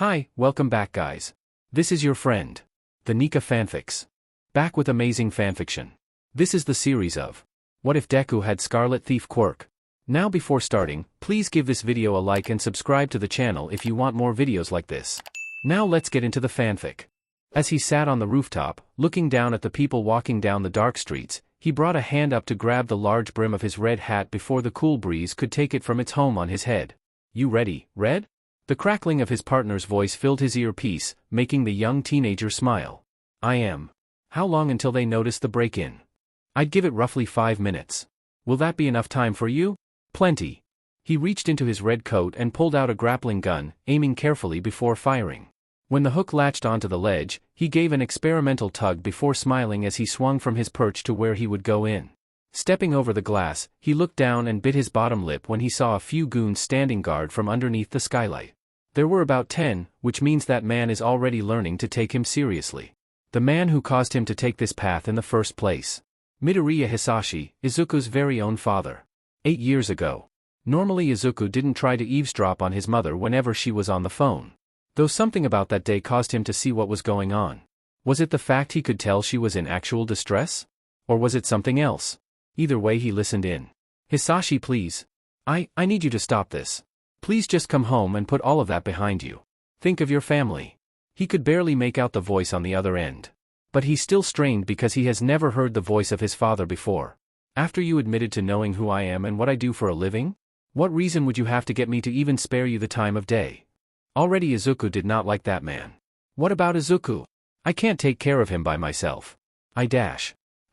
Hi, welcome back guys. This is your friend, the Nika Fanfics. Back with amazing fanfiction. This is the series of What If Deku Had Scarlet Thief Quirk. Now before starting, please give this video a like and subscribe to the channel if you want more videos like this. Now let's get into the fanfic. As he sat on the rooftop, looking down at the people walking down the dark streets, he brought a hand up to grab the large brim of his red hat before the cool breeze could take it from its home on his head. You ready, Red? The crackling of his partner's voice filled his earpiece, making the young teenager smile. I am. How long until they notice the break-in? I'd give it roughly 5 minutes. Will that be enough time for you? Plenty. He reached into his red coat and pulled out a grappling gun, aiming carefully before firing. When the hook latched onto the ledge, he gave an experimental tug before smiling as he swung from his perch to where he would go in. Stepping over the glass, he looked down and bit his bottom lip when he saw a few goons standing guard from underneath the skylight. There were about 10, which means that man is already learning to take him seriously. The man who caused him to take this path in the first place. Midoriya Hisashi, Izuku's very own father. 8 years ago. Normally Izuku didn't try to eavesdrop on his mother whenever she was on the phone. Though something about that day caused him to see what was going on. Was it the fact he could tell she was in actual distress? Or was it something else? Either way he listened in. Hisashi, please. I need you to stop this. Please just come home and put all of that behind you. Think of your family. He could barely make out the voice on the other end. But he still strained because he has never heard the voice of his father before. After you admitted to knowing who I am and what I do for a living? What reason would you have to get me to even spare you the time of day? Already Izuku did not like that man. What about Izuku? I can't take care of him by myself.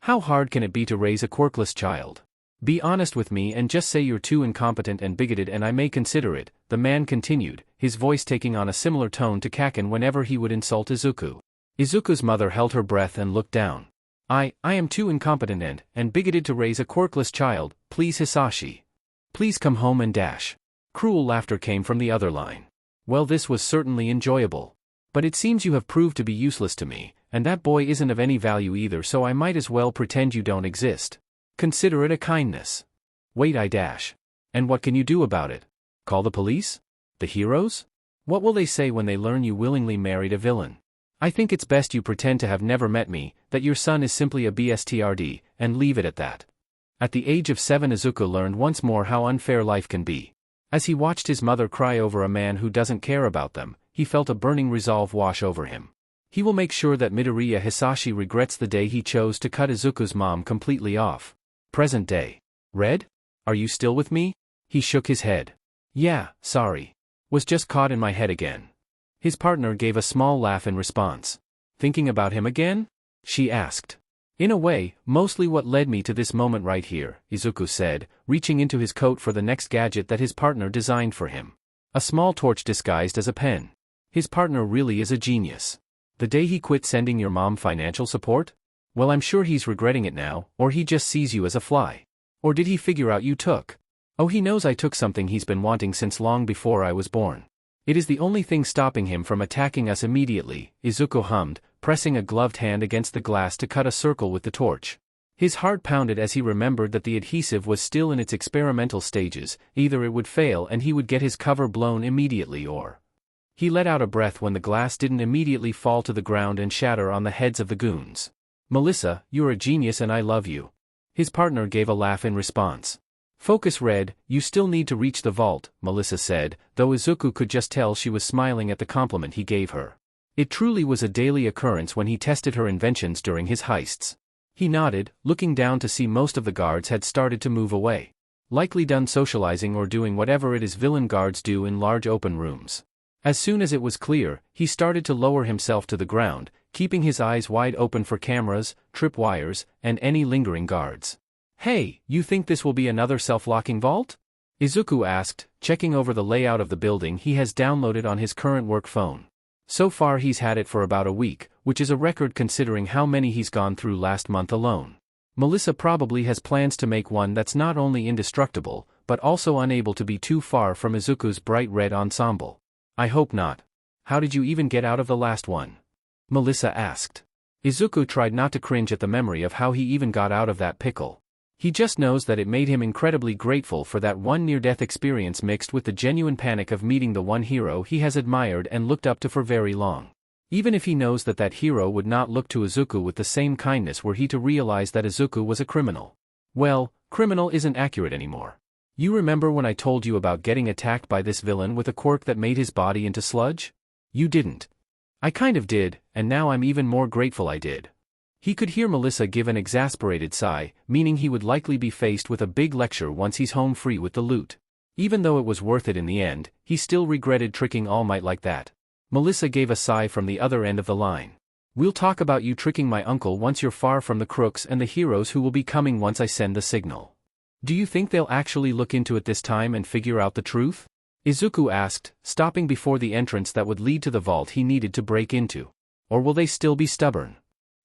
How hard can it be to raise a quirkless child? Be honest with me and just say you're too incompetent and bigoted and I may consider it, the man continued, his voice taking on a similar tone to Kaken whenever he would insult Izuku. Izuku's mother held her breath and looked down. I am too incompetent and bigoted to raise a quirkless child, please Hisashi. Please come home and dash. Cruel laughter came from the other line. Well, this was certainly enjoyable. But it seems you have proved to be useless to me, and that boy isn't of any value either, so I might as well pretend you don't exist. Consider it a kindness. Wait, And what can you do about it? Call the police? The heroes? What will they say when they learn you willingly married a villain? I think it's best you pretend to have never met me, that your son is simply a BSTRD, and leave it at that. At the age of 7 Izuku learned once more how unfair life can be. As he watched his mother cry over a man who doesn't care about them, he felt a burning resolve wash over him. He will make sure that Midoriya Hisashi regrets the day he chose to cut Izuku's mom completely off. Present day. Red? Are you still with me? He shook his head. Yeah, sorry. Was just caught in my head again. His partner gave a small laugh in response. Thinking about him again? She asked. In a way, mostly what led me to this moment right here, Izuku said, reaching into his coat for the next gadget that his partner designed for him. A small torch disguised as a pen. His partner really is a genius. The day he quit sending your mom financial support? Well, I'm sure he's regretting it now, or he just sees you as a fly. Or did he figure out you took? Oh, he knows I took something he's been wanting since long before I was born. It is the only thing stopping him from attacking us immediately, Izuku hummed, pressing a gloved hand against the glass to cut a circle with the torch. His heart pounded as he remembered that the adhesive was still in its experimental stages, either it would fail and he would get his cover blown immediately or... He let out a breath when the glass didn't immediately fall to the ground and shatter on the heads of the goons. Melissa, you're a genius and I love you. His partner gave a laugh in response. Focus, Red, you still need to reach the vault, Melissa said, though Izuku could just tell she was smiling at the compliment he gave her. It truly was a daily occurrence when he tested her inventions during his heists. He nodded, looking down to see most of the guards had started to move away. Likely done socializing or doing whatever it is villain guards do in large open rooms. As soon as it was clear, he started to lower himself to the ground, keeping his eyes wide open for cameras, tripwires, and any lingering guards. Hey, you think this will be another self-locking vault? Izuku asked, checking over the layout of the building he has downloaded on his current work phone. So far he's had it for about a week, which is a record considering how many he's gone through last month alone. Melissa probably has plans to make one that's not only indestructible, but also unable to be too far from Izuku's bright red ensemble. I hope not. How did you even get out of the last one? Melissa asked. Izuku tried not to cringe at the memory of how he even got out of that pickle. He just knows that it made him incredibly grateful for that one near-death experience mixed with the genuine panic of meeting the one hero he has admired and looked up to for very long. Even if he knows that that hero would not look to Izuku with the same kindness were he to realize that Izuku was a criminal. Well, criminal isn't accurate anymore. You remember when I told you about getting attacked by this villain with a quirk that made his body into sludge? You didn't. I kind of did, and now I'm even more grateful I did. He could hear Melissa give an exasperated sigh, meaning he would likely be faced with a big lecture once he's home free with the loot. Even though it was worth it in the end, he still regretted tricking All Might like that. Melissa gave a sigh from the other end of the line. We'll talk about you tricking my uncle once you're far from the crooks and the heroes who will be coming once I send the signal. Do you think they'll actually look into it this time and figure out the truth? Izuku asked, stopping before the entrance that would lead to the vault he needed to break into. Or will they still be stubborn?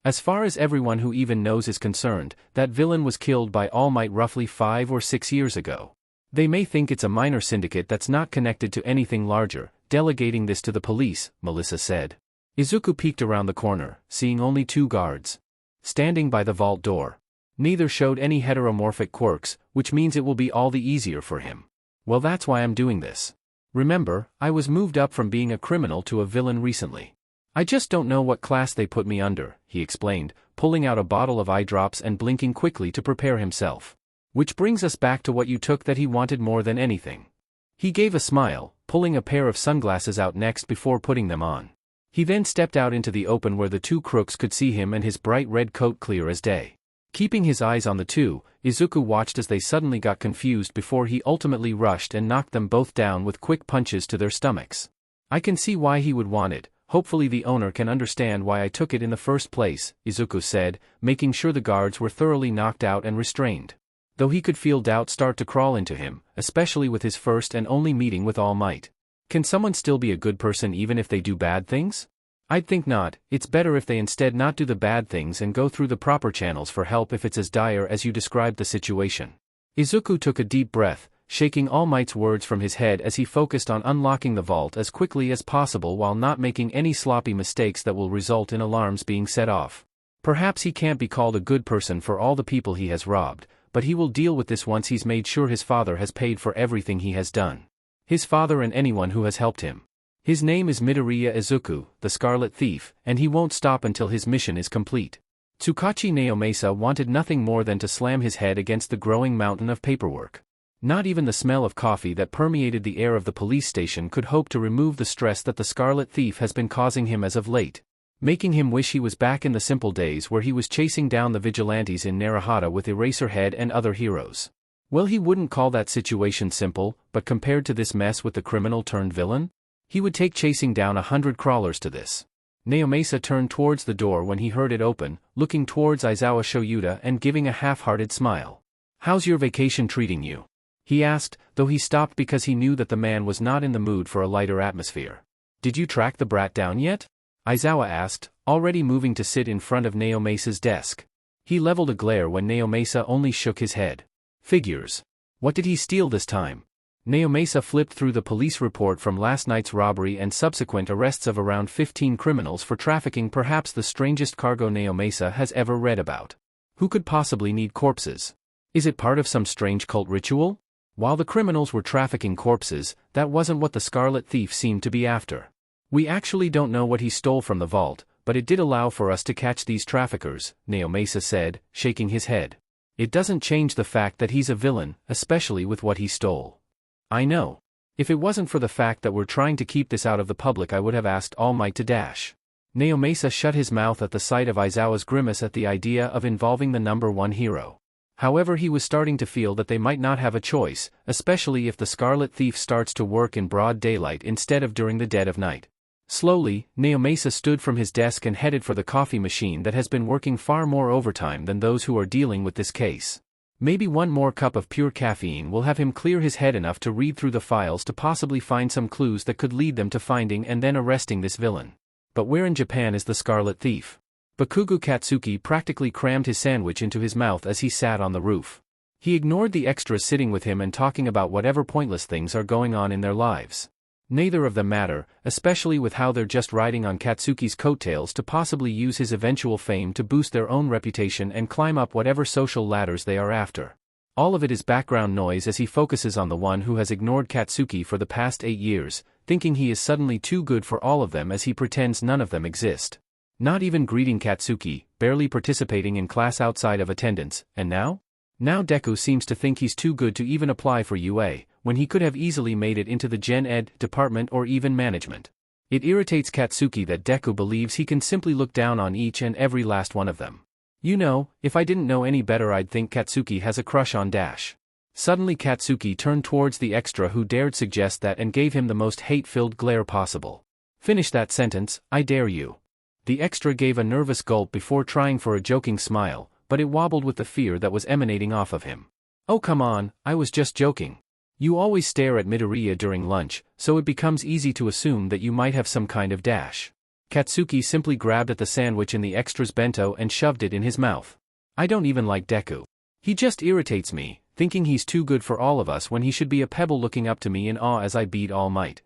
As far as everyone who even knows is concerned, that villain was killed by All Might roughly 5 or 6 years ago. They may think it's a minor syndicate that's not connected to anything larger, delegating this to the police, Melissa said. Izuku peeked around the corner, seeing only 2 guards standing by the vault door. Neither showed any heteromorphic quirks, which means it will be all the easier for him. Well, that's why I'm doing this. Remember, I was moved up from being a criminal to a villain recently. I just don't know what class they put me under, he explained, pulling out a bottle of eye drops and blinking quickly to prepare himself. Which brings us back to what you took that he wanted more than anything. He gave a smile, pulling a pair of sunglasses out next before putting them on. He then stepped out into the open where the 2 crooks could see him and his bright red coat clear as day. Keeping his eyes on the 2, Izuku watched as they suddenly got confused before he ultimately rushed and knocked them both down with quick punches to their stomachs. I can see why he would want it. Hopefully the owner can understand why I took it in the first place, Izuku said, making sure the guards were thoroughly knocked out and restrained. Though he could feel doubt start to crawl into him, especially with his first and only meeting with All Might. Can someone still be a good person even if they do bad things? I'd think not. It's better if they instead not do the bad things and go through the proper channels for help if it's as dire as you described the situation. Izuku took a deep breath, shaking All Might's words from his head as he focused on unlocking the vault as quickly as possible while not making any sloppy mistakes that will result in alarms being set off. Perhaps he can't be called a good person for all the people he has robbed, but he will deal with this once he's made sure his father has paid for everything he has done. His father and anyone who has helped him. His name is Midoriya Izuku, the Scarlet Thief, and he won't stop until his mission is complete. Tsukachi Naomasa wanted nothing more than to slam his head against the growing mountain of paperwork. Not even the smell of coffee that permeated the air of the police station could hope to remove the stress that the Scarlet Thief has been causing him as of late, making him wish he was back in the simple days where he was chasing down the vigilantes in Narahata with Eraserhead and other heroes. Well, he wouldn't call that situation simple, but compared to this mess with the criminal-turned-villain, he would take chasing down 100 crawlers to this. Naomasa turned towards the door when he heard it open, looking towards Aizawa Shoyuta and giving a half-hearted smile. "How's your vacation treating you?" he asked, though he stopped because he knew that the man was not in the mood for a lighter atmosphere. "Did you track the brat down yet?" Aizawa asked, already moving to sit in front of Naomasa's desk. He leveled a glare when Naomasa only shook his head. "Figures. What did he steal this time?" Naomasa flipped through the police report from last night's robbery and subsequent arrests of around 15 criminals for trafficking, perhaps the strangest cargo Naomasa has ever read about. Who could possibly need corpses? Is it part of some strange cult ritual? While the criminals were trafficking corpses, that wasn't what the Scarlet Thief seemed to be after. "We actually don't know what he stole from the vault, but it did allow for us to catch these traffickers," Naomasa said, shaking his head. "It doesn't change the fact that he's a villain, especially with what he stole." "I know. If it wasn't for the fact that we're trying to keep this out of the public, I would have asked All Might to dash." Naomasa shut his mouth at the sight of Aizawa's grimace at the idea of involving the number 1 hero. However, he was starting to feel that they might not have a choice, especially if the Scarlet Thief starts to work in broad daylight instead of during the dead of night. Slowly, Naomasa stood from his desk and headed for the coffee machine that has been working far more overtime than those who are dealing with this case. Maybe one more cup of pure caffeine will have him clear his head enough to read through the files to possibly find some clues that could lead them to finding and then arresting this villain. But where in Japan is the Scarlet Thief? Bakugo Katsuki practically crammed his sandwich into his mouth as he sat on the roof. He ignored the extras sitting with him and talking about whatever pointless things are going on in their lives. Neither of them matter, especially with how they're just riding on Katsuki's coattails to possibly use his eventual fame to boost their own reputation and climb up whatever social ladders they are after. All of it is background noise as he focuses on the one who has ignored Katsuki for the past 8 years, thinking he is suddenly too good for all of them as he pretends none of them exist. Not even greeting Katsuki, barely participating in class outside of attendance, and now? Now Deku seems to think he's too good to even apply for UA, when he could have easily made it into the Gen Ed department or even management. It irritates Katsuki that Deku believes he can simply look down on each and every last one of them. You know, if I didn't know any better I'd think Katsuki has a crush on Dash. Suddenly Katsuki turned towards the extra who dared suggest that and gave him the most hate-filled glare possible. Finish that sentence, I dare you. The extra gave a nervous gulp before trying for a joking smile, but it wobbled with the fear that was emanating off of him. Oh come on, I was just joking. You always stare at Midoriya during lunch, so it becomes easy to assume that you might have some kind of dash. Katsuki simply grabbed at the sandwich in the extra's bento and shoved it in his mouth. I don't even like Deku. He just irritates me, thinking he's too good for all of us when he should be a pebble looking up to me in awe as I beat All Might.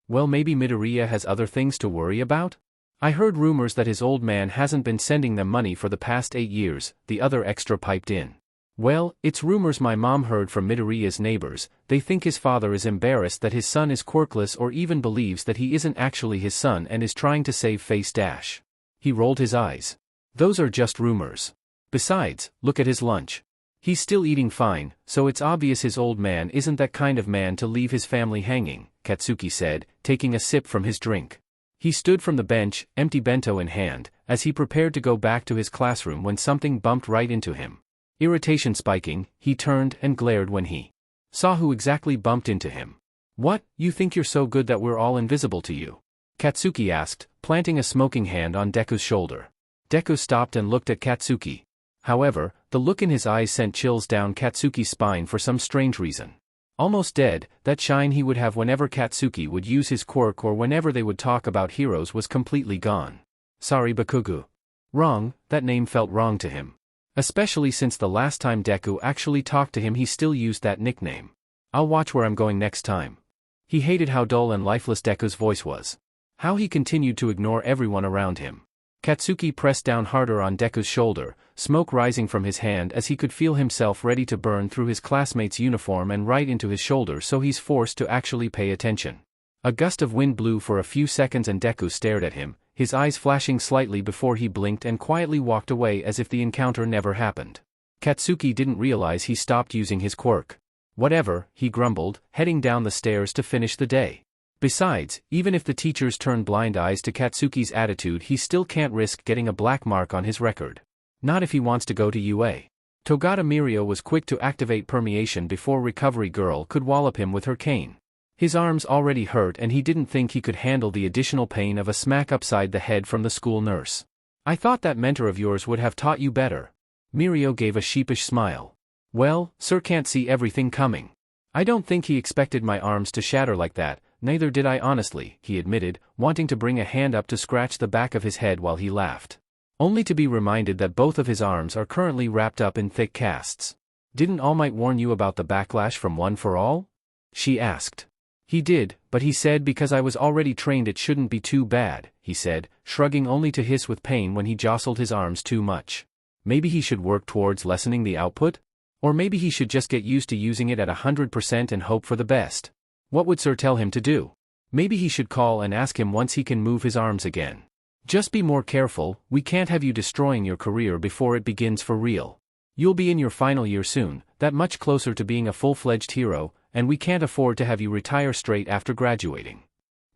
Well, maybe Midoriya has other things to worry about? I heard rumors that his old man hasn't been sending them money for the past 8 years, the other extra piped in. Well, it's rumors my mom heard from Midoriya's neighbors. They think his father is embarrassed that his son is quirkless or even believes that he isn't actually his son and is trying to save face Dash. He rolled his eyes. Those are just rumors. Besides, look at his lunch. He's still eating fine, so it's obvious his old man isn't that kind of man to leave his family hanging, Katsuki said, taking a sip from his drink. He stood from the bench, empty bento in hand, as he prepared to go back to his classroom when something bumped right into him. Irritation spiking, he turned and glared when he saw who exactly bumped into him. What, you think you're so good that we're all invisible to you? Katsuki asked, planting a smoking hand on Deku's shoulder. Deku stopped and looked at Katsuki. However, the look in his eyes sent chills down Katsuki's spine for some strange reason. Almost dead, that shine he would have whenever Katsuki would use his quirk or whenever they would talk about heroes was completely gone. Sorry Bakugo. Wrong, that name felt wrong to him. Especially since the last time Deku actually talked to him he still used that nickname. I'll watch where I'm going next time. He hated how dull and lifeless Deku's voice was. How he continued to ignore everyone around him. Katsuki pressed down harder on Deku's shoulder, smoke rising from his hand as he could feel himself ready to burn through his classmate's uniform and right into his shoulder, so he's forced to actually pay attention. A gust of wind blew for a few seconds and Deku stared at him, his eyes flashing slightly before he blinked and quietly walked away as if the encounter never happened. Katsuki didn't realize he stopped using his quirk. Whatever, he grumbled, heading down the stairs to finish the day. Besides, even if the teachers turn blind eyes to Katsuki's attitude he still can't risk getting a black mark on his record. Not if he wants to go to UA. Togata Mirio was quick to activate permeation before Recovery Girl could wallop him with her cane. His arms already hurt and he didn't think he could handle the additional pain of a smack upside the head from the school nurse. I thought that mentor of yours would have taught you better. Mirio gave a sheepish smile. Well, sir can't see everything coming. I don't think he expected my arms to shatter like that, neither did I honestly, he admitted, wanting to bring a hand up to scratch the back of his head while he laughed. Only to be reminded that both of his arms are currently wrapped up in thick casts. Didn't All Might warn you about the backlash from One for All? She asked. He did, but he said because I was already trained it shouldn't be too bad, he said, shrugging only to hiss with pain when he jostled his arms too much. Maybe he should work towards lessening the output? Or maybe he should just get used to using it at 100% and hope for the best. What would Sir tell him to do? Maybe he should call and ask him once he can move his arms again. Just be more careful, we can't have you destroying your career before it begins for real. You'll be in your final year soon, that much closer to being a full-fledged hero, and we can't afford to have you retire straight after graduating.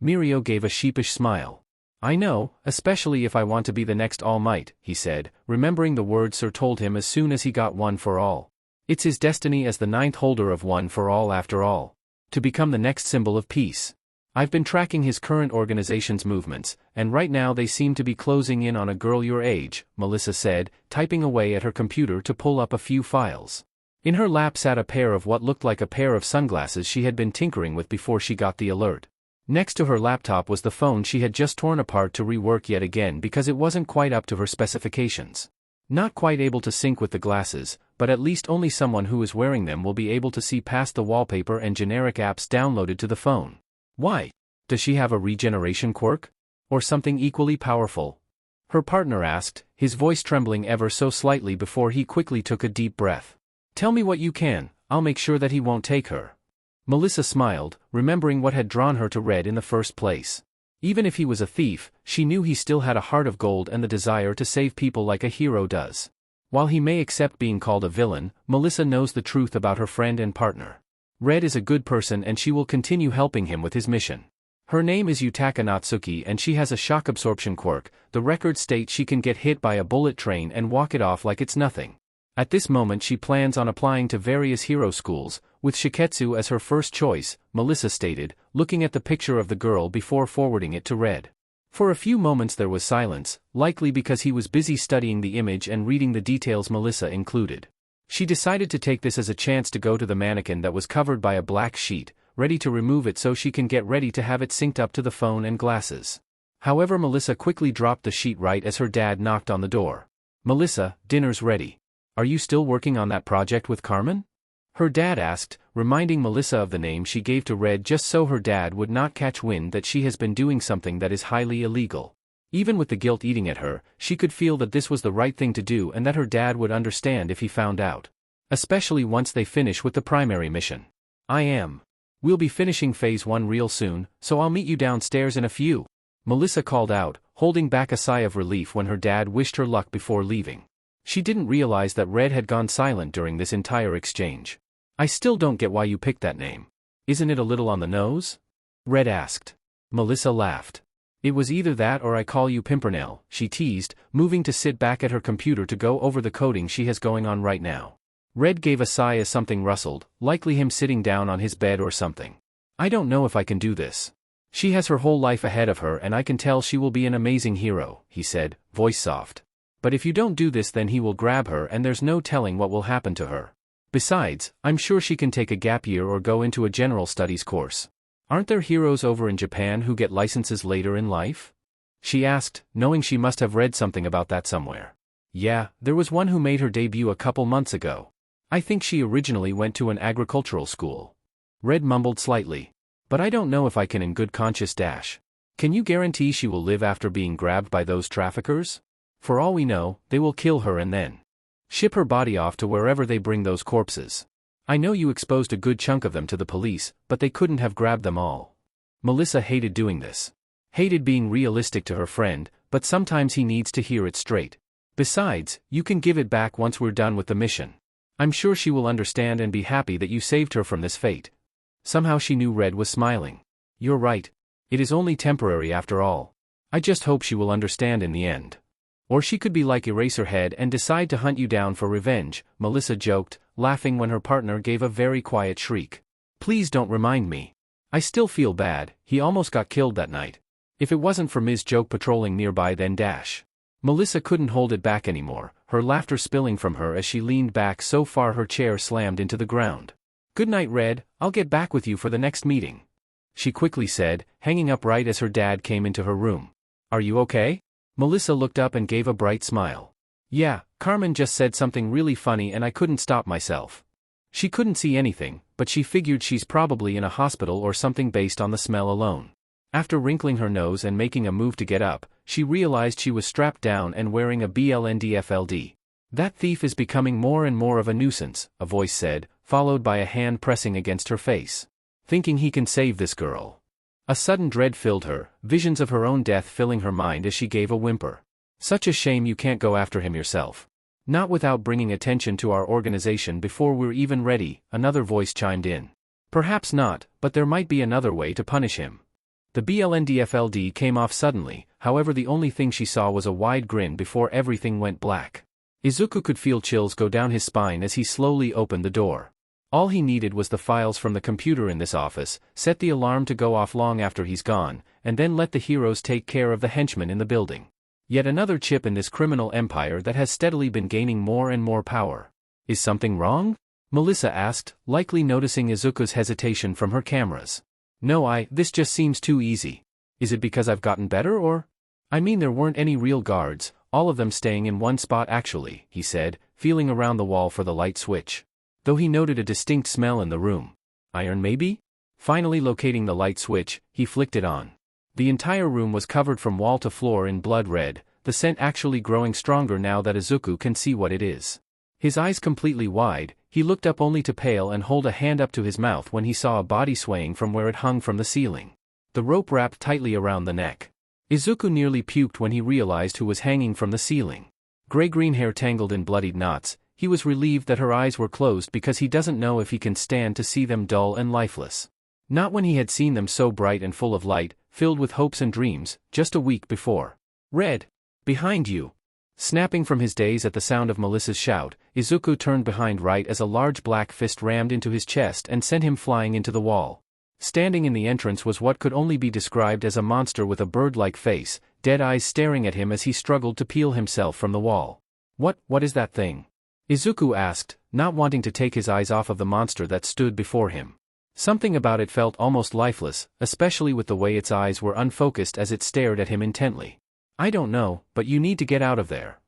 Mirio gave a sheepish smile. I know, especially if I want to be the next All Might, he said, remembering the words Sir told him as soon as he got One for All. It's his destiny as the 9th holder of One for All after all. To become the next symbol of peace. I've been tracking his current organization's movements, and right now they seem to be closing in on a girl your age, Melissa said, typing away at her computer to pull up a few files. In her lap sat a pair of what looked like a pair of sunglasses she had been tinkering with before she got the alert. Next to her laptop was the phone she had just torn apart to rework yet again because it wasn't quite up to her specifications. Not quite able to sync with the glasses, but at least only someone who is wearing them will be able to see past the wallpaper and generic apps downloaded to the phone. Why? Does she have a regeneration quirk? Or something equally powerful? Her partner asked, his voice trembling ever so slightly before he quickly took a deep breath. Tell me what you can, I'll make sure that he won't take her. Melissa smiled, remembering what had drawn her to Red in the first place. Even if he was a thief, she knew he still had a heart of gold and the desire to save people like a hero does. While he may accept being called a villain, Melissa knows the truth about her friend and partner. Red is a good person and she will continue helping him with his mission. Her name is Yutaka Natsuki and she has a shock absorption quirk. The record states she can get hit by a bullet train and walk it off like it's nothing. At this moment she plans on applying to various hero schools, with Shiketsu as her first choice, Melissa stated, looking at the picture of the girl before forwarding it to Red. For a few moments there was silence, likely because he was busy studying the image and reading the details Melissa included. She decided to take this as a chance to go to the mannequin that was covered by a black sheet, ready to remove it so she can get ready to have it synced up to the phone and glasses. However, Melissa quickly dropped the sheet right as her dad knocked on the door. Melissa, dinner's ready. Are you still working on that project with Carmen? Her dad asked, reminding Melissa of the name she gave to Red just so her dad would not catch wind that she has been doing something that is highly illegal. Even with the guilt eating at her, she could feel that this was the right thing to do and that her dad would understand if he found out. Especially once they finish with the primary mission. I am. We'll be finishing phase 1 real soon, so I'll meet you downstairs in a few. Melissa called out, holding back a sigh of relief when her dad wished her luck before leaving. She didn't realize that Red had gone silent during this entire exchange. I still don't get why you picked that name. Isn't it a little on the nose? Red asked. Melissa laughed. It was either that or I call you Pimpernel, she teased, moving to sit back at her computer to go over the coding she has going on right now. Red gave a sigh as something rustled, likely him sitting down on his bed or something. I don't know if I can do this. She has her whole life ahead of her and I can tell she will be an amazing hero, he said, voice soft. But if you don't do this then he will grab her and there's no telling what will happen to her. Besides, I'm sure she can take a gap year or go into a general studies course. Aren't there heroes over in Japan who get licenses later in life? She asked, knowing she must have read something about that somewhere. Yeah, there was one who made her debut a couple months ago. I think she originally went to an agricultural school. Red mumbled slightly. But I don't know if I can in good conscience dash. Can you guarantee she will live after being grabbed by those traffickers? For all we know, they will kill her and then ship her body off to wherever they bring those corpses. I know you exposed a good chunk of them to the police, but they couldn't have grabbed them all. Melissa hated doing this. Hated being realistic to her friend, but sometimes he needs to hear it straight. Besides, you can give it back once we're done with the mission. I'm sure she will understand and be happy that you saved her from this fate. Somehow she knew Red was smiling. You're right. It is only temporary after all. I just hope she will understand in the end. Or she could be like Eraserhead and decide to hunt you down for revenge, Melissa joked, laughing when her partner gave a very quiet shriek. Please don't remind me. I still feel bad, he almost got killed that night. If it wasn't for Ms. Joke patrolling nearby then dash. Melissa couldn't hold it back anymore, her laughter spilling from her as she leaned back so far her chair slammed into the ground. Good night, Red, I'll get back with you for the next meeting. She quickly said, hanging up right as her dad came into her room. Are you okay? Melissa looked up and gave a bright smile. Yeah, Carmen just said something really funny and I couldn't stop myself. She couldn't see anything, but she figured she's probably in a hospital or something based on the smell alone. After wrinkling her nose and making a move to get up, she realized she was strapped down and wearing a blndfld. That thief is becoming more and more of a nuisance, a voice said, followed by a hand pressing against her face. Thinking he can save this girl. A sudden dread filled her, visions of her own death filling her mind as she gave a whimper. Such a shame you can't go after him yourself. Not without bringing attention to our organization before we're even ready, another voice chimed in. Perhaps not, but there might be another way to punish him. The blndfld came off suddenly, however the only thing she saw was a wide grin before everything went black. Izuku could feel chills go down his spine as he slowly opened the door. All he needed was the files from the computer in this office, set the alarm to go off long after he's gone, and then let the heroes take care of the henchmen in the building. Yet another chip in this criminal empire that has steadily been gaining more and more power. Is something wrong? Melissa asked, likely noticing Izuku's hesitation from her cameras. No, this just seems too easy. Is it because I've gotten better or? I mean there weren't any real guards, all of them staying in one spot actually, he said, feeling around the wall for the light switch. Though he noted a distinct smell in the room. Iron maybe? Finally locating the light switch, he flicked it on. The entire room was covered from wall to floor in blood red, the scent actually growing stronger now that Izuku can see what it is. His eyes completely wide, he looked up only to pale and hold a hand up to his mouth when he saw a body swaying from where it hung from the ceiling. The rope wrapped tightly around the neck. Izuku nearly puked when he realized who was hanging from the ceiling. Gray-green hair tangled in bloodied knots, he was relieved that her eyes were closed because he doesn't know if he can stand to see them dull and lifeless. Not when he had seen them so bright and full of light, filled with hopes and dreams, just a week before. Red! Behind you! Snapping from his daze at the sound of Melissa's shout, Izuku turned behind right as a large black fist rammed into his chest and sent him flying into the wall. Standing in the entrance was what could only be described as a monster with a bird-like face, dead eyes staring at him as he struggled to peel himself from the wall. What is that thing? Izuku asked, not wanting to take his eyes off of the monster that stood before him. Something about it felt almost lifeless, especially with the way its eyes were unfocused as it stared at him intently. I don't know, but you need to get out of there.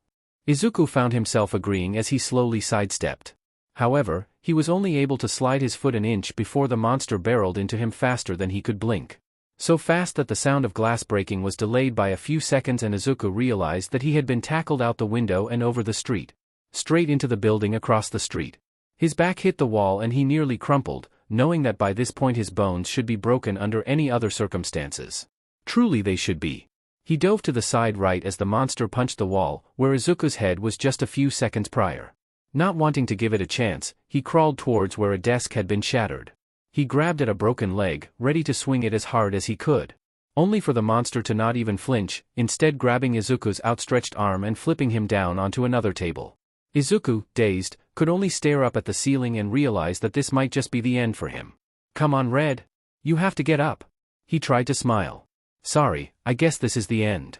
Izuku found himself agreeing as he slowly sidestepped. However, he was only able to slide his foot an inch before the monster barreled into him faster than he could blink. So fast that the sound of glass breaking was delayed by a few seconds and Izuku realized that he had been tackled out the window and over the street. Straight into the building across the street. His back hit the wall and he nearly crumpled, knowing that by this point his bones should be broken under any other circumstances. Truly they should be. He dove to the side right as the monster punched the wall, where Izuku's head was just a few seconds prior. Not wanting to give it a chance, he crawled towards where a desk had been shattered. He grabbed at a broken leg, ready to swing it as hard as he could. Only for the monster to not even flinch, instead grabbing Izuku's outstretched arm and flipping him down onto another table. Izuku, dazed, could only stare up at the ceiling and realize that this might just be the end for him. Come on, Red. You have to get up. He tried to smile. Sorry, I guess this is the end.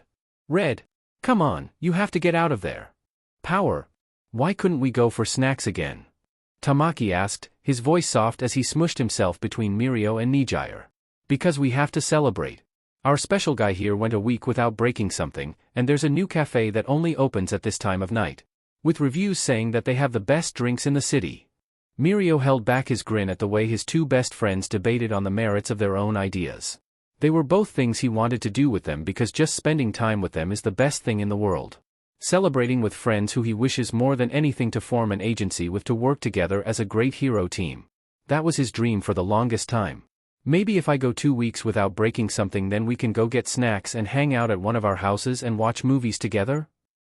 Red. Come on, you have to get out of there. Power. Why couldn't we go for snacks again? Tamaki asked, his voice soft as he smushed himself between Mirio and Nijire. Because we have to celebrate. Our special guy here went a week without breaking something, and there's a new cafe that only opens at this time of night. With reviews saying that they have the best drinks in the city. Mirio held back his grin at the way his two best friends debated on the merits of their own ideas. They were both things he wanted to do with them because just spending time with them is the best thing in the world. Celebrating with friends who he wishes more than anything to form an agency with to work together as a great hero team. That was his dream for the longest time. Maybe if I go 2 weeks without breaking something then we can go get snacks and hang out at one of our houses and watch movies together?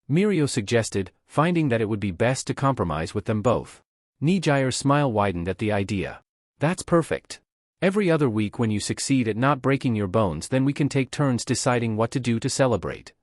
Mirio suggested, finding that it would be best to compromise with them both. Nijire's smile widened at the idea. That's perfect. Every other week when you succeed at not breaking your bones then we can take turns deciding what to do to celebrate.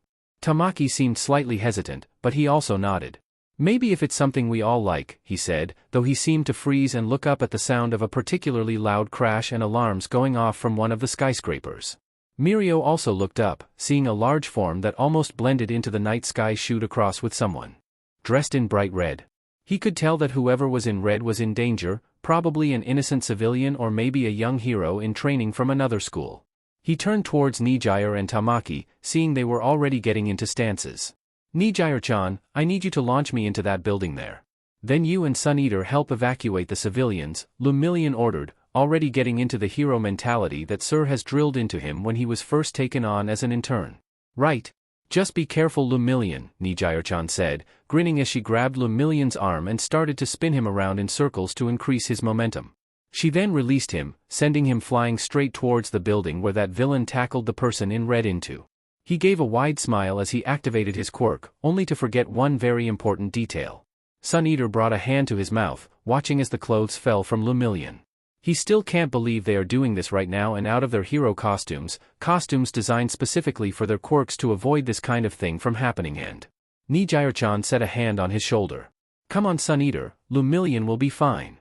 Tamaki seemed slightly hesitant, but he also nodded. Maybe if it's something we all like, he said, though he seemed to freeze and look up at the sound of a particularly loud crash and alarms going off from one of the skyscrapers. Mirio also looked up, seeing a large form that almost blended into the night sky shoot across with someone. Dressed in bright red. He could tell that whoever was in red was in danger, probably an innocent civilian or maybe a young hero in training from another school. He turned towards Nijire and Tamaki, seeing they were already getting into stances. Nijire-chan, I need you to launch me into that building there. Then you and Sun Eater help evacuate the civilians, Lumillion ordered, already getting into the hero mentality that Sir has drilled into him when he was first taken on as an intern. Right. Just be careful, Lumillion, Nijire-chan said, grinning as she grabbed Lumillion's arm and started to spin him around in circles to increase his momentum. She then released him, sending him flying straight towards the building where that villain tackled the person in red into. He gave a wide smile as he activated his quirk, only to forget one very important detail. Sun Eater brought a hand to his mouth, watching as the clothes fell from Lumillion. He still can't believe they are doing this right now and out of their hero costumes designed specifically for their quirks to avoid this kind of thing from happening and. Nijire-chan set a hand on his shoulder. Come on Sun Eater, Lumillion will be fine.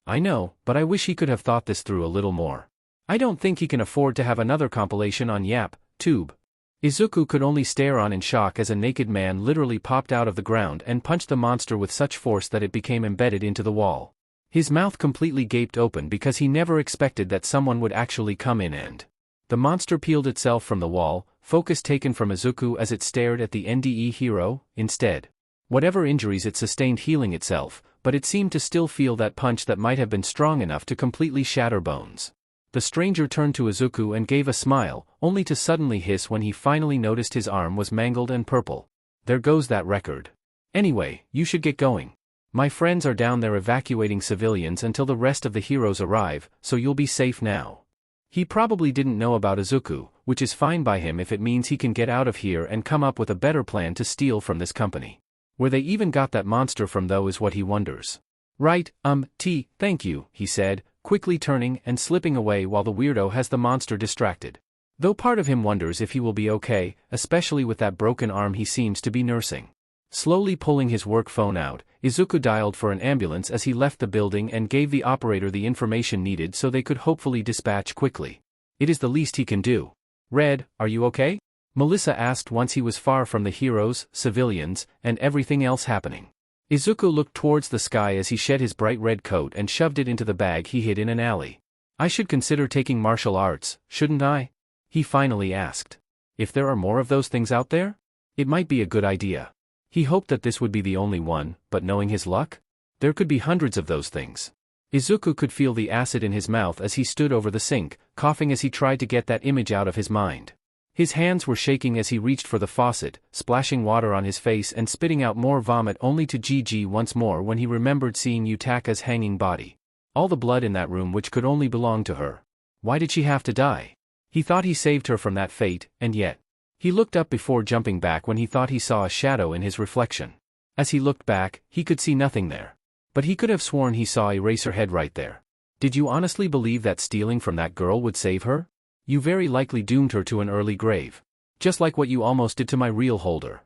I know, but I wish he could have thought this through a little more. I don't think he can afford to have another compilation on Yap, Tube. Izuku could only stare on in shock as a naked man literally popped out of the ground and punched the monster with such force that it became embedded into the wall. His mouth completely gaped open because he never expected that someone would actually come in and. The monster peeled itself from the wall, focus taken from Izuku as it stared at the NDE hero, instead. Whatever injuries it sustained healing itself, but it seemed to still feel that punch that might have been strong enough to completely shatter bones. The stranger turned to Izuku and gave a smile, only to suddenly hiss when he finally noticed his arm was mangled and purple. There goes that record. Anyway, you should get going. My friends are down there evacuating civilians until the rest of the heroes arrive, so you'll be safe now. He probably didn't know about Izuku, which is fine by him if it means he can get out of here and come up with a better plan to steal from this company. Where they even got that monster from though is what he wonders. Right, thank you, he said, quickly turning and slipping away while the weirdo has the monster distracted. Though part of him wonders if he will be okay, especially with that broken arm he seems to be nursing. Slowly pulling his work phone out, Izuku dialed for an ambulance as he left the building and gave the operator the information needed so they could hopefully dispatch quickly. It is the least he can do. Red, are you okay? Melissa asked once he was far from the heroes, civilians, and everything else happening. Izuku looked towards the sky as he shed his bright red coat and shoved it into the bag he hid in an alley. I should consider taking martial arts, shouldn't I? He finally asked. If there are more of those things out there? It might be a good idea. He hoped that this would be the only one, but knowing his luck? There could be hundreds of those things. Izuku could feel the acid in his mouth as he stood over the sink, coughing as he tried to get that image out of his mind. His hands were shaking as he reached for the faucet, splashing water on his face and spitting out more vomit only to GG once more when he remembered seeing Yutaka's hanging body. All the blood in that room which could only belong to her. Why did she have to die? He thought he saved her from that fate, and yet. He looked up before jumping back when he thought he saw a shadow in his reflection. As he looked back, he could see nothing there. But he could have sworn he saw Eraserhead right there. Did you honestly believe that stealing from that girl would save her? You very likely doomed her to an early grave. Just like what you almost did to my real holder.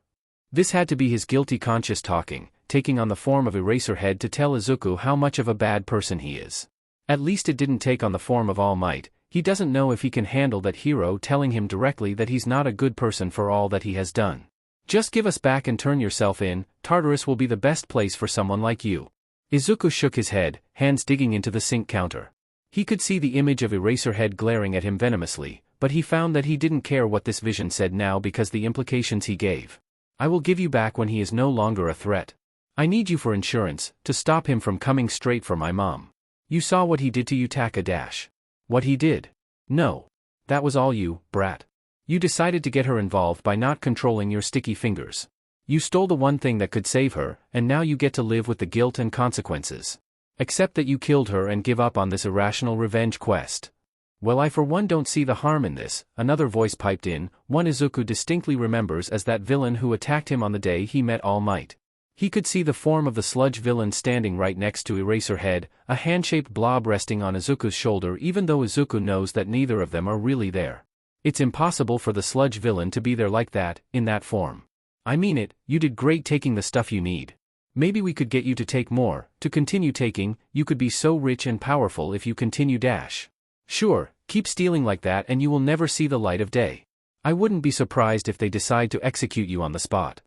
This had to be his guilty conscience talking, taking on the form of Eraserhead to tell Izuku how much of a bad person he is. At least it didn't take on the form of All Might. He doesn't know if he can handle that hero telling him directly that he's not a good person for all that he has done. Just give us back and turn yourself in, Tartarus will be the best place for someone like you. Izuku shook his head, hands digging into the sink counter. He could see the image of Eraserhead glaring at him venomously, but he found that he didn't care what this vision said now because the implications he gave. I will give you back when he is no longer a threat. I need you for insurance, to stop him from coming straight for my mom. You saw what he did to Yutaka Dash. What he did? No. That was all you, brat. You decided to get her involved by not controlling your sticky fingers. You stole the one thing that could save her, and now you get to live with the guilt and consequences. Accept that you killed her and give up on this irrational revenge quest. Well, I for one don't see the harm in this, another voice piped in, one Izuku distinctly remembers as that villain who attacked him on the day he met All Might. He could see the form of the sludge villain standing right next to Eraserhead, a hand-shaped blob resting on Izuku's shoulder even though Izuku knows that neither of them are really there. It's impossible for the sludge villain to be there like that, in that form. I mean it, you did great taking the stuff you need. Maybe we could get you to take more, to continue taking, you could be so rich and powerful if you continue Dash. Sure, keep stealing like that and you will never see the light of day. I wouldn't be surprised if they decide to execute you on the spot.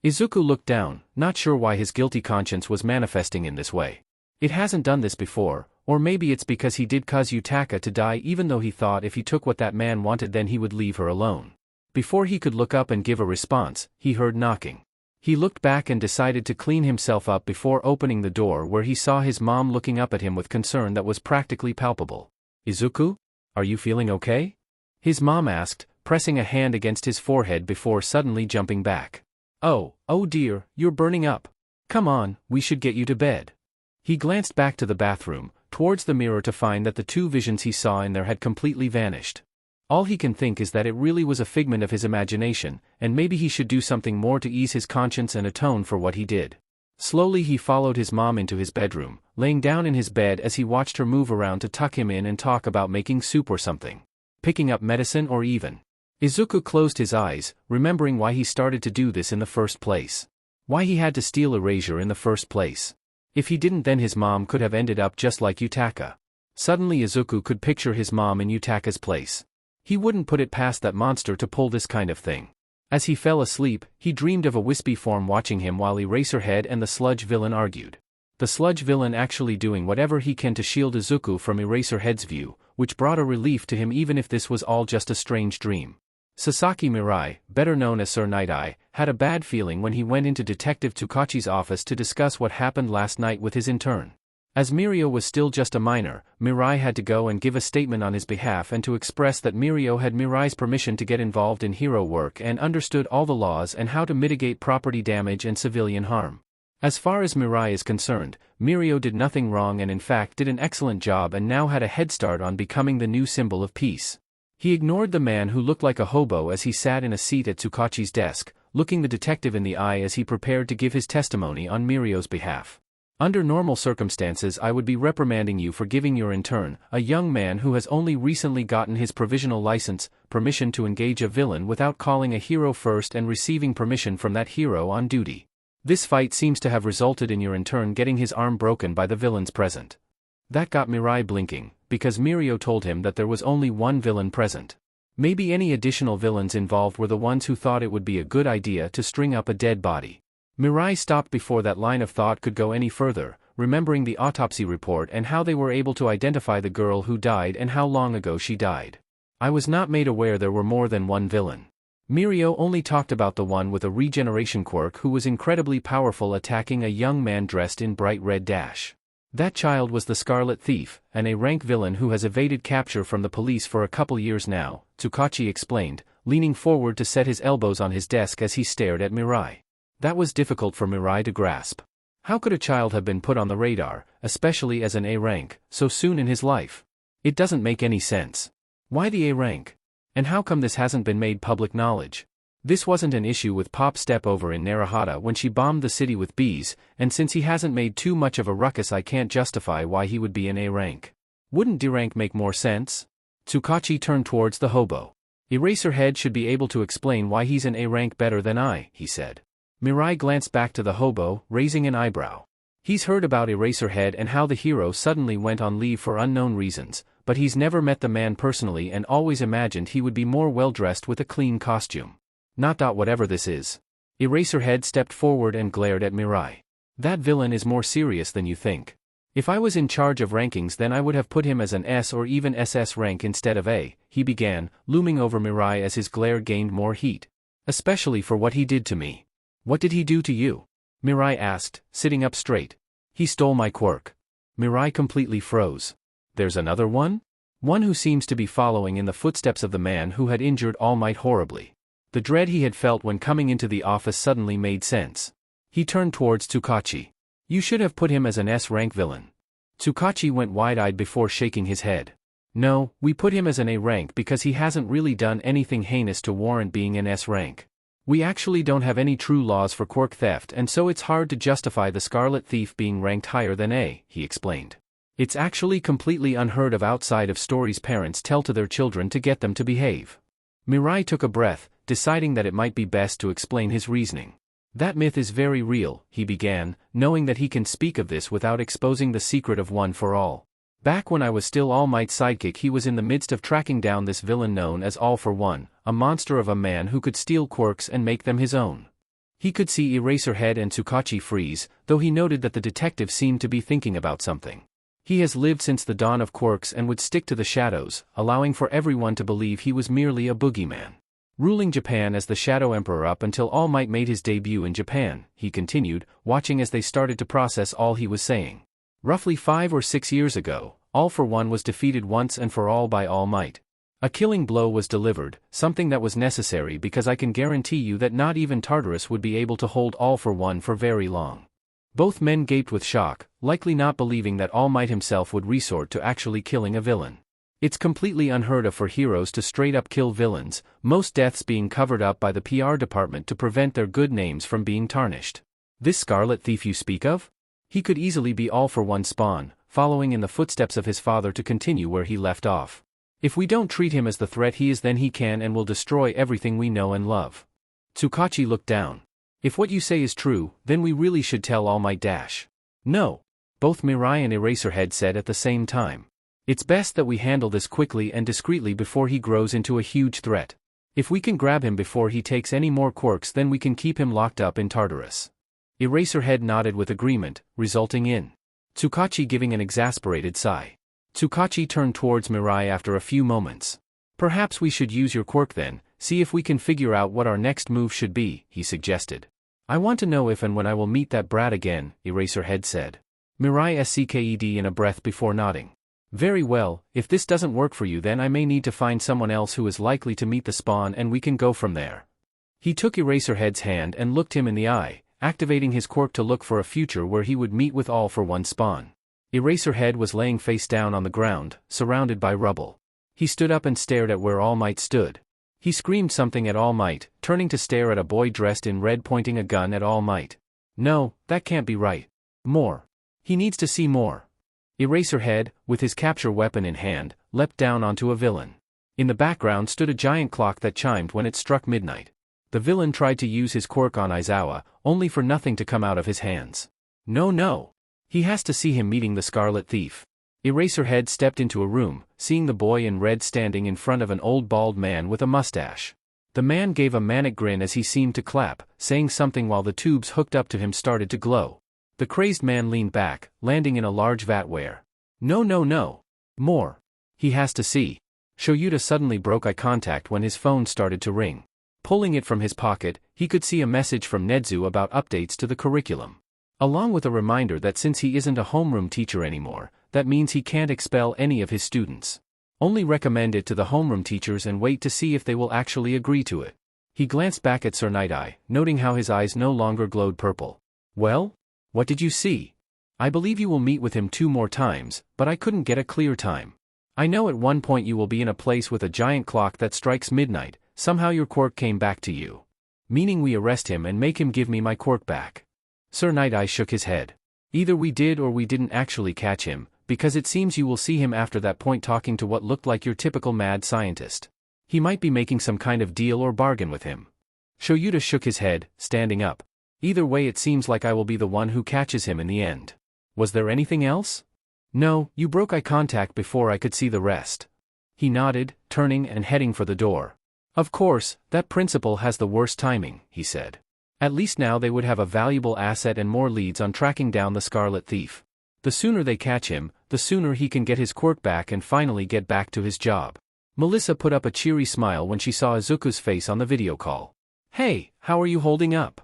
Izuku looked down, not sure why his guilty conscience was manifesting in this way. It hasn't done this before, or maybe it's because he did cause Yutaka to die even though he thought if he took what that man wanted then he would leave her alone. Before he could look up and give a response, he heard knocking. He looked back and decided to clean himself up before opening the door where he saw his mom looking up at him with concern that was practically palpable. Izuku? Are you feeling okay? His mom asked, pressing a hand against his forehead before suddenly jumping back. Oh dear, you're burning up. Come on, we should get you to bed. He glanced back to the bathroom, towards the mirror to find that the two visions he saw in there had completely vanished. All he can think is that it really was a figment of his imagination, and maybe he should do something more to ease his conscience and atone for what he did. Slowly he followed his mom into his bedroom, laying down in his bed as he watched her move around to tuck him in and talk about making soup or something. Picking up medicine or even. Izuku closed his eyes, remembering why he started to do this in the first place. Why he had to steal Erasure in the first place. If he didn't then his mom could have ended up just like Yutaka. Suddenly Izuku could picture his mom in Yutaka's place. He wouldn't put it past that monster to pull this kind of thing. As he fell asleep, he dreamed of a wispy form watching him while Eraserhead and the sludge villain argued. The sludge villain actually doing whatever he can to shield Izuku from Eraserhead's view, which brought a relief to him even if this was all just a strange dream. Sasaki Mirai, better known as Sir Night-Eye, had a bad feeling when he went into Detective Tsukachi's office to discuss what happened last night with his intern. As Mirio was still just a minor, Mirai had to go and give a statement on his behalf and to express that Mirio had Mirai's permission to get involved in hero work and understood all the laws and how to mitigate property damage and civilian harm. As far as Mirai is concerned, Mirio did nothing wrong and in fact did an excellent job and now had a head start on becoming the new symbol of peace. He ignored the man who looked like a hobo as he sat in a seat at Tsukachi's desk, looking the detective in the eye as he prepared to give his testimony on Mirio's behalf. Under normal circumstances I would be reprimanding you for giving your intern, a young man who has only recently gotten his provisional license, permission to engage a villain without calling a hero first and receiving permission from that hero on duty. This fight seems to have resulted in your intern getting his arm broken by the villains present. That got Mirai blinking, because Mirio told him that there was only one villain present. Maybe any additional villains involved were the ones who thought it would be a good idea to string up a dead body. Mirai stopped before that line of thought could go any further, remembering the autopsy report and how they were able to identify the girl who died and how long ago she died. I was not made aware there were more than one villain. Mirio only talked about the one with a regeneration quirk who was incredibly powerful attacking a young man dressed in bright red dash. That child was the Scarlet Thief, an A-rank villain who has evaded capture from the police for a couple years now, Tsukachi explained, leaning forward to set his elbows on his desk as he stared at Mirai. That was difficult for Mirai to grasp. How could a child have been put on the radar, especially as an A-rank, so soon in his life? It doesn't make any sense. Why the A-rank? And how come this hasn't been made public knowledge? This wasn't an issue with Pop Stepover in Narahata when she bombed the city with bees, and since he hasn't made too much of a ruckus I can't justify why he would be an A-rank. Wouldn't D-rank make more sense? Tsukachi turned towards the hobo. Eraserhead should be able to explain why he's an A-rank better than I, he said. Mirai glanced back to the hobo, raising an eyebrow. He's heard about Eraserhead and how the hero suddenly went on leave for unknown reasons, but he's never met the man personally and always imagined he would be more well-dressed with a clean costume. Not whatever this is. Eraserhead stepped forward and glared at Mirai. That villain is more serious than you think. If I was in charge of rankings then I would have put him as an S or even SS rank instead of A, he began, looming over Mirai as his glare gained more heat. Especially for what he did to me. What did he do to you? Mirai asked, sitting up straight. He stole my quirk. Mirai completely froze. There's another one? One who seems to be following in the footsteps of the man who had injured All Might horribly. The dread he had felt when coming into the office suddenly made sense. He turned towards Tsukachi. You should have put him as an S-rank villain. Tsukachi went wide-eyed before shaking his head. No, we put him as an A-rank because he hasn't really done anything heinous to warrant being an S-rank. We actually don't have any true laws for quirk theft and so it's hard to justify the Scarlet Thief being ranked higher than A, he explained. It's actually completely unheard of outside of stories parents tell to their children to get them to behave. Mirai took a breath, deciding that it might be best to explain his reasoning. That myth is very real, he began, knowing that he can speak of this without exposing the secret of One for All. Back when I was still All Might's sidekick he was in the midst of tracking down this villain known as All for One, a monster of a man who could steal quirks and make them his own. He could see Eraserhead and Tsukachi freeze, though he noted that the detective seemed to be thinking about something. He has lived since the dawn of quirks and would stick to the shadows, allowing for everyone to believe he was merely a boogeyman. Ruling Japan as the Shadow Emperor up until All Might made his debut in Japan, he continued, watching as they started to process all he was saying. Roughly 5 or 6 years ago, All for One was defeated once and for all by All Might. A killing blow was delivered, something that was necessary because I can guarantee you that not even Tartarus would be able to hold All for One for very long. Both men gaped with shock, likely not believing that All Might himself would resort to actually killing a villain. It's completely unheard of for heroes to straight up kill villains, most deaths being covered up by the PR department to prevent their good names from being tarnished. This Scarlet Thief you speak of? He could easily be All for One spawn, following in the footsteps of his father to continue where he left off. If we don't treat him as the threat he is then he can and will destroy everything we know and love. Tsukachi looked down. If what you say is true, then we really should tell All Might dash. No. Both Mirai and Eraserhead said at the same time. It's best that we handle this quickly and discreetly before he grows into a huge threat. If we can grab him before he takes any more quirks then we can keep him locked up in Tartarus. Eraserhead nodded with agreement, resulting in Tsukachi giving an exasperated sigh. Tsukachi turned towards Mirai after a few moments. Perhaps we should use your quirk then, see if we can figure out what our next move should be, he suggested. I want to know if and when I will meet that brat again, Eraserhead said. Mirai Sked in a breath before nodding. Very well, if this doesn't work for you then I may need to find someone else who is likely to meet the spawn and we can go from there. He took Eraserhead's hand and looked him in the eye, activating his quirk to look for a future where he would meet with All for One spawn. Eraserhead was laying face down on the ground, surrounded by rubble. He stood up and stared at where All Might stood. He screamed something at All Might, turning to stare at a boy dressed in red pointing a gun at All Might. No, that can't be right. More. He needs to see more. Eraserhead, with his capture weapon in hand, leapt down onto a villain. In the background stood a giant clock that chimed when it struck midnight. The villain tried to use his quirk on Aizawa, only for nothing to come out of his hands. No. He has to see him meeting the Scarlet Thief. Eraserhead stepped into a room, seeing the boy in red standing in front of an old bald man with a mustache. The man gave a manic grin as he seemed to clap, saying something while the tubes hooked up to him started to glow. The crazed man leaned back, landing in a large vat where... No. More. He has to see. Shoyuta suddenly broke eye contact when his phone started to ring. Pulling it from his pocket, he could see a message from Nedzu about updates to the curriculum. Along with a reminder that since he isn't a homeroom teacher anymore, that means he can't expel any of his students. Only recommend it to the homeroom teachers and wait to see if they will actually agree to it. He glanced back at Sir Night-Eye, noting how his eyes no longer glowed purple. Well? What did you see? I believe you will meet with him 2 more times, but I couldn't get a clear time. I know at one point you will be in a place with a giant clock that strikes midnight, somehow your quirk came back to you. Meaning we arrest him and make him give me my quirk back. Sir Night-Eye shook his head. Either we did or we didn't actually catch him, because it seems you will see him after that point talking to what looked like your typical mad scientist. He might be making some kind of deal or bargain with him. Shoyuta shook his head, standing up. Either way it seems like I will be the one who catches him in the end. Was there anything else? No, you broke eye contact before I could see the rest. He nodded, turning and heading for the door. Of course, that principal has the worst timing, he said. At least now they would have a valuable asset and more leads on tracking down the Scarlet Thief. The sooner they catch him, the sooner he can get his quirk back and finally get back to his job. Melissa put up a cheery smile when she saw Izuku's face on the video call. Hey, how are you holding up?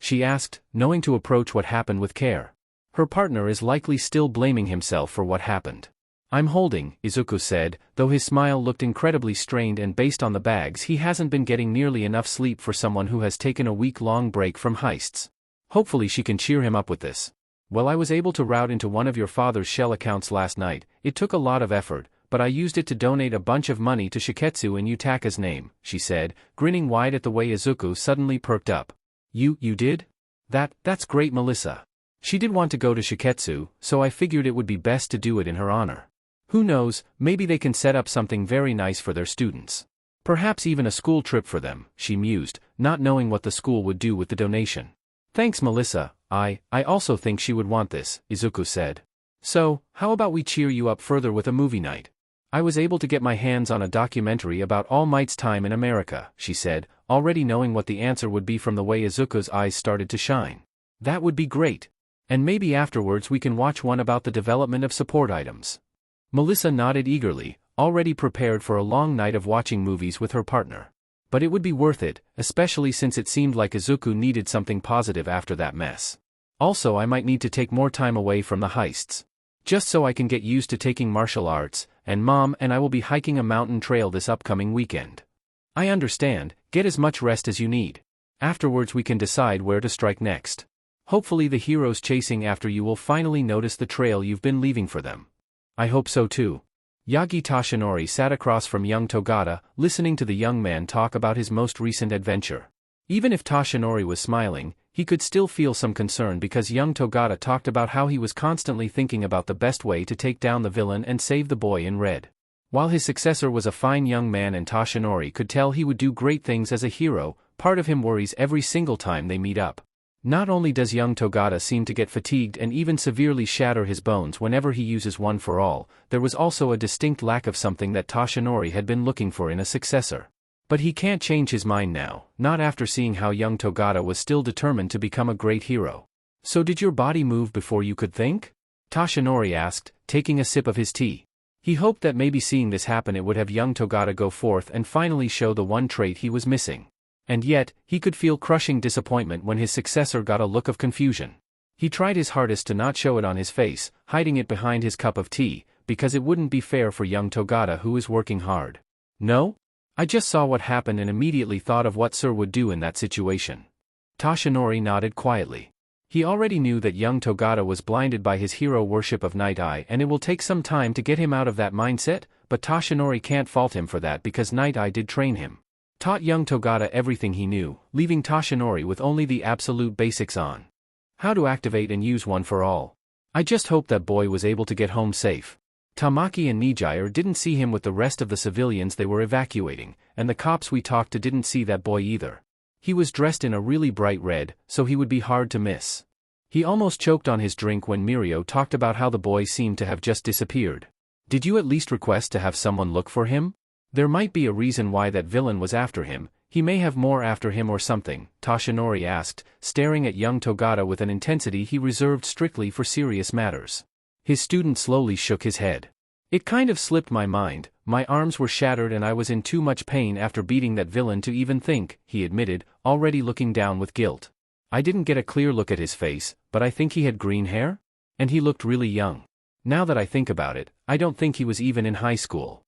She asked, knowing to approach what happened with care. Her partner is likely still blaming himself for what happened. I'm holding, Izuku said, though his smile looked incredibly strained and based on the bags he hasn't been getting nearly enough sleep for someone who has taken a week-long break from heists. Hopefully she can cheer him up with this. Well, I was able to route into one of your father's shell accounts last night. It took a lot of effort, but I used it to donate a bunch of money to Shiketsu in Yutaka's name, she said, grinning wide at the way Izuku suddenly perked up. You did? That's great, Melissa. She did want to go to Shiketsu, so I figured it would be best to do it in her honor. Who knows, maybe they can set up something very nice for their students. Perhaps even a school trip for them, she mused, not knowing what the school would do with the donation. Thanks, Melissa. I also think she would want this, Izuku said. So, how about we cheer you up further with a movie night? I was able to get my hands on a documentary about All Might's time in America, she said, already knowing what the answer would be from the way Izuku's eyes started to shine. That would be great. And maybe afterwards we can watch one about the development of support items. Melissa nodded eagerly, already prepared for a long night of watching movies with her partner. But it would be worth it, especially since it seemed like Izuku needed something positive after that mess. Also, I might need to take more time away from the heists. Just so I can get used to taking martial arts, and Mom and I will be hiking a mountain trail this upcoming weekend. I understand, get as much rest as you need. Afterwards we can decide where to strike next. Hopefully the heroes chasing after you will finally notice the trail you've been leaving for them. I hope so too. Yagi Toshinori sat across from young Togata, listening to the young man talk about his most recent adventure. Even if Toshinori was smiling, he could still feel some concern because young Togata talked about how he was constantly thinking about the best way to take down the villain and save the boy in red. While his successor was a fine young man and Toshinori could tell he would do great things as a hero, part of him worries every single time they meet up. Not only does young Togata seem to get fatigued and even severely shatter his bones whenever he uses One for All, there was also a distinct lack of something that Toshinori had been looking for in a successor. But he can't change his mind now, not after seeing how young Togata was still determined to become a great hero. So did your body move before you could think? Toshinori asked, taking a sip of his tea. He hoped that maybe seeing this happen it would have young Togata go forth and finally show the one trait he was missing. And yet, he could feel crushing disappointment when his successor got a look of confusion. He tried his hardest to not show it on his face, hiding it behind his cup of tea, because it wouldn't be fair for young Togata who is working hard. No? I just saw what happened and immediately thought of what Sir would do in that situation. Toshinori nodded quietly. He already knew that young Togata was blinded by his hero worship of Night Eye and it will take some time to get him out of that mindset, but Toshinori can't fault him for that because Night Eye did train him. Taught young Togata everything he knew, leaving Toshinori with only the absolute basics on how to activate and use One for All. I just hope that boy was able to get home safe. Tamaki and Nijire didn't see him with the rest of the civilians they were evacuating, and the cops we talked to didn't see that boy either. He was dressed in a really bright red, so he would be hard to miss. He almost choked on his drink when Mirio talked about how the boy seemed to have just disappeared. Did you at least request to have someone look for him? There might be a reason why that villain was after him. He may have more after him or something, Toshinori asked, staring at young Togata with an intensity he reserved strictly for serious matters. His student slowly shook his head. It kind of slipped my mind, my arms were shattered and I was in too much pain after beating that villain to even think, he admitted, already looking down with guilt. I didn't get a clear look at his face, but I think he had green hair? And he looked really young. Now that I think about it, I don't think he was even in high school.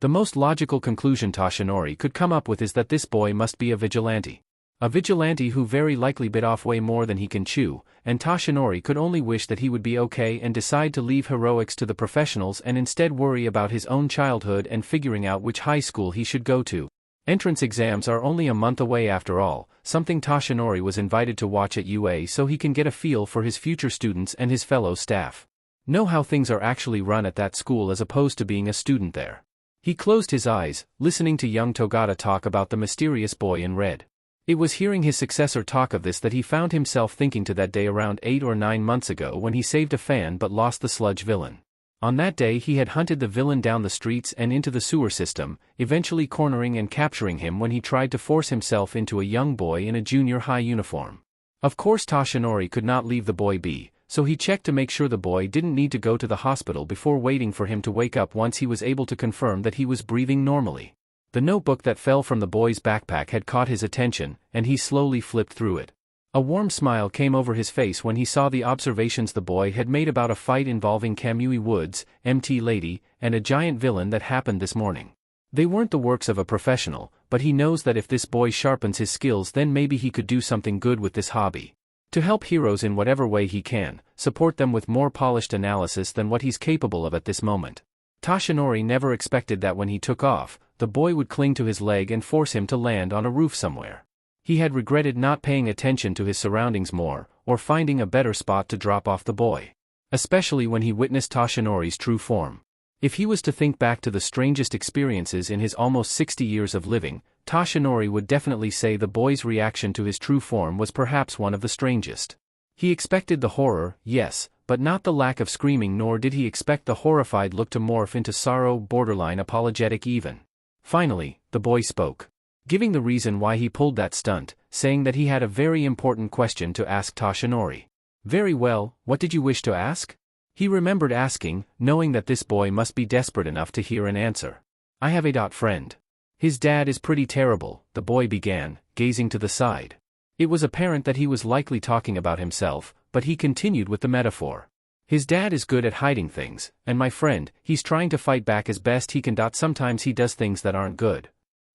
The most logical conclusion Toshinori could come up with is that this boy must be a vigilante. A vigilante who very likely bit off way more than he can chew, and Toshinori could only wish that he would be okay and decide to leave heroics to the professionals and instead worry about his own childhood and figuring out which high school he should go to. Entrance exams are only a month away after all, something Toshinori was invited to watch at UA so he can get a feel for his future students and his fellow staff. Know how things are actually run at that school as opposed to being a student there. He closed his eyes, listening to young Togata talk about the mysterious boy in red. It was hearing his successor talk of this that he found himself thinking to that day around 8 or 9 months ago when he saved a fan but lost the sludge villain. On that day he had hunted the villain down the streets and into the sewer system, eventually cornering and capturing him when he tried to force himself into a young boy in a junior high uniform. Of course Toshinori could not leave the boy be, so he checked to make sure the boy didn't need to go to the hospital before waiting for him to wake up once he was able to confirm that he was breathing normally. The notebook that fell from the boy's backpack had caught his attention, and he slowly flipped through it. A warm smile came over his face when he saw the observations the boy had made about a fight involving Kamui Woods, MT Lady, and a giant villain that happened this morning. They weren't the works of a professional, but he knows that if this boy sharpens his skills then maybe he could do something good with this hobby. To help heroes in whatever way he can, support them with more polished analysis than what he's capable of at this moment. Toshinori never expected that when he took off, the boy would cling to his leg and force him to land on a roof somewhere. He had regretted not paying attention to his surroundings more, or finding a better spot to drop off the boy. Especially when he witnessed Toshinori's true form. If he was to think back to the strangest experiences in his almost 60 years of living, Toshinori would definitely say the boy's reaction to his true form was perhaps one of the strangest. He expected the horror, yes, but not the lack of screaming, nor did he expect the horrified look to morph into sorrow, borderline apologetic even. Finally, the boy spoke, giving the reason why he pulled that stunt, saying that he had a very important question to ask Toshinori. Very well, what did you wish to ask? He remembered asking, knowing that this boy must be desperate enough to hear an answer. I have a friend. His dad is pretty terrible, the boy began, gazing to the side. It was apparent that he was likely talking about himself, but he continued with the metaphor. His dad is good at hiding things, and my friend, he's trying to fight back as best he can. Sometimes he does things that aren't good.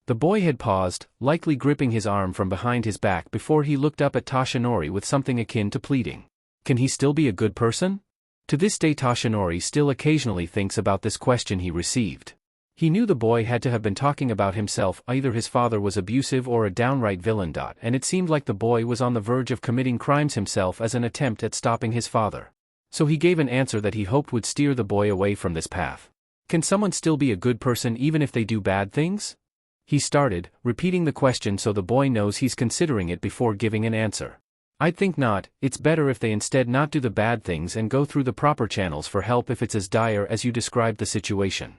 The boy had paused, likely gripping his arm from behind his back before he looked up at Toshinori with something akin to pleading. Can he still be a good person? To this day Toshinori still occasionally thinks about this question he received. He knew the boy had to have been talking about himself, either his father was abusive or a downright villain. And it seemed like the boy was on the verge of committing crimes himself as an attempt at stopping his father. So he gave an answer that he hoped would steer the boy away from this path. Can someone still be a good person even if they do bad things? He started, repeating the question so the boy knows he's considering it before giving an answer. I'd think not. It's better if they instead not do the bad things and go through the proper channels for help if it's as dire as you described the situation.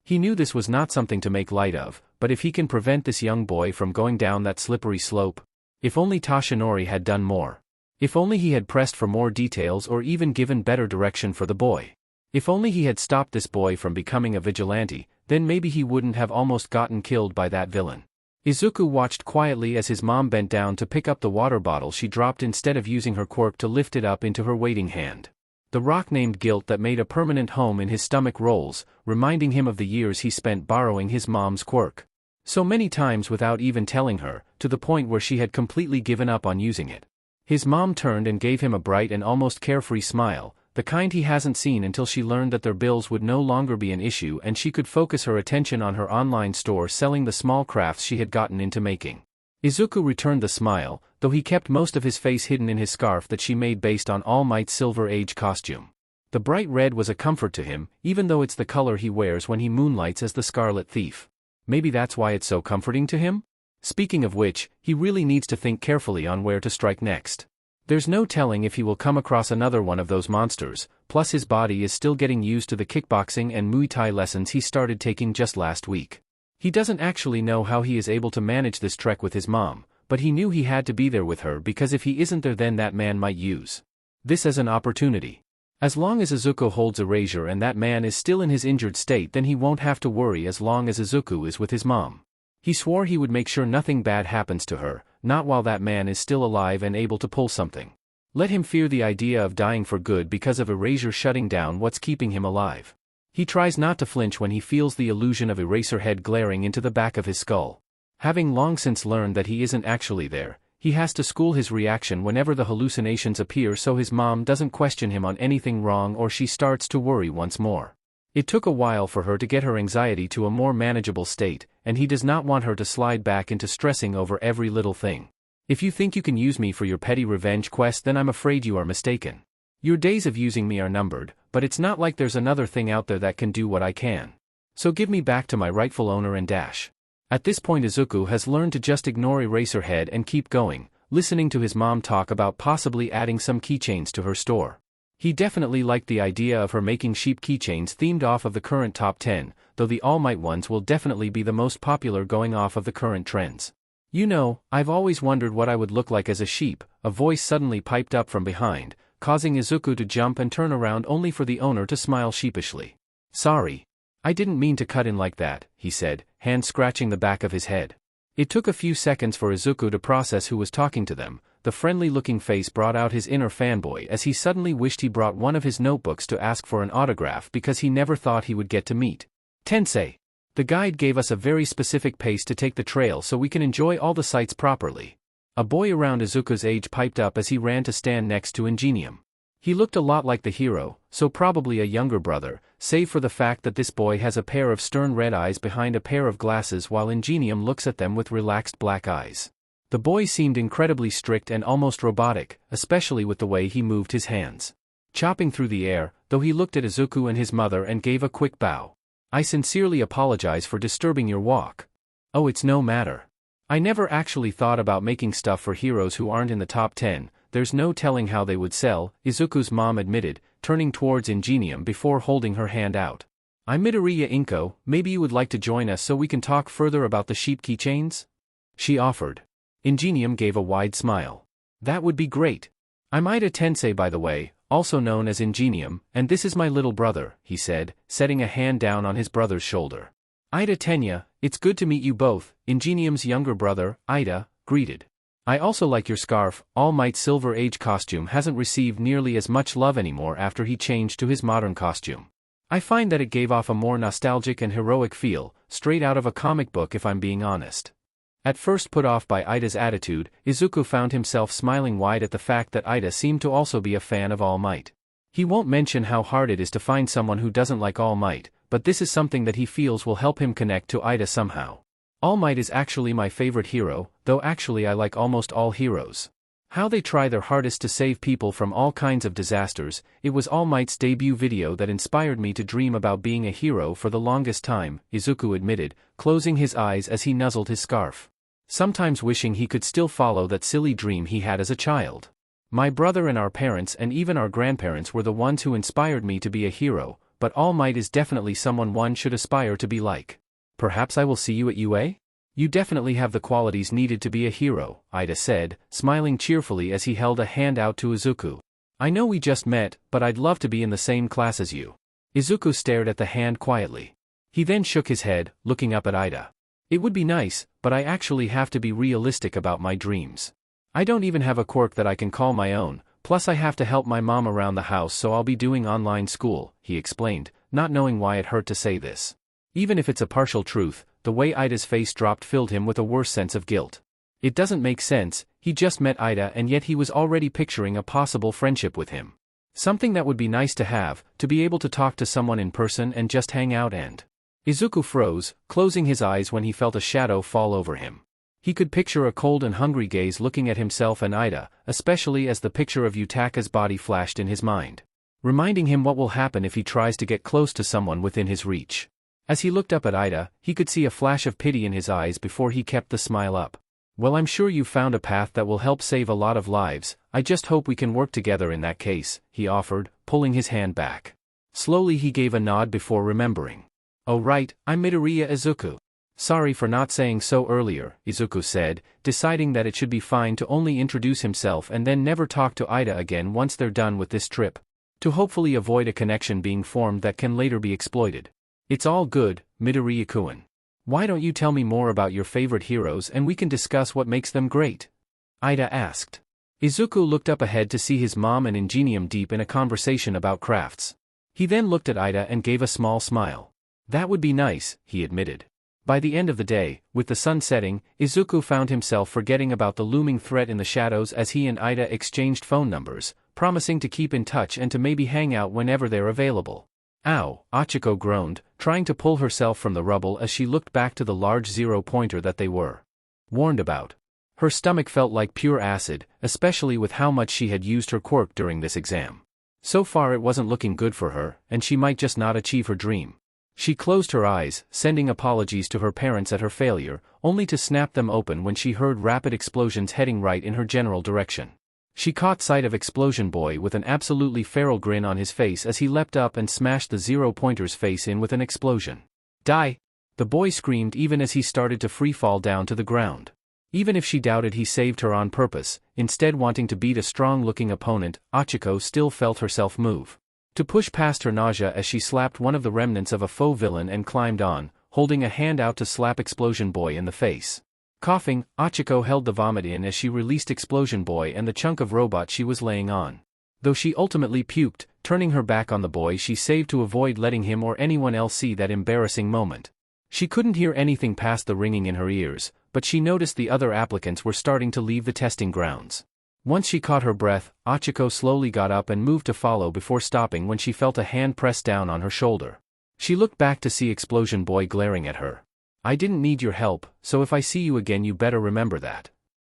He knew this was not something to make light of, but if he can prevent this young boy from going down that slippery slope. If only Toshinori had done more. If only he had pressed for more details or even given better direction for the boy. If only he had stopped this boy from becoming a vigilante, then maybe he wouldn't have almost gotten killed by that villain. Izuku watched quietly as his mom bent down to pick up the water bottle she dropped instead of using her quirk to lift it up into her waiting hand. The rock named guilt that made a permanent home in his stomach rolls, reminding him of the years he spent borrowing his mom's quirk. So many times without even telling her, to the point where she had completely given up on using it. His mom turned and gave him a bright and almost carefree smile, the kind he hasn't seen until she learned that their bills would no longer be an issue and she could focus her attention on her online store selling the small crafts she had gotten into making. Izuku returned the smile, though he kept most of his face hidden in his scarf that she made based on All Might's Silver Age costume. The bright red was a comfort to him, even though it's the color he wears when he moonlights as the Scarlet Thief. Maybe that's why it's so comforting to him? Speaking of which, he really needs to think carefully on where to strike next. There's no telling if he will come across another one of those monsters, plus his body is still getting used to the kickboxing and Muay Thai lessons he started taking just last week. He doesn't actually know how he is able to manage this trek with his mom, but he knew he had to be there with her because if he isn't there then that man might use this as an opportunity. As long as Izuku holds erasure and that man is still in his injured state then he won't have to worry as long as Izuku is with his mom. He swore he would make sure nothing bad happens to her, not while that man is still alive and able to pull something. Let him fear the idea of dying for good because of erasure shutting down what's keeping him alive. He tries not to flinch when he feels the illusion of Eraserhead glaring into the back of his skull. Having long since learned that he isn't actually there, he has to school his reaction whenever the hallucinations appear so his mom doesn't question him on anything wrong or she starts to worry once more. It took a while for her to get her anxiety to a more manageable state, and he does not want her to slide back into stressing over every little thing. If you think you can use me for your petty revenge quest then I'm afraid you are mistaken. Your days of using me are numbered, but it's not like there's another thing out there that can do what I can. So give me back to my rightful owner and dash. At this point Izuku has learned to just ignore Eraserhead and keep going, listening to his mom talk about possibly adding some keychains to her store. He definitely liked the idea of her making sheep keychains themed off of the current top 10, though the All Might ones will definitely be the most popular going off of the current trends. You know, I've always wondered what I would look like as a sheep, a voice suddenly piped up from behind, causing Izuku to jump and turn around only for the owner to smile sheepishly. Sorry. I didn't mean to cut in like that, he said, hand scratching the back of his head. It took a few seconds for Izuku to process who was talking to them. The friendly-looking face brought out his inner fanboy as he suddenly wished he brought one of his notebooks to ask for an autograph because he never thought he would get to meet Tensei. The guide gave us a very specific pace to take the trail so we can enjoy all the sights properly. A boy around Izuku's age piped up as he ran to stand next to Ingenium. He looked a lot like the hero, so probably a younger brother, save for the fact that this boy has a pair of stern red eyes behind a pair of glasses while Ingenium looks at them with relaxed black eyes. The boy seemed incredibly strict and almost robotic, especially with the way he moved his hands. Chopping through the air, though he looked at Izuku and his mother and gave a quick bow. I sincerely apologize for disturbing your walk. Oh, it's no matter. I never actually thought about making stuff for heroes who aren't in the top 10, there's no telling how they would sell, Izuku's mom admitted, turning towards Ingenium before holding her hand out. I'm Midoriya Izuku, maybe you would like to join us so we can talk further about the sheep keychains? She offered. Ingenium gave a wide smile. That would be great. I'm Ida Tensei by the way, also known as Ingenium, and this is my little brother, he said, setting a hand down on his brother's shoulder. Ida Tenya, it's good to meet you both, Ingenium's younger brother, Ida, greeted. I also like your scarf. All Might's Silver Age costume hasn't received nearly as much love anymore after he changed to his modern costume. I find that it gave off a more nostalgic and heroic feel, straight out of a comic book if I'm being honest. At first put off by Ida's attitude, Izuku found himself smiling wide at the fact that Ida seemed to also be a fan of All Might. He won't mention how hard it is to find someone who doesn't like All Might, but this is something that he feels will help him connect to Ida somehow. All Might is actually my favorite hero, though actually I like almost all heroes. How they try their hardest to save people from all kinds of disasters. It was All Might's debut video that inspired me to dream about being a hero for the longest time, Izuku admitted, closing his eyes as he nuzzled his scarf. Sometimes wishing he could still follow that silly dream he had as a child. My brother and our parents and even our grandparents were the ones who inspired me to be a hero, but All Might is definitely someone one should aspire to be like. Perhaps I will see you at UA? You definitely have the qualities needed to be a hero, Ida said, smiling cheerfully as he held a hand out to Izuku. I know we just met, but I'd love to be in the same class as you. Izuku stared at the hand quietly. He then shook his head, looking up at Ida. It would be nice, but I actually have to be realistic about my dreams. I don't even have a quirk that I can call my own, plus I have to help my mom around the house, so I'll be doing online school, he explained, not knowing why it hurt to say this. Even if it's a partial truth, the way Ida's face dropped filled him with a worse sense of guilt. It doesn't make sense, he just met Ida and yet he was already picturing a possible friendship with him. Something that would be nice to have, to be able to talk to someone in person and just hang out and… Izuku froze, closing his eyes when he felt a shadow fall over him. He could picture a cold and hungry gaze looking at himself and Ida, especially as the picture of Yutaka's body flashed in his mind, reminding him what will happen if he tries to get close to someone within his reach. As he looked up at Ida, he could see a flash of pity in his eyes before he kept the smile up. Well, I'm sure you've found a path that will help save a lot of lives, I just hope we can work together in that case, he offered, pulling his hand back. Slowly he gave a nod before remembering. Oh right, I'm Midoriya Izuku. Sorry for not saying so earlier, Izuku said, deciding that it should be fine to only introduce himself and then never talk to Ida again once they're done with this trip, to hopefully avoid a connection being formed that can later be exploited. It's all good, Midoriya-kun. Why don't you tell me more about your favorite heroes and we can discuss what makes them great? Ida asked. Izuku looked up ahead to see his mom and Ingenium deep in a conversation about crafts. He then looked at Ida and gave a small smile. That would be nice, he admitted. By the end of the day, with the sun setting, Izuku found himself forgetting about the looming threat in the shadows as he and Ida exchanged phone numbers, promising to keep in touch and to maybe hang out whenever they're available. Ow, Achiko groaned, trying to pull herself from the rubble as she looked back to the large zero-pointer that they were warned about. Her stomach felt like pure acid, especially with how much she had used her quirk during this exam. So far it wasn't looking good for her, and she might just not achieve her dream. She closed her eyes, sending apologies to her parents at her failure, only to snap them open when she heard rapid explosions heading right in her general direction. She caught sight of Explosion Boy with an absolutely feral grin on his face as he leapt up and smashed the zero-pointer's face in with an explosion. Die! The boy screamed even as he started to free-fall down to the ground. Even if she doubted he saved her on purpose, instead wanting to beat a strong-looking opponent, Achiko still felt herself move to push past her nausea as she slapped one of the remnants of a faux villain and climbed on, holding a hand out to slap Explosion Boy in the face. Coughing, Achiko held the vomit in as she released Explosion Boy and the chunk of robot she was laying on. Though she ultimately puked, turning her back on the boy she saved to avoid letting him or anyone else see that embarrassing moment. She couldn't hear anything past the ringing in her ears, but she noticed the other applicants were starting to leave the testing grounds. Once she caught her breath, Achiko slowly got up and moved to follow before stopping when she felt a hand press down on her shoulder. She looked back to see Explosion Boy glaring at her. I didn't need your help, so if I see you again you better remember that.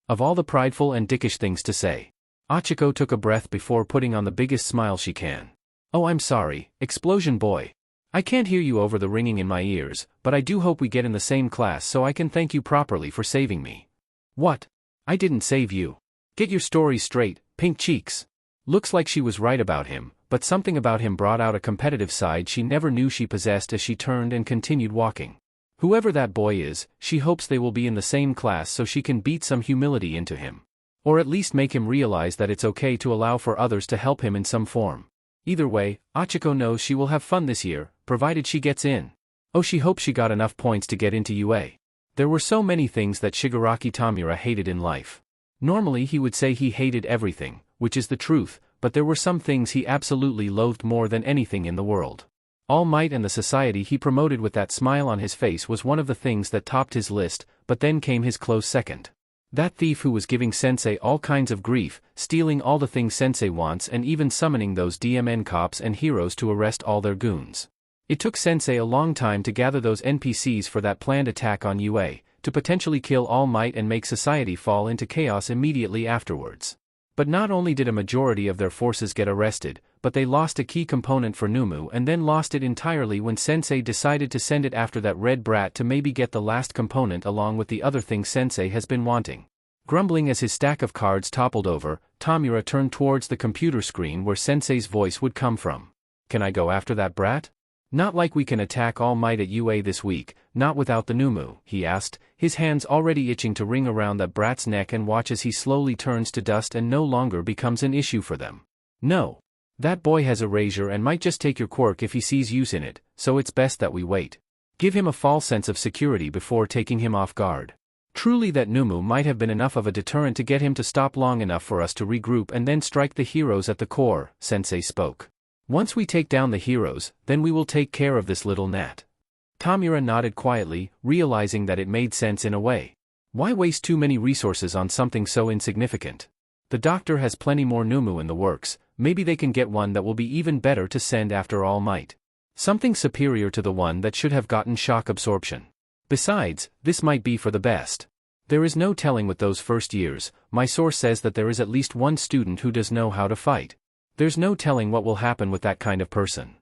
Of all the prideful and dickish things to say. Achiko took a breath before putting on the biggest smile she can. Oh, I'm sorry, Explosion Boy. I can't hear you over the ringing in my ears, but I do hope we get in the same class so I can thank you properly for saving me. What? I didn't save you. Get your story straight, Pink Cheeks. Looks like she was right about him, but something about him brought out a competitive side she never knew she possessed as she turned and continued walking. Whoever that boy is, she hopes they will be in the same class so she can beat some humility into him. Or at least make him realize that it's okay to allow for others to help him in some form. Either way, Achiko knows she will have fun this year, provided she gets in. Oh, she hopes she got enough points to get into UA. There were so many things that Shigaraki Tamura hated in life. Normally he would say he hated everything, which is the truth, but there were some things he absolutely loathed more than anything in the world. All Might and the society he promoted with that smile on his face was one of the things that topped his list, but then came his close second. That thief who was giving Sensei all kinds of grief, stealing all the things Sensei wants and even summoning those DMN cops and heroes to arrest all their goons. It took Sensei a long time to gather those NPCs for that planned attack on UA, to potentially kill All Might and make society fall into chaos immediately afterwards. But not only did a majority of their forces get arrested, but they lost a key component for Numu and then lost it entirely when Sensei decided to send it after that red brat to maybe get the last component along with the other things Sensei has been wanting. Grumbling as his stack of cards toppled over, Tamura turned towards the computer screen where Sensei's voice would come from. Can I go after that brat? Not like we can attack All Might at UA this week, not without the Numu, he asked, his hands already itching to ring around that brat's neck and watch as he slowly turns to dust and no longer becomes an issue for them. No. That boy has erasure and might just take your quirk if he sees use in it, so it's best that we wait. Give him a false sense of security before taking him off guard. Truly that Numu might have been enough of a deterrent to get him to stop long enough for us to regroup and then strike the heroes at the core, Sensei spoke. Once we take down the heroes, then we will take care of this little gnat. Tamura nodded quietly, realizing that it made sense in a way. Why waste too many resources on something so insignificant? The doctor has plenty more Numu in the works, maybe they can get one that will be even better to send after All Might. Something superior to the one that should have gotten shock absorption. Besides, this might be for the best. There is no telling with those first years, my source says that there is at least one student who does know how to fight. There's no telling what will happen with that kind of person.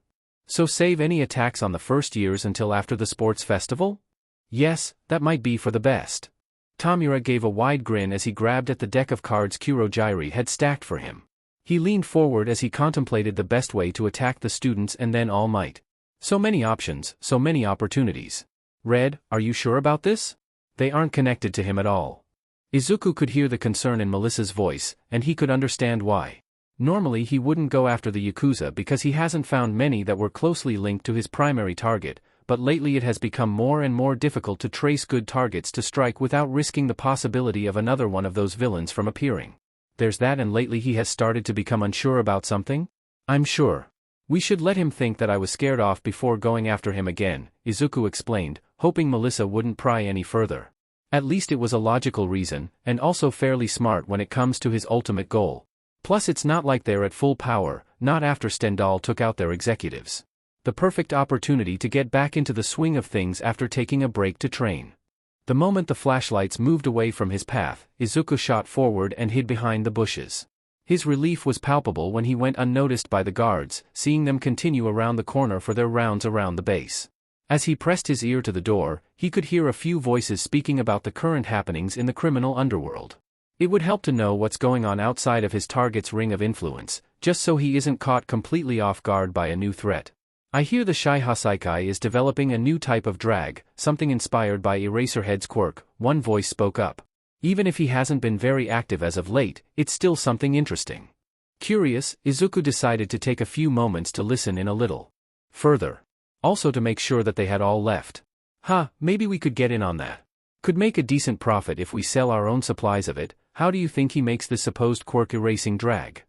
So save any attacks on the first years until after the sports festival? Yes, that might be for the best. Tamura gave a wide grin as he grabbed at the deck of cards Kurogyri had stacked for him. He leaned forward as he contemplated the best way to attack the students and then All Might. So many options, so many opportunities. Red, are you sure about this? They aren't connected to him at all. Izuku could hear the concern in Melissa's voice, and he could understand why. Normally he wouldn't go after the Yakuza because he hasn't found many that were closely linked to his primary target, but lately it has become more and more difficult to trace good targets to strike without risking the possibility of another one of those villains from appearing. There's that, and lately he has started to become unsure about something? I'm sure. We should let him think that I was scared off before going after him again, Izuku explained, hoping Melissa wouldn't pry any further. At least it was a logical reason, and also fairly smart when it comes to his ultimate goal. Plus it's not like they're at full power, not after Stendhal took out their executives. The perfect opportunity to get back into the swing of things after taking a break to train. The moment the flashlights moved away from his path, Izuku shot forward and hid behind the bushes. His relief was palpable when he went unnoticed by the guards, seeing them continue around the corner for their rounds around the base. As he pressed his ear to the door, he could hear a few voices speaking about the current happenings in the criminal underworld. It would help to know what's going on outside of his target's ring of influence, just so he isn't caught completely off guard by a new threat. I hear the Shai Hasaikai is developing a new type of drag, something inspired by Eraserhead's Quirk, one voice spoke up. Even if he hasn't been very active as of late, it's still something interesting. Curious, Izuku decided to take a few moments to listen in a little further. Also to make sure that they had all left. Maybe we could get in on that. Could make a decent profit if we sell our own supplies of it. How do you think he makes this supposed quirk erasing drag?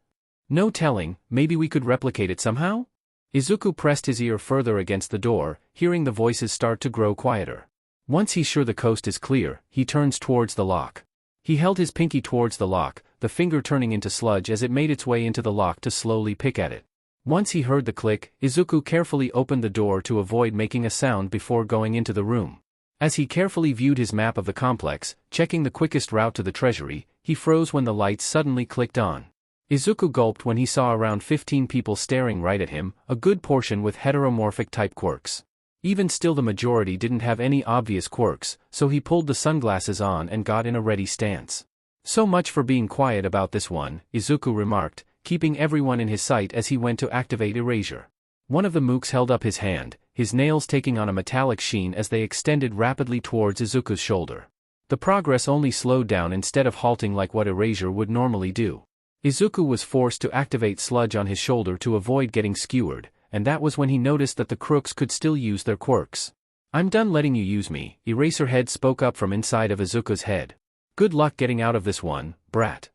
No telling, maybe we could replicate it somehow? Izuku pressed his ear further against the door, hearing the voices start to grow quieter. Once he's sure the coast is clear, he turns towards the lock. He held his pinky towards the lock, the finger turning into sludge as it made its way into the lock to slowly pick at it. Once he heard the click, Izuku carefully opened the door to avoid making a sound before going into the room. As he carefully viewed his map of the complex, checking the quickest route to the treasury, he froze when the lights suddenly clicked on. Izuku gulped when he saw around 15 people staring right at him, a good portion with heteromorphic type quirks. Even still the majority didn't have any obvious quirks, so he pulled the sunglasses on and got in a ready stance. So much for being quiet about this one, Izuku remarked, keeping everyone in his sight as he went to activate erasure. One of the mooks held up his hand, his nails taking on a metallic sheen as they extended rapidly towards Izuku's shoulder. The progress only slowed down instead of halting like what erasure would normally do. Izuku was forced to activate sludge on his shoulder to avoid getting skewered, and that was when he noticed that the crooks could still use their quirks. I'm done letting you use me, Eraserhead spoke up from inside of Izuku's head. Good luck getting out of this one, brat.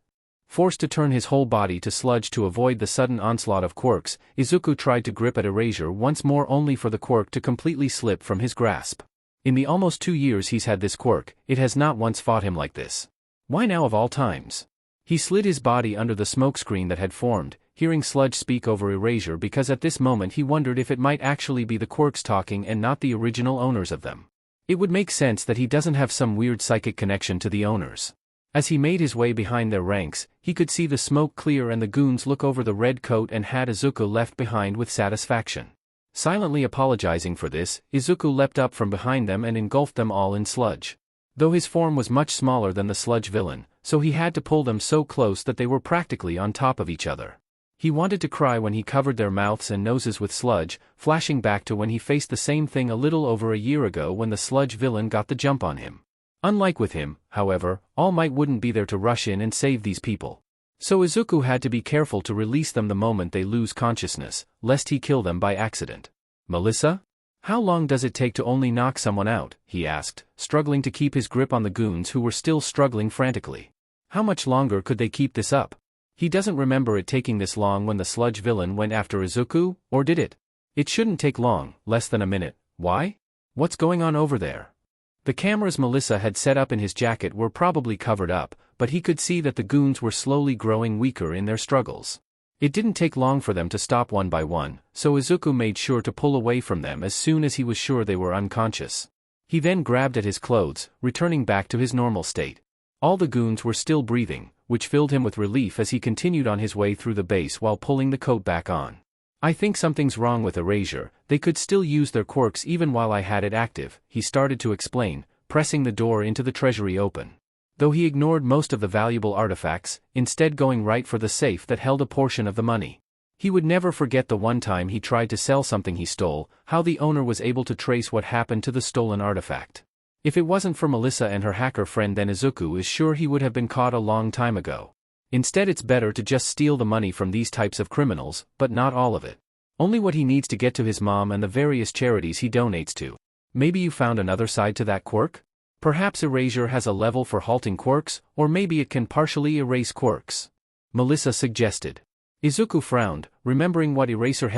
Forced to turn his whole body to sludge to avoid the sudden onslaught of quirks, Izuku tried to grip at erasure once more only for the quirk to completely slip from his grasp. In the almost 2 years he's had this quirk, it has not once fought him like this. Why now of all times? He slid his body under the smokescreen that had formed, hearing sludge speak over erasure because at this moment he wondered if it might actually be the quirks talking and not the original owners of them. It would make sense that he doesn't have some weird psychic connection to the owners. As he made his way behind their ranks, he could see the smoke clear and the goons look over the red coat and hat Izuku left behind with satisfaction. Silently apologizing for this, Izuku leapt up from behind them and engulfed them all in sludge. Though his form was much smaller than the sludge villain, so he had to pull them so close that they were practically on top of each other. He wanted to cry when he covered their mouths and noses with sludge, flashing back to when he faced the same thing a little over a year ago when the sludge villain got the jump on him. Unlike with him, however, All Might wouldn't be there to rush in and save these people. So Izuku had to be careful to release them the moment they lose consciousness, lest he kill them by accident. Melissa? How long does it take to only knock someone out? He asked, struggling to keep his grip on the goons who were still struggling frantically. How much longer could they keep this up? He doesn't remember it taking this long when the sludge villain went after Izuku, or did it? It shouldn't take long, less than a minute. Why? What's going on over there? The cameras Melissa had set up in his jacket were probably covered up, but he could see that the goons were slowly growing weaker in their struggles. It didn't take long for them to stop one by one, so Izuku made sure to pull away from them as soon as he was sure they were unconscious. He then grabbed at his clothes, returning back to his normal state. All the goons were still breathing, which filled him with relief as he continued on his way through the base while pulling the coat back on. I think something's wrong with Erasure. They could still use their quirks even while I had it active, he started to explain, pressing the door into the treasury open. Though he ignored most of the valuable artifacts, instead going right for the safe that held a portion of the money. He would never forget the one time he tried to sell something he stole, how the owner was able to trace what happened to the stolen artifact. If it wasn't for Melissa and her hacker friend, then Izuku is sure he would have been caught a long time ago. Instead, it's better to just steal the money from these types of criminals, but not all of it. Only what he needs to get to his mom and the various charities he donates to. Maybe you found another side to that quirk? Perhaps Erasure has a level for halting quirks, or maybe it can partially erase quirks. Melissa suggested. Izuku frowned, remembering what Erasure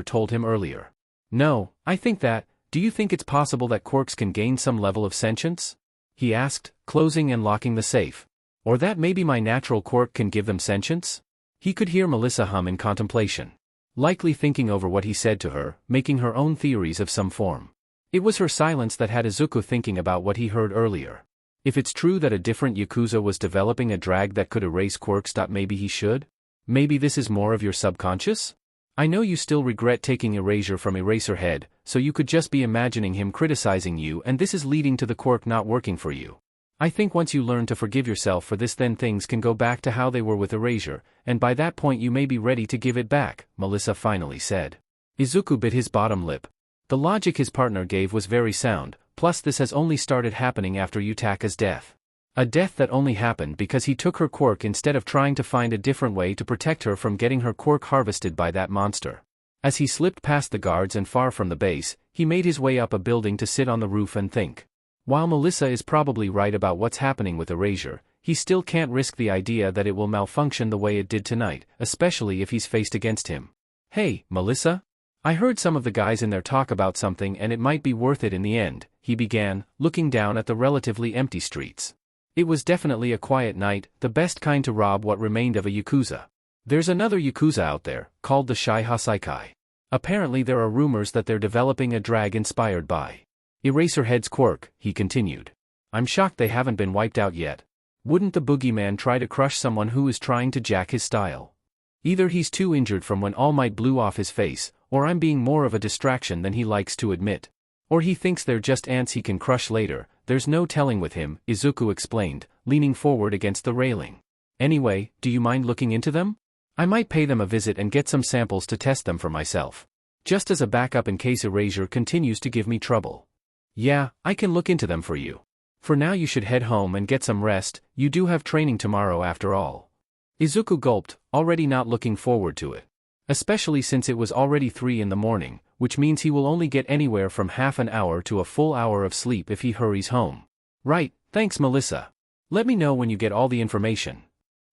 told him earlier. No, I think that. Do you think it's possible that quirks can gain some level of sentience? He asked, closing and locking the safe. Or that maybe my natural quirk can give them sentience? He could hear Melissa hum in contemplation. Likely thinking over what he said to her, making her own theories of some form. It was her silence that had Izuku thinking about what he heard earlier. If it's true that a different Yakuza was developing a drag that could erase quirks, maybe he should? Maybe this is more of your subconscious? I know you still regret taking Erasure from Eraserhead, so you could just be imagining him criticizing you, and this is leading to the quirk not working for you. I think once you learn to forgive yourself for this, then things can go back to how they were with Erasure, and by that point you may be ready to give it back, Melissa finally said. Izuku bit his bottom lip. The logic his partner gave was very sound, plus this has only started happening after Yutaka's death. A death that only happened because he took her quirk instead of trying to find a different way to protect her from getting her quirk harvested by that monster. As he slipped past the guards and far from the base, he made his way up a building to sit on the roof and think. While Melissa is probably right about what's happening with Erasure, he still can't risk the idea that it will malfunction the way it did tonight, especially if he's faced against him. Hey, Melissa? I heard some of the guys in there talk about something and it might be worth it in the end, he began, looking down at the relatively empty streets. It was definitely a quiet night, the best kind to rob what remained of a Yakuza. There's another Yakuza out there, called the Shai Hasaikai. Apparently there are rumors that they're developing a drag inspired by Eraserhead's quirk, he continued. I'm shocked they haven't been wiped out yet. Wouldn't the boogeyman try to crush someone who is trying to jack his style? Either he's too injured from when All Might blew off his face, or I'm being more of a distraction than he likes to admit. Or he thinks they're just ants he can crush later, there's no telling with him, Izuku explained, leaning forward against the railing. Anyway, do you mind looking into them? I might pay them a visit and get some samples to test them for myself. Just as a backup in case Erasure continues to give me trouble. Yeah, I can look into them for you. For now you should head home and get some rest, you do have training tomorrow after all. Izuku gulped, already not looking forward to it. Especially since it was already 3 in the morning, which means he will only get anywhere from half an hour to a full hour of sleep if he hurries home. Right, thanks Melissa. Let me know when you get all the information.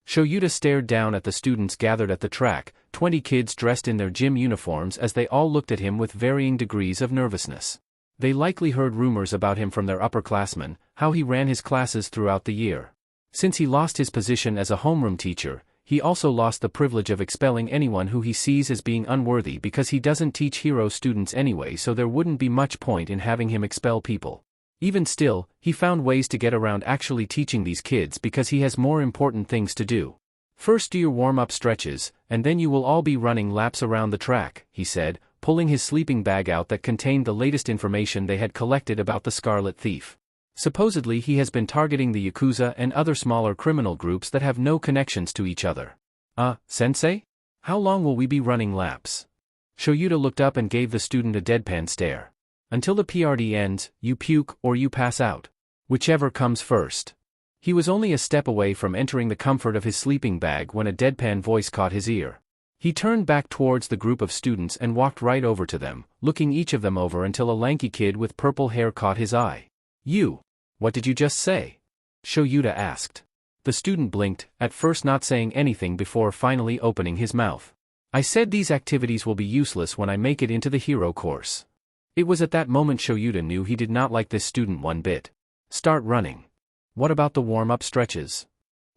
Shoyuta stared down at the students gathered at the track, 20 kids dressed in their gym uniforms as they all looked at him with varying degrees of nervousness. They likely heard rumors about him from their upperclassmen, how he ran his classes throughout the year. Since he lost his position as a homeroom teacher, he also lost the privilege of expelling anyone who he sees as being unworthy because he doesn't teach hero students anyway, so there wouldn't be much point in having him expel people. Even still, he found ways to get around actually teaching these kids because he has more important things to do. First do your warm-up stretches, and then you will all be running laps around the track, he said, pulling his sleeping bag out that contained the latest information they had collected about the Scarlet Thief. Supposedly he has been targeting the Yakuza and other smaller criminal groups that have no connections to each other. Sensei? How long will we be running laps? Shoyuta looked up and gave the student a deadpan stare. Until the PRD ends, you puke or you pass out. Whichever comes first. He was only a step away from entering the comfort of his sleeping bag when a deadpan voice caught his ear. He turned back towards the group of students and walked right over to them, looking each of them over until a lanky kid with purple hair caught his eye. "You! What did you just say?" Shoyuta asked. The student blinked, at first not saying anything before finally opening his mouth. "I said these activities will be useless when I make it into the hero course." It was at that moment Shoyuta knew he did not like this student one bit. "Start running." "What about the warm-up stretches?"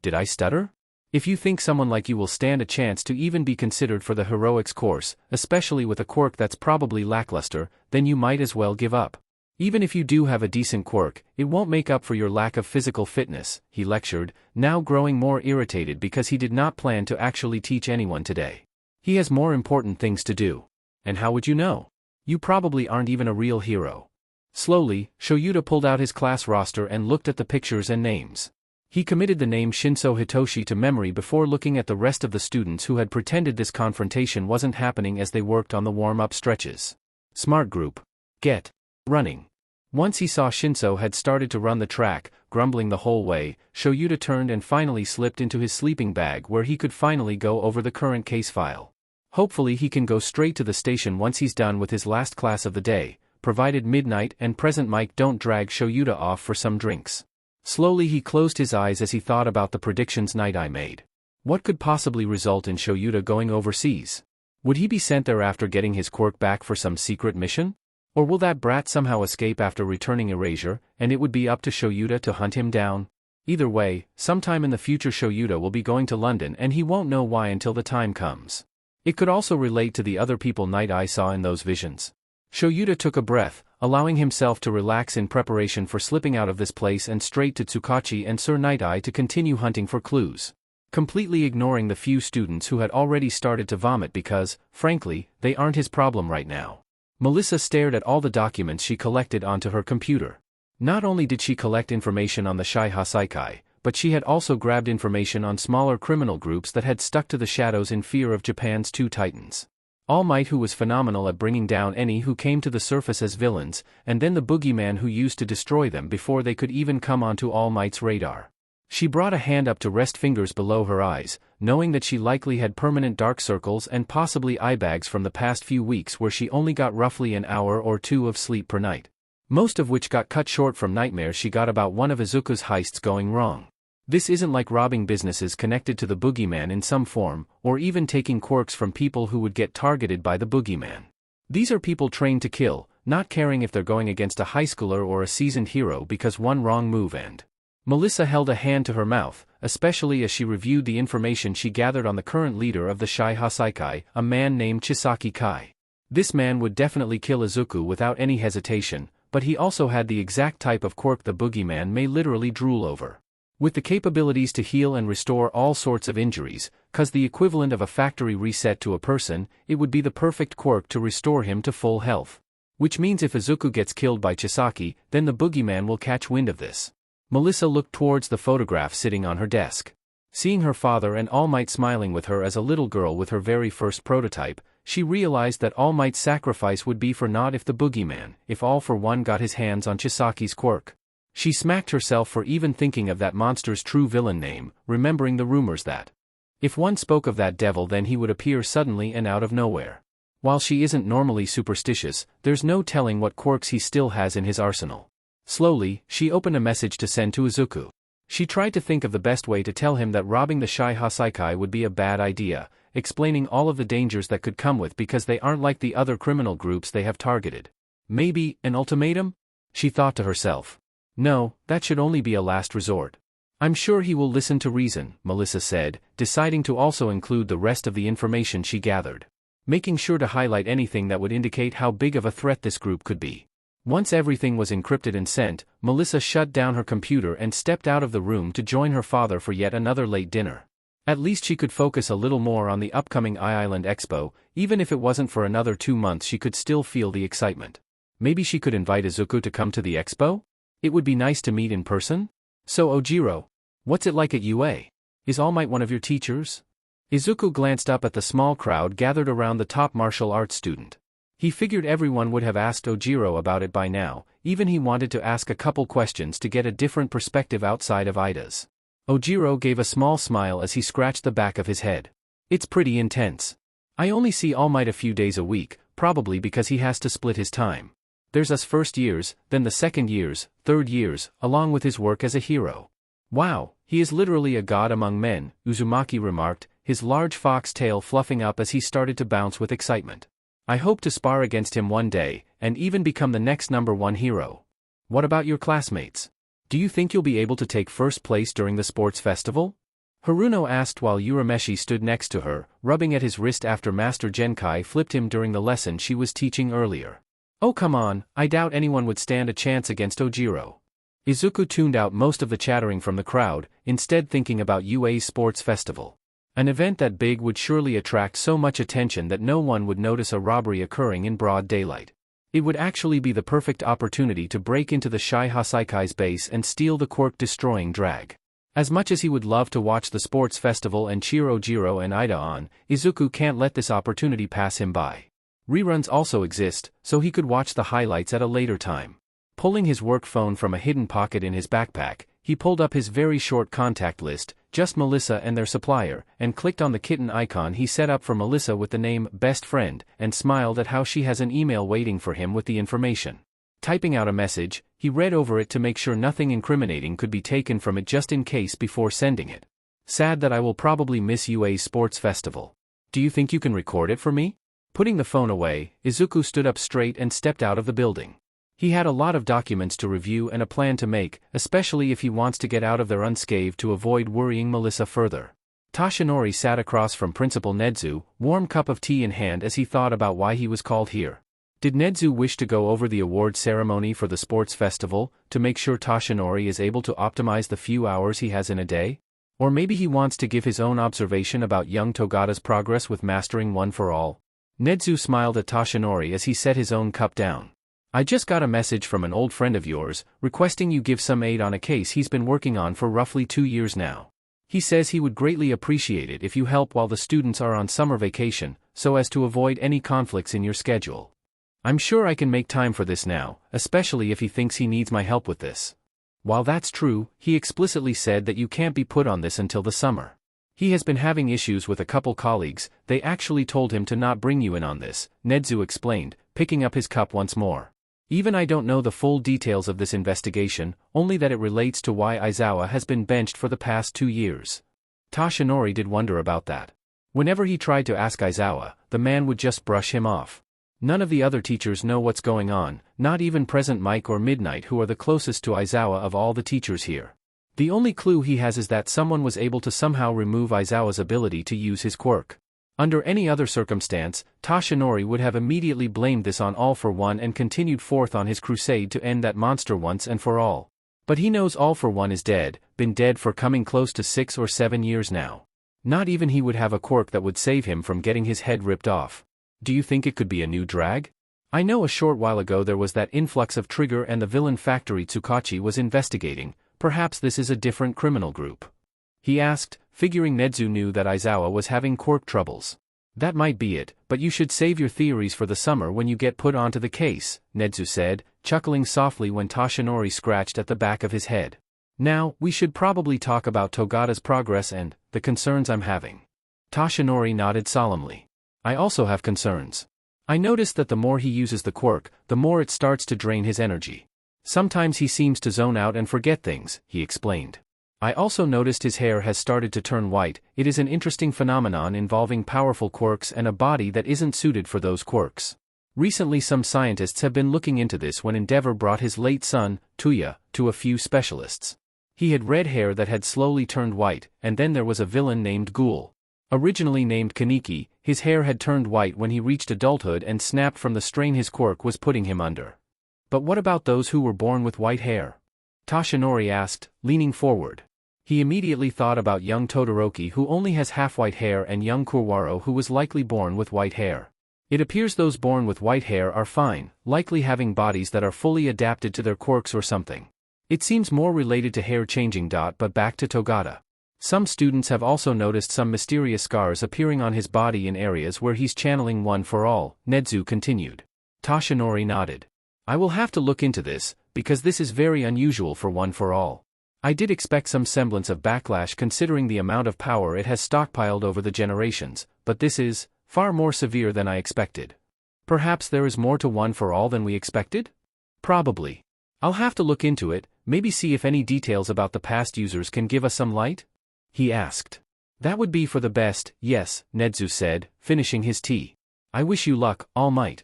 "Did I stutter?" "If you think someone like you will stand a chance to even be considered for the heroics course, especially with a quirk that's probably lackluster, then you might as well give up. Even if you do have a decent quirk, it won't make up for your lack of physical fitness," he lectured, now growing more irritated because he did not plan to actually teach anyone today. He has more important things to do. And how would you know? You probably aren't even a real hero. Slowly, Shoyuta pulled out his class roster and looked at the pictures and names. He committed the name Shinso Hitoshi to memory before looking at the rest of the students who had pretended this confrontation wasn't happening as they worked on the warm-up stretches. Smart group. Get running. Once he saw Shinso had started to run the track, grumbling the whole way, Shoyuta turned and finally slipped into his sleeping bag where he could finally go over the current case file. Hopefully he can go straight to the station once he's done with his last class of the day, provided Midnight and Present Mike don't drag Shoyuta off for some drinks. Slowly he closed his eyes as he thought about the predictions Night Eye made. What could possibly result in Shoyuta going overseas? Would he be sent there after getting his quirk back for some secret mission? Or will that brat somehow escape after returning erasure, and it would be up to Shoyuta to hunt him down? Either way, sometime in the future Shoyuta will be going to London and he won't know why until the time comes. It could also relate to the other people Night Eye saw in those visions. Shoyuta took a breath, allowing himself to relax in preparation for slipping out of this place and straight to Tsukachi and Sir Night Eye to continue hunting for clues. Completely ignoring the few students who had already started to vomit because, frankly, they aren't his problem right now. Melissa stared at all the documents she collected onto her computer. Not only did she collect information on the Shai Hasaikai, but she had also grabbed information on smaller criminal groups that had stuck to the shadows in fear of Japan's two titans. All Might, who was phenomenal at bringing down any who came to the surface as villains, and then the boogeyman who used to destroy them before they could even come onto All Might's radar. She brought a hand up to rest fingers below her eyes, knowing that she likely had permanent dark circles and possibly eye bags from the past few weeks where she only got roughly an hour or two of sleep per night. Most of which got cut short from nightmares she got about one of Izuku's heists going wrong. This isn't like robbing businesses connected to the boogeyman in some form, or even taking quirks from people who would get targeted by the boogeyman. These are people trained to kill, not caring if they're going against a high schooler or a seasoned hero because one wrong move and... Melissa held a hand to her mouth, especially as she reviewed the information she gathered on the current leader of the Shai Hasaikai, a man named Chisaki Kai. This man would definitely kill Izuku without any hesitation, but he also had the exact type of quirk the boogeyman may literally drool over. With the capabilities to heal and restore all sorts of injuries, cause the equivalent of a factory reset to a person, it would be the perfect quirk to restore him to full health. Which means if Izuku gets killed by Chisaki, then the boogeyman will catch wind of this. Melissa looked towards the photograph sitting on her desk. Seeing her father and All Might smiling with her as a little girl with her very first prototype, she realized that All Might's sacrifice would be for naught if the boogeyman, if All for One got his hands on Chisaki's quirk. She smacked herself for even thinking of that monster's true villain name, remembering the rumors that if one spoke of that devil then he would appear suddenly and out of nowhere. While she isn't normally superstitious, there's no telling what quirks he still has in his arsenal. Slowly, she opened a message to send to Izuku. She tried to think of the best way to tell him that robbing the Shai Hasaikai would be a bad idea, explaining all of the dangers that could come with because they aren't like the other criminal groups they have targeted. Maybe an ultimatum? She thought to herself. No, that should only be a last resort. I'm sure he will listen to reason, Melissa said, deciding to also include the rest of the information she gathered. Making sure to highlight anything that would indicate how big of a threat this group could be. Once everything was encrypted and sent, Melissa shut down her computer and stepped out of the room to join her father for yet another late dinner. At least she could focus a little more on the upcoming I-Island Expo, even if it wasn't for another 2 months she could still feel the excitement. Maybe she could invite Izuku to come to the expo? It would be nice to meet in person? So Ojiro, what's it like at UA? Is All Might one of your teachers? Izuku glanced up at the small crowd gathered around the top martial arts student. He figured everyone would have asked Ojiro about it by now, even he wanted to ask a couple questions to get a different perspective outside of Ida's. Ojiro gave a small smile as he scratched the back of his head. It's pretty intense. I only see All Might a few days a week, probably because he has to split his time. There's us first years, then the second years, third years, along with his work as a hero. Wow, he is literally a god among men, Uzumaki remarked, his large fox tail fluffing up as he started to bounce with excitement. I hope to spar against him one day, and even become the next #1 hero. What about your classmates? Do you think you'll be able to take first place during the sports festival? Haruno asked while Urameshi stood next to her, rubbing at his wrist after Master Genkai flipped him during the lesson she was teaching earlier. Oh come on, I doubt anyone would stand a chance against Ojiro. Izuku tuned out most of the chattering from the crowd, instead thinking about UA's sports festival. An event that big would surely attract so much attention that no one would notice a robbery occurring in broad daylight. It would actually be the perfect opportunity to break into the Shy Hasaikai's base and steal the Quirk-destroying drag. As much as he would love to watch the sports festival and cheer Ojiro and Ida on, Izuku can't let this opportunity pass him by. Reruns also exist, so he could watch the highlights at a later time. Pulling his work phone from a hidden pocket in his backpack, he pulled up his very short contact list, just Melissa and their supplier, and clicked on the kitten icon he set up for Melissa with the name Best Friend, and smiled at how she has an email waiting for him with the information. Typing out a message, he read over it to make sure nothing incriminating could be taken from it just in case before sending it. Sad that I will probably miss UA's sports festival. Do you think you can record it for me? Putting the phone away, Izuku stood up straight and stepped out of the building. He had a lot of documents to review and a plan to make, especially if he wants to get out of there unscathed to avoid worrying Melissa further. Tashinori sat across from Principal Nedzu, warm cup of tea in hand as he thought about why he was called here. Did Nedzu wish to go over the award ceremony for the sports festival, to make sure Tashinori is able to optimize the few hours he has in a day? Or maybe he wants to give his own observation about young Togata's progress with mastering One for All? Nedzu smiled at Tashinori as he set his own cup down. I just got a message from an old friend of yours, requesting you give some aid on a case he's been working on for roughly 2 years now. He says he would greatly appreciate it if you help while the students are on summer vacation, so as to avoid any conflicts in your schedule. I'm sure I can make time for this now, especially if he thinks he needs my help with this. While that's true, he explicitly said that you can't be put on this until the summer. He has been having issues with a couple colleagues, they actually told him to not bring you in on this, Nedzu explained, picking up his cup once more. Even I don't know the full details of this investigation, only that it relates to why Aizawa has been benched for the past 2 years. Tashinori did wonder about that. Whenever he tried to ask Aizawa, the man would just brush him off. None of the other teachers know what's going on, not even Present Mike or Midnight, who are the closest to Aizawa of all the teachers here. The only clue he has is that someone was able to somehow remove Aizawa's ability to use his quirk. Under any other circumstance, Tashinori would have immediately blamed this on All for One and continued forth on his crusade to end that monster once and for all. But he knows All for One is dead, been dead for coming close to 6 or 7 years now. Not even he would have a quirk that would save him from getting his head ripped off. Do you think it could be a new drag? I know a short while ago there was that influx of Trigger and the villain factory Tsukachi was investigating, perhaps this is a different criminal group. He asked, figuring Nedzu knew that Aizawa was having quirk troubles. That might be it, but you should save your theories for the summer when you get put onto the case, Nedzu said, chuckling softly when Tashinori scratched at the back of his head. Now, we should probably talk about Togata's progress and the concerns I'm having. Tashinori nodded solemnly. I also have concerns. I noticed that the more he uses the quirk, the more it starts to drain his energy. Sometimes he seems to zone out and forget things, he explained. I also noticed his hair has started to turn white. It is an interesting phenomenon involving powerful quirks and a body that isn't suited for those quirks. Recently some scientists have been looking into this when Endeavor brought his late son, Tuya, to a few specialists. He had red hair that had slowly turned white, and then there was a villain named Ghoul. Originally named Kaneki, his hair had turned white when he reached adulthood and snapped from the strain his quirk was putting him under. But what about those who were born with white hair? Tashinori asked, leaning forward. He immediately thought about young Todoroki who only has half-white hair and young Kurwaro who was likely born with white hair. It appears those born with white hair are fine, likely having bodies that are fully adapted to their quirks or something. It seems more related to hair changing. But back to Togata. Some students have also noticed some mysterious scars appearing on his body in areas where he's channeling One for All, Nedzu continued. Tashinori nodded. I will have to look into this, because this is very unusual for One for All. I did expect some semblance of backlash considering the amount of power it has stockpiled over the generations, but this is Far more severe than I expected. Perhaps there is more to one for all than we expected? Probably. I'll have to look into it, maybe see if any details about the past users can give us some light? He asked. That would be for the best, yes, Nedzu said, finishing his tea. I wish you luck, All Might.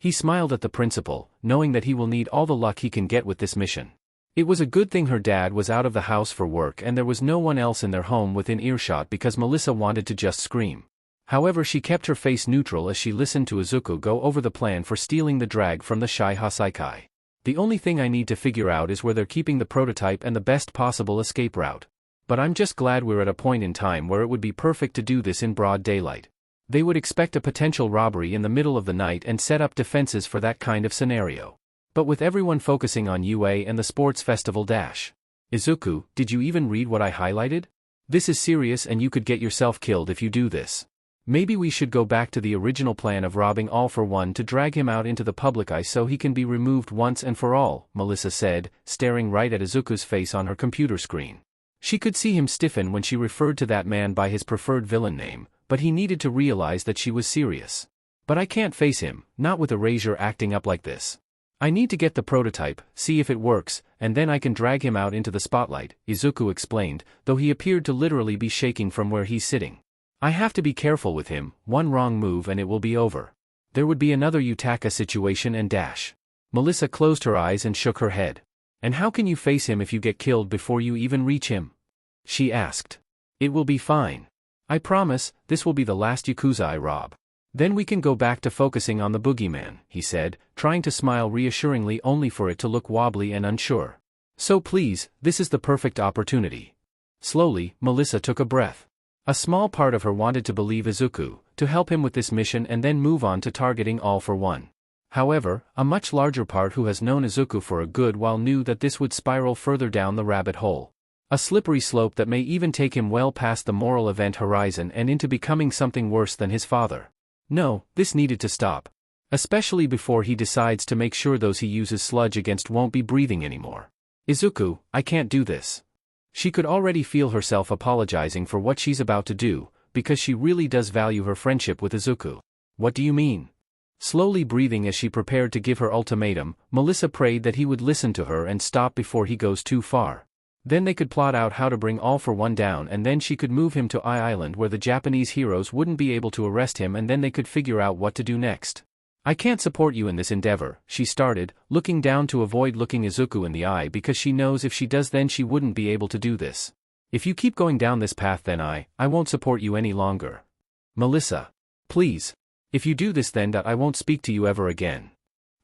He smiled at the principal, knowing that he will need all the luck he can get with this mission. It was a good thing her dad was out of the house for work and there was no one else in their home within earshot because Melissa wanted to just scream. However, she kept her face neutral as she listened to Izuku go over the plan for stealing the drag from the Shai Hasaikai. The only thing I need to figure out is where they're keeping the prototype and the best possible escape route. But I'm just glad we're at a point in time where it would be perfect to do this in broad daylight. They would expect a potential robbery in the middle of the night and set up defenses for that kind of scenario. But with everyone focusing on UA and the sports festival dash. Izuku, did you even read what I highlighted? This is serious and you could get yourself killed if you do this. Maybe we should go back to the original plan of robbing All for One to drag him out into the public eye so he can be removed once and for all, Melissa said, staring right at Izuku's face on her computer screen. She could see him stiffen when she referred to that man by his preferred villain name, but he needed to realize that she was serious. But I can't face him, not with Erasure acting up like this. I need to get the prototype, see if it works, and then I can drag him out into the spotlight, Izuku explained, though he appeared to literally be shaking from where he's sitting. I have to be careful with him, one wrong move and it will be over. There would be another Yutaka situation and dash. Melissa closed her eyes and shook her head. And how can you face him if you get killed before you even reach him? She asked. It will be fine. I promise, this will be the last Yakuza I rob. Then we can go back to focusing on the boogeyman, he said, trying to smile reassuringly only for it to look wobbly and unsure. So please, this is the perfect opportunity. Slowly, Melissa took a breath. A small part of her wanted to believe Izuku, to help him with this mission and then move on to targeting All for One. However, a much larger part who has known Izuku for a good while knew that this would spiral further down the rabbit hole. A slippery slope that may even take him well past the moral event horizon and into becoming something worse than his father. No, this needed to stop. Especially before he decides to make sure those he uses sludge against won't be breathing anymore. Izuku, I can't do this. She could already feel herself apologizing for what she's about to do, because she really does value her friendship with Izuku. What do you mean? Slowly breathing as she prepared to give her ultimatum, Melissa prayed that he would listen to her and stop before he goes too far. Then they could plot out how to bring All for One down and then she could move him to Island where the Japanese heroes wouldn't be able to arrest him and then they could figure out what to do next. I can't support you in this endeavor, she started, looking down to avoid looking Izuku in the eye because she knows if she does then she wouldn't be able to do this. If you keep going down this path then I won't support you any longer. Melissa. Please. If you do this then I won't speak to you ever again.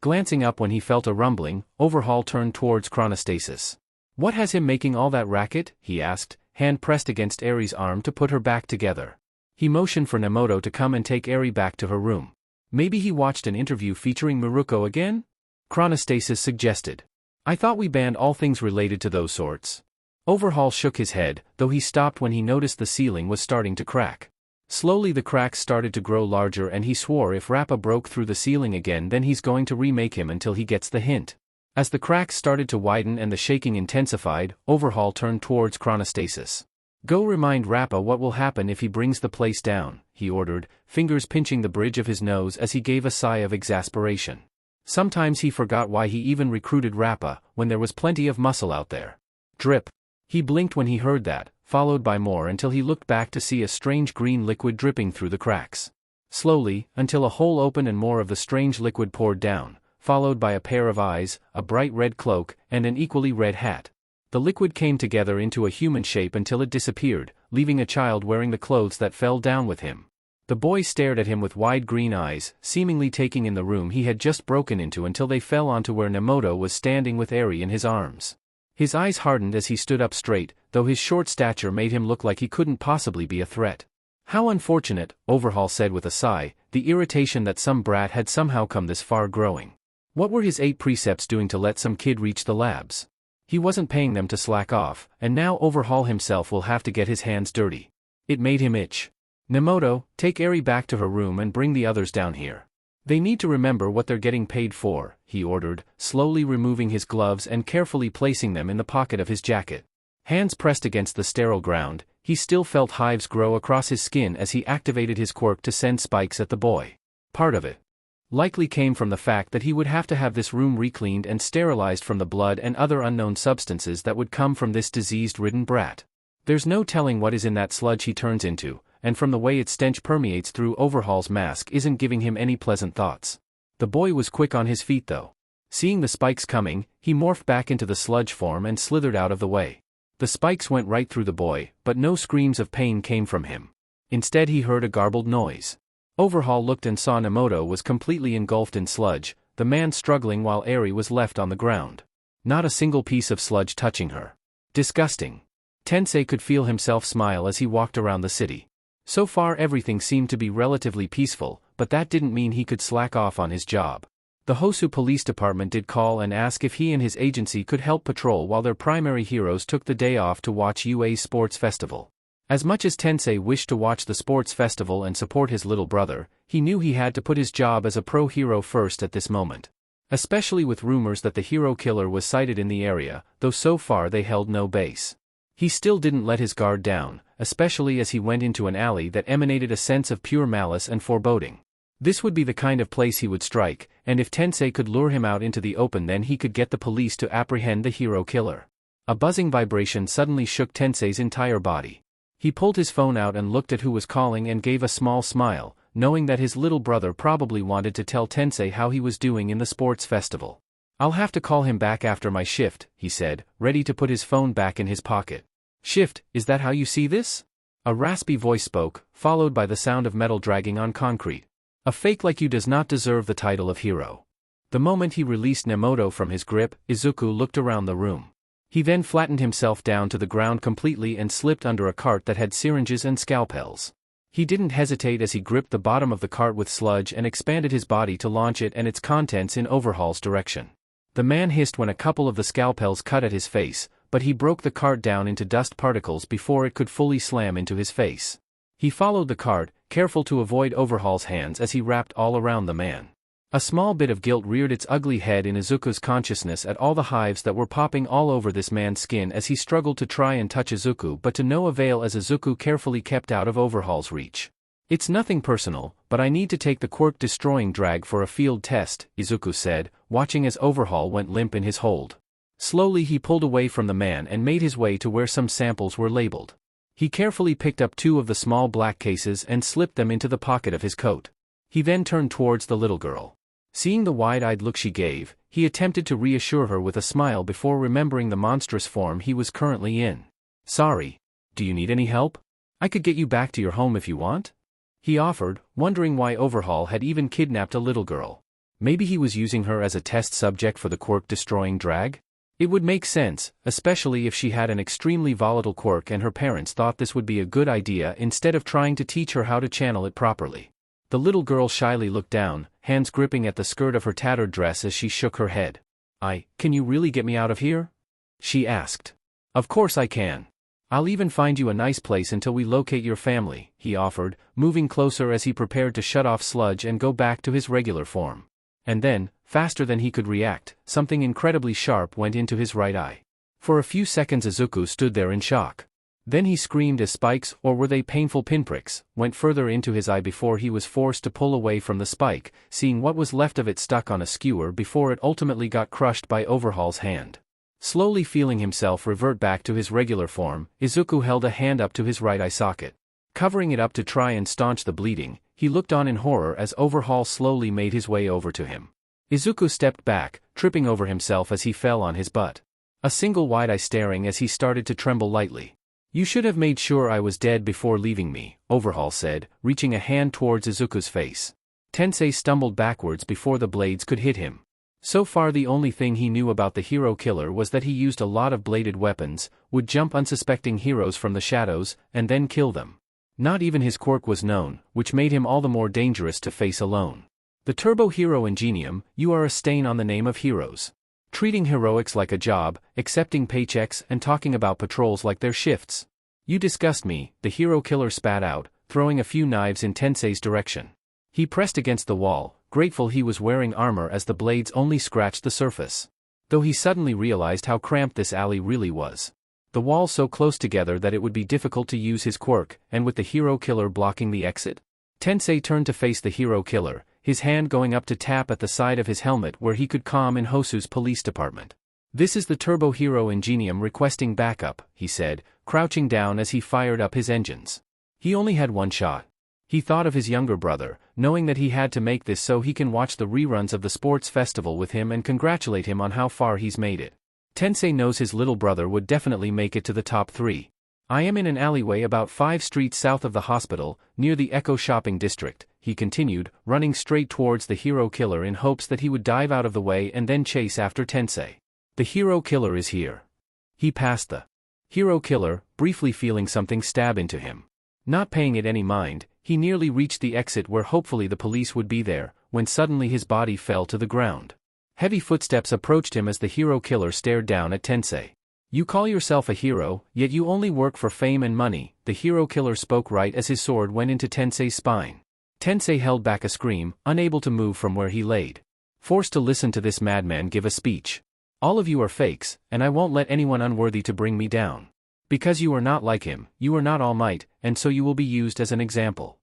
Glancing up when he felt a rumbling, Overhaul turned towards Chronostasis. What has him making all that racket? He asked, hand pressed against Eri's arm to put her back together. He motioned for Nemoto to come and take Eri back to her room. Maybe he watched an interview featuring Miruko again? Chronostasis suggested. I thought we banned all things related to those sorts. Overhaul shook his head, though he stopped when he noticed the ceiling was starting to crack. Slowly the cracks started to grow larger and he swore if Rappa broke through the ceiling again then he's going to remake him until he gets the hint. As the cracks started to widen and the shaking intensified, Overhaul turned towards Chronostasis. Go remind Rappa what will happen if he brings the place down, he ordered, fingers pinching the bridge of his nose as he gave a sigh of exasperation. Sometimes he forgot why he even recruited Rappa, when there was plenty of muscle out there. Drip. He blinked when he heard that, followed by more until he looked back to see a strange green liquid dripping through the cracks. Slowly, until a hole opened and more of the strange liquid poured down, followed by a pair of eyes, a bright red cloak, and an equally red hat. The liquid came together into a human shape until it disappeared, leaving a child wearing the clothes that fell down with him. The boy stared at him with wide green eyes, seemingly taking in the room he had just broken into until they fell onto where Nemoto was standing with Eri in his arms. His eyes hardened as he stood up straight, though his short stature made him look like he couldn't possibly be a threat. How unfortunate, Overhaul said with a sigh, the irritation that some brat had somehow come this far growing. What were his 8 precepts doing to let some kid reach the labs? He wasn't paying them to slack off, and now Overhaul himself will have to get his hands dirty. It made him itch. Nemoto, take Eri back to her room and bring the others down here. They need to remember what they're getting paid for, he ordered, slowly removing his gloves and carefully placing them in the pocket of his jacket. Hands pressed against the sterile ground, He still felt hives grow across his skin as he activated his quirk to send spikes at the boy. Part of it likely came from the fact that he would have to have this room recleaned and sterilized from the blood and other unknown substances that would come from this disease-ridden brat. There's no telling what is in that sludge he turns into, and from the way its stench permeates through Overhaul's mask isn't giving him any pleasant thoughts. The boy was quick on his feet though. Seeing the spikes coming, he morphed back into the sludge form and slithered out of the way. The spikes went right through the boy, but no screams of pain came from him. Instead he heard a garbled noise. Overhaul looked and saw Nemoto was completely engulfed in sludge, the man struggling while Eri was left on the ground. Not a single piece of sludge touching her. Disgusting. Tensei could feel himself smile as he walked around the city. So far everything seemed to be relatively peaceful, but that didn't mean he could slack off on his job. The Hosu Police Department did call and ask if he and his agency could help patrol while their primary heroes took the day off to watch UA's sports festival. As much as Tensei wished to watch the sports festival and support his little brother, he knew he had to put his job as a pro hero first at this moment. Especially with rumors that the hero killer was sighted in the area, though so far they held no base. He still didn't let his guard down, especially as he went into an alley that emanated a sense of pure malice and foreboding. This would be the kind of place he would strike, and if Tensei could lure him out into the open then he could get the police to apprehend the hero killer. A buzzing vibration suddenly shook Tensei's entire body. He pulled his phone out and looked at who was calling and gave a small smile, knowing that his little brother probably wanted to tell Tensei how he was doing in the sports festival. "I'll have to call him back after my shift," he said, ready to put his phone back in his pocket. "Shift, is that how you see this?" A raspy voice spoke, followed by the sound of metal dragging on concrete. "A fake like you does not deserve the title of hero." The moment he released Nemoto from his grip, Izuku looked around the room. He then flattened himself down to the ground completely and slipped under a cart that had syringes and scalpels. He didn't hesitate as he gripped the bottom of the cart with sludge and expanded his body to launch it and its contents in Overhaul's direction. The man hissed when a couple of the scalpels cut at his face, but he broke the cart down into dust particles before it could fully slam into his face. He followed the cart, careful to avoid Overhaul's hands as he wrapped all around the man. A small bit of guilt reared its ugly head in Izuku's consciousness at all the hives that were popping all over this man's skin as he struggled to try and touch Izuku but to no avail as Izuku carefully kept out of Overhaul's reach. "It's nothing personal, but I need to take the quirk-destroying drag for a field test," Izuku said, watching as Overhaul went limp in his hold. Slowly he pulled away from the man and made his way to where some samples were labeled. He carefully picked up two of the small black cases and slipped them into the pocket of his coat. He then turned towards the little girl. Seeing the wide-eyed look she gave, he attempted to reassure her with a smile before remembering the monstrous form he was currently in. "Sorry. Do you need any help? I could get you back to your home if you want?" he offered, wondering why Overhaul had even kidnapped a little girl. Maybe he was using her as a test subject for the quirk-destroying drag? It would make sense, especially if she had an extremely volatile quirk and her parents thought this would be a good idea instead of trying to teach her how to channel it properly. The little girl shyly looked down, hands gripping at the skirt of her tattered dress as she shook her head. Can you really get me out of here?" she asked. "Of course I can. I'll even find you a nice place until we locate your family," he offered, moving closer as he prepared to shut off sludge and go back to his regular form. And then, faster than he could react, something incredibly sharp went into his right eye. For a few seconds Izuku stood there in shock. Then he screamed as spikes, or were they painful pinpricks, went further into his eye before he was forced to pull away from the spike, seeing what was left of it stuck on a skewer before it ultimately got crushed by Overhaul's hand. Slowly feeling himself revert back to his regular form, Izuku held a hand up to his right eye socket. Covering it up to try and staunch the bleeding, he looked on in horror as Overhaul slowly made his way over to him. Izuku stepped back, tripping over himself as he fell on his butt. A single wide eye staring as he started to tremble lightly. "You should have made sure I was dead before leaving me," Overhaul said, reaching a hand towards Izuku's face. Tensei stumbled backwards before the blades could hit him. So far the only thing he knew about the hero killer was that he used a lot of bladed weapons, would jump unsuspecting heroes from the shadows, and then kill them. Not even his quirk was known, which made him all the more dangerous to face alone. "The Turbo Hero Ingenium, you are a stain on the name of heroes. Treating heroics like a job, accepting paychecks and talking about patrols like their shifts. You disgust me," the hero killer spat out, throwing a few knives in Tensei's direction. He pressed against the wall, grateful he was wearing armor as the blades only scratched the surface. Though he suddenly realized how cramped this alley really was. the walls so close together that it would be difficult to use his quirk, and with the hero killer blocking the exit? Tensei turned to face the hero killer, his hand going up to tap at the side of his helmet where he could calm in Hosu's police department. "This is the Turbo Hero Ingenium requesting backup," he said, crouching down as he fired up his engines. He only had one shot. He thought of his younger brother, knowing that he had to make this so he can watch the reruns of the sports festival with him and congratulate him on how far he's made it. Tensei knows his little brother would definitely make it to the top 3. "I am in an alleyway about 5 streets south of the hospital, near the Echo shopping district," he continued, running straight towards the hero killer in hopes that he would dive out of the way and then chase after Tensei. "The hero killer is here." He passed the hero killer, briefly feeling something stab into him. Not paying it any mind, he nearly reached the exit where hopefully the police would be there, when suddenly his body fell to the ground. Heavy footsteps approached him as the hero killer stared down at Tensei. "You call yourself a hero, yet you only work for fame and money," the hero killer spoke right as his sword went into Tensei's spine. Tensei held back a scream, unable to move from where he laid. Forced to listen to this madman give a speech. "All of you are fakes, and I won't let anyone unworthy to bring me down. Because you are not like him, you are not All Might, and so you will be used as an example."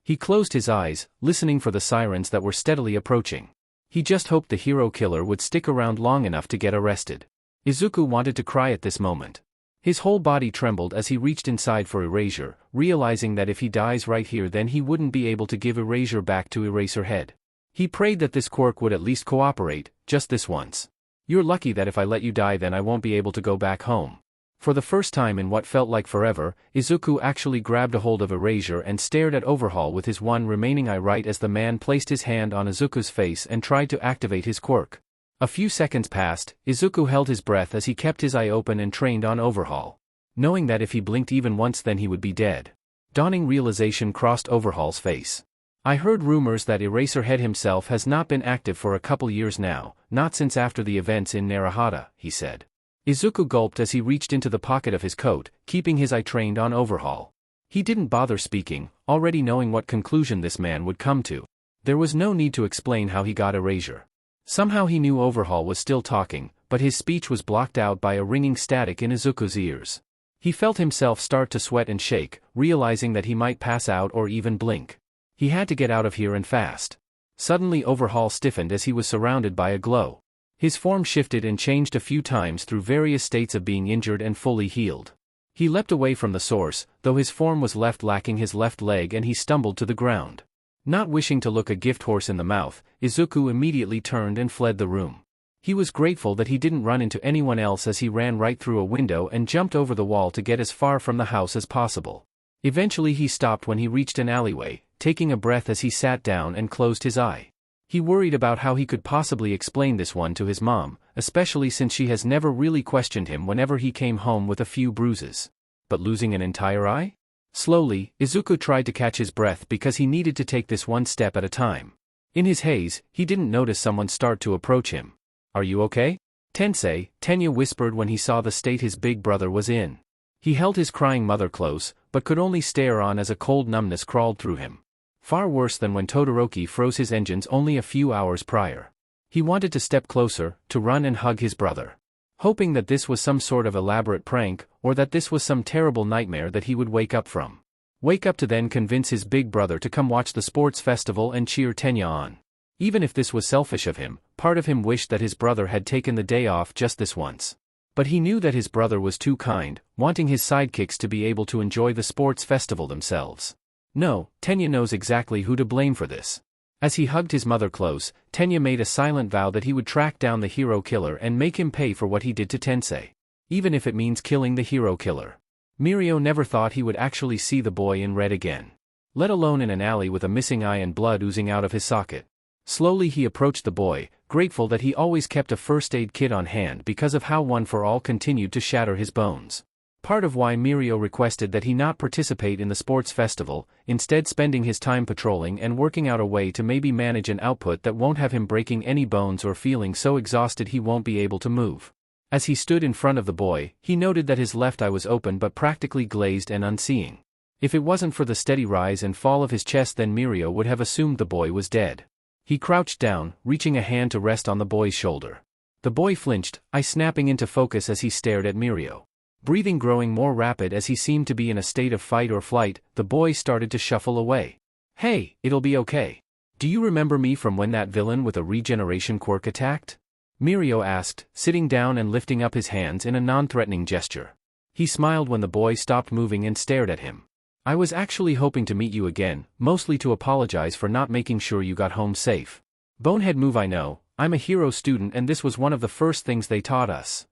He closed his eyes, listening for the sirens that were steadily approaching. He just hoped the hero killer would stick around long enough to get arrested. Izuku wanted to cry at this moment. His whole body trembled as he reached inside for Erasure, realizing that if he dies right here then he wouldn't be able to give Erasure back to Eraserhead. He prayed that this quirk would at least cooperate, just this once. "You're lucky that if I let you die then I won't be able to go back home." For the first time in what felt like forever, Izuku actually grabbed a hold of Erasure and stared at Overhaul with his one remaining eye right as the man placed his hand on Izuku's face and tried to activate his quirk. A few seconds passed, Izuku held his breath as he kept his eye open and trained on Overhaul. Knowing that if he blinked even once then he would be dead. Dawning realization crossed Overhaul's face. "I heard rumors that Eraserhead himself has not been active for a couple years now, not since after the events in Narahata," he said. Izuku gulped as he reached into the pocket of his coat, keeping his eye trained on Overhaul. He didn't bother speaking, already knowing what conclusion this man would come to. There was no need to explain how he got Erasure. Somehow he knew Overhaul was still talking, but his speech was blocked out by a ringing static in Izuku's ears. He felt himself start to sweat and shake, realizing that he might pass out or even blink. He had to get out of here and fast. Suddenly Overhaul stiffened as he was surrounded by a glow. His form shifted and changed a few times through various states of being injured and fully healed. He leapt away from the source, though his form was left lacking his left leg and he stumbled to the ground. Not wishing to look a gift horse in the mouth, Izuku immediately turned and fled the room. He was grateful that he didn't run into anyone else as he ran right through a window and jumped over the wall to get as far from the house as possible. Eventually he stopped when he reached an alleyway, taking a breath as he sat down and closed his eye. He worried about how he could possibly explain this one to his mom, especially since she has never really questioned him whenever he came home with a few bruises. But losing an entire eye? Slowly, Izuku tried to catch his breath because he needed to take this one step at a time. In his haze, he didn't notice someone start to approach him. "Are you okay?" Tenya whispered when he saw the state his big brother was in. He held his crying mother close, but could only stare on as a cold numbness crawled through him. Far worse than when Todoroki froze his engines only a few hours prior. He wanted to step closer, to run and hug his brother. Hoping that this was some sort of elaborate prank, or that this was some terrible nightmare that he would wake up from. Wake up to then convince his big brother to come watch the sports festival and cheer Tenya on. Even if this was selfish of him, part of him wished that his brother had taken the day off just this once. But he knew that his brother was too kind, wanting his sidekicks to be able to enjoy the sports festival themselves. No, Tenya knows exactly who to blame for this. As he hugged his mother close, Tenya made a silent vow that he would track down the hero killer and make him pay for what he did to Tensei. Even if it means killing the hero killer. Mirio never thought he would actually see the boy in red again. Let alone in an alley with a missing eye and blood oozing out of his socket. Slowly he approached the boy, grateful that he always kept a first aid kit on hand because of how One for All continued to shatter his bones. Part of why Mirio requested that he not participate in the sports festival, instead spending his time patrolling and working out a way to maybe manage an output that won't have him breaking any bones or feeling so exhausted he won't be able to move. As he stood in front of the boy, he noted that his left eye was open but practically glazed and unseeing. If it wasn't for the steady rise and fall of his chest then Mirio would have assumed the boy was dead. He crouched down, reaching a hand to rest on the boy's shoulder. The boy flinched, eye snapping into focus as he stared at Mirio. Breathing growing more rapid as he seemed to be in a state of fight or flight, the boy started to shuffle away. Hey, it'll be okay. Do you remember me from when that villain with a regeneration quirk attacked? Mirio asked, sitting down and lifting up his hands in a non-threatening gesture. He smiled when the boy stopped moving and stared at him. I was actually hoping to meet you again, mostly to apologize for not making sure you got home safe. Bonehead move, I know. I'm a hero student and this was one of the first things they taught us.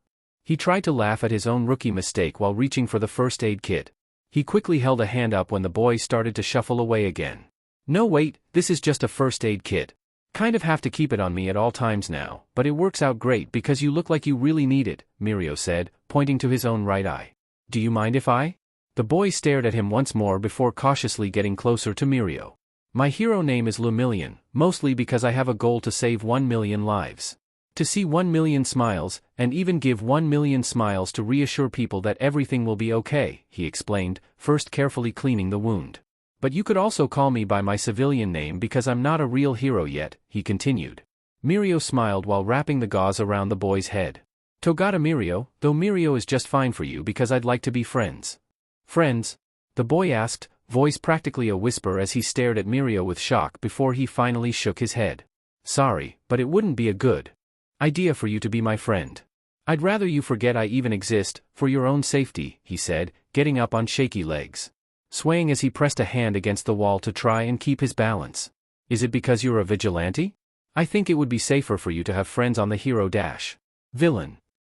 He tried to laugh at his own rookie mistake while reaching for the first aid kit. He quickly held a hand up when the boy started to shuffle away again. No wait, this is just a first aid kit. Kind of have to keep it on me at all times now, but it works out great because you look like you really need it, Mirio said, pointing to his own right eye. Do you mind if I? The boy stared at him once more before cautiously getting closer to Mirio. My hero name is Lumillion, mostly because I have a goal to save 1 million lives. To see 1 million smiles, and even give 1 million smiles to reassure people that everything will be okay, he explained, first carefully cleaning the wound. But you could also call me by my civilian name because I'm not a real hero yet, he continued. Mirio smiled while wrapping the gauze around the boy's head. Togata Mirio, though Mirio is just fine for you because I'd like to be friends. Friends? The boy asked, voice practically a whisper as he stared at Mirio with shock before he finally shook his head. Sorry, but it wouldn't be a good idea for you to be my friend. I'd rather you forget I even exist, for your own safety, he said, getting up on shaky legs. Swaying as he pressed a hand against the wall to try and keep his balance. Is it because you're a vigilante? I think it would be safer for you to have friends on the hero dash. Villain.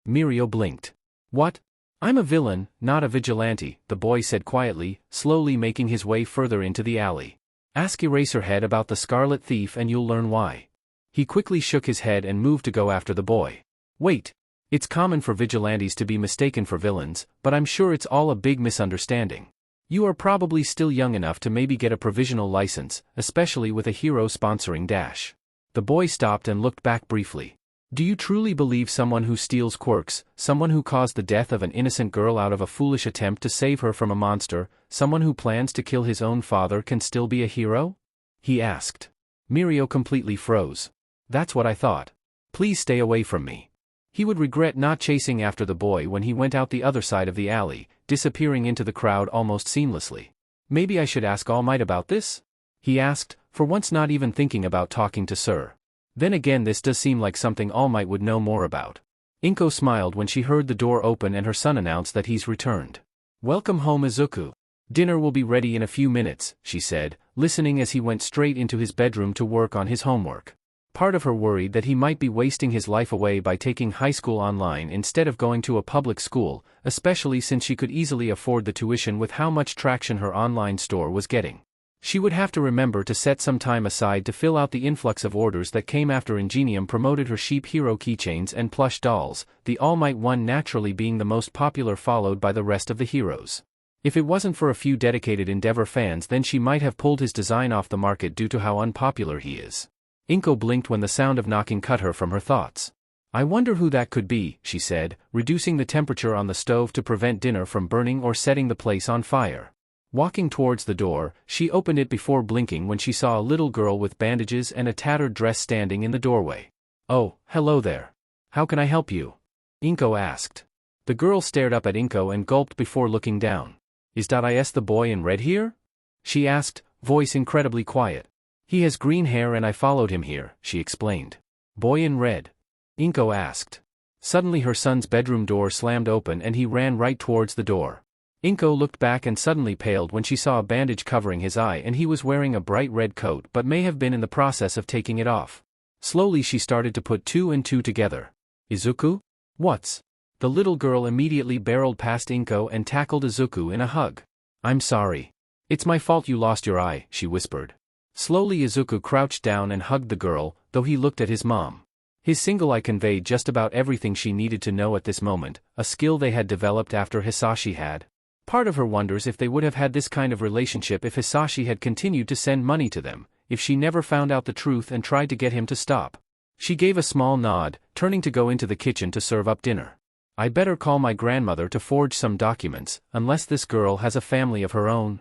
Mirio blinked. What? I'm a villain, not a vigilante, the boy said quietly, slowly making his way further into the alley. Ask Eraserhead about the Scarlet Thief and you'll learn why. He quickly shook his head and moved to go after the boy. Wait. It's common for vigilantes to be mistaken for villains, but I'm sure it's all a big misunderstanding. You are probably still young enough to maybe get a provisional license, especially with a hero sponsoring dash. The boy stopped and looked back briefly. Do you truly believe someone who steals quirks, someone who caused the death of an innocent girl out of a foolish attempt to save her from a monster, someone who plans to kill his own father can still be a hero? He asked. Mirio completely froze. That's what I thought. Please stay away from me. He would regret not chasing after the boy when he went out the other side of the alley, disappearing into the crowd almost seamlessly. Maybe I should ask All Might about this? He asked, for once not even thinking about talking to Sir. Then again, this does seem like something All Might would know more about. Inko smiled when she heard the door open and her son announced that he's returned. Welcome home, Izuku. Dinner will be ready in a few minutes, she said, listening as he went straight into his bedroom to work on his homework. Part of her worried that he might be wasting his life away by taking high school online instead of going to a public school, especially since she could easily afford the tuition with how much traction her online store was getting. She would have to remember to set some time aside to fill out the influx of orders that came after Ingenium promoted her Sheep Hero keychains and plush dolls, the All Might one naturally being the most popular, followed by the rest of the heroes. If it wasn't for a few dedicated Endeavor fans, then she might have pulled his design off the market due to how unpopular he is. Inko blinked when the sound of knocking cut her from her thoughts. I wonder who that could be, she said, reducing the temperature on the stove to prevent dinner from burning or setting the place on fire. Walking towards the door, she opened it before blinking when she saw a little girl with bandages and a tattered dress standing in the doorway. Oh, hello there. How can I help you? Inko asked. The girl stared up at Inko and gulped before looking down. Is that the boy in red here? She asked, voice incredibly quiet. He has green hair and I followed him here, she explained. Boy in red? Inko asked. Suddenly her son's bedroom door slammed open and he ran right towards the door. Inko looked back and suddenly paled when she saw a bandage covering his eye and he was wearing a bright red coat but may have been in the process of taking it off. Slowly she started to put two and two together. Izuku? What's? The little girl immediately barreled past Inko and tackled Izuku in a hug. I'm sorry. It's my fault you lost your eye, she whispered. Slowly Izuku crouched down and hugged the girl, though he looked at his mom. His single eye conveyed just about everything she needed to know at this moment, a skill they had developed after Hisashi had. Part of her wonders if they would have had this kind of relationship if Hisashi had continued to send money to them, if she never found out the truth and tried to get him to stop. She gave a small nod, turning to go into the kitchen to serve up dinner. I better call my grandmother to forge some documents, unless this girl has a family of her own?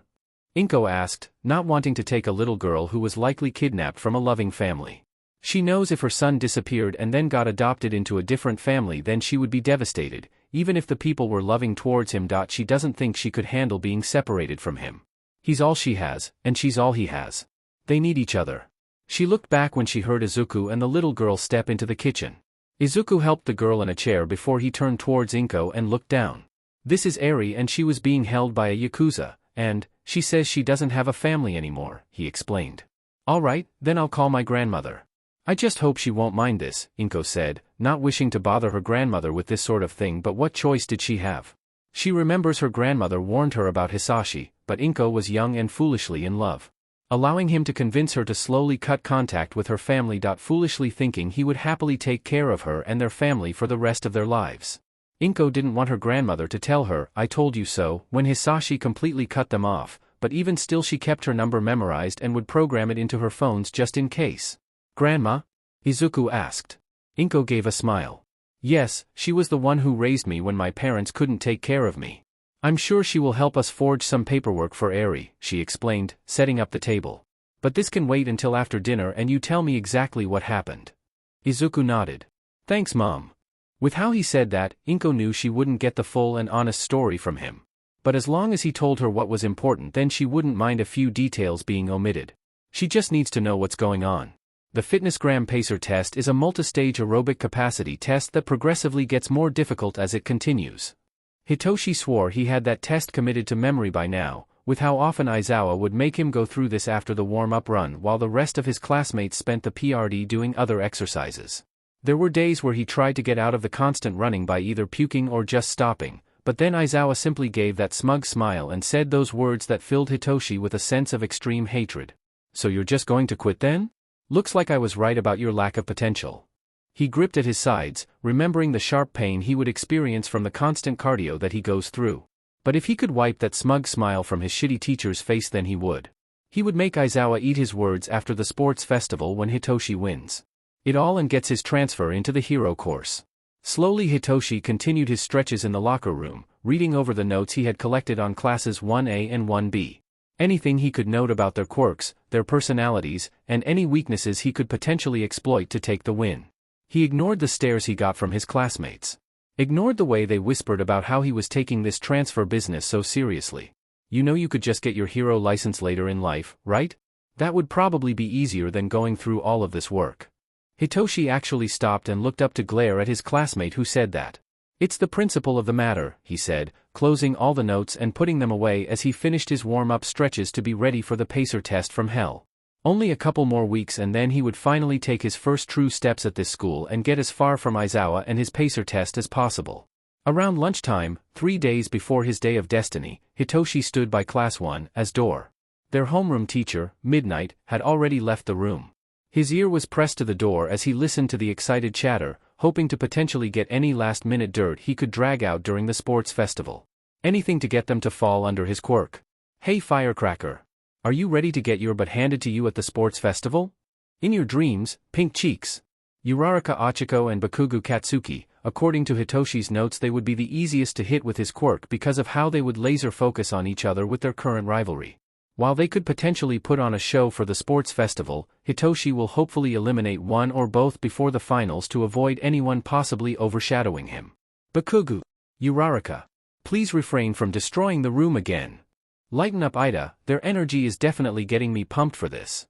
Inko asked, not wanting to take a little girl who was likely kidnapped from a loving family. She knows if her son disappeared and then got adopted into a different family then she would be devastated, even if the people were loving towards him. She doesn't think she could handle being separated from him. He's all she has, and she's all he has. They need each other. She looked back when she heard Izuku and the little girl step into the kitchen. Izuku helped the girl in a chair before he turned towards Inko and looked down. This is Eri, and she was being held by a Yakuza, and she says she doesn't have a family anymore, he explained. All right, then I'll call my grandmother. I just hope she won't mind this, Inko said, not wishing to bother her grandmother with this sort of thing, but what choice did she have? She remembers her grandmother warned her about Hisashi, but Inko was young and foolishly in love. Allowing him to convince her to slowly cut contact with her family. Foolishly thinking he would happily take care of her and their family for the rest of their lives. Inko didn't want her grandmother to tell her, "I told you so," when Hisashi completely cut them off, but even still she kept her number memorized and would program it into her phones just in case. "Grandma?" Izuku asked. Inko gave a smile. "Yes, she was the one who raised me when my parents couldn't take care of me. I'm sure she will help us forge some paperwork for Eri," she explained, setting up the table. "But this can wait until after dinner and you tell me exactly what happened." Izuku nodded. "Thanks, Mom." With how he said that, Inko knew she wouldn't get the full and honest story from him. But as long as he told her what was important, then she wouldn't mind a few details being omitted. She just needs to know what's going on. The FitnessGram Pacer test is a multi-stage aerobic capacity test that progressively gets more difficult as it continues. Hitoshi swore he had that test committed to memory by now, with how often Aizawa would make him go through this after the warm-up run while the rest of his classmates spent the PRD doing other exercises. There were days where he tried to get out of the constant running by either puking or just stopping, but then Aizawa simply gave that smug smile and said those words that filled Hitoshi with a sense of extreme hatred. "So you're just going to quit then? Looks like I was right about your lack of potential." He gripped at his sides, remembering the sharp pain he would experience from the constant cardio that he goes through. But if he could wipe that smug smile from his shitty teacher's face, then he would. He would make Aizawa eat his words after the sports festival when Hitoshi wins it all and gets his transfer into the hero course. Slowly Hitoshi continued his stretches in the locker room, reading over the notes he had collected on classes 1A and 1B. Anything he could note about their quirks, their personalities, and any weaknesses he could potentially exploit to take the win. He ignored the stares he got from his classmates. Ignored the way they whispered about how he was taking this transfer business so seriously. "You know you could just get your hero license later in life, right? That would probably be easier than going through all of this work." Hitoshi actually stopped and looked up to glare at his classmate who said that. "It's the principle of the matter," he said, closing all the notes and putting them away as he finished his warm-up stretches to be ready for the pacer test from hell. Only a couple more weeks and then he would finally take his first true steps at this school and get as far from Aizawa and his pacer test as possible. Around lunchtime, 3 days before his day of destiny, Hitoshi stood by Class 1's door. Their homeroom teacher, Midnight, had already left the room. His ear was pressed to the door as he listened to the excited chatter, hoping to potentially get any last-minute dirt he could drag out during the sports festival. Anything to get them to fall under his quirk. "Hey Firecracker! Are you ready to get your butt handed to you at the sports festival? In your dreams, pink cheeks." Uraraka Ochiko and Bakugo Katsuki, according to Hitoshi's notes, they would be the easiest to hit with his quirk because of how they would laser focus on each other with their current rivalry. While they could potentially put on a show for the sports festival, Hitoshi will hopefully eliminate one or both before the finals to avoid anyone possibly overshadowing him. "Bakugo! Uraraka! Please refrain from destroying the room again. Lighten up Ida, their energy is definitely getting me pumped for this."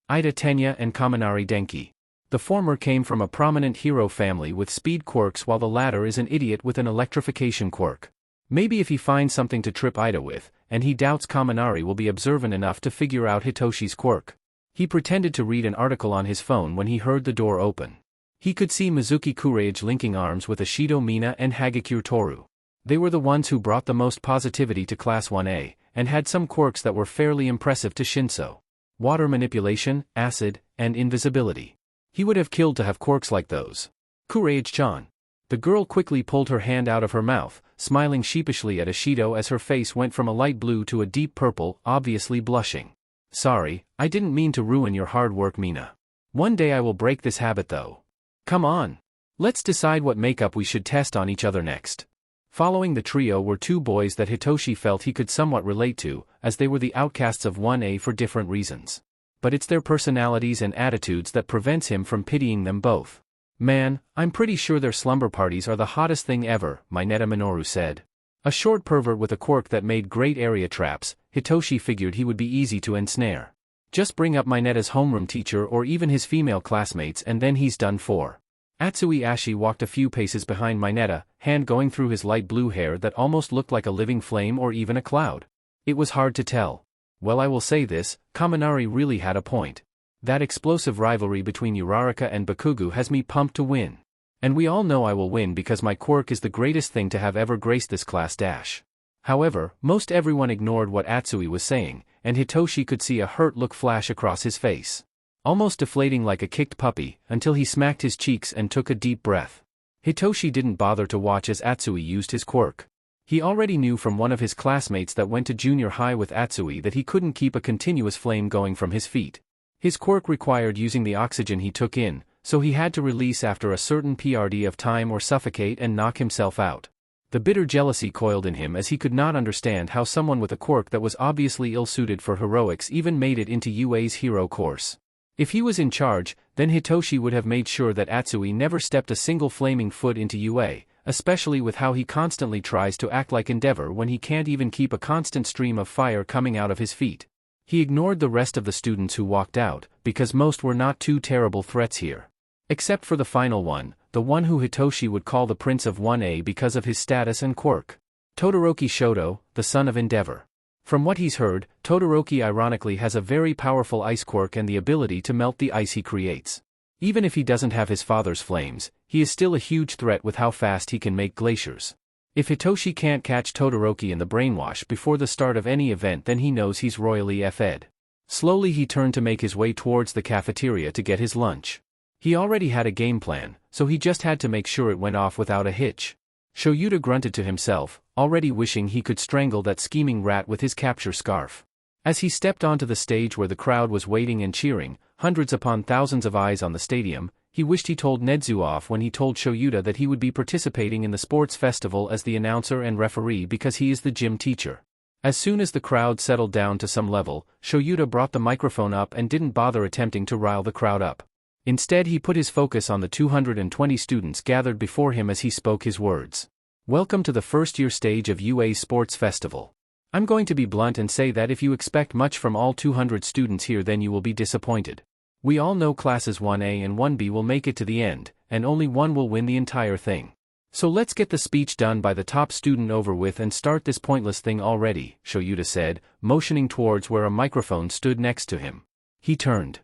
Ida Tenya and Kaminari Denki. The former came from a prominent hero family with speed quirks while the latter is an idiot with an electrification quirk. Maybe if he finds something to trip Ida with, and he doubts Kaminari will be observant enough to figure out Hitoshi's quirk. He pretended to read an article on his phone when he heard the door open. He could see Mizuki Courage linking arms with Ashido Mina and Hagakure Toru. They were the ones who brought the most positivity to Class 1A, and had some quirks that were fairly impressive to Shinso. Water manipulation, acid, and invisibility. He would have killed to have quirks like those. "Courage-chan." The girl quickly pulled her hand out of her mouth, smiling sheepishly at Ashido as her face went from a light blue to a deep purple, obviously blushing. "Sorry, I didn't mean to ruin your hard work, Mina. One day I will break this habit though. Come on. Let's decide what makeup we should test on each other next." Following the trio were 2 boys that Hitoshi felt he could somewhat relate to, as they were the outcasts of 1A for different reasons. But it's their personalities and attitudes that prevents him from pitying them both. Man, I'm pretty sure their slumber parties are the hottest thing ever, Mineta Minoru said. A short pervert with a quirk that made great area traps, Hitoshi figured he would be easy to ensnare. Just bring up Mineta's homeroom teacher or even his female classmates and then he's done for. Atsui Ashi walked a few paces behind Mineta, hand going through his light blue hair that almost looked like a living flame or even a cloud. It was hard to tell. Well, I will say this, Kaminari really had a point. That explosive rivalry between Uraraka and Bakugo has me pumped to win. And we all know I will win because my quirk is the greatest thing to have ever graced this class dash. However, most everyone ignored what Atsui was saying, and Hitoshi could see a hurt look flash across his face. Almost deflating like a kicked puppy, until he smacked his cheeks and took a deep breath. Hitoshi didn't bother to watch as Atsui used his quirk. He already knew from one of his classmates that went to junior high with Atsui that he couldn't keep a continuous flame going from his feet. His quirk required using the oxygen he took in, so he had to release after a certain PRD of time or suffocate and knock himself out. The bitter jealousy coiled in him as he could not understand how someone with a quirk that was obviously ill-suited for heroics even made it into UA's hero course. If he was in charge, then Hitoshi would have made sure that Atsui never stepped a single flaming foot into UA, especially with how he constantly tries to act like Endeavor when he can't even keep a constant stream of fire coming out of his feet. He ignored the rest of the students who walked out, because most were not too terrible threats here. Except for the final one, the one who Hitoshi would call the Prince of 1A because of his status and quirk. Todoroki Shoto, the son of Endeavor. From what he's heard, Todoroki ironically has a very powerful ice quirk and the ability to melt the ice he creates. Even if he doesn't have his father's flames, he is still a huge threat with how fast he can make glaciers. If Hitoshi can't catch Todoroki in the brainwash before the start of any event, then he knows he's royally FE'd. Slowly he turned to make his way towards the cafeteria to get his lunch. He already had a game plan, so he just had to make sure it went off without a hitch. Shoyuta grunted to himself, already wishing he could strangle that scheming rat with his capture scarf. As he stepped onto the stage where the crowd was waiting and cheering, hundreds upon thousands of eyes on the stadium, he wished he told Nedzu off when he told Shoyuta that he would be participating in the sports festival as the announcer and referee because he is the gym teacher. As soon as the crowd settled down to some level, Shoyuta brought the microphone up and didn't bother attempting to rile the crowd up. Instead he put his focus on the 220 students gathered before him as he spoke his words. Welcome to the first-year stage of UA's sports festival. I'm going to be blunt and say that if you expect much from all 200 students here, then you will be disappointed. We all know classes 1A and 1B will make it to the end, and only one will win the entire thing. So let's get the speech done by the top student over with and start this pointless thing already, Shoyuta said, motioning towards where a microphone stood next to him. He turned.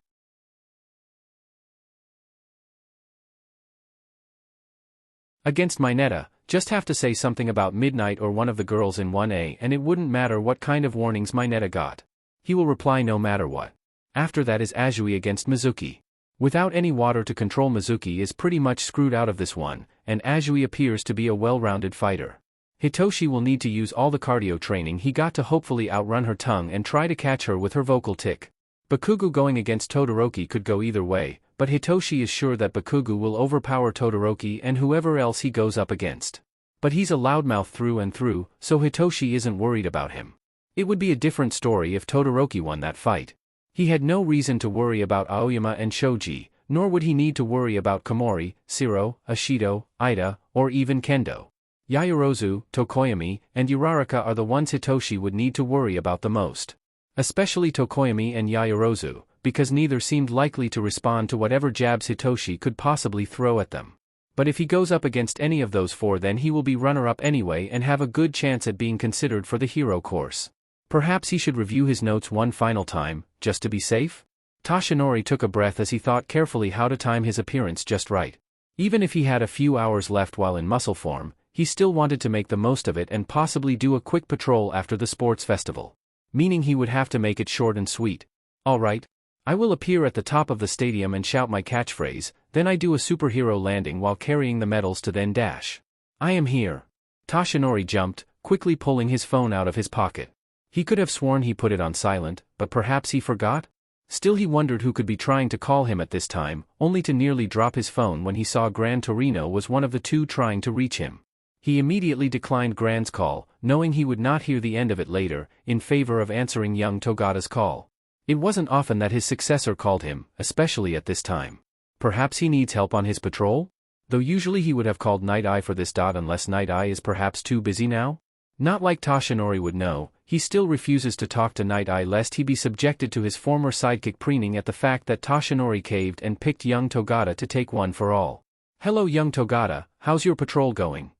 Against Mineta, just have to say something about Midnight or one of the girls in 1A and it wouldn't matter what kind of warnings Mineta got. He will reply no matter what. After that is Azui against Mizuki. Without any water to control, Mizuki is pretty much screwed out of this one, and Azui appears to be a well-rounded fighter. Hitoshi will need to use all the cardio training he got to hopefully outrun her tongue and try to catch her with her vocal tick. Bakugo going against Todoroki could go either way, but Hitoshi is sure that Bakugo will overpower Todoroki and whoever else he goes up against. But he's a loudmouth through and through, so Hitoshi isn't worried about him. It would be a different story if Todoroki won that fight. He had no reason to worry about Aoyama and Shoji, nor would he need to worry about Komori, Shiro, Ashido, Ida, or even Kendo. Yaoyorozu, Tokoyami, and Uraraka are the ones Hitoshi would need to worry about the most. Especially Tokoyami and Yaoyorozu, because neither seemed likely to respond to whatever jabs Hitoshi could possibly throw at them. But if he goes up against any of those four, then he will be runner-up anyway and have a good chance at being considered for the hero course. Perhaps he should review his notes one final time, just to be safe? Toshinori took a breath as he thought carefully how to time his appearance just right. Even if he had a few hours left while in muscle form, he still wanted to make the most of it and possibly do a quick patrol after the sports festival. Meaning he would have to make it short and sweet. Alright. I will appear at the top of the stadium and shout my catchphrase, then I do a superhero landing while carrying the medals to then dash. I am here. Toshinori jumped, quickly pulling his phone out of his pocket. He could have sworn he put it on silent, but perhaps he forgot? Still he wondered who could be trying to call him at this time, only to nearly drop his phone when he saw Gran Torino was one of the two trying to reach him. He immediately declined Gran's call, knowing he would not hear the end of it later, in favor of answering young Togata's call. It wasn't often that his successor called him, especially at this time. Perhaps he needs help on his patrol? Though usually he would have called Night Eye for this. Unless Night Eye is perhaps too busy now? Not like Toshinori would know, he still refuses to talk to Night Eye lest he be subjected to his former sidekick preening at the fact that Toshinori caved and picked young Togata to take one for all. "Hello young Togata, how's your patrol going?"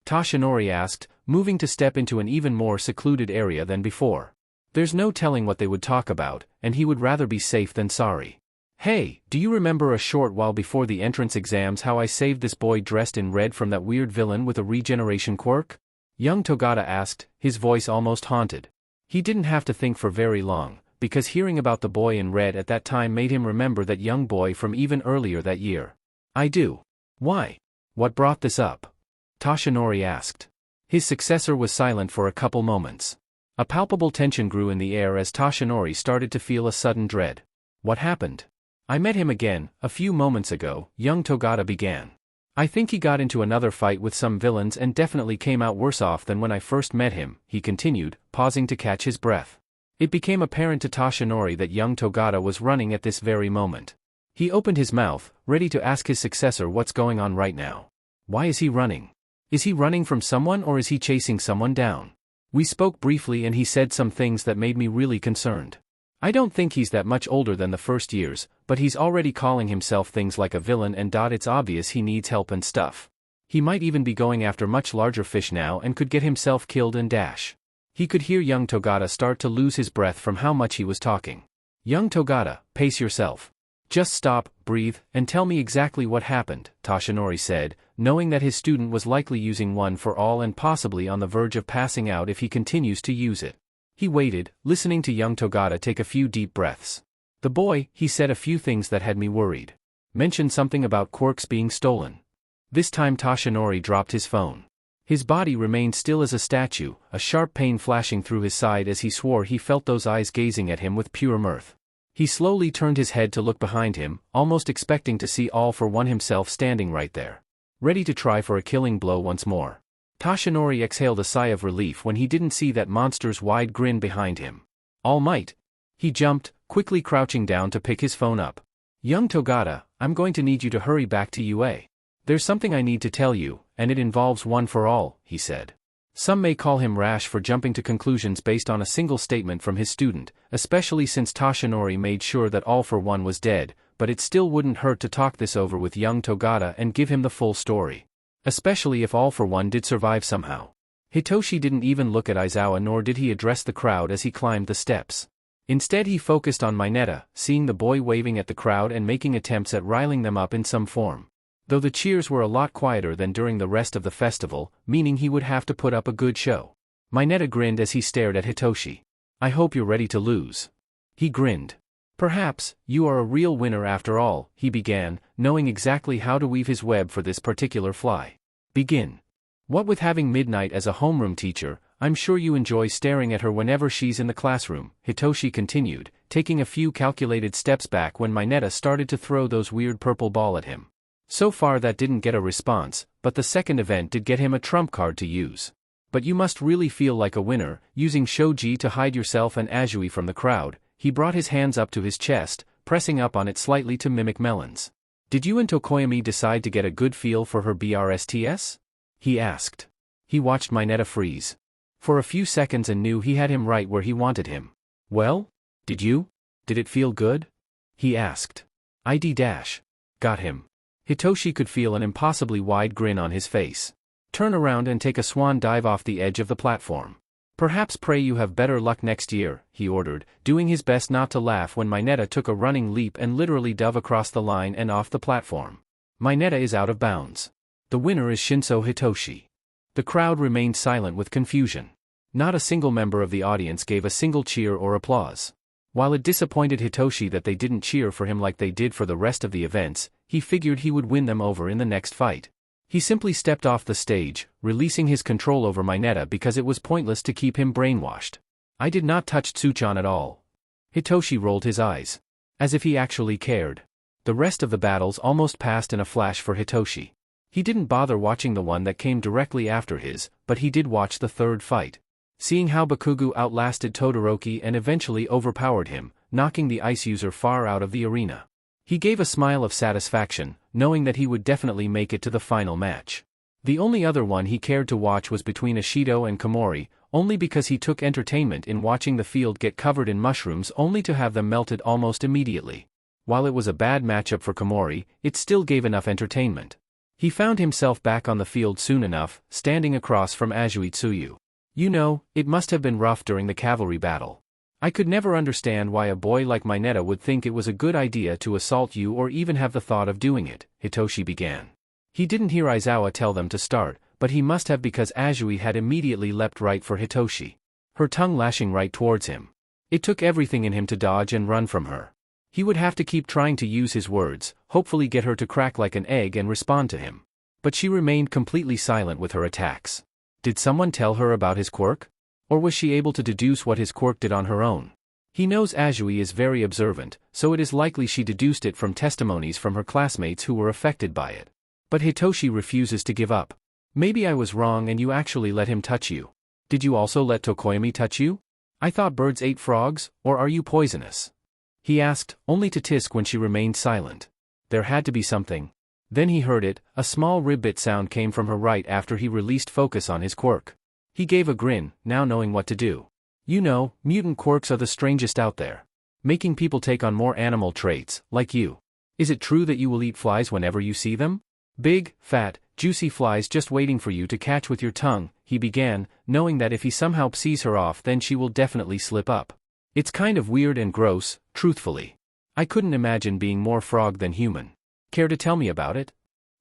Toshinori asked, moving to step into an even more secluded area than before. There's no telling what they would talk about, and he would rather be safe than sorry. "Hey, do you remember a short while before the entrance exams how I saved this boy dressed in red from that weird villain with a regeneration quirk?" Young Togata asked, his voice almost haunted. He didn't have to think for very long, because hearing about the boy in red at that time made him remember that young boy from even earlier that year. "I do." "Why? What brought this up?" Toshinori asked. His successor was silent for a couple moments. A palpable tension grew in the air as Toshinori started to feel a sudden dread. "What happened?" "I met him again, a few moments ago," young Togata began. "I think he got into another fight with some villains and definitely came out worse off than when I first met him," he continued, pausing to catch his breath. It became apparent to Toshinori that young Togata was running at this very moment. He opened his mouth, ready to ask his successor what's going on right now. Why is he running? Is he running from someone or is he chasing someone down? We spoke briefly and he said some things that made me really concerned. I don't think he's that much older than the first years, but he's already calling himself things like a villain and it's obvious he needs help and stuff. He might even be going after much larger fish now and could get himself killed and dash. He could hear young Togata start to lose his breath from how much he was talking. "Young Togata, pace yourself. Just stop, breathe, and tell me exactly what happened," Toshinori said, knowing that his student was likely using one for all and possibly on the verge of passing out if he continues to use it. He waited, listening to young Togata take a few deep breaths. "The boy, he said a few things that had me worried. Mentioned something about quirks being stolen." This time Toshinori dropped his phone. His body remained still as a statue, a sharp pain flashing through his side as he swore he felt those eyes gazing at him with pure mirth. He slowly turned his head to look behind him, almost expecting to see All for One himself standing right there, ready to try for a killing blow once more. Toshinori exhaled a sigh of relief when he didn't see that monster's wide grin behind him. "All Might." He jumped, quickly crouching down to pick his phone up. "Young Togata, I'm going to need you to hurry back to UA. There's something I need to tell you, and it involves One for All," he said. Some may call him rash for jumping to conclusions based on a single statement from his student, especially since Toshinori made sure that All for One was dead, but it still wouldn't hurt to talk this over with young Togata and give him the full story. Especially if All for One did survive somehow. Hitoshi didn't even look at Aizawa nor did he address the crowd as he climbed the steps. Instead he focused on Mineta, seeing the boy waving at the crowd and making attempts at riling them up in some form. Though the cheers were a lot quieter than during the rest of the festival, meaning he would have to put up a good show. Mineta grinned as he stared at Hitoshi. "I hope you're ready to lose." He grinned. "Perhaps, you are a real winner after all," he began, knowing exactly how to weave his web for this particular fly. "Begin. What with having Midnight as a homeroom teacher, I'm sure you enjoy staring at her whenever she's in the classroom," Hitoshi continued, taking a few calculated steps back when Mineta started to throw those weird purple ball at him. So far that didn't get a response, but the second event did get him a trump card to use. "But you must really feel like a winner," using Shoji to hide yourself and Azui from the crowd. He brought his hands up to his chest, pressing up on it slightly to mimic melons. "Did you and Tokoyami decide to get a good feel for her BRSTS?" he asked. He watched Mineta freeze for a few seconds and knew he had him right where he wanted him. "Well? Did you? Did it feel good?" he asked. Got him." Hitoshi could feel an impossibly wide grin on his face. "Turn around and take a swan dive off the edge of the platform. Perhaps pray you have better luck next year," he ordered, doing his best not to laugh when Mineta took a running leap and literally dove across the line and off the platform. Mineta is out of bounds. The winner is Shinso Hitoshi. The crowd remained silent with confusion. Not a single member of the audience gave a single cheer or applause. While it disappointed Hitoshi that they didn't cheer for him like they did for the rest of the events, he figured he would win them over in the next fight. He simply stepped off the stage, releasing his control over Mineta because it was pointless to keep him brainwashed. "I did not touch Tsuchan at all." Hitoshi rolled his eyes. As if he actually cared. The rest of the battles almost passed in a flash for Hitoshi. He didn't bother watching the one that came directly after his, but he did watch the third fight. Seeing how Bakugo outlasted Todoroki and eventually overpowered him, knocking the ice user far out of the arena. He gave a smile of satisfaction, knowing that he would definitely make it to the final match. The only other one he cared to watch was between Ishido and Komori, only because he took entertainment in watching the field get covered in mushrooms only to have them melted almost immediately. While it was a bad matchup for Komori, it still gave enough entertainment. He found himself back on the field soon enough, standing across from Azui Tsuyu. You know, it must have been rough during the cavalry battle. I could never understand why a boy like Mineta would think it was a good idea to assault you or even have the thought of doing it, Hitoshi began. He didn't hear Aizawa tell them to start, but he must have because Azui had immediately leapt right for Hitoshi, her tongue lashing right towards him. It took everything in him to dodge and run from her. He would have to keep trying to use his words, hopefully get her to crack like an egg and respond to him. But she remained completely silent with her attacks. Did someone tell her about his quirk? Or was she able to deduce what his quirk did on her own? He knows Azui is very observant, so it is likely she deduced it from testimonies from her classmates who were affected by it. But Hitoshi refuses to give up. Maybe I was wrong and you actually let him touch you. Did you also let Tokoyami touch you? I thought birds ate frogs, or are you poisonous? He asked, only to tisk when she remained silent. There had to be something. Then he heard it, a small ribbit sound came from her right after he released focus on his quirk. He gave a grin, now knowing what to do. You know, mutant quirks are the strangest out there. Making people take on more animal traits, like you. Is it true that you will eat flies whenever you see them? Big, fat, juicy flies just waiting for you to catch with your tongue, he began, knowing that if he somehow sees her off then she will definitely slip up. It's kind of weird and gross, truthfully. I couldn't imagine being more frog than human. Care to tell me about it?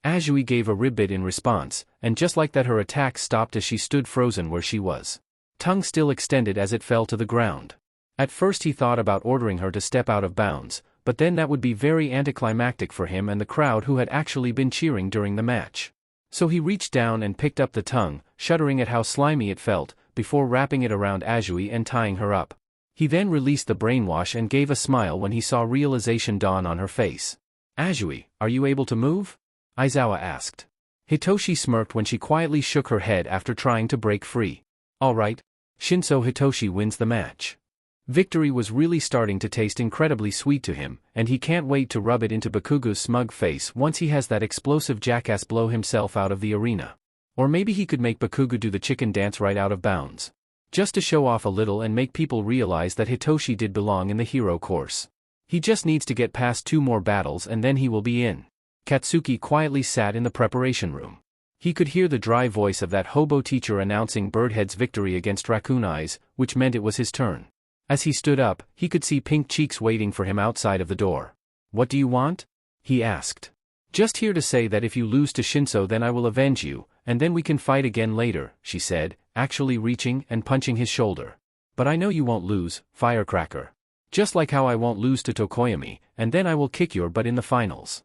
Azui gave a ribbit in response, and just like that her attack stopped as she stood frozen where she was. Tongue still extended as it fell to the ground. At first he thought about ordering her to step out of bounds, but then that would be very anticlimactic for him and the crowd who had actually been cheering during the match. So he reached down and picked up the tongue, shuddering at how slimy it felt, before wrapping it around Azui and tying her up. He then released the brainwash and gave a smile when he saw realization dawn on her face. Azui, are you able to move? Aizawa asked. Hitoshi smirked when she quietly shook her head after trying to break free. All right. Shinso Hitoshi wins the match. Victory was really starting to taste incredibly sweet to him, and he can't wait to rub it into Bakugo's smug face once he has that explosive jackass blow himself out of the arena. Or maybe he could make Bakugo do the chicken dance right out of bounds. Just to show off a little and make people realize that Hitoshi did belong in the hero course. He just needs to get past 2 more battles and then he will be in. Katsuki quietly sat in the preparation room. He could hear the dry voice of that hobo teacher announcing Birdhead's victory against Raccoon Eyes, which meant it was his turn. As he stood up, he could see Pink Cheeks waiting for him outside of the door. What do you want? He asked. Just here to say that if you lose to Shinso then I will avenge you, and then we can fight again later, she said, actually reaching and punching his shoulder. But I know you won't lose, Firecracker. Just like how I won't lose to Tokoyami, and then I will kick your butt in the finals.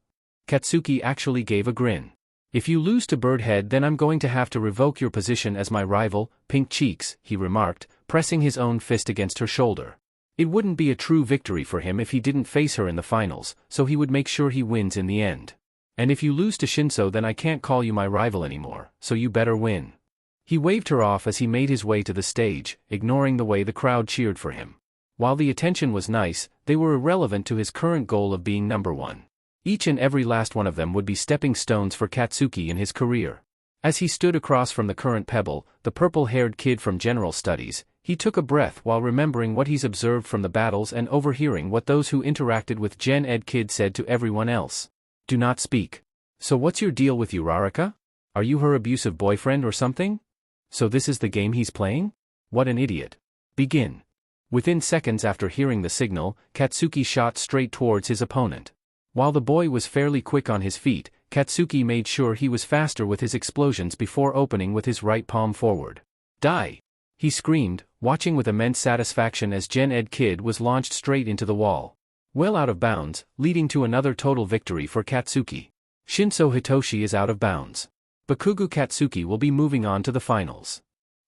Katsuki actually gave a grin. If you lose to Birdhead then I'm going to have to revoke your position as my rival, Pink Cheeks, he remarked, pressing his own fist against her shoulder. It wouldn't be a true victory for him if he didn't face her in the finals, so he would make sure he wins in the end. And if you lose to Shinso then I can't call you my rival anymore, so you better win. He waved her off as he made his way to the stage, ignoring the way the crowd cheered for him. While the attention was nice, they were irrelevant to his current goal of being number 1. Each and every last one of them would be stepping stones for Katsuki in his career. As he stood across from the current Pebble, the purple-haired kid from General Studies, he took a breath while remembering what he's observed from the battles and overhearing what those who interacted with Gen Ed Kid said to everyone else. Do not speak. So what's your deal with Uraraka? Are you her abusive boyfriend or something? So this is the game he's playing? What an idiot. Begin. Within seconds after hearing the signal, Katsuki shot straight towards his opponent. While the boy was fairly quick on his feet, Katsuki made sure he was faster with his explosions before opening with his right palm forward. Die! He screamed, watching with immense satisfaction as Gen Ed Kid was launched straight into the wall. Well out of bounds, leading to another total victory for Katsuki. Shinso Hitoshi is out of bounds. Bakugo Katsuki will be moving on to the finals.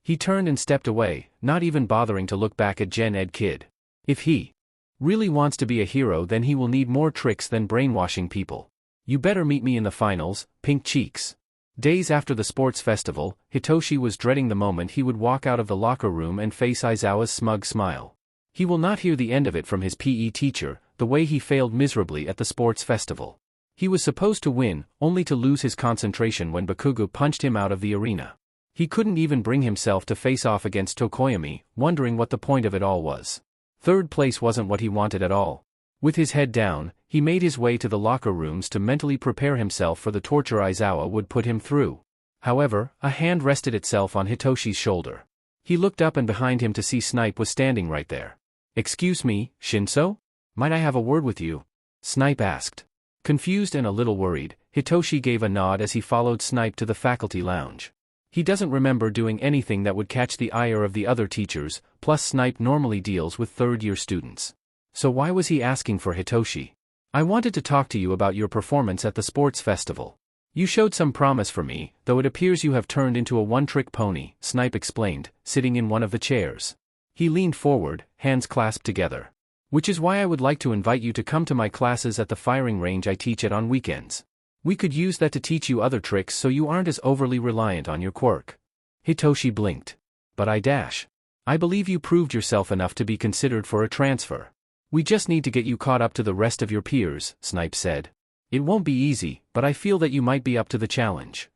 He turned and stepped away, not even bothering to look back at Gen Ed Kid. If he really wants to be a hero then he will need more tricks than brainwashing people. You better meet me in the finals, Pink Cheeks. Days after the sports festival, Hitoshi was dreading the moment he would walk out of the locker room and face Aizawa's smug smile. He will not hear the end of it from his PE teacher, the way he failed miserably at the sports festival. He was supposed to win, only to lose his concentration when Bakugo punched him out of the arena. He couldn't even bring himself to face off against Tokoyami, wondering what the point of it all was. Third place wasn't what he wanted at all. With his head down, he made his way to the locker rooms to mentally prepare himself for the torture Aizawa would put him through. However, a hand rested itself on Hitoshi's shoulder. He looked up and behind him to see Snipe was standing right there. "Excuse me, Shinso? Might I have a word with you?" Snipe asked. Confused and a little worried, Hitoshi gave a nod as he followed Snipe to the faculty lounge. He doesn't remember doing anything that would catch the ire of the other teachers, plus Snipe normally deals with third-year students. So why was he asking for Hitoshi? "I wanted to talk to you about your performance at the sports festival. You showed some promise for me, though it appears you have turned into a one-trick pony," Snipe explained, sitting in one of the chairs. He leaned forward, hands clasped together. "Which is why I would like to invite you to come to my classes at the firing range I teach at on weekends. We could use that to teach you other tricks so you aren't as overly reliant on your quirk." Hitoshi blinked. "But I believe you proved yourself enough to be considered for a transfer. We just need to get you caught up to the rest of your peers," Snipe said. "It won't be easy, but I feel that you might be up to the challenge."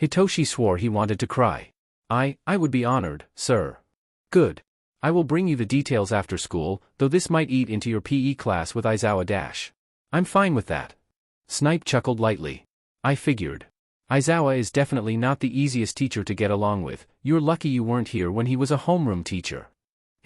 Hitoshi swore he wanted to cry. I would be honored, sir." "Good. I will bring you the details after school, though this might eat into your PE class with Aizawa. I'm fine with that." Snipe chuckled lightly. "I figured. Aizawa is definitely not the easiest teacher to get along with. You're lucky you weren't here when he was a homeroom teacher."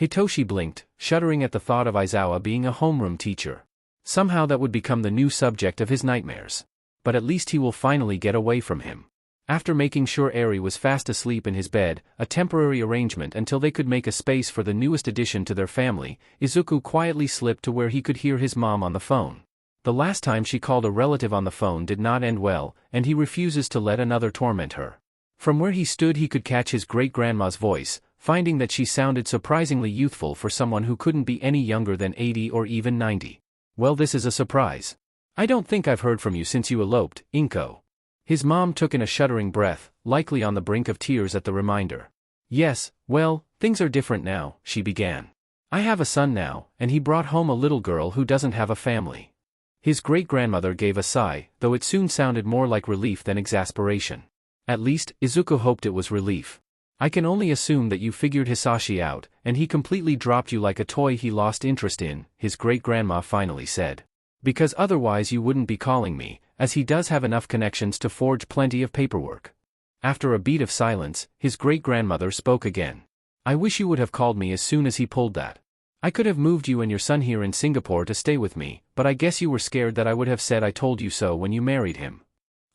Hitoshi blinked, shuddering at the thought of Aizawa being a homeroom teacher. Somehow that would become the new subject of his nightmares. But at least he will finally get away from him. After making sure Eri was fast asleep in his bed, a temporary arrangement until they could make a space for the newest addition to their family, Izuku quietly slipped to where he could hear his mom on the phone. The last time she called a relative on the phone did not end well, and he refuses to let another torment her. From where he stood he could catch his great-grandma's voice, finding that she sounded surprisingly youthful for someone who couldn't be any younger than 80 or even 90. "Well, this is a surprise. I don't think I've heard from you since you eloped, Inko." His mom took in a shuddering breath, likely on the brink of tears at the reminder. "Yes, well, things are different now," she began. "I have a son now, and he brought home a little girl who doesn't have a family." His great-grandmother gave a sigh, though it soon sounded more like relief than exasperation. At least, Izuku hoped it was relief. "I can only assume that you figured Hisashi out, and he completely dropped you like a toy he lost interest in," his great-grandma finally said. "Because otherwise you wouldn't be calling me, as he does have enough connections to forge plenty of paperwork." After a beat of silence, his great-grandmother spoke again. "I wish you would have called me as soon as he pulled that. I could have moved you and your son here in Singapore to stay with me, but I guess you were scared that I would have said I told you so when you married him."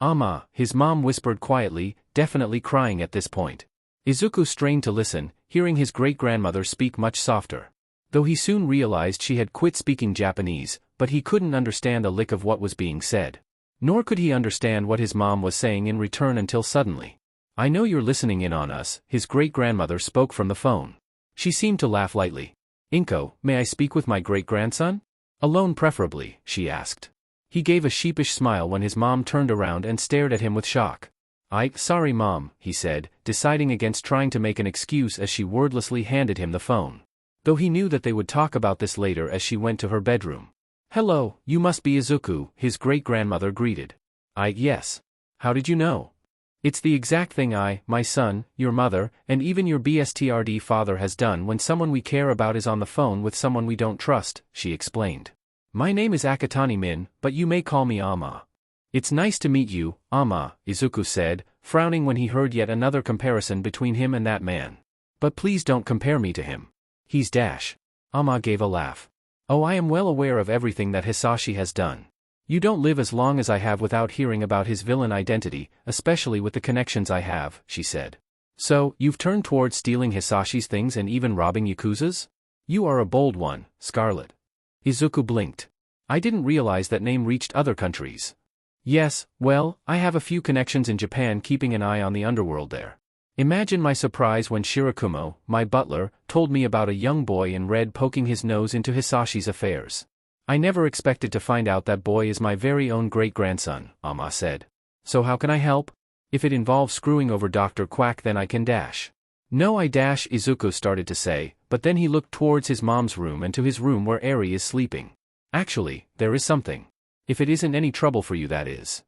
"Ama," his mom whispered quietly, definitely crying at this point. Izuku strained to listen, hearing his great-grandmother speak much softer. Though he soon realized she had quit speaking Japanese, but he couldn't understand a lick of what was being said. Nor could he understand what his mom was saying in return until suddenly. "I know you're listening in on us," his great-grandmother spoke from the phone. She seemed to laugh lightly. "Inko, may I speak with my great-grandson? Alone preferably," she asked. He gave a sheepish smile when his mom turned around and stared at him with shock. Sorry mom," he said, deciding against trying to make an excuse as she wordlessly handed him the phone. Though he knew that they would talk about this later as she went to her bedroom. "Hello, you must be Izuku," his great-grandmother greeted. Yes. How did you know?" "It's the exact thing my son, your mother, and even your BSTRD father has done when someone we care about is on the phone with someone we don't trust," she explained. "My name is Akatani Min, but you may call me Ama." "It's nice to meet you, Ama," Izuku said, frowning when he heard yet another comparison between him and that man. "But please don't compare me to him. He's dash." Ama gave a laugh. "Oh, I am well aware of everything that Hisashi has done. You don't live as long as I have without hearing about his villain identity, especially with the connections I have," she said. "So, you've turned towards stealing Hisashi's things and even robbing Yakuza's? You are a bold one, Scarlet." Izuku blinked. "I didn't realize that name reached other countries." "Yes, well, I have a few connections in Japan keeping an eye on the underworld there. Imagine my surprise when Shirakumo, my butler, told me about a young boy in red poking his nose into Hisashi's affairs. I never expected to find out that boy is my very own great-grandson," Ama said. "So how can I help? If it involves screwing over Dr. Quack then I can dash." "No I dash," Izuku started to say, but then he looked towards his mom's room and to his room where Eri is sleeping. Actually, there is something. If it isn't any trouble for you, that is.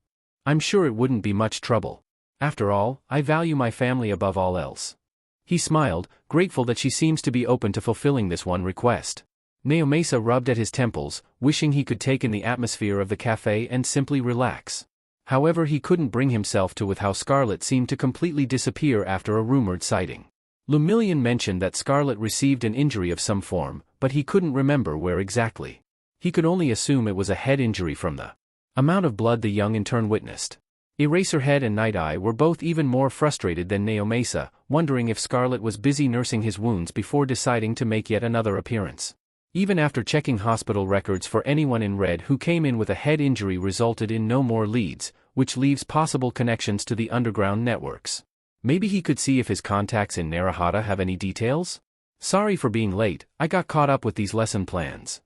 I'm sure it wouldn't be much trouble. After all, I value my family above all else. He smiled, grateful that she seems to be open to fulfilling this one request. Naomasa rubbed at his temples, wishing he could take in the atmosphere of the cafe and simply relax. However, he couldn't bring himself to with how Scarlet seemed to completely disappear after a rumored sighting. Lumillion mentioned that Scarlet received an injury of some form, but he couldn't remember where exactly. He could only assume it was a head injury from the amount of blood the young intern witnessed. Eraserhead and Night Eye were both even more frustrated than Naomasa, wondering if Scarlet was busy nursing his wounds before deciding to make yet another appearance. Even after checking hospital records for anyone in red who came in with a head injury resulted in no more leads, which leaves possible connections to the underground networks. Maybe he could see if his contacts in Narahata have any details? Sorry for being late, I got caught up with these lesson plans.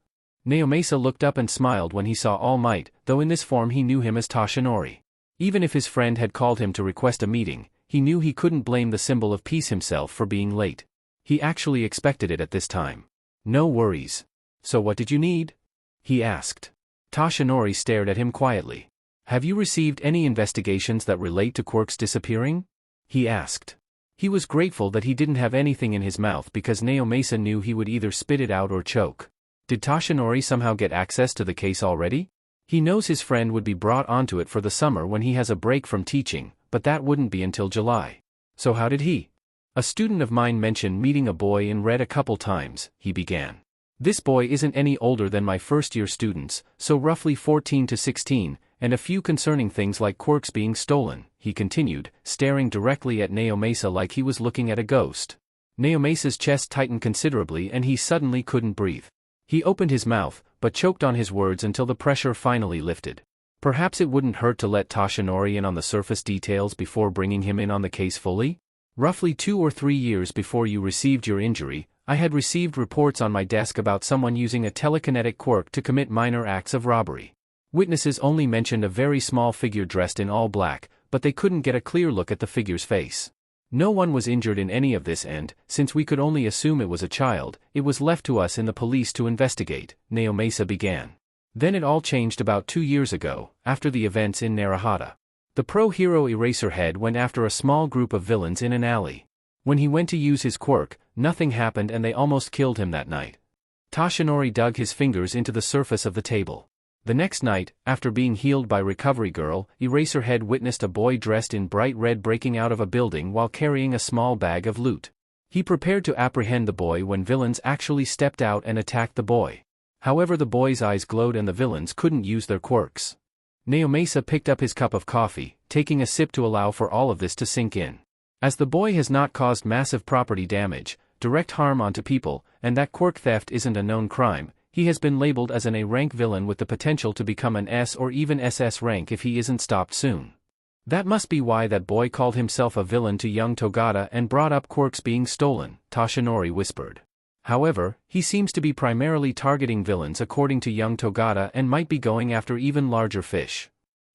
Naomasa looked up and smiled when he saw All Might, though in this form he knew him as Toshinori. Even if his friend had called him to request a meeting, he knew he couldn't blame the symbol of peace himself for being late. He actually expected it at this time. No worries. So what did you need? He asked. Toshinori stared at him quietly. Have you received any investigations that relate to Quirk's disappearing? He asked. He was grateful that he didn't have anything in his mouth because Naomasa knew he would either spit it out or choke. Did Toshinori somehow get access to the case already? He knows his friend would be brought onto it for the summer when he has a break from teaching, but that wouldn't be until July. So how did he? A student of mine mentioned meeting a boy in red a couple times, he began. This boy isn't any older than my first-year students, so roughly 14 to 16, and a few concerning things like Quirks being stolen, he continued, staring directly at Naomasa like he was looking at a ghost. Naomasa's chest tightened considerably and he suddenly couldn't breathe. He opened his mouth, but choked on his words until the pressure finally lifted. Perhaps it wouldn't hurt to let Toshinori in on the surface details before bringing him in on the case fully? Roughly 2 or 3 years before you received your injury, I had received reports on my desk about someone using a telekinetic quirk to commit minor acts of robbery. Witnesses only mentioned a very small figure dressed in all black, but they couldn't get a clear look at the figure's face. No one was injured in any of this and, since we could only assume it was a child, it was left to us in the police to investigate, Naomasa began. Then it all changed about 2 years ago, after the events in Narahata. The pro-hero Eraserhead went after a small group of villains in an alley. When he went to use his quirk, nothing happened and they almost killed him that night. Toshinori dug his fingers into the surface of the table. The next night, after being healed by Recovery Girl, Eraserhead witnessed a boy dressed in bright red breaking out of a building while carrying a small bag of loot. He prepared to apprehend the boy when villains actually stepped out and attacked the boy. However, the boy's eyes glowed and the villains couldn't use their quirks. Naomasa picked up his cup of coffee, taking a sip to allow for all of this to sink in. As the boy has not caused massive property damage, direct harm onto people, and that quirk theft isn't a known crime, he has been labeled as an A-rank villain with the potential to become an S or even SS rank if he isn't stopped soon. That must be why that boy called himself a villain to young Togata and brought up quirks being stolen, Toshinori whispered. However, he seems to be primarily targeting villains according to young Togata and might be going after even larger fish.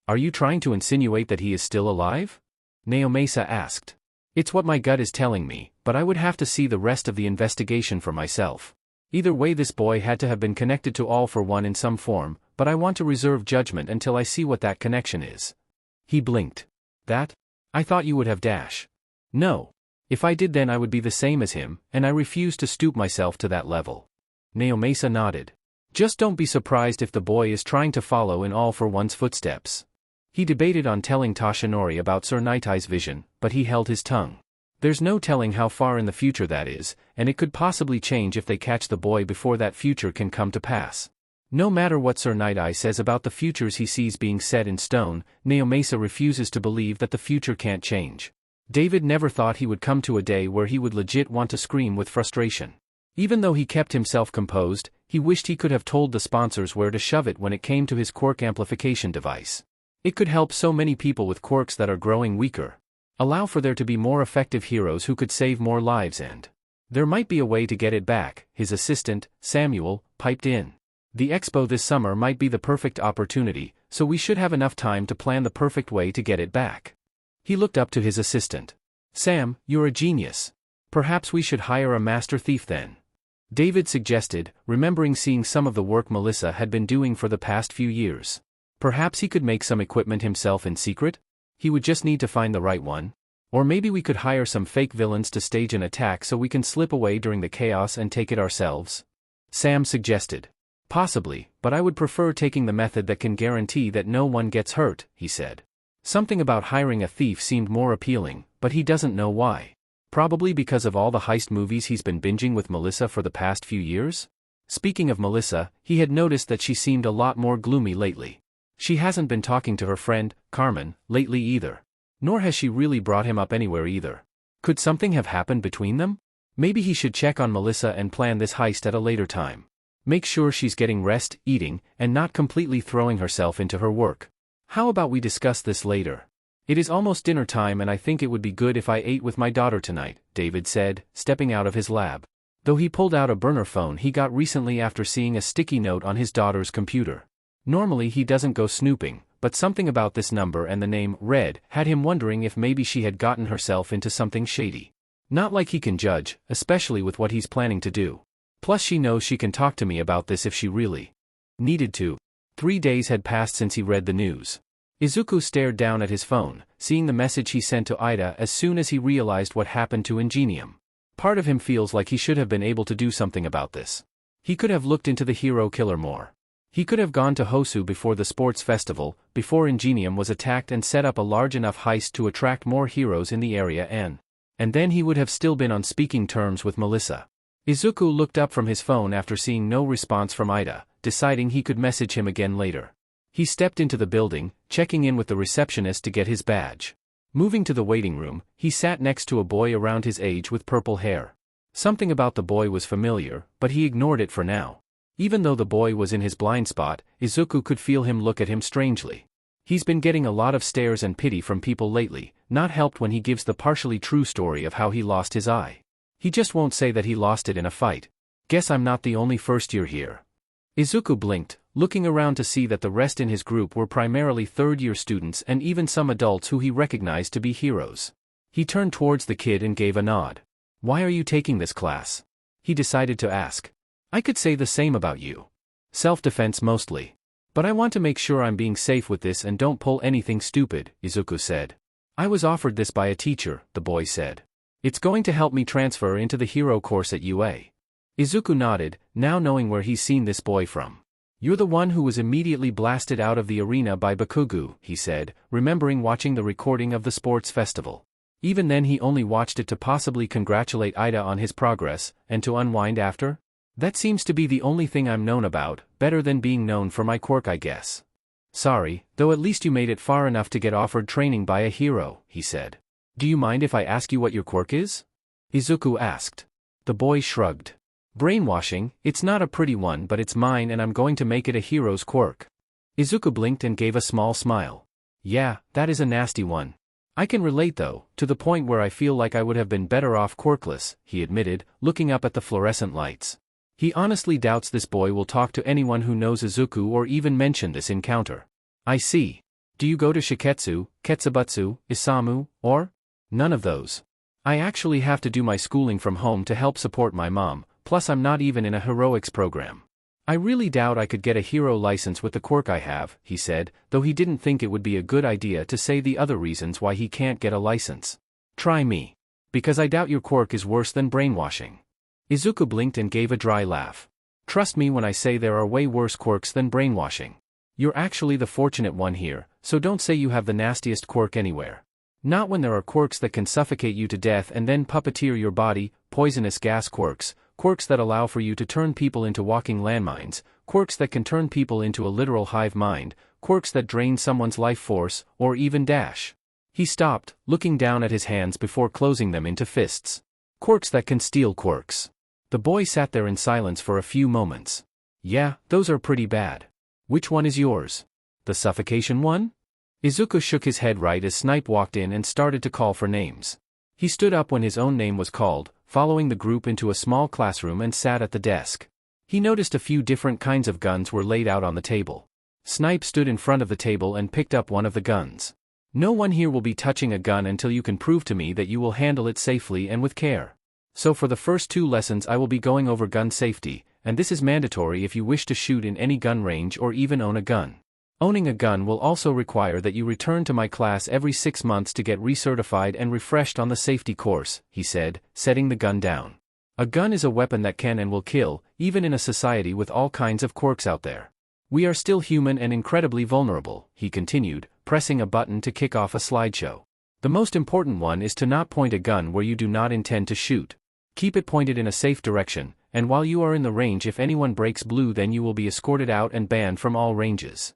Are you trying to insinuate that he is still alive? Naomasa asked. It's what my gut is telling me, but I would have to see the rest of the investigation for myself. Either way, this boy had to have been connected to All for One in some form, but I want to reserve judgment until I see what that connection is. He blinked. That? I thought you would have dash. No. If I did, then I would be the same as him, and I refuse to stoop myself to that level. Naomasa nodded. Just don't be surprised if the boy is trying to follow in All for One's footsteps. He debated on telling Toshinori about Sir Night Eye's vision, but he held his tongue. There's no telling how far in the future that is, and it could possibly change if they catch the boy before that future can come to pass. No matter what Sir Night Eye says about the futures he sees being set in stone, Naomasa refuses to believe that the future can't change. David never thought he would come to a day where he would legit want to scream with frustration. Even though he kept himself composed, he wished he could have told the sponsors where to shove it when it came to his quirk amplification device. It could help so many people with quirks that are growing weaker. Allow for there to be more effective heroes who could save more lives, and there might be a way to get it back, his assistant, Samuel, piped in. The expo this summer might be the perfect opportunity, so we should have enough time to plan the perfect way to get it back. He looked up to his assistant. Sam, you're a genius. Perhaps we should hire a master thief then. David suggested, remembering seeing some of the work Melissa had been doing for the past few years. Perhaps he could make some equipment himself in secret? He would just need to find the right one. Or maybe we could hire some fake villains to stage an attack so we can slip away during the chaos and take it ourselves? Sam suggested. Possibly, but I would prefer taking the method that can guarantee that no one gets hurt, he said. Something about hiring a thief seemed more appealing, but he doesn't know why. Probably because of all the heist movies he's been binging with Melissa for the past few years? Speaking of Melissa, he had noticed that she seemed a lot more gloomy lately. She hasn't been talking to her friend, Carmen, lately either. Nor has she really brought him up anywhere either. Could something have happened between them? Maybe he should check on Melissa and plan this heist at a later time. Make sure she's getting rest, eating, and not completely throwing herself into her work. How about we discuss this later? It is almost dinner time and I think it would be good if I ate with my daughter tonight, David said, stepping out of his lab. Though he pulled out a burner phone he got recently after seeing a sticky note on his daughter's computer. Normally he doesn't go snooping, but something about this number and the name Red had him wondering if maybe she had gotten herself into something shady. Not like he can judge, especially with what he's planning to do. Plus she knows she can talk to me about this if she really needed to. 3 days had passed since he read the news. Izuku stared down at his phone, seeing the message he sent to Ida as soon as he realized what happened to Ingenium. Part of him feels like he should have been able to do something about this. He could have looked into the hero killer more. He could have gone to Hosu before the sports festival, before Ingenium was attacked and set up a large enough heist to attract more heroes in the area and then he would have still been on speaking terms with Melissa. Izuku looked up from his phone after seeing no response from Ida, deciding he could message him again later. He stepped into the building, checking in with the receptionist to get his badge. Moving to the waiting room, he sat next to a boy around his age with purple hair. Something about the boy was familiar, but he ignored it for now. Even though the boy was in his blind spot, Izuku could feel him look at him strangely. He's been getting a lot of stares and pity from people lately, not helped when he gives the partially true story of how he lost his eye. He just won't say that he lost it in a fight. Guess I'm not the only first year here. Izuku blinked, looking around to see that the rest in his group were primarily third-year students and even some adults who he recognized to be heroes. He turned towards the kid and gave a nod. Why are you taking this class? He decided to ask. I could say the same about you. Self-defense mostly. But I want to make sure I'm being safe with this and don't pull anything stupid, Izuku said. I was offered this by a teacher, the boy said. It's going to help me transfer into the hero course at UA. Izuku nodded, now knowing where he's seen this boy from. You're the one who was immediately blasted out of the arena by Bakugo, he said, remembering watching the recording of the sports festival. Even then he only watched it to possibly congratulate Ida on his progress, and to unwind after? That seems to be the only thing I'm known about, better than being known for my quirk I guess. Sorry, though at least you made it far enough to get offered training by a hero, he said. Do you mind if I ask you what your quirk is? Izuku asked. The boy shrugged. Brainwashing, it's not a pretty one but it's mine and I'm going to make it a hero's quirk. Izuku blinked and gave a small smile. Yeah, that is a nasty one. I can relate though, to the point where I feel like I would have been better off quirkless, he admitted, looking up at the fluorescent lights. He honestly doubts this boy will talk to anyone who knows Izuku or even mention this encounter. I see. Do you go to Shiketsu, Ketsubutsu, Isamu, or? None of those. I actually have to do my schooling from home to help support my mom, plus I'm not even in a heroics program. I really doubt I could get a hero license with the quirk I have, he said, though he didn't think it would be a good idea to say the other reasons why he can't get a license. Try me. Because I doubt your quirk is worse than brainwashing. Izuku blinked and gave a dry laugh. Trust me when I say there are way worse quirks than brainwashing. You're actually the fortunate one here, so don't say you have the nastiest quirk anywhere. Not when there are quirks that can suffocate you to death and then puppeteer your body, poisonous gas quirks, quirks that allow for you to turn people into walking landmines, quirks that can turn people into a literal hive mind, quirks that drain someone's life force, or even dash. He stopped, looking down at his hands before closing them into fists. Quirks that can steal quirks. The boy sat there in silence for a few moments. Yeah, those are pretty bad. Which one is yours? The suffocation one? Izuku shook his head right as Snipe walked in and started to call for names. He stood up when his own name was called, following the group into a small classroom and sat at the desk. He noticed a few different kinds of guns were laid out on the table. Snipe stood in front of the table and picked up one of the guns. No one here will be touching a gun until you can prove to me that you will handle it safely and with care. So for the first 2 lessons I will be going over gun safety, and this is mandatory if you wish to shoot in any gun range or even own a gun. Owning a gun will also require that you return to my class every 6 months to get recertified and refreshed on the safety course, he said, setting the gun down. A gun is a weapon that can and will kill, even in a society with all kinds of quirks out there. We are still human and incredibly vulnerable, he continued, pressing a button to kick off a slideshow. The most important one is to not point a gun where you do not intend to shoot. Keep it pointed in a safe direction, and while you are in the range, if anyone breaks blue, then you will be escorted out and banned from all ranges.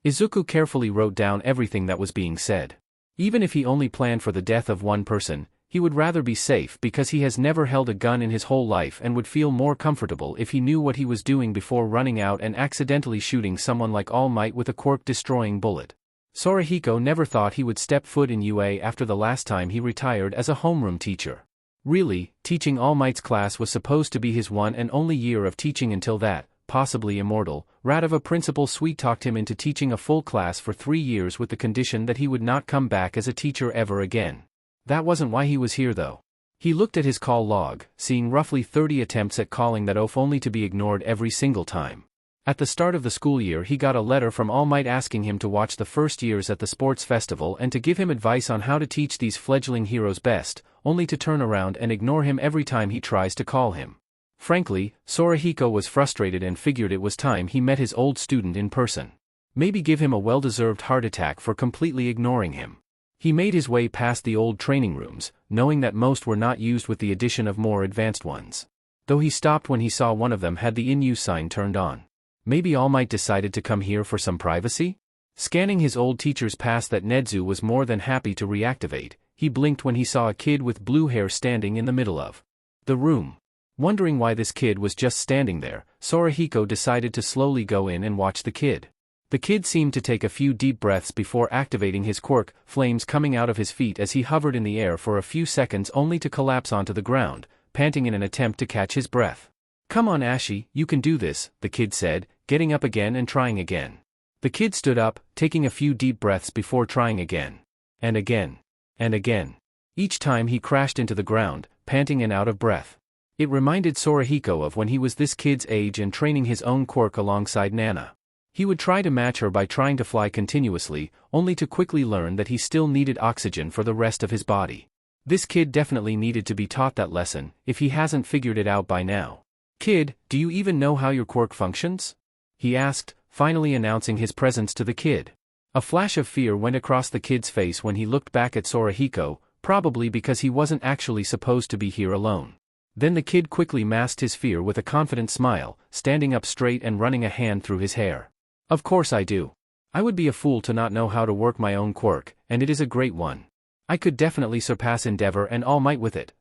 Izuku carefully wrote down everything that was being said. Even if he only planned for the death of one person, he would rather be safe because he has never held a gun in his whole life and would feel more comfortable if he knew what he was doing before running out and accidentally shooting someone like All Might with a quirk-destroying bullet. Sorahiko never thought he would step foot in UA after the last time he retired as a homeroom teacher. Really, teaching All Might's class was supposed to be his one and only year of teaching until that, possibly immortal, rat of a principal sweet-talked him into teaching a full class for 3 years with the condition that he would not come back as a teacher ever again. That wasn't why he was here though. He looked at his call log, seeing roughly 30 attempts at calling that oaf only to be ignored every single time. At the start of the school year he got a letter from All Might asking him to watch the first years at the sports festival and to give him advice on how to teach these fledgling heroes best, only to turn around and ignore him every time he tries to call him. Frankly, Sorahiko was frustrated and figured it was time he met his old student in person. Maybe give him a well-deserved heart attack for completely ignoring him. He made his way past the old training rooms, knowing that most were not used with the addition of more advanced ones. Though he stopped when he saw one of them had the in-use sign turned on. Maybe All Might decided to come here for some privacy? Scanning his old teacher's pass that Nedzu was more than happy to reactivate, he blinked when he saw a kid with blue hair standing in the middle of the room. Wondering why this kid was just standing there, Sorahiko decided to slowly go in and watch the kid. The kid seemed to take a few deep breaths before activating his quirk, flames coming out of his feet as he hovered in the air for a few seconds only to collapse onto the ground, panting in an attempt to catch his breath. "Come on Ashi, you can do this," the kid said, getting up again and trying again. The kid stood up, taking a few deep breaths before trying again. And again. And again. Each time he crashed into the ground, panting and out of breath. It reminded Sorahiko of when he was this kid's age and training his own quirk alongside Nana. He would try to match her by trying to fly continuously, only to quickly learn that he still needed oxygen for the rest of his body. This kid definitely needed to be taught that lesson, if he hasn't figured it out by now. "Kid, do you even know how your quirk functions?" he asked, finally announcing his presence to the kid. A flash of fear went across the kid's face when he looked back at Sorahiko, probably because he wasn't actually supposed to be here alone. Then the kid quickly masked his fear with a confident smile, standing up straight and running a hand through his hair. "Of course I do. I would be a fool to not know how to work my own quirk, and it is a great one. I could definitely surpass Endeavor and All Might with it."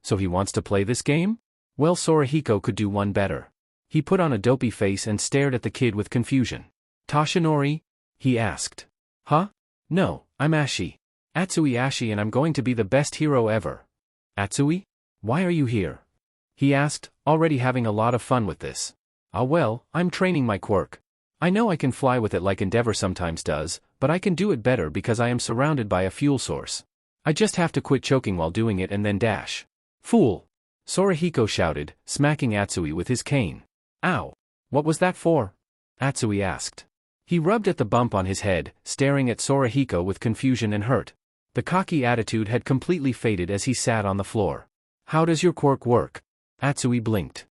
So he wants to play this game? Well, Sorahiko could do one better. He put on a dopey face and stared at the kid with confusion. "Toshinori?" he asked. "Huh? No, I'm Ashi. Atsui Ashi, and I'm going to be the best hero ever." "Atsui? Why are you here?" he asked, already having a lot of fun with this. "Ah well, I'm training my quirk. I know I can fly with it like Endeavor sometimes does, but I can do it better because I am surrounded by a fuel source. I just have to quit choking while doing it and then dash." "Fool!" Sorahiko shouted, smacking Atsui with his cane. "Ow! What was that for?" Atsui asked. He rubbed at the bump on his head, staring at Sorahiko with confusion and hurt. The cocky attitude had completely faded as he sat on the floor. "How does your quirk work?" Atsui blinked.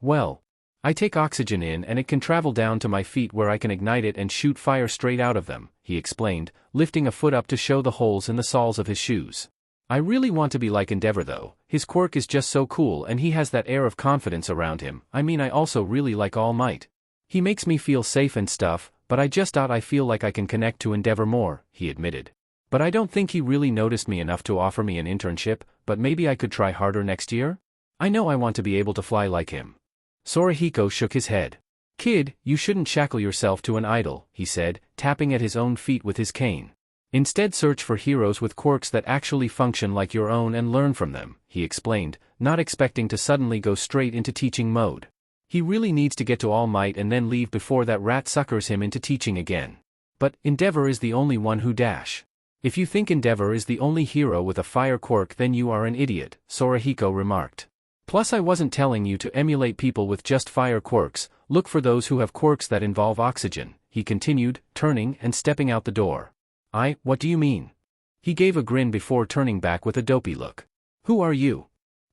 Well, I take oxygen in and it can travel down to my feet where I can ignite it and shoot fire straight out of them," he explained, lifting a foot up to show the holes in the soles of his shoes. "I really want to be like Endeavor though, his quirk is just so cool and he has that air of confidence around him. I also really like All Might. He makes me feel safe and stuff, but I feel like I can connect to Endeavor more," he admitted. "But I don't think he really noticed me enough to offer me an internship, but maybe I could try harder next year? I know I want to be able to fly like him." Sorahiko shook his head. "Kid, you shouldn't shackle yourself to an idol," he said, tapping at his own feet with his cane. "Instead search for heroes with quirks that actually function like your own and learn from them," he explained, not expecting to suddenly go straight into teaching mode. He really needs to get to All Might and then leave before that rat suckers him into teaching again. But Endeavor is the only one who dash. If you think Endeavor is the only hero with a fire quirk, then you are an idiot, Sorahiko remarked. Plus, I wasn't telling you to emulate people with just fire quirks, look for those who have quirks that involve oxygen, he continued, turning and stepping out the door. What do you mean? He gave a grin before turning back with a dopey look. Who are you?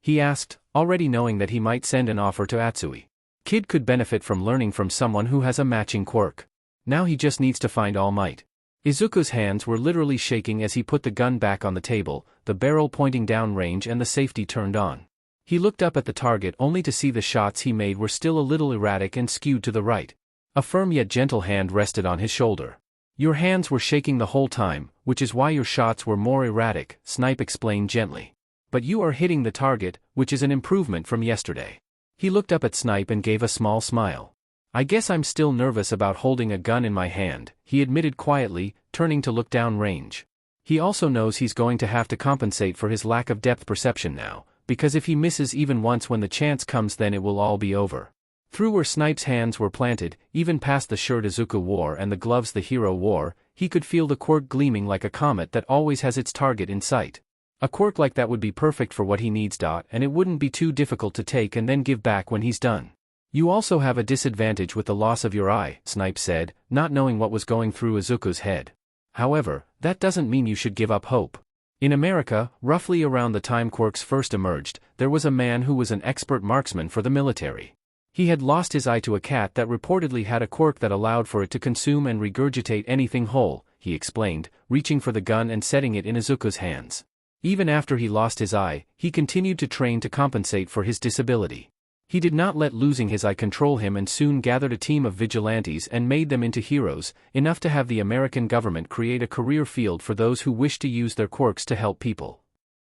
He asked, already knowing that he might send an offer to Atsui. Kid could benefit from learning from someone who has a matching quirk. Now he just needs to find All Might. Izuku's hands were literally shaking as he put the gun back on the table, the barrel pointing down range and the safety turned on. He looked up at the target only to see the shots he made were still a little erratic and skewed to the right. A firm yet gentle hand rested on his shoulder. Your hands were shaking the whole time, which is why your shots were more erratic, Snipe explained gently. But you are hitting the target, which is an improvement from yesterday. He looked up at Snipe and gave a small smile. I guess I'm still nervous about holding a gun in my hand, he admitted quietly, turning to look down range. He also knows he's going to have to compensate for his lack of depth perception now, because if he misses even once when the chance comes, then it will all be over. Through where Snipe's hands were planted, even past the shirt Izuku wore and the gloves the hero wore, he could feel the quirk gleaming like a comet that always has its target in sight. A quirk like that would be perfect for what he needs. And it wouldn't be too difficult to take and then give back when he's done. You also have a disadvantage with the loss of your eye, Snipe said, not knowing what was going through Izuku's head. However, that doesn't mean you should give up hope. In America, roughly around the time quirks first emerged, there was a man who was an expert marksman for the military. He had lost his eye to a cat that reportedly had a quirk that allowed for it to consume and regurgitate anything whole, he explained, reaching for the gun and setting it in Izuku's hands. Even after he lost his eye, he continued to train to compensate for his disability. He did not let losing his eye control him and soon gathered a team of vigilantes and made them into heroes, enough to have the American government create a career field for those who wish to use their quirks to help people.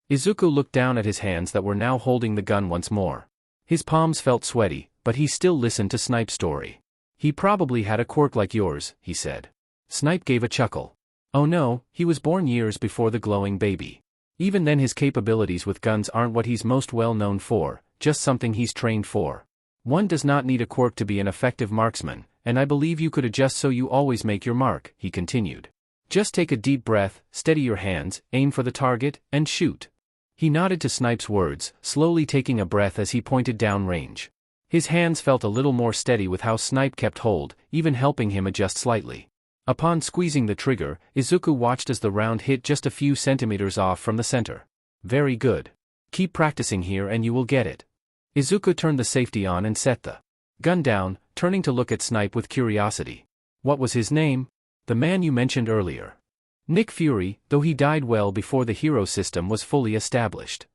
Izuku looked down at his hands that were now holding the gun once more. His palms felt sweaty, but he still listened to Snipe's story. He probably had a quirk like yours, he said. Snipe gave a chuckle. Oh no, he was born years before the glowing baby. Even then his capabilities with guns aren't what he's most well known for, just something he's trained for. One does not need a quirk to be an effective marksman, and I believe you could adjust so you always make your mark, he continued. Just take a deep breath, steady your hands, aim for the target, and shoot. He nodded to Snipe's words, slowly taking a breath as he pointed down range. His hands felt a little more steady with how Snipe kept hold, even helping him adjust slightly. Upon squeezing the trigger, Izuku watched as the round hit just a few centimeters off from the center. Very good. Keep practicing here and you will get it. Izuku turned the safety on and set the gun down, turning to look at Snipe with curiosity. What was his name? The man you mentioned earlier. Nick Fury, though he died well before the hero system was fully established.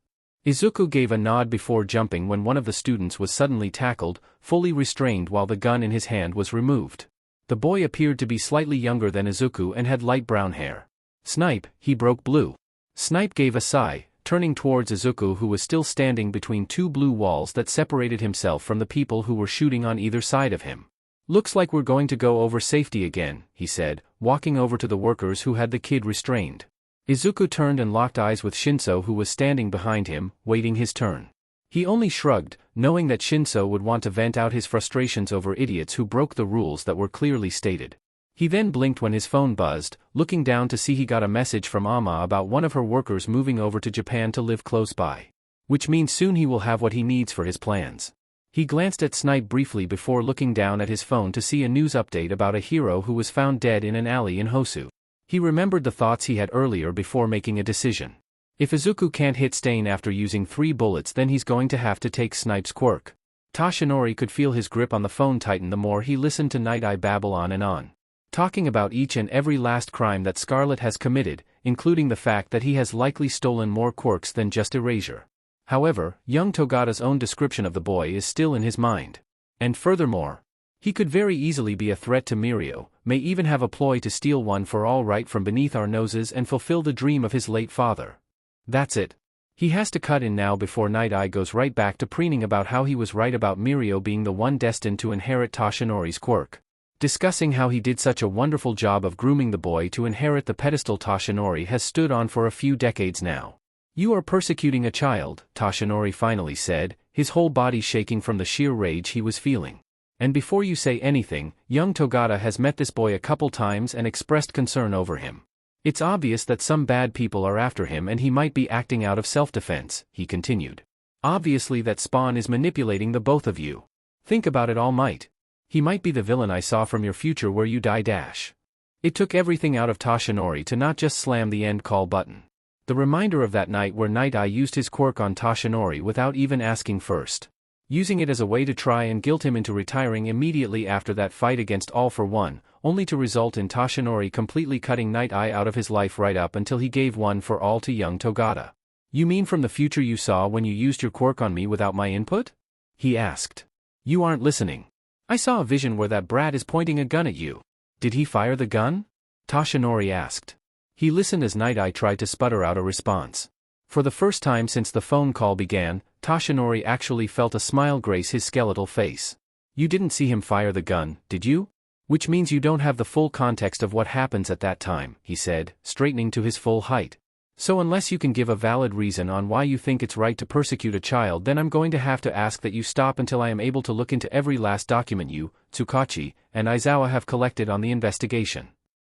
Izuku gave a nod before jumping when one of the students was suddenly tackled, fully restrained while the gun in his hand was removed. The boy appeared to be slightly younger than Izuku and had light brown hair. Snipe, he broke blue. Snipe gave a sigh, turning towards Izuku who was still standing between two blue walls that separated himself from the people who were shooting on either side of him. Looks like we're going to go over safety again, he said, walking over to the workers who had the kid restrained. Izuku turned and locked eyes with Shinso who was standing behind him, waiting his turn. He only shrugged, knowing that Shinso would want to vent out his frustrations over idiots who broke the rules that were clearly stated. He then blinked when his phone buzzed, looking down to see he got a message from Ama about one of her workers moving over to Japan to live close by. Which means soon he will have what he needs for his plans. He glanced at Snipe briefly before looking down at his phone to see a news update about a hero who was found dead in an alley in Hosu. He remembered the thoughts he had earlier before making a decision. If Izuku can't hit Stain after using 3 bullets, then he's going to have to take Snipe's quirk. Toshinori could feel his grip on the phone tighten the more he listened to Night Eye babble on, talking about each and every last crime that Scarlet has committed, including the fact that he has likely stolen more quirks than just erasure. However, young Togata's own description of the boy is still in his mind. And furthermore, he could very easily be a threat to Mirio, may even have a ploy to steal one for all right from beneath our noses and fulfill the dream of his late father. That's it. He has to cut in now before Night Eye goes right back to preening about how he was right about Mirio being the one destined to inherit Toshinori's quirk. Discussing how he did such a wonderful job of grooming the boy to inherit the pedestal Toshinori has stood on for a few decades now. You are persecuting a child, Toshinori finally said, his whole body shaking from the sheer rage he was feeling. And before you say anything, young Togata has met this boy a couple times and expressed concern over him. It's obvious that some bad people are after him and he might be acting out of self-defense, he continued. Obviously that Spawn is manipulating the both of you. Think about it, All Might. He might be the villain I saw from your future where you die dash. It took everything out of Toshinori to not just slam the end call button. The reminder of that night where Night Eye used his quirk on Toshinori without even asking first. Using it as a way to try and guilt him into retiring immediately after that fight against All for One, only to result in Toshinori completely cutting Night Eye out of his life right up until he gave one for all to young Togata. You mean from the future you saw when you used your quirk on me without my input? He asked. You aren't listening. I saw a vision where that brat is pointing a gun at you. Did he fire the gun? Toshinori asked. He listened as Night Eye tried to sputter out a response. For the first time since the phone call began, Toshinori actually felt a smile grace his skeletal face. You didn't see him fire the gun, did you? Which means you don't have the full context of what happens at that time, he said, straightening to his full height. So unless you can give a valid reason on why you think it's right to persecute a child, then I'm going to have to ask that you stop until I am able to look into every last document you, Tsukachi, and Aizawa have collected on the investigation.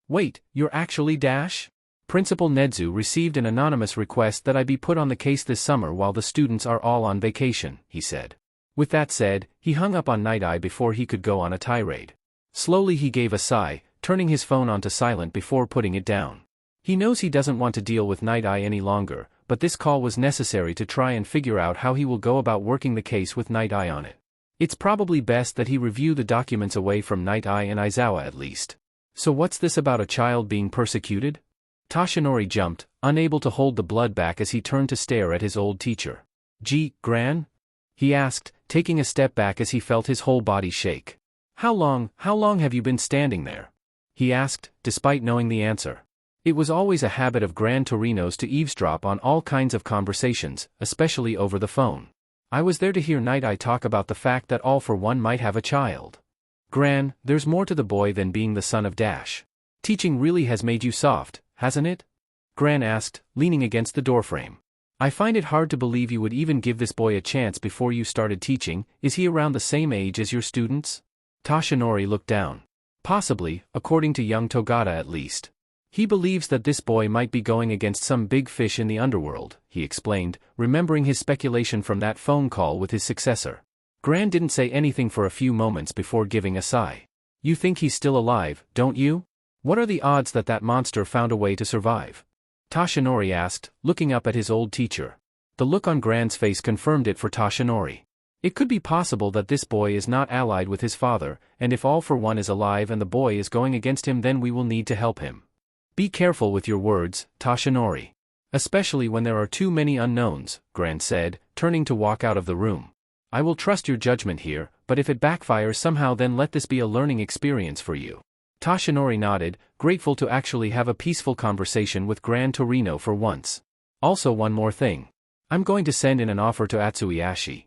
Wait, you're actually Dash? Principal Nedzu received an anonymous request that I be put on the case this summer while the students are all on vacation, he said. With that said, he hung up on Night Eye before he could go on a tirade. Slowly he gave a sigh, turning his phone onto silent before putting it down. He knows he doesn't want to deal with Night Eye any longer, but this call was necessary to try and figure out how he will go about working the case with Night Eye on it. It's probably best that he review the documents away from Night Eye and Aizawa at least. So what's this about a child being persecuted? Toshinori jumped, unable to hold the blood back as he turned to stare at his old teacher. Gee, Gran? He asked, taking a step back as he felt his whole body shake. How long have you been standing there? He asked, despite knowing the answer. It was always a habit of Gran Torino's to eavesdrop on all kinds of conversations, especially over the phone. I was there to hear Night Eye talk about the fact that All for One might have a child. Gran, there's more to the boy than being the son of Dash. Teaching really has made you soft, hasn't it? Gran asked, leaning against the doorframe. I find it hard to believe you would even give this boy a chance before you started teaching. Is he around the same age as your students? Toshinori looked down. Possibly, according to young Togata at least. He believes that this boy might be going against some big fish in the underworld, he explained, remembering his speculation from that phone call with his successor. Gran didn't say anything for a few moments before giving a sigh. You think he's still alive, don't you? What are the odds that that monster found a way to survive? Toshinori asked, looking up at his old teacher. The look on Gran's face confirmed it for Toshinori. It could be possible that this boy is not allied with his father, and if All for One is alive and the boy is going against him, then we will need to help him. Be careful with your words, Toshinori. Especially when there are too many unknowns, Gran said, turning to walk out of the room. I will trust your judgment here, but if it backfires somehow, then let this be a learning experience for you. Toshinori nodded, grateful to actually have a peaceful conversation with Gran Torino for once. Also one more thing. I'm going to send in an offer to Atsui Ashi.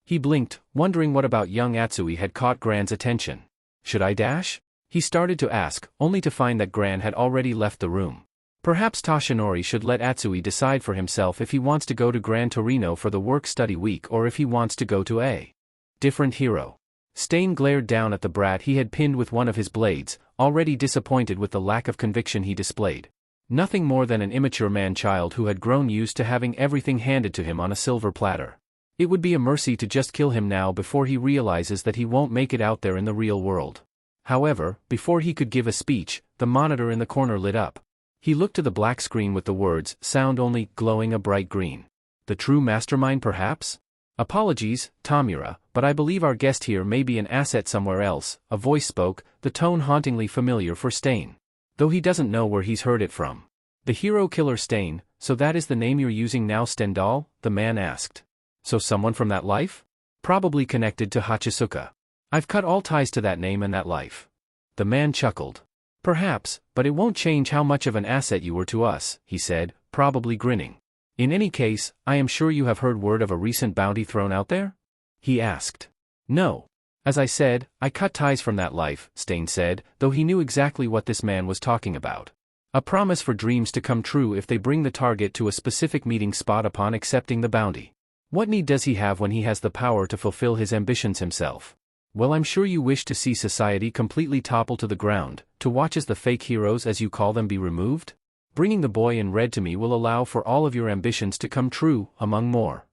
He blinked, wondering what about young Atsui had caught Gran's attention. Should I dash? He started to ask, only to find that Gran had already left the room. Perhaps Toshinori should let Atsui decide for himself if he wants to go to Gran Torino for the work-study week or if he wants to go to a different hero. Stain glared down at the brat he had pinned with one of his blades, already disappointed with the lack of conviction he displayed. Nothing more than an immature man-child who had grown used to having everything handed to him on a silver platter. It would be a mercy to just kill him now before he realizes that he won't make it out there in the real world. However, before he could give a speech, the monitor in the corner lit up. He looked to the black screen with the words, sound only, glowing a bright green. The true mastermind perhaps? Apologies, Tamura, but I believe our guest here may be an asset somewhere else, a voice spoke, the tone hauntingly familiar for Stain. Though he doesn't know where he's heard it from. The hero killer Stain, so that is the name you're using now, Stendhal? The man asked. So someone from that life? Probably connected to Hachisuka. I've cut all ties to that name and that life. The man chuckled. Perhaps, but it won't change how much of an asset you were to us, he said, probably grinning. In any case, I am sure you have heard word of a recent bounty thrown out there? He asked. No. As I said, I cut ties from that life, Stain said, though he knew exactly what this man was talking about. A promise for dreams to come true if they bring the target to a specific meeting spot upon accepting the bounty. What need does he have when he has the power to fulfill his ambitions himself? Well, I'm sure you wish to see society completely topple to the ground, to watch as the fake heroes as you call them be removed? Bringing the boy in red to me will allow for all of your ambitions to come true, among more.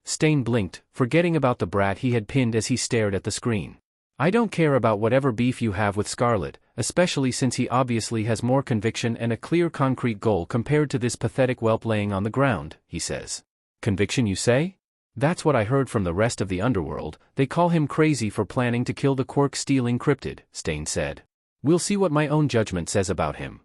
Stain blinked, forgetting about the brat he had pinned as he stared at the screen. I don't care about whatever beef you have with Scarlet, especially since he obviously has more conviction and a clear concrete goal compared to this pathetic whelp laying on the ground, he says. Conviction, you say? That's what I heard from the rest of the underworld. They call him crazy for planning to kill the Quirk-stealing cryptid, Stain said. We'll see what my own judgment says about him.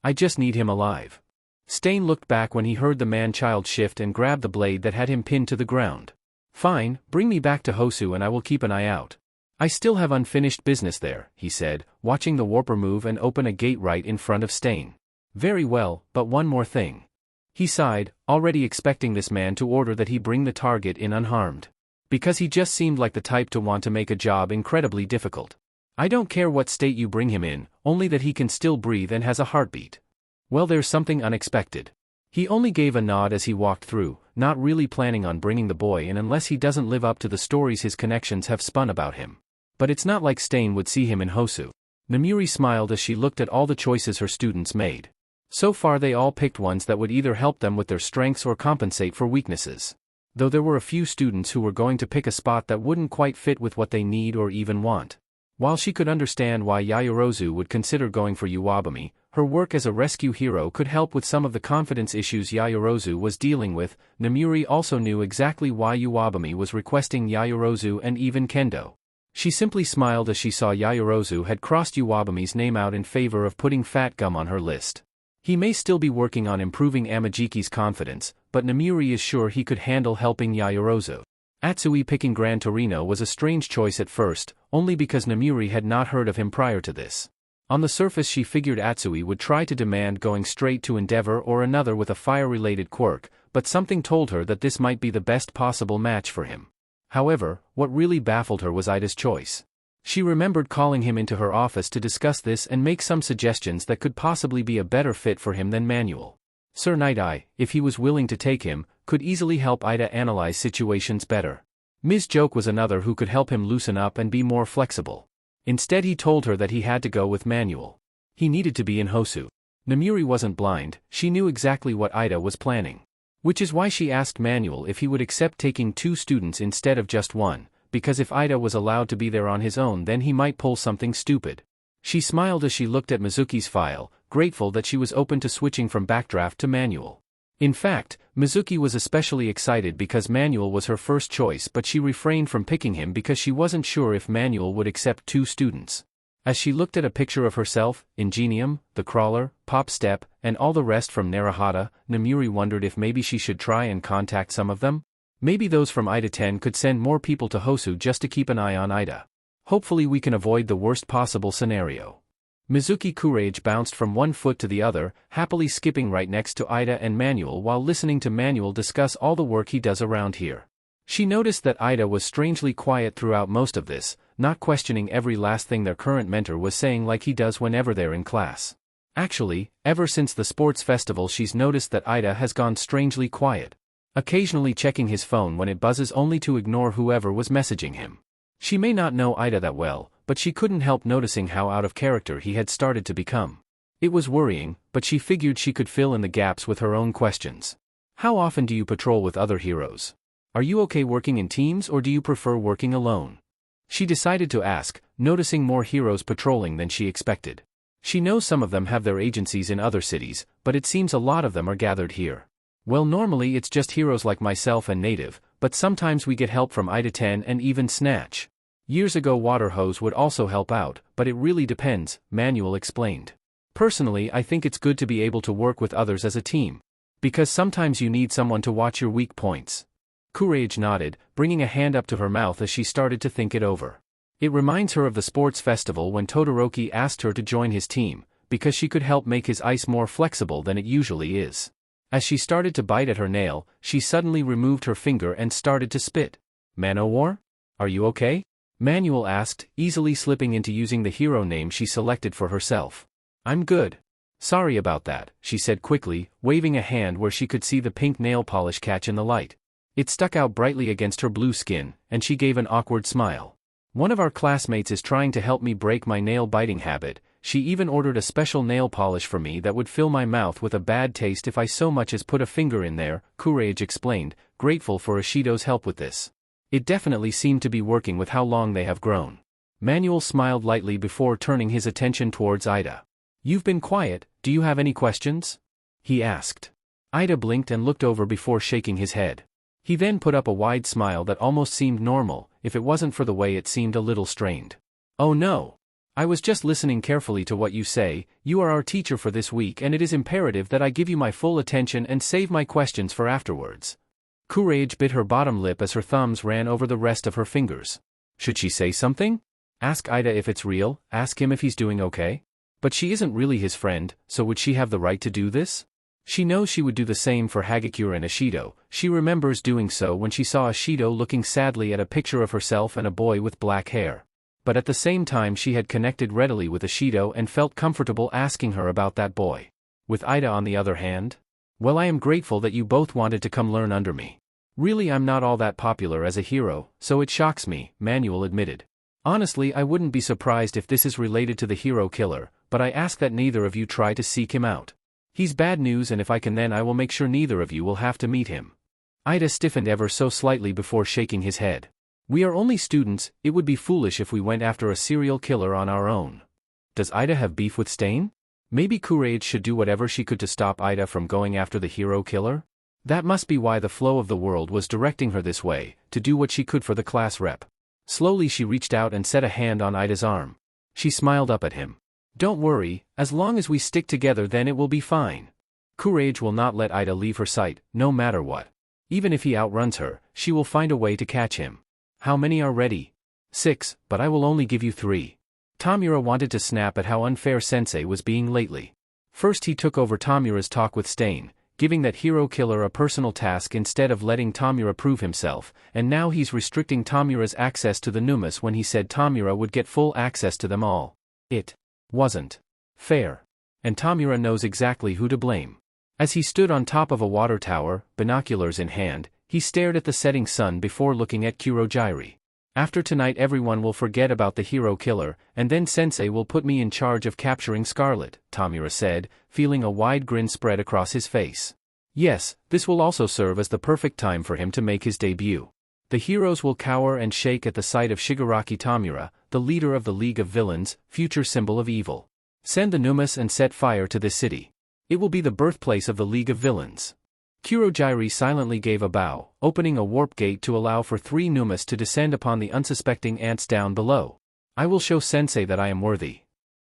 I just need him alive. Stain looked back when he heard the man-child shift and grabbed the blade that had him pinned to the ground. Fine, bring me back to Hosu and I will keep an eye out. I still have unfinished business there, he said, watching the warper move and open a gate right in front of Stain. Very well, but one more thing. He sighed, already expecting this man to order that he bring the target in unharmed. Because he just seemed like the type to want to make a job incredibly difficult. I don't care what state you bring him in, only that he can still breathe and has a heartbeat. Well, there's something unexpected. He only gave a nod as he walked through, not really planning on bringing the boy in unless he doesn't live up to the stories his connections have spun about him. But it's not like Stain would see him in Hosu. Namuri smiled as she looked at all the choices her students made. So far they all picked ones that would either help them with their strengths or compensate for weaknesses. Though there were a few students who were going to pick a spot that wouldn't quite fit with what they need or even want. While she could understand why Yaoyorozu would consider going for Uwabami, her work as a rescue hero could help with some of the confidence issues Yaoyorozu was dealing with. Namuri also knew exactly why Uwabami was requesting Yaoyorozu and even Kendo. She simply smiled as she saw Yaoyorozu had crossed Uwabami's name out in favor of putting Fat Gum on her list. He may still be working on improving Amajiki's confidence, but Namuri is sure he could handle helping Yaoyorozu. Atsui picking Gran Torino was a strange choice at first, only because Namuri had not heard of him prior to this. On the surface she figured Atsui would try to demand going straight to Endeavor or another with a fire-related quirk, but something told her that this might be the best possible match for him. However, what really baffled her was Ida's choice. She remembered calling him into her office to discuss this and make some suggestions that could possibly be a better fit for him than Manuel. Sir Night-Eye, if he was willing to take him, could easily help Ida analyze situations better. Ms. Joke was another who could help him loosen up and be more flexible. Instead he told her that he had to go with Manuel. He needed to be in Hosu. Namuri wasn't blind, she knew exactly what Ida was planning. Which is why she asked Manuel if he would accept taking 2 students instead of just 1, because if Ida was allowed to be there on his own then he might pull something stupid. She smiled as she looked at Mizuki's file, grateful that she was open to switching from Backdraft to Manual. In fact, Mizuki was especially excited because Manual was her first choice, but she refrained from picking him because she wasn't sure if Manual would accept 2 students. As she looked at a picture of herself, Ingenium, the Crawler, Pop Step, and all the rest from Narahata, Namuri wondered if maybe she should try and contact some of them? Maybe those from Ida 10 could send more people to Hosu just to keep an eye on Ida. Hopefully we can avoid the worst possible scenario. Mizuki Courage bounced from one foot to the other, happily skipping right next to Ida and Manuel while listening to Manuel discuss all the work he does around here. She noticed that Ida was strangely quiet throughout most of this, not questioning every last thing their current mentor was saying like he does whenever they're in class. Actually, ever since the sports festival she's noticed that Ida has gone strangely quiet. Occasionally checking his phone when it buzzes only to ignore whoever was messaging him. She may not know Ida that well, but she couldn't help noticing how out of character he had started to become. It was worrying, but she figured she could fill in the gaps with her own questions. How often do you patrol with other heroes? Are you okay working in teams or do you prefer working alone? She decided to ask, noticing more heroes patrolling than she expected. She knows some of them have their agencies in other cities, but it seems a lot of them are gathered here. Well, normally it's just heroes like myself and Native, but sometimes we get help from Ida 10 and even Snatch. Years ago Water Hose would also help out, but it really depends, Manuel explained. Personally I think it's good to be able to work with others as a team. Because sometimes you need someone to watch your weak points. Courage nodded, bringing a hand up to her mouth as she started to think it over. It reminds her of the sports festival when Todoroki asked her to join his team, because she could help make his ice more flexible than it usually is. As she started to bite at her nail, she suddenly removed her finger and started to spit. Manowar? Are you okay? Manuel asked, easily slipping into using the hero name she selected for herself. I'm good. Sorry about that, she said quickly, waving a hand where she could see the pink nail polish catch in the light. It stuck out brightly against her blue skin, and she gave an awkward smile. One of our classmates is trying to help me break my nail-biting habit. she even ordered a special nail polish for me that would fill my mouth with a bad taste if I so much as put a finger in there, Courage explained, grateful for Ishido's help with this. It definitely seemed to be working with how long they have grown. Manuel smiled lightly before turning his attention towards Ida. You've been quiet, do you have any questions? He asked. Ida blinked and looked over before shaking his head. He then put up a wide smile that almost seemed normal, if it wasn't for the way it seemed a little strained. Oh no. I was just listening carefully to what you say. You are our teacher for this week and it is imperative that I give you my full attention and save my questions for afterwards. Courage bit her bottom lip as her thumbs ran over the rest of her fingers. Should she say something? Ask Ida if it's real, ask him if he's doing okay? But she isn't really his friend, so would she have the right to do this? She knows she would do the same for Hagakure and Ishido. She remembers doing so when she saw Ishido looking sadly at a picture of herself and a boy with black hair. But at the same time she had connected readily with Ishido and felt comfortable asking her about that boy. With Ida on the other hand? Well, I am grateful that you both wanted to come learn under me. Really, I'm not all that popular as a hero, so it shocks me, Manuel admitted. Honestly, I wouldn't be surprised if this is related to the hero killer, but I ask that neither of you try to seek him out. He's bad news and if I can then I will make sure neither of you will have to meet him. Ida stiffened ever so slightly before shaking his head. We are only students, it would be foolish if we went after a serial killer on our own. Does Ida have beef with Stain? Maybe Courage should do whatever she could to stop Ida from going after the hero killer? That must be why the flow of the world was directing her this way, to do what she could for the class rep. Slowly she reached out and set a hand on Ida's arm. She smiled up at him. Don't worry, as long as we stick together then it will be fine. Courage will not let Ida leave her sight, no matter what. Even if he outruns her, she will find a way to catch him. How many are ready? 6, but I will only give you 3. Tamura wanted to snap at how unfair Sensei was being lately. First he took over Tamura's talk with Stain, giving that hero killer a personal task instead of letting Tamura prove himself, and now he's restricting Tamura's access to the Numas when he said Tamura would get full access to them all. It wasn't fair. And Tamura knows exactly who to blame. As he stood on top of a water tower, binoculars in hand, he stared at the setting sun before looking at Kurogiri. After tonight everyone will forget about the hero killer, and then Sensei will put me in charge of capturing Scarlet, Tamura said, feeling a wide grin spread across his face. Yes, this will also serve as the perfect time for him to make his debut. The heroes will cower and shake at the sight of Shigaraki Tamura, the leader of the League of Villains, future symbol of evil. Send the Numas and set fire to this city. It will be the birthplace of the League of Villains. Kurogiri silently gave a bow, opening a warp gate to allow for 3 Numas to descend upon the unsuspecting ants down below. I will show Sensei that I am worthy.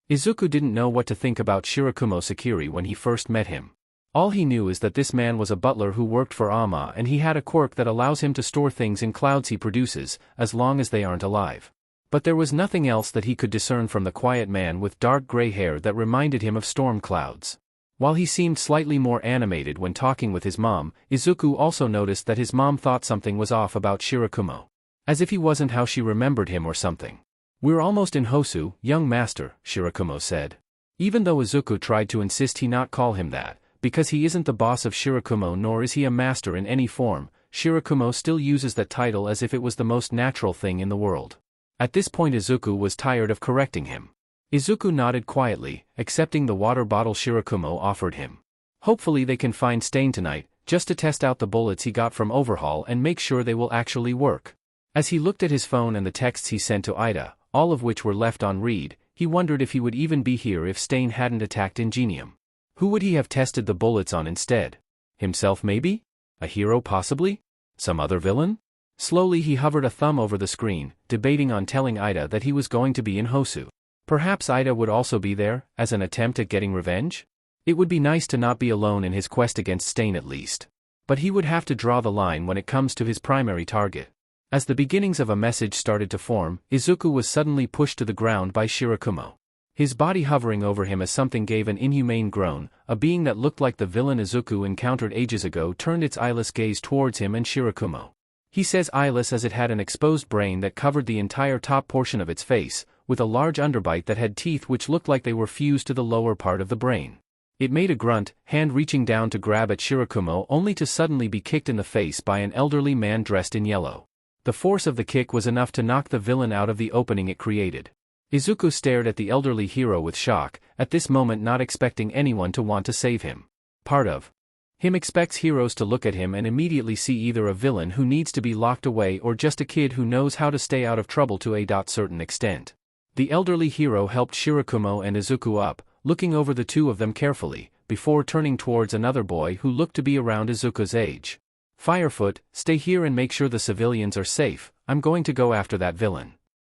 Izuku didn't know what to think about Shirakumo Sakiri when he first met him. All he knew is that this man was a butler who worked for Ama and he had a quirk that allows him to store things in clouds he produces, as long as they aren't alive. But there was nothing else that he could discern from the quiet man with dark gray hair that reminded him of storm clouds. While he seemed slightly more animated when talking with his mom, Izuku also noticed that his mom thought something was off about Shirakumo. As if he wasn't how she remembered him or something. We're almost in Hosu, young master, Shirakumo said. Even though Izuku tried to insist he not call him that, because he isn't the boss of Shirakumo nor is he a master in any form, Shirakumo still uses that title as if it was the most natural thing in the world. At this point Izuku was tired of correcting him. Izuku nodded quietly, accepting the water bottle Shirakumo offered him. Hopefully they can find Stain tonight, just to test out the bullets he got from Overhaul and make sure they will actually work. As he looked at his phone and the texts he sent to Ida, all of which were left on read, he wondered if he would even be here if Stain hadn't attacked Ingenium. Who would he have tested the bullets on instead? Himself maybe? A hero possibly? Some other villain? Slowly he hovered a thumb over the screen, debating on telling Ida that he was going to be in Hosu. Perhaps Ida would also be there, as an attempt at getting revenge? It would be nice to not be alone in his quest against Stain at least. But he would have to draw the line when it comes to his primary target. As the beginnings of a message started to form, Izuku was suddenly pushed to the ground by Shirakumo. His body hovering over him as something gave an inhumane groan, a being that looked like the villain Izuku encountered ages ago turned its eyeless gaze towards him and Shirakumo. He says eyeless as it had an exposed brain that covered the entire top portion of its face, with a large underbite that had teeth which looked like they were fused to the lower part of the brain. It made a grunt, hand reaching down to grab at Shirakumo only to suddenly be kicked in the face by an elderly man dressed in yellow. The force of the kick was enough to knock the villain out of the opening it created. Izuku stared at the elderly hero with shock, at this moment not expecting anyone to want to save him. Part of him expects heroes to look at him and immediately see either a villain who needs to be locked away or just a kid who knows how to stay out of trouble to a certain extent. The elderly hero helped Shirakumo and Izuku up, looking over the two of them carefully, before turning towards another boy who looked to be around Izuku's age. Firefoot, stay here and make sure the civilians are safe, I'm going to go after that villain.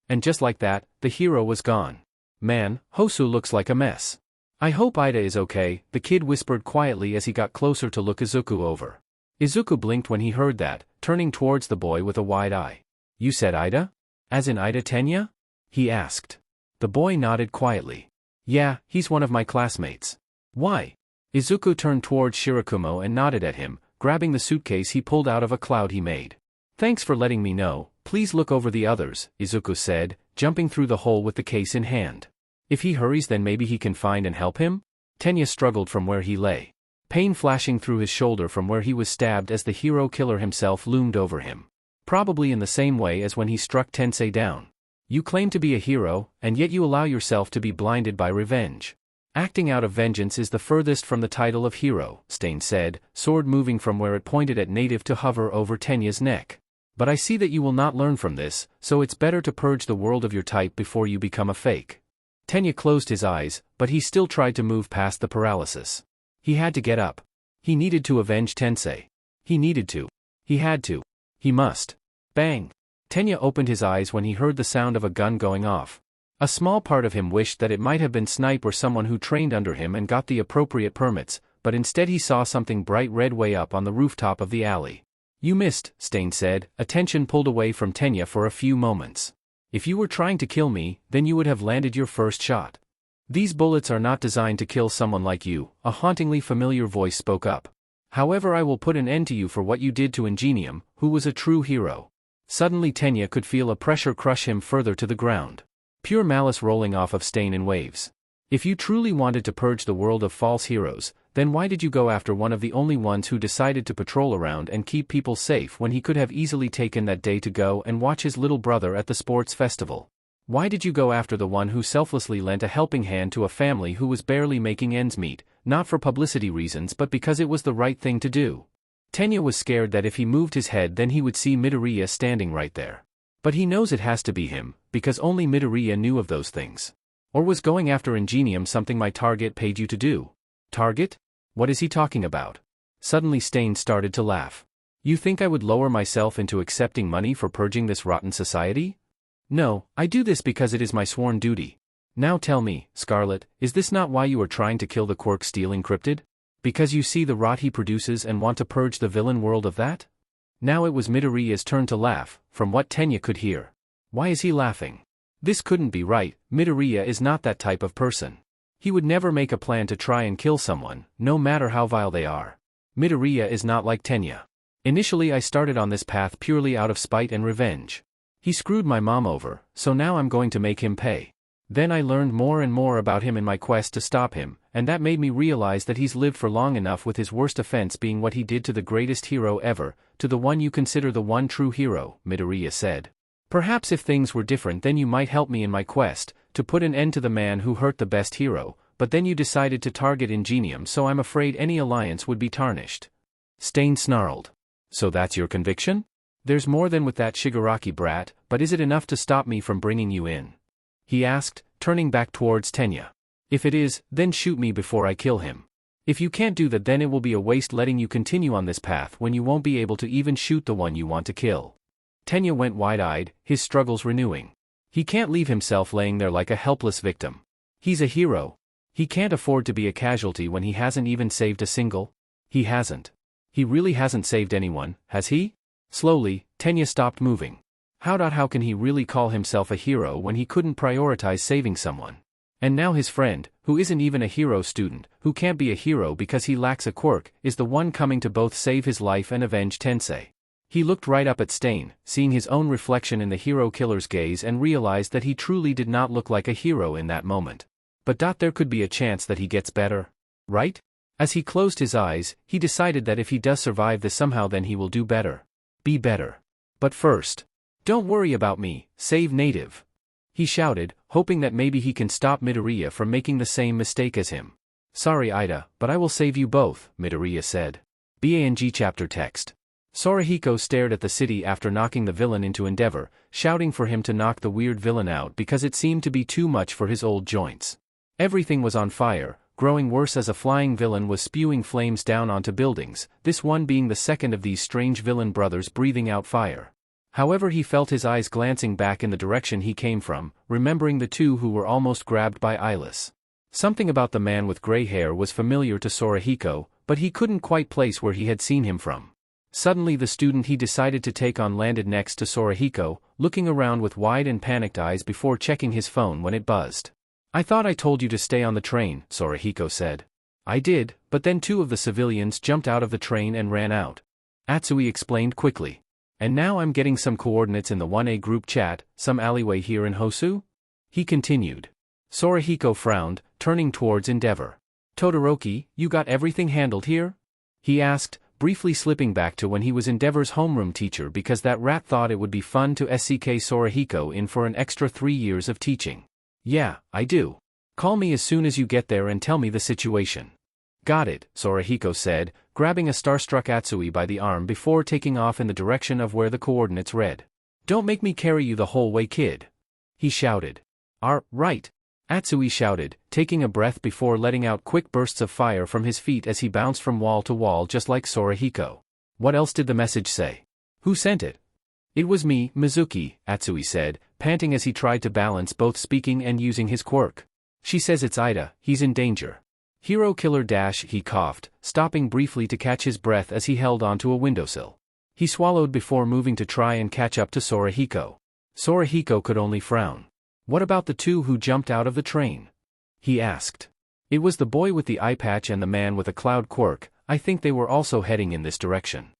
And just like that, the hero was gone. Man, Hosu looks like a mess. I hope Ida is okay, the kid whispered quietly as he got closer to look Izuku over. Izuku blinked when he heard that, turning towards the boy with a wide eye. You said Ida? As in Ida Tenya? He asked. The boy nodded quietly. Yeah, he's one of my classmates. Why? Izuku turned towards Shirakumo and nodded at him, grabbing the suitcase he pulled out of a cloud he made. Thanks for letting me know, please look over the others, Izuku said, jumping through the hole with the case in hand. If he hurries then maybe he can find and help him? Tenya struggled from where he lay. Pain flashing through his shoulder from where he was stabbed as the hero killer himself loomed over him. Probably in the same way as when he struck Tensei down. You claim to be a hero, and yet you allow yourself to be blinded by revenge. Acting out of vengeance is the furthest from the title of hero, Stain said, sword moving from where it pointed at native to hover over Tenya's neck. But I see that you will not learn from this, so it's better to purge the world of your type before you become a fake. Tenya closed his eyes, but he still tried to move past the paralysis. He had to get up. He needed to avenge Tensei. He needed to. He had to. He must. Bang! Tenya opened his eyes when he heard the sound of a gun going off. A small part of him wished that it might have been Snipe or someone who trained under him and got the appropriate permits, but instead he saw something bright red way up on the rooftop of the alley. You missed, Stain said, attention pulled away from Tenya for a few moments. If you were trying to kill me, then you would have landed your first shot. These bullets are not designed to kill someone like you, a hauntingly familiar voice spoke up. However, I will put an end to you for what you did to Ingenium, who was a true hero. Suddenly Tenya could feel a pressure crush him further to the ground. Pure malice rolling off of Stain in waves. If you truly wanted to purge the world of false heroes, then why did you go after one of the only ones who decided to patrol around and keep people safe when he could have easily taken that day to go and watch his little brother at the sports festival? Why did you go after the one who selflessly lent a helping hand to a family who was barely making ends meet, not for publicity reasons but because it was the right thing to do? Tenya was scared that if he moved his head then he would see Midoriya standing right there. But he knows it has to be him, because only Midoriya knew of those things. Or was going after Ingenium something my target paid you to do? Target? What is he talking about? Suddenly Stain started to laugh. You think I would lower myself into accepting money for purging this rotten society? No, I do this because it is my sworn duty. Now tell me, Scarlet, is this not why you are trying to kill the Quirk stealing cryptid? Because you see the rot he produces and want to purge the villain world of that? Now it was Midoriya's turn to laugh, from what Tenya could hear. Why is he laughing? This couldn't be right, Midoriya is not that type of person. He would never make a plan to try and kill someone, no matter how vile they are. Midoriya is not like Tenya. Initially I started on this path purely out of spite and revenge. He screwed my mom over, so now I'm going to make him pay. Then I learned more and more about him in my quest to stop him, and that made me realize that he's lived for long enough with his worst offense being what he did to the greatest hero ever, to the one you consider the one true hero, Midoriya said. Perhaps if things were different then you might help me in my quest, to put an end to the man who hurt the best hero, but then you decided to target Ingenium so I'm afraid any alliance would be tarnished. Stain snarled. So that's your conviction? There's more than with that Shigaraki brat, but is it enough to stop me from bringing you in? He asked, turning back towards Tenya. If it is, then shoot me before I kill him. If you can't do that then it will be a waste letting you continue on this path when you won't be able to even shoot the one you want to kill. Tenya went wide-eyed, his struggles renewing. He can't leave himself laying there like a helpless victim. He's a hero. He can't afford to be a casualty when he hasn't even saved a single. He hasn't. He really hasn't saved anyone, has he? Slowly, Tenya stopped moving. How can he really call himself a hero when he couldn't prioritize saving someone? And now his friend, who isn't even a hero student, who can't be a hero because he lacks a quirk, is the one coming to both save his life and avenge Tensei. He looked right up at Stain, seeing his own reflection in the hero killer's gaze and realized that he truly did not look like a hero in that moment. But there could be a chance that he gets better, right? As he closed his eyes, he decided that if he does survive this somehow then he will do better. Be better. But first, don't worry about me, save native. He shouted, hoping that maybe he can stop Midoriya from making the same mistake as him. Sorry Ida, but I will save you both, Midoriya said. Bang chapter text. Sorahiko stared at the city after knocking the villain into Endeavor, shouting for him to knock the weird villain out because it seemed to be too much for his old joints. Everything was on fire, growing worse as a flying villain was spewing flames down onto buildings, this one being the second of these strange villain brothers breathing out fire. However, he felt his eyes glancing back in the direction he came from, remembering the two who were almost grabbed by Eyeless. Something about the man with gray hair was familiar to Sorahiko, but he couldn't quite place where he had seen him from. Suddenly the student he decided to take on landed next to Sorahiko, looking around with wide and panicked eyes before checking his phone when it buzzed. I thought I told you to stay on the train, Sorahiko said. I did, but then two of the civilians jumped out of the train and ran out. Atsui explained quickly. And now I'm getting some coordinates in the 1A group chat, some alleyway here in Hosu? He continued. Sorahiko frowned, turning towards Endeavor. Todoroki, you got everything handled here? He asked, briefly slipping back to when he was Endeavor's homeroom teacher because that rat thought it would be fun to SCK Sorahiko in for an extra 3 years of teaching. Yeah, I do. Call me as soon as you get there and tell me the situation. Got it, Sorahiko said, grabbing a starstruck Atsui by the arm before taking off in the direction of where the coordinates read. Don't make me carry you the whole way, kid. He shouted. Right. Atsui shouted, taking a breath before letting out quick bursts of fire from his feet as he bounced from wall to wall just like Sorahiko. What else did the message say? Who sent it? It was me, Mizuki, Atsui said, panting as he tried to balance both speaking and using his quirk. She says it's Ida, he's in danger. Hero killer dash, he coughed, stopping briefly to catch his breath as he held onto a windowsill. He swallowed before moving to try and catch up to Sorahiko. Sorahiko could only frown. What about the two who jumped out of the train? He asked. It was the boy with the eye patch and the man with a cloud quirk. I think they were also heading in this direction.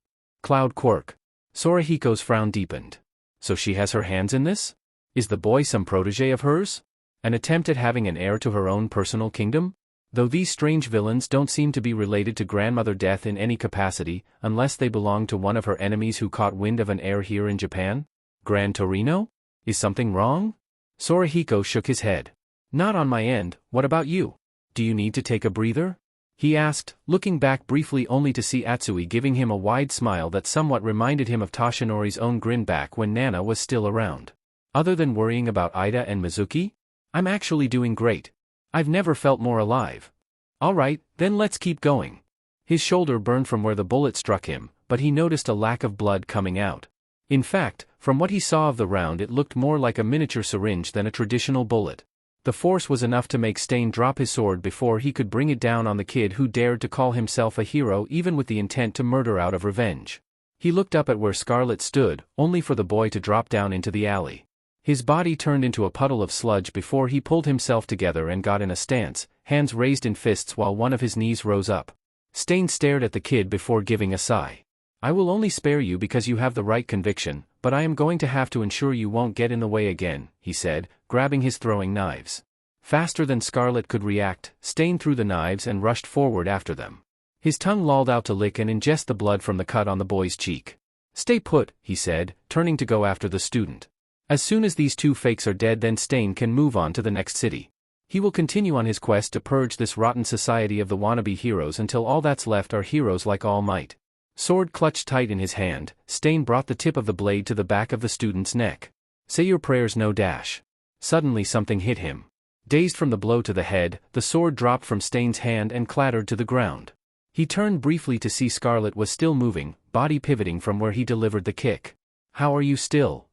Cloud quirk. Sorahiko's frown deepened. So she has her hands in this? Is the boy some protege of hers? An attempt at having an heir to her own personal kingdom? Though these strange villains don't seem to be related to Grandmother Death in any capacity, unless they belong to one of her enemies who caught wind of an heir here in Japan? Gran Torino? Is something wrong? Sorahiko shook his head. Not on my end, what about you? Do you need to take a breather? He asked, looking back briefly only to see Atsui giving him a wide smile that somewhat reminded him of Toshinori's own grin back when Nana was still around. Other than worrying about Ida and Mizuki? I'm actually doing great. I've never felt more alive. Alright, then let's keep going. His shoulder burned from where the bullet struck him, but he noticed a lack of blood coming out. In fact, from what he saw of the round it looked more like a miniature syringe than a traditional bullet. The force was enough to make Stain drop his sword before he could bring it down on the kid who dared to call himself a hero even with the intent to murder out of revenge. He looked up at where Scarlet stood, only for the boy to drop down into the alley. His body turned into a puddle of sludge before he pulled himself together and got in a stance, hands raised in fists while one of his knees rose up. Stain stared at the kid before giving a sigh. I will only spare you because you have the right conviction, but I am going to have to ensure you won't get in the way again, he said, grabbing his throwing knives. Faster than Scarlet could react, Stain threw the knives and rushed forward after them. His tongue lolled out to lick and ingest the blood from the cut on the boy's cheek. Stay put, he said, turning to go after the student. As soon as these two fakes are dead, then Stain can move on to the next city. He will continue on his quest to purge this rotten society of the wannabe heroes until all that's left are heroes like All Might. Sword clutched tight in his hand, Stain brought the tip of the blade to the back of the student's neck. Say your prayers, no dash. Suddenly something hit him. Dazed from the blow to the head, the sword dropped from Stain's hand and clattered to the ground. He turned briefly to see Scarlet was still moving, body pivoting from where he delivered the kick. How are you still?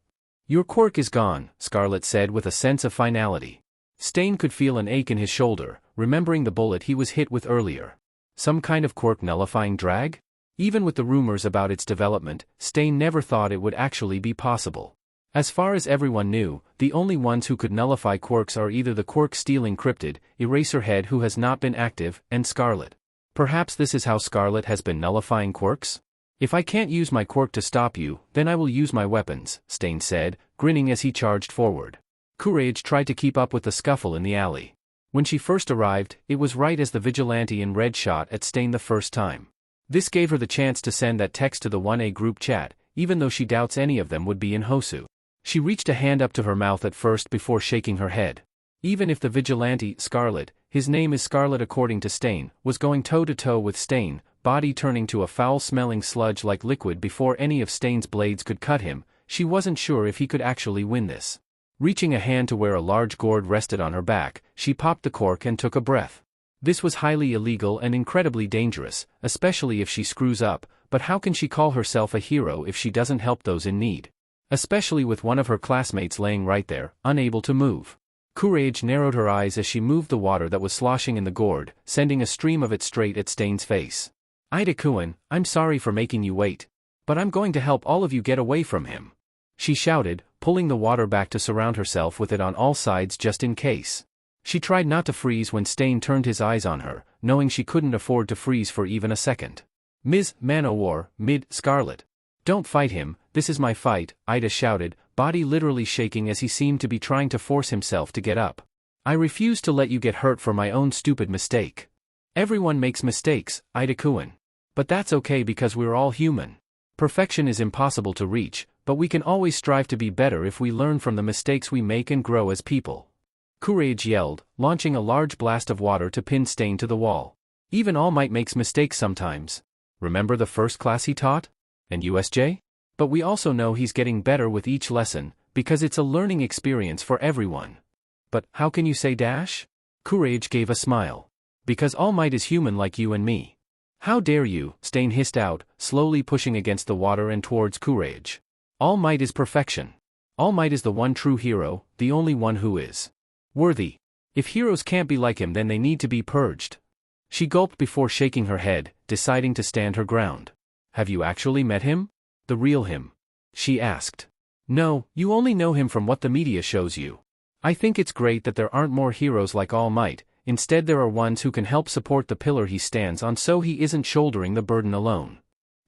Your quirk is gone, Scarlet said with a sense of finality. Stain could feel an ache in his shoulder, remembering the bullet he was hit with earlier. Some kind of quirk nullifying drag? Even with the rumors about its development, Stain never thought it would actually be possible. As far as everyone knew, the only ones who could nullify quirks are either the quirk-stealing cryptid, Eraserhead who has not been active, and Scarlet. Perhaps this is how Scarlet has been nullifying quirks? If I can't use my quirk to stop you, then I will use my weapons, Stain said, grinning as he charged forward. Courage tried to keep up with the scuffle in the alley. When she first arrived, it was right as the vigilante in red shot at Stain the first time. This gave her the chance to send that text to the 1A group chat, even though she doubts any of them would be in Hosu. She reached a hand up to her mouth at first before shaking her head. Even if the vigilante, Scarlet, his name is Scarlet according to Stain, was going toe-to-toe with Stain, body turning to a foul-smelling sludge-like liquid before any of Stain's blades could cut him, she wasn't sure if he could actually win this. Reaching a hand to where a large gourd rested on her back, she popped the cork and took a breath. This was highly illegal and incredibly dangerous, especially if she screws up, but how can she call herself a hero if she doesn't help those in need? Especially with one of her classmates laying right there, unable to move. Courage narrowed her eyes as she moved the water that was sloshing in the gourd, sending a stream of it straight at Stain's face. Ida-kun, I'm sorry for making you wait. But I'm going to help all of you get away from him. She shouted, pulling the water back to surround herself with it on all sides just in case. She tried not to freeze when Stain turned his eyes on her, knowing she couldn't afford to freeze for even a second. Ms. Man-o'-War, Scarlet. Don't fight him, this is my fight, Ida shouted, body literally shaking as he seemed to be trying to force himself to get up. I refuse to let you get hurt for my own stupid mistake. Everyone makes mistakes, Ida-kun. But that's okay because we're all human. Perfection is impossible to reach, but we can always strive to be better if we learn from the mistakes we make and grow as people. Courage yelled, launching a large blast of water to pin Stain to the wall. Even All Might makes mistakes sometimes. Remember the first class he taught? And USJ? But we also know he's getting better with each lesson, because it's a learning experience for everyone. But how can you say dash? Courage gave a smile. Because All Might is human like you and me. How dare you, Stain hissed out, slowly pushing against the water and towards Courage. All Might is perfection. All Might is the one true hero, the only one who is worthy. If heroes can't be like him then they need to be purged. She gulped before shaking her head, deciding to stand her ground. Have you actually met him? The real him? She asked. No, you only know him from what the media shows you. I think it's great that there aren't more heroes like All Might, instead there are ones who can help support the pillar he stands on so he isn't shouldering the burden alone.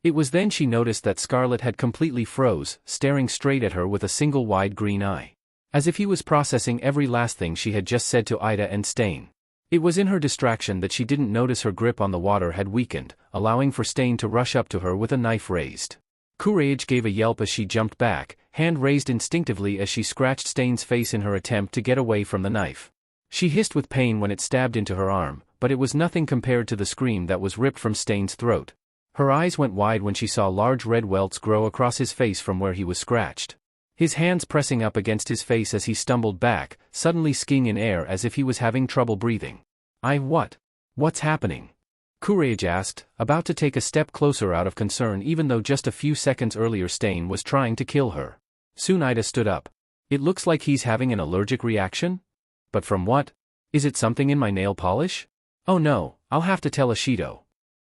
It was then she noticed that Scarlet had completely froze, staring straight at her with a single wide green eye. As if he was processing every last thing she had just said to Ida and Stain. It was in her distraction that she didn't notice her grip on the water had weakened, allowing for Stain to rush up to her with a knife raised. Courage gave a yelp as she jumped back, hand raised instinctively as she scratched Stain's face in her attempt to get away from the knife. She hissed with pain when it stabbed into her arm, but it was nothing compared to the scream that was ripped from Stain's throat. Her eyes went wide when she saw large red welts grow across his face from where he was scratched. His hands pressing up against his face as he stumbled back, suddenly skiing in air as if he was having trouble breathing. What's happening? Courage asked, about to take a step closer out of concern even though just a few seconds earlier Stain was trying to kill her. Soon Ida stood up. It looks like he's having an allergic reaction? But from what? Is it something in my nail polish? Oh no, I'll have to tell Ashido.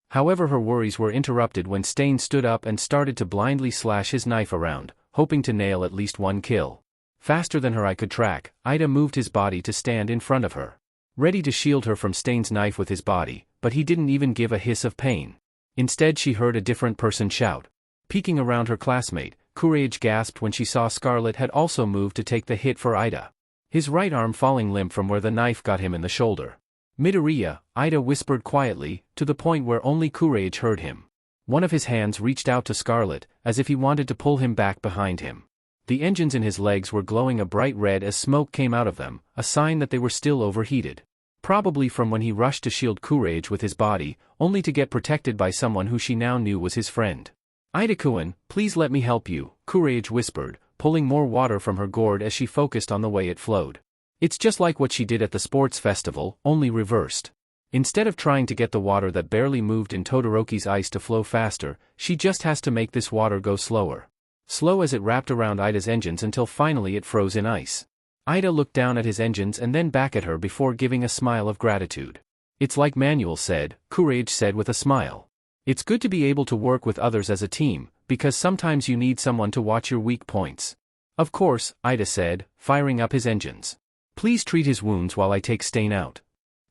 However, her worries were interrupted when Stain stood up and started to blindly slash his knife around, hoping to nail at least one kill. Faster than her eye could track, Ida moved his body to stand in front of her. Ready to shield her from Stain's knife with his body, but he didn't even give a hiss of pain. Instead she heard a different person shout. Peeking around her classmate, Courage gasped when she saw Scarlet had also moved to take the hit for Ida. His right arm falling limp from where the knife got him in the shoulder. Midoriya, Ida whispered quietly, to the point where only Courage heard him. One of his hands reached out to Scarlet, as if he wanted to pull him back behind him. The engines in his legs were glowing a bright red as smoke came out of them, a sign that they were still overheated. Probably from when he rushed to shield Courage with his body, only to get protected by someone who she now knew was his friend. Ida-kun, please let me help you, Courage whispered, pulling more water from her gourd as she focused on the way it flowed. It's just like what she did at the sports festival, only reversed. Instead of trying to get the water that barely moved in Todoroki's ice to flow faster, she just has to make this water go slower. Slow as it wrapped around Ida's engines until finally it froze in ice. Ida looked down at his engines and then back at her before giving a smile of gratitude. It's like Manuel said, Courage said with a smile. It's good to be able to work with others as a team, because sometimes you need someone to watch your weak points. Of course, Ida said, firing up his engines. Please treat his wounds while I take Stain out.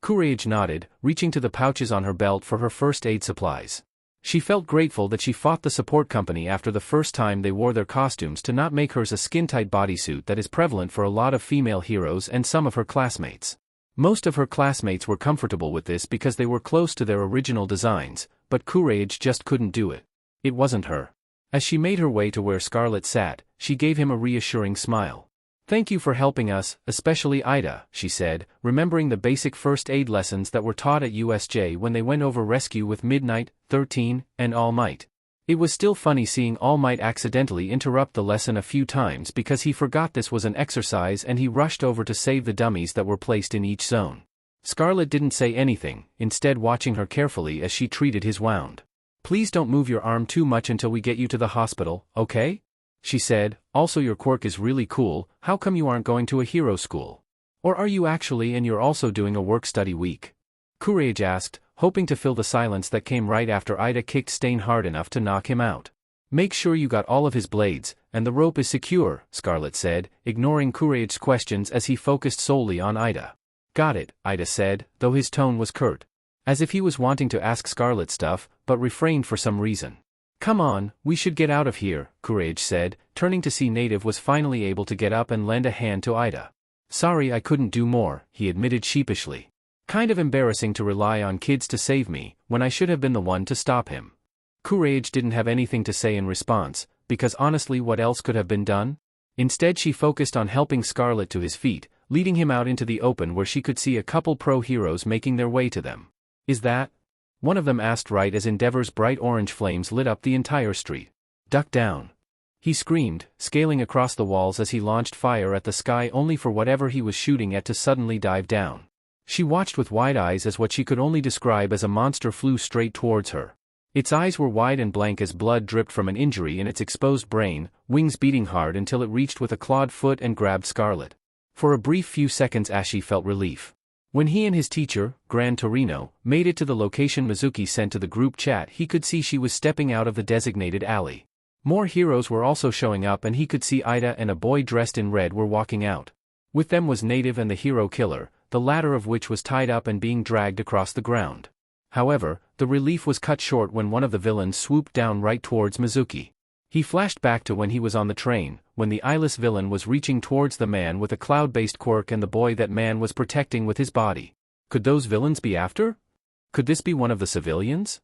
Courage nodded, reaching to the pouches on her belt for her first aid supplies. She felt grateful that she fought the support company after the first time they wore their costumes to not make hers a skin-tight bodysuit that is prevalent for a lot of female heroes and some of her classmates. Most of her classmates were comfortable with this because they were close to their original designs, but Courage just couldn't do it. It wasn't her. As she made her way to where Scarlet sat, she gave him a reassuring smile. "Thank you for helping us, especially Ida," she said, remembering the basic first aid lessons that were taught at USJ when they went over rescue with Midnight, 13, and All Might. It was still funny seeing All Might accidentally interrupt the lesson a few times because he forgot this was an exercise and he rushed over to save the dummies that were placed in each zone. Scarlet didn't say anything, instead watching her carefully as she treated his wound. "Please don't move your arm too much until we get you to the hospital, okay?" she said. "Also, your quirk is really cool. How come you aren't going to a hero school? Or are you actually, and you're also doing a work-study week?" Courage asked, hoping to fill the silence that came right after Ida kicked Stain hard enough to knock him out. "Make sure you got all of his blades, and the rope is secure," Scarlet said, ignoring Courage's questions as he focused solely on Ida. "Got it," Ida said, though his tone was curt. As if he was wanting to ask Scarlet stuff, but refrained for some reason. "Come on, we should get out of here," Courage said, turning to see Native was finally able to get up and lend a hand to Ida. "Sorry I couldn't do more," he admitted sheepishly. "Kind of embarrassing to rely on kids to save me, when I should have been the one to stop him." Courage didn't have anything to say in response, because honestly what else could have been done? Instead she focused on helping Scarlet to his feet, leading him out into the open where she could see a couple pro heroes making their way to them. "Is that?" one of them asked right as Endeavor's bright orange flames lit up the entire street. "Duck down!" he screamed, scaling across the walls as he launched fire at the sky only for whatever he was shooting at to suddenly dive down. She watched with wide eyes as what she could only describe as a monster flew straight towards her. Its eyes were wide and blank as blood dripped from an injury in its exposed brain, wings beating hard until it reached with a clawed foot and grabbed Scarlet. For a brief few seconds Ashi felt relief. When he and his teacher, Gran Torino, made it to the location Mizuki sent to the group chat, he could see she was stepping out of the designated alley. More heroes were also showing up and he could see Ida and a boy dressed in red were walking out. With them was Native and the hero killer, the latter of which was tied up and being dragged across the ground. However, the relief was cut short when one of the villains swooped down right towards Mizuki. He flashed back to when he was on the train, when the eyeless villain was reaching towards the man with a cloud-based quirk and the boy that man was protecting with his body. Could those villains be after? Could this be one of the civilians?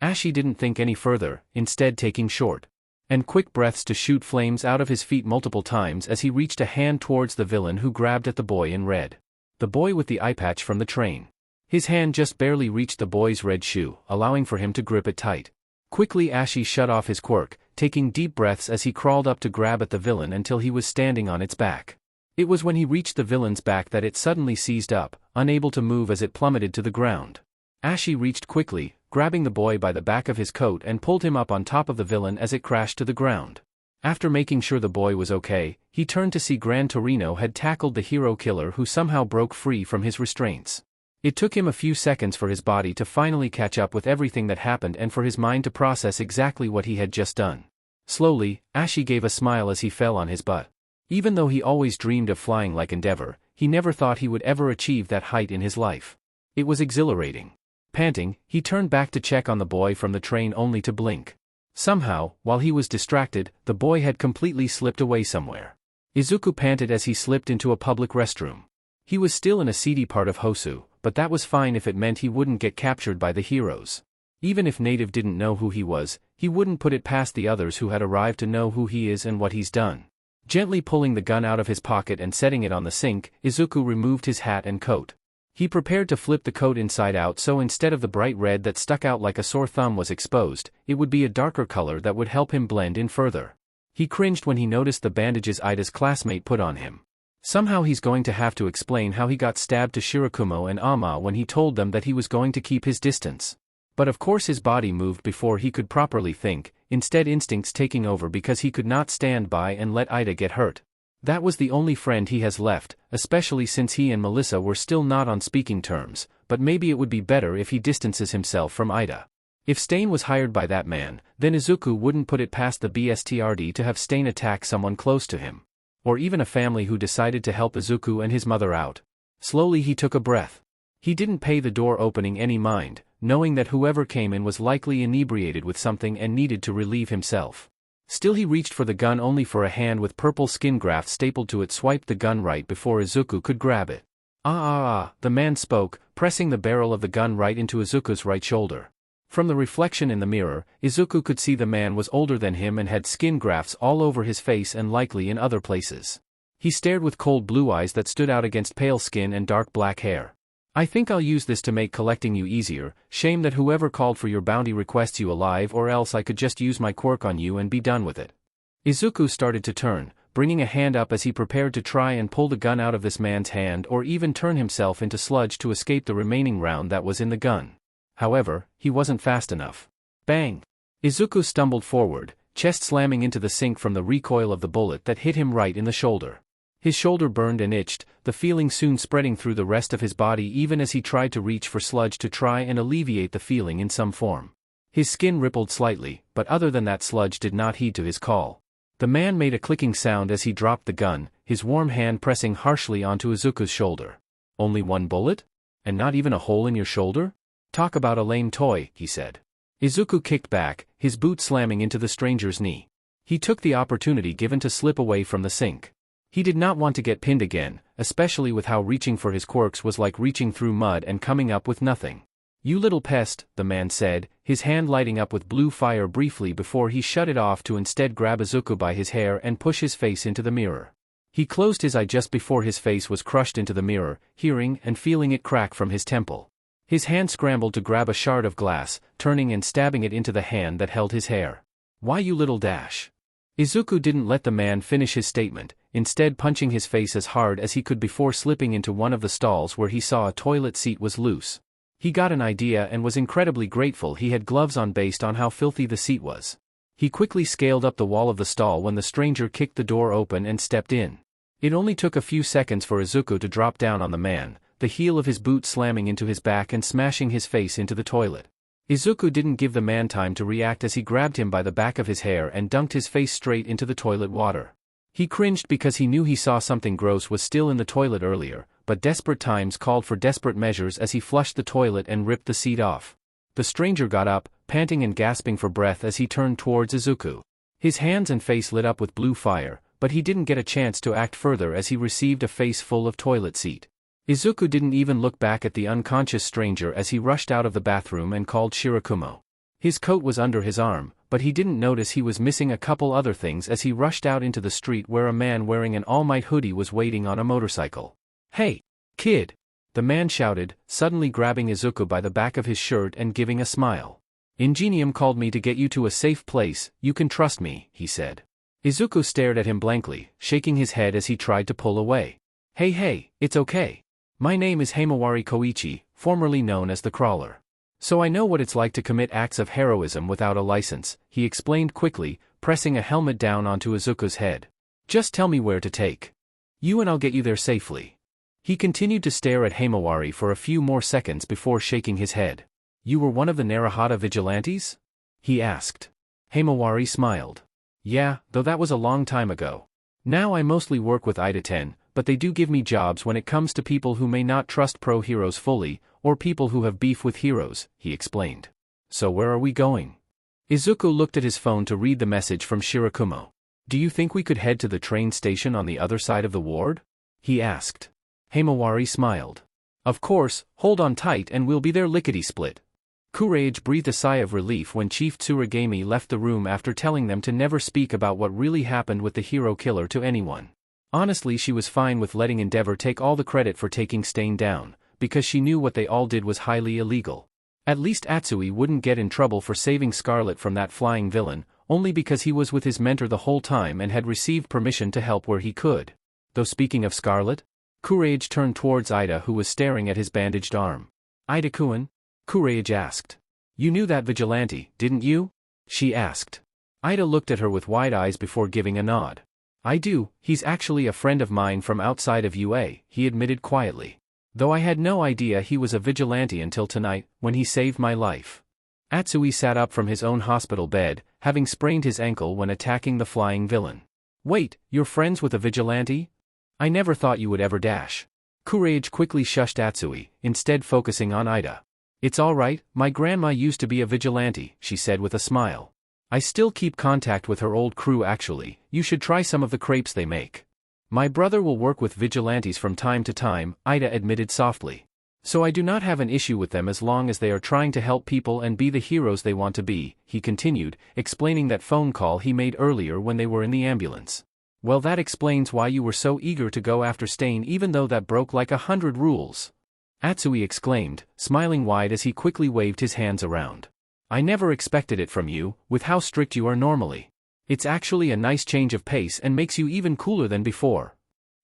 Ashi didn't think any further, instead taking short and quick breaths to shoot flames out of his feet multiple times as he reached a hand towards the villain who grabbed at the boy in red. The boy with the eye patch from the train. His hand just barely reached the boy's red shoe, allowing for him to grip it tight. Quickly Ashi shut off his quirk, taking deep breaths as he crawled up to grab at the villain until he was standing on its back. It was when he reached the villain's back that it suddenly seized up, unable to move as it plummeted to the ground. Ashi reached quickly, grabbing the boy by the back of his coat and pulled him up on top of the villain as it crashed to the ground. After making sure the boy was okay, he turned to see Gran Torino had tackled the hero killer who somehow broke free from his restraints. It took him a few seconds for his body to finally catch up with everything that happened and for his mind to process exactly what he had just done. Slowly, Ashi gave a smile as he fell on his butt. Even though he always dreamed of flying like Endeavor, he never thought he would ever achieve that height in his life. It was exhilarating. Panting, he turned back to check on the boy from the train only to blink. Somehow, while he was distracted, the boy had completely slipped away somewhere. Izuku panted as he slipped into a public restroom. He was still in a seedy part of Hosu, but that was fine if it meant he wouldn't get captured by the heroes. Even if Native didn't know who he was, he wouldn't put it past the others who had arrived to know who he is and what he's done. Gently pulling the gun out of his pocket and setting it on the sink, Izuku removed his hat and coat. He prepared to flip the coat inside out so instead of the bright red that stuck out like a sore thumb was exposed, it would be a darker color that would help him blend in further. He cringed when he noticed the bandages Ida's classmate put on him. Somehow he's going to have to explain how he got stabbed to Shirakumo and Ama when he told them that he was going to keep his distance. But of course his body moved before he could properly think, instead instincts taking over because he could not stand by and let Ida get hurt. That was the only friend he has left, especially since he and Melissa were still not on speaking terms, but maybe it would be better if he distances himself from Ida. If Stain was hired by that man, then Izuku wouldn't put it past the BSTRD to have Stain attack someone close to him. Or even a family who decided to help Izuku and his mother out. Slowly he took a breath. He didn't pay the door opening any mind, knowing that whoever came in was likely inebriated with something and needed to relieve himself. Still he reached for the gun only for a hand with purple skin graft stapled to it swiped the gun right before Izuku could grab it. The man spoke, pressing the barrel of the gun right into Izuku's right shoulder. From the reflection in the mirror, Izuku could see the man was older than him and had skin grafts all over his face and likely in other places. He stared with cold blue eyes that stood out against pale skin and dark black hair. I think I'll use this to make collecting you easier. Shame that whoever called for your bounty requests you alive, or else I could just use my quirk on you and be done with it. Izuku started to turn, bringing a hand up as he prepared to try and pull the gun out of this man's hand or even turn himself into sludge to escape the remaining round that was in the gun. However, he wasn't fast enough. Bang! Izuku stumbled forward, chest slamming into the sink from the recoil of the bullet that hit him right in the shoulder. His shoulder burned and itched, the feeling soon spreading through the rest of his body even as he tried to reach for sludge to try and alleviate the feeling in some form. His skin rippled slightly, but other than that sludge did not heed to his call. The man made a clicking sound as he dropped the gun, his warm hand pressing harshly onto Izuku's shoulder. Only one bullet? And not even a hole in your shoulder? Talk about a lame toy, he said. Izuku kicked back, his boot slamming into the stranger's knee. He took the opportunity given to slip away from the sink. He did not want to get pinned again, especially with how reaching for his quirks was like reaching through mud and coming up with nothing. You little pest, the man said, his hand lighting up with blue fire briefly before he shut it off to instead grab Izuku by his hair and push his face into the mirror. He closed his eye just before his face was crushed into the mirror, hearing and feeling it crack from his temple. His hand scrambled to grab a shard of glass, turning and stabbing it into the hand that held his hair. Why you little dash? Izuku didn't let the man finish his statement, instead punching his face as hard as he could before slipping into one of the stalls where he saw a toilet seat was loose. He got an idea and was incredibly grateful he had gloves on based on how filthy the seat was. He quickly scaled up the wall of the stall when the stranger kicked the door open and stepped in. It only took a few seconds for Izuku to drop down on the man, the heel of his boot slamming into his back and smashing his face into the toilet. Izuku didn't give the man time to react as he grabbed him by the back of his hair and dunked his face straight into the toilet water. He cringed because he knew he saw something gross was still in the toilet earlier, but desperate times called for desperate measures as he flushed the toilet and ripped the seat off. The stranger got up, panting and gasping for breath as he turned towards Izuku. His hands and face lit up with blue fire, but he didn't get a chance to act further as he received a face full of toilet seat. Izuku didn't even look back at the unconscious stranger as he rushed out of the bathroom and called Shirakumo. His coat was under his arm, but he didn't notice he was missing a couple other things as he rushed out into the street where a man wearing an All Might hoodie was waiting on a motorcycle. Hey, kid! The man shouted, suddenly grabbing Izuku by the back of his shirt and giving a smile. Ingenium called me to get you to a safe place, you can trust me, he said. Izuku stared at him blankly, shaking his head as he tried to pull away. Hey, it's okay. My name is Himawari Koichi, formerly known as the Crawler. So I know what it's like to commit acts of heroism without a license, he explained quickly, pressing a helmet down onto Izuku's head. Just tell me where to take you and I'll get you there safely. He continued to stare at Himawari for a few more seconds before shaking his head. You were one of the Narahata vigilantes? He asked. Himawari smiled. Yeah, though that was a long time ago. Now I mostly work with Ida 10, but they do give me jobs when it comes to people who may not trust pro-heroes fully, or people who have beef with heroes, he explained. So where are we going? Izuku looked at his phone to read the message from Shirakumo. Do you think we could head to the train station on the other side of the ward? He asked. Himawari smiled. Of course, hold on tight and we'll be there lickety-split. Courage breathed a sigh of relief when Chief Tsuragami left the room after telling them to never speak about what really happened with the hero killer to anyone. Honestly, she was fine with letting Endeavor take all the credit for taking Stain down, because she knew what they all did was highly illegal. At least Atsui wouldn't get in trouble for saving Scarlet from that flying villain, only because he was with his mentor the whole time and had received permission to help where he could. Though speaking of Scarlet, Courage turned towards Ida who was staring at his bandaged arm. Ida-kun? Courage asked. You knew that vigilante, didn't you? She asked. Ida looked at her with wide eyes before giving a nod. I do, he's actually a friend of mine from outside of UA, he admitted quietly. Though I had no idea he was a vigilante until tonight, when he saved my life. Atsui sat up from his own hospital bed, having sprained his ankle when attacking the flying villain. Wait, you're friends with a vigilante? I never thought you would ever dash. Courage quickly shushed Atsui, instead focusing on Ida. It's alright, my grandma used to be a vigilante, she said with a smile. I still keep contact with her old crew actually, you should try some of the crepes they make. My brother will work with vigilantes from time to time, Ida admitted softly. So I do not have an issue with them as long as they are trying to help people and be the heroes they want to be, he continued, explaining that phone call he made earlier when they were in the ambulance. Well, that explains why you were so eager to go after Stain even though that broke like 100 rules. Atsui exclaimed, smiling wide as he quickly waved his hands around. I never expected it from you, with how strict you are normally. It's actually a nice change of pace and makes you even cooler than before.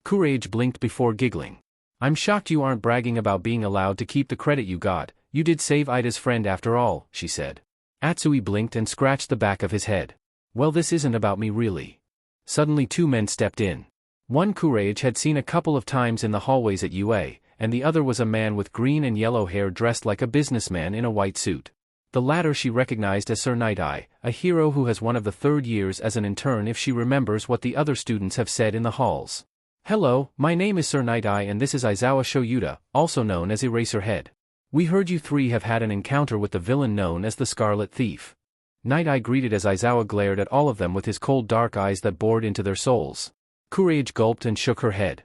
Courage blinked before giggling. I'm shocked you aren't bragging about being allowed to keep the credit you got. You did save Ida's friend after all, she said. Atsui blinked and scratched the back of his head. Well, this isn't about me really. Suddenly 2 men stepped in. One Courage had seen a couple of times in the hallways at UA, and the other was a man with green and yellow hair dressed like a businessman in a white suit. The latter she recognized as Sir Night-Eye, a hero who has one of the 3rd years as an intern if she remembers what the other students have said in the halls. Hello, my name is Sir Night-Eye and this is Aizawa Shoyuta, also known as Eraserhead. We heard you 3 have had an encounter with the villain known as the Scarlet Thief. Night-Eye greeted as Aizawa glared at all of them with his cold dark eyes that bored into their souls. Courage gulped and shook her head.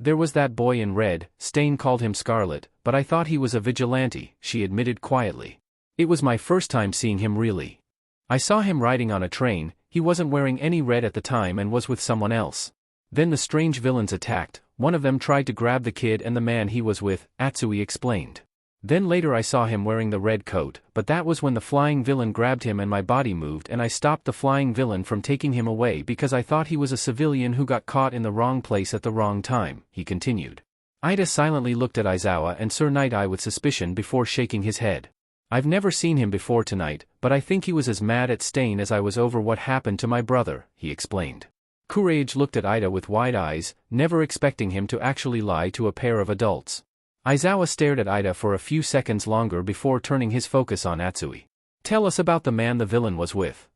There was that boy in red, Stain called him Scarlet, but I thought he was a vigilante, she admitted quietly. It was my first time seeing him really. I saw him riding on a train, he wasn't wearing any red at the time and was with someone else. Then the strange villains attacked, one of them tried to grab the kid and the man he was with, Atsui explained. Then later I saw him wearing the red coat, but that was when the flying villain grabbed him and my body moved and I stopped the flying villain from taking him away because I thought he was a civilian who got caught in the wrong place at the wrong time, he continued. Ida silently looked at Aizawa and Sir Night-Eye with suspicion before shaking his head. I've never seen him before tonight, but I think he was as mad at Stain as I was over what happened to my brother, he explained. Courage looked at Ida with wide eyes, never expecting him to actually lie to a pair of adults. Aizawa stared at Ida for a few seconds longer before turning his focus on Atsui. Tell us about the man the villain was with.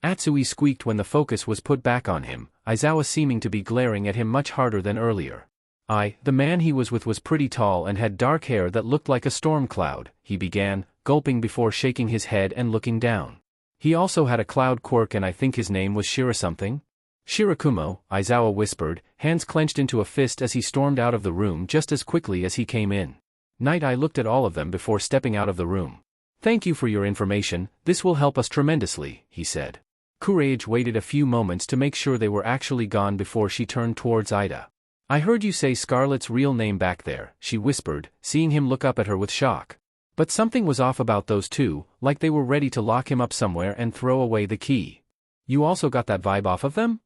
Atsui squeaked when the focus was put back on him, Aizawa seeming to be glaring at him much harder than earlier. The man he was with was pretty tall and had dark hair that looked like a storm cloud, he began, gulping before shaking his head and looking down. He also had a cloud quirk and I think his name was Shira something? Shirakumo, Aizawa whispered, hands clenched into a fist as he stormed out of the room just as quickly as he came in. Night-Eye looked at all of them before stepping out of the room. Thank you for your information, this will help us tremendously, he said. Courage waited a few moments to make sure they were actually gone before she turned towards Ida. I heard you say Scarlet's real name back there, she whispered, seeing him look up at her with shock. But something was off about those 2, like they were ready to lock him up somewhere and throw away the key. You also got that vibe off of them?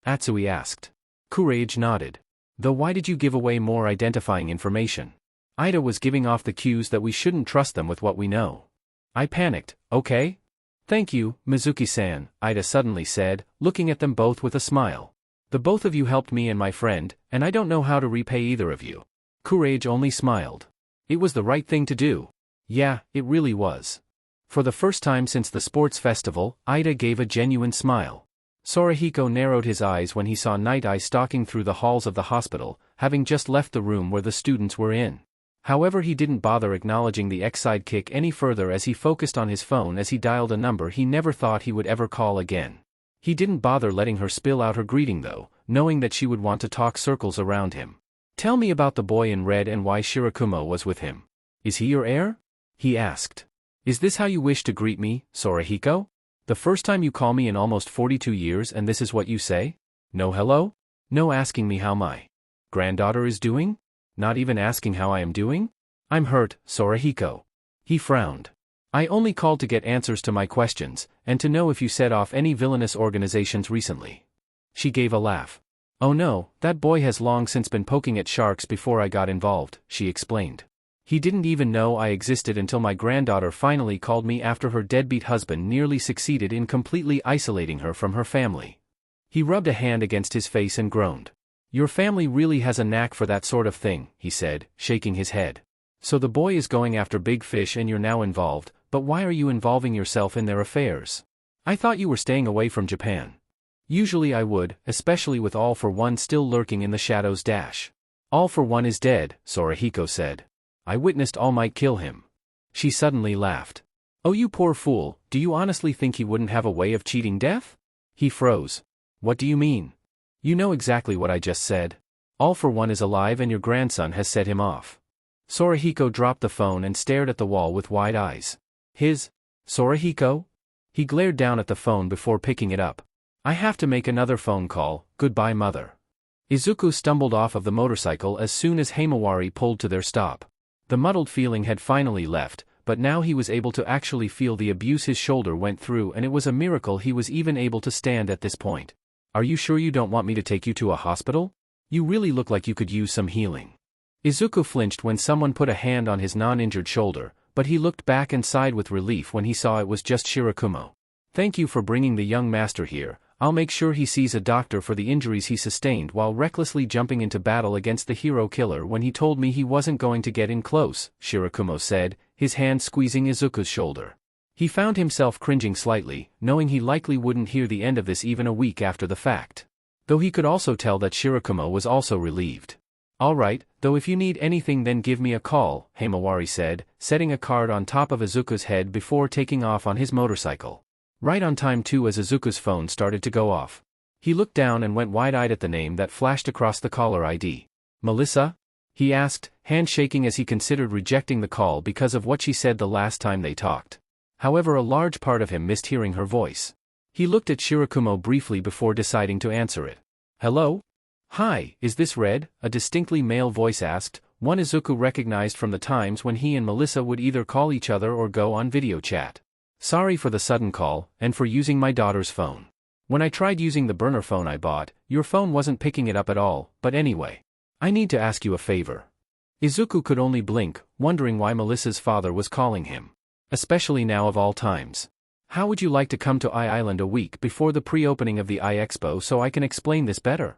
Atsui asked. Courage nodded. Though why did you give away more identifying information? Ida was giving off the cues that we shouldn't trust them with what we know. I panicked, okay? Thank you, Mizuki-san, Ida suddenly said, looking at them both with a smile. The both of you helped me and my friend, and I don't know how to repay either of you. Courage only smiled. It was the right thing to do. Yeah, it really was. For the first time since the sports festival, Ida gave a genuine smile. Sorahiko narrowed his eyes when he saw Night-Eye stalking through the halls of the hospital, having just left the room where the students were in. However, he didn't bother acknowledging the ex-sidekick any further as he focused on his phone as he dialed a number he never thought he would ever call again. He didn't bother letting her spill out her greeting though, knowing that she would want to talk circles around him. Tell me about the boy in red and why Shirakumo was with him. Is he your heir? He asked. Is this how you wish to greet me, Sorahiko? The first time you call me in almost 42 years and this is what you say? No hello? No asking me how my granddaughter is doing? Not even asking how I am doing? I'm hurt, Sorahiko. He frowned. I only called to get answers to my questions, and to know if you set off any villainous organizations recently. She gave a laugh. Oh no, that boy has long since been poking at sharks before I got involved, she explained. He didn't even know I existed until my granddaughter finally called me after her deadbeat husband nearly succeeded in completely isolating her from her family. He rubbed a hand against his face and groaned. Your family really has a knack for that sort of thing, he said, shaking his head. So the boy is going after big fish and you're now involved, but why are you involving yourself in their affairs? I thought you were staying away from Japan. Usually I would, especially with All for One still lurking in the shadows. All for One is dead, Sorahiko said. I witnessed All Might kill him. She suddenly laughed. Oh you poor fool, do you honestly think he wouldn't have a way of cheating death? He froze. What do you mean? You know exactly what I just said. All for One is alive and your grandson has set him off. Sorahiko dropped the phone and stared at the wall with wide eyes. Sorahiko? He glared down at the phone before picking it up. I have to make another phone call, goodbye mother. Izuku stumbled off of the motorcycle as soon as Himawari pulled to their stop. The muddled feeling had finally left, but now he was able to actually feel the abuse his shoulder went through, and it was a miracle he was even able to stand at this point. Are you sure you don't want me to take you to a hospital? You really look like you could use some healing. Izuku flinched when someone put a hand on his non-injured shoulder, but he looked back and sighed with relief when he saw it was just Shirakumo. Thank you for bringing the young master here. I'll make sure he sees a doctor for the injuries he sustained while recklessly jumping into battle against the hero killer when he told me he wasn't going to get in close, Shirakumo said, his hand squeezing Izuku's shoulder. He found himself cringing slightly, knowing he likely wouldn't hear the end of this even a week after the fact. Though he could also tell that Shirakumo was also relieved. Alright, though if you need anything then give me a call, Himawari said, setting a card on top of Izuku's head before taking off on his motorcycle. Right on time too as Izuku's phone started to go off. He looked down and went wide-eyed at the name that flashed across the caller ID. Melissa? He asked, hand shaking as he considered rejecting the call because of what she said the last time they talked. However, a large part of him missed hearing her voice. He looked at Shirakumo briefly before deciding to answer it. Hello? Hi, is this Red? A distinctly male voice asked, one Izuku recognized from the times when he and Melissa would either call each other or go on video chat. Sorry for the sudden call, and for using my daughter's phone. When I tried using the burner phone I bought, your phone wasn't picking it up at all, but anyway. I need to ask you a favor. Izuku could only blink, wondering why Melissa's father was calling him. Especially now of all times. How would you like to come to Island a week before the pre-opening of the Expo so I can explain this better?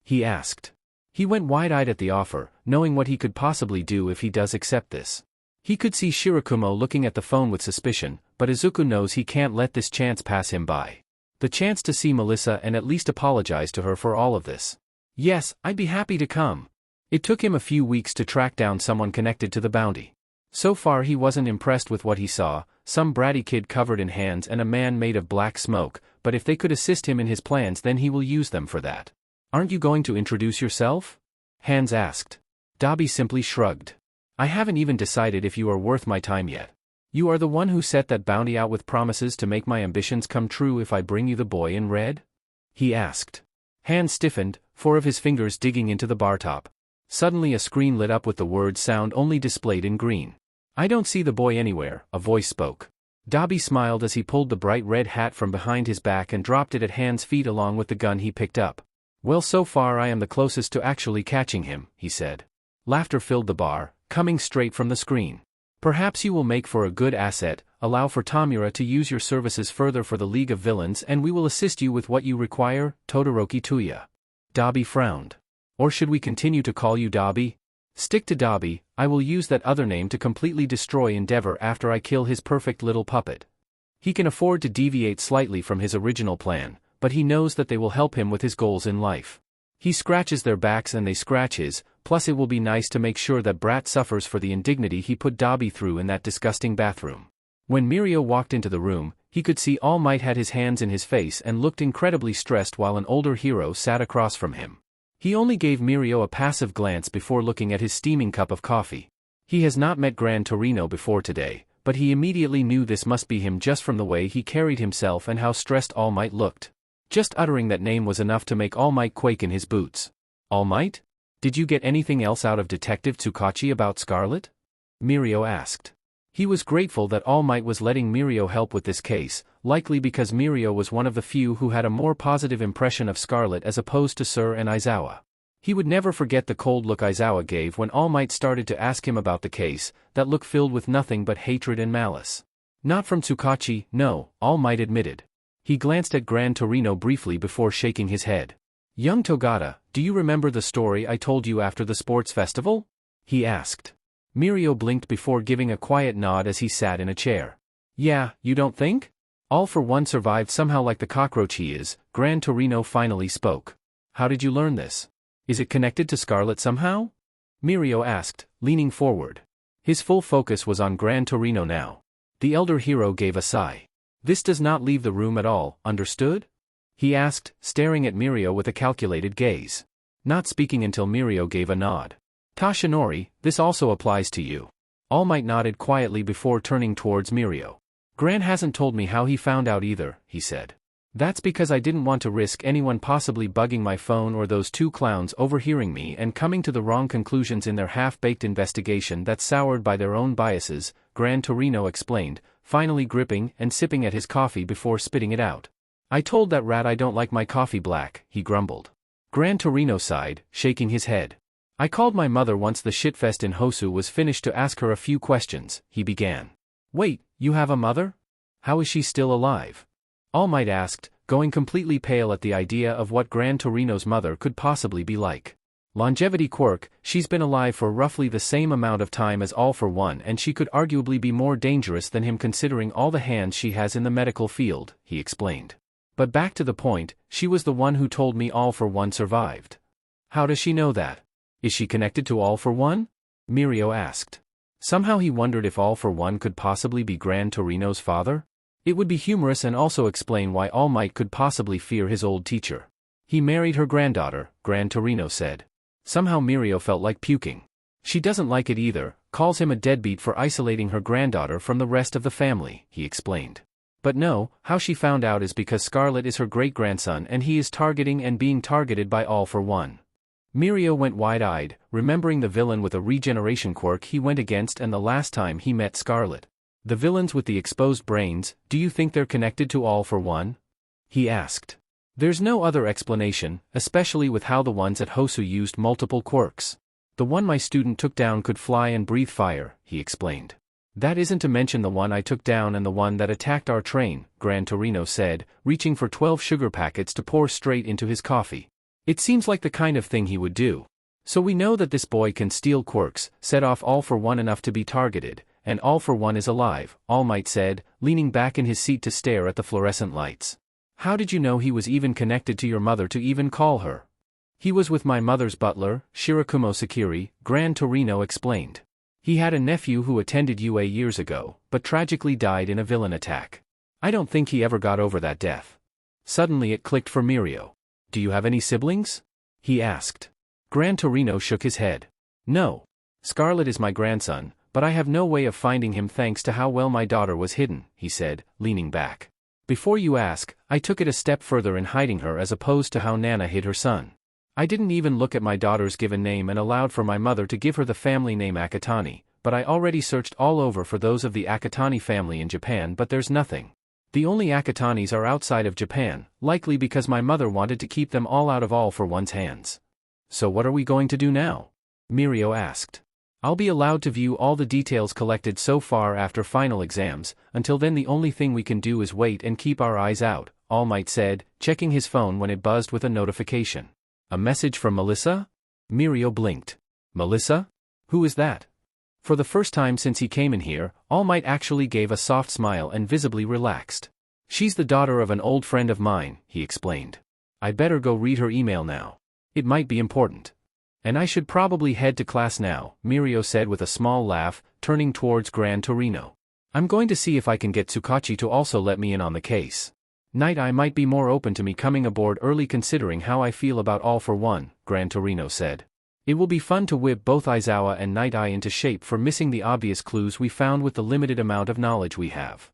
He asked. He went wide-eyed at the offer, knowing what he could possibly do if he does accept this. He could see Shirakumo looking at the phone with suspicion, but Izuku knows he can't let this chance pass him by. The chance to see Melissa and at least apologize to her for all of this. Yes, I'd be happy to come. It took him a few weeks to track down someone connected to the bounty. So far he wasn't impressed with what he saw, some bratty kid covered in hands and a man made of black smoke, but if they could assist him in his plans then he will use them for that. Aren't you going to introduce yourself? Hands asked. Dabi simply shrugged. I haven't even decided if you are worth my time yet. You are the one who set that bounty out with promises to make my ambitions come true if I bring you the boy in red? He asked. Hands stiffened, 4 of his fingers digging into the bar top. Suddenly a screen lit up with the word sound only displayed in green. I don't see the boy anywhere, a voice spoke. Dabi smiled as he pulled the bright red hat from behind his back and dropped it at Hands' feet along with the gun he picked up. Well, so far I am the closest to actually catching him, he said. Laughter filled the bar, coming straight from the screen. Perhaps you will make for a good asset, allow for Tamura to use your services further for the League of Villains and we will assist you with what you require, Todoroki Tuya. Dabi frowned. Or should we continue to call you Dabi? Stick to Dabi, I will use that other name to completely destroy Endeavor after I kill his perfect little puppet. He can afford to deviate slightly from his original plan, but he knows that they will help him with his goals in life. He scratches their backs and they scratch his, plus it will be nice to make sure that Brat suffers for the indignity he put Dabi through in that disgusting bathroom. When Mirio walked into the room, he could see All Might had his hands in his face and looked incredibly stressed while an older hero sat across from him. He only gave Mirio a passive glance before looking at his steaming cup of coffee. He has not met Gran Torino before today, but he immediately knew this must be him just from the way he carried himself and how stressed All Might looked. Just uttering that name was enough to make All Might quake in his boots. All Might? Did you get anything else out of Detective Tsukachi about Scarlet? Mirio asked. He was grateful that All Might was letting Mirio help with this case, likely because Mirio was one of the few who had a more positive impression of Scarlet as opposed to Sir and Aizawa. He would never forget the cold look Aizawa gave when All Might started to ask him about the case, that look filled with nothing but hatred and malice. Not from Tsukachi, no, All Might admitted. He glanced at Gran Torino briefly before shaking his head. Young Togata, do you remember the story I told you after the sports festival? He asked. Mirio blinked before giving a quiet nod as he sat in a chair. Yeah, you don't think? All for one survived somehow like the cockroach he is, Gran Torino finally spoke. How did you learn this? Is it connected to Scarlet somehow? Mirio asked, leaning forward. His full focus was on Gran Torino now. The elder hero gave a sigh. This does not leave the room at all, understood? He asked, staring at Mirio with a calculated gaze. Not speaking until Mirio gave a nod. Tashinori, this also applies to you. All Might nodded quietly before turning towards Mirio. Gran hasn't told me how he found out either, he said. That's because I didn't want to risk anyone possibly bugging my phone or those two clowns overhearing me and coming to the wrong conclusions in their half-baked investigation that's soured by their own biases, Gran Torino explained, finally gripping and sipping at his coffee before spitting it out. I told that rat I don't like my coffee black, he grumbled. Gran Torino sighed, shaking his head. I called my mother once the shitfest in Hosu was finished to ask her a few questions, he began. Wait, you have a mother? How is she still alive? All Might asked, going completely pale at the idea of what Gran Torino's mother could possibly be like. Longevity Quirk, she's been alive for roughly the same amount of time as All for One, and she could arguably be more dangerous than him considering all the hands she has in the medical field, he explained. But back to the point, she was the one who told me All for One survived. How does she know that? Is she connected to All for One? Mirio asked. Somehow he wondered if All for One could possibly be Gran Torino's father? It would be humorous and also explain why All Might could possibly fear his old teacher. He married her granddaughter, Gran Torino said. Somehow Mirio felt like puking. She doesn't like it either, calls him a deadbeat for isolating her granddaughter from the rest of the family, he explained. But no, how she found out is because Scarlet is her great-grandson and he is targeting and being targeted by All for One. Mirio went wide-eyed, remembering the villain with a regeneration quirk he went against and the last time he met Scarlet. The villains with the exposed brains, do you think they're connected to All for One? He asked. There's no other explanation, especially with how the ones at Hosu used multiple quirks. The one my student took down could fly and breathe fire, he explained. That isn't to mention the one I took down and the one that attacked our train, Gran Torino said, reaching for 12 sugar packets to pour straight into his coffee. It seems like the kind of thing he would do. So we know that this boy can steal quirks, set off All for One enough to be targeted, and All for One is alive, All Might said, leaning back in his seat to stare at the fluorescent lights. How did you know he was even connected to your mother to even call her? He was with my mother's butler, Shirakumo Sakiri, Gran Torino explained. He had a nephew who attended UA years ago, but tragically died in a villain attack. I don't think he ever got over that death. Suddenly it clicked for Mirio. Do you have any siblings? He asked. Gran Torino shook his head. No. Scarlet is my grandson, but I have no way of finding him thanks to how well my daughter was hidden, he said, leaning back. Before you ask, I took it a step further in hiding her as opposed to how Nana hid her son. I didn't even look at my daughter's given name and allowed for my mother to give her the family name Akatani, but I already searched all over for those of the Akatani family in Japan but there's nothing. The only Akatanis are outside of Japan, likely because my mother wanted to keep them all out of All for One's hands. So what are we going to do now? Mirio asked. I'll be allowed to view all the details collected so far after final exams, until then the only thing we can do is wait and keep our eyes out, All Might said, checking his phone when it buzzed with a notification. A message from Melissa? Mirio blinked. Melissa? Who is that? For the first time since he came in here, All Might actually gave a soft smile and visibly relaxed. She's the daughter of an old friend of mine, he explained. I better go read her email now. It might be important. And I should probably head to class now, Mirio said with a small laugh, turning towards Gran Torino. I'm going to see if I can get Tsukachi to also let me in on the case. Night Eye might be more open to me coming aboard early considering how I feel about All for One, Gran Torino said. It will be fun to whip both Aizawa and Night Eye into shape for missing the obvious clues we found with the limited amount of knowledge we have.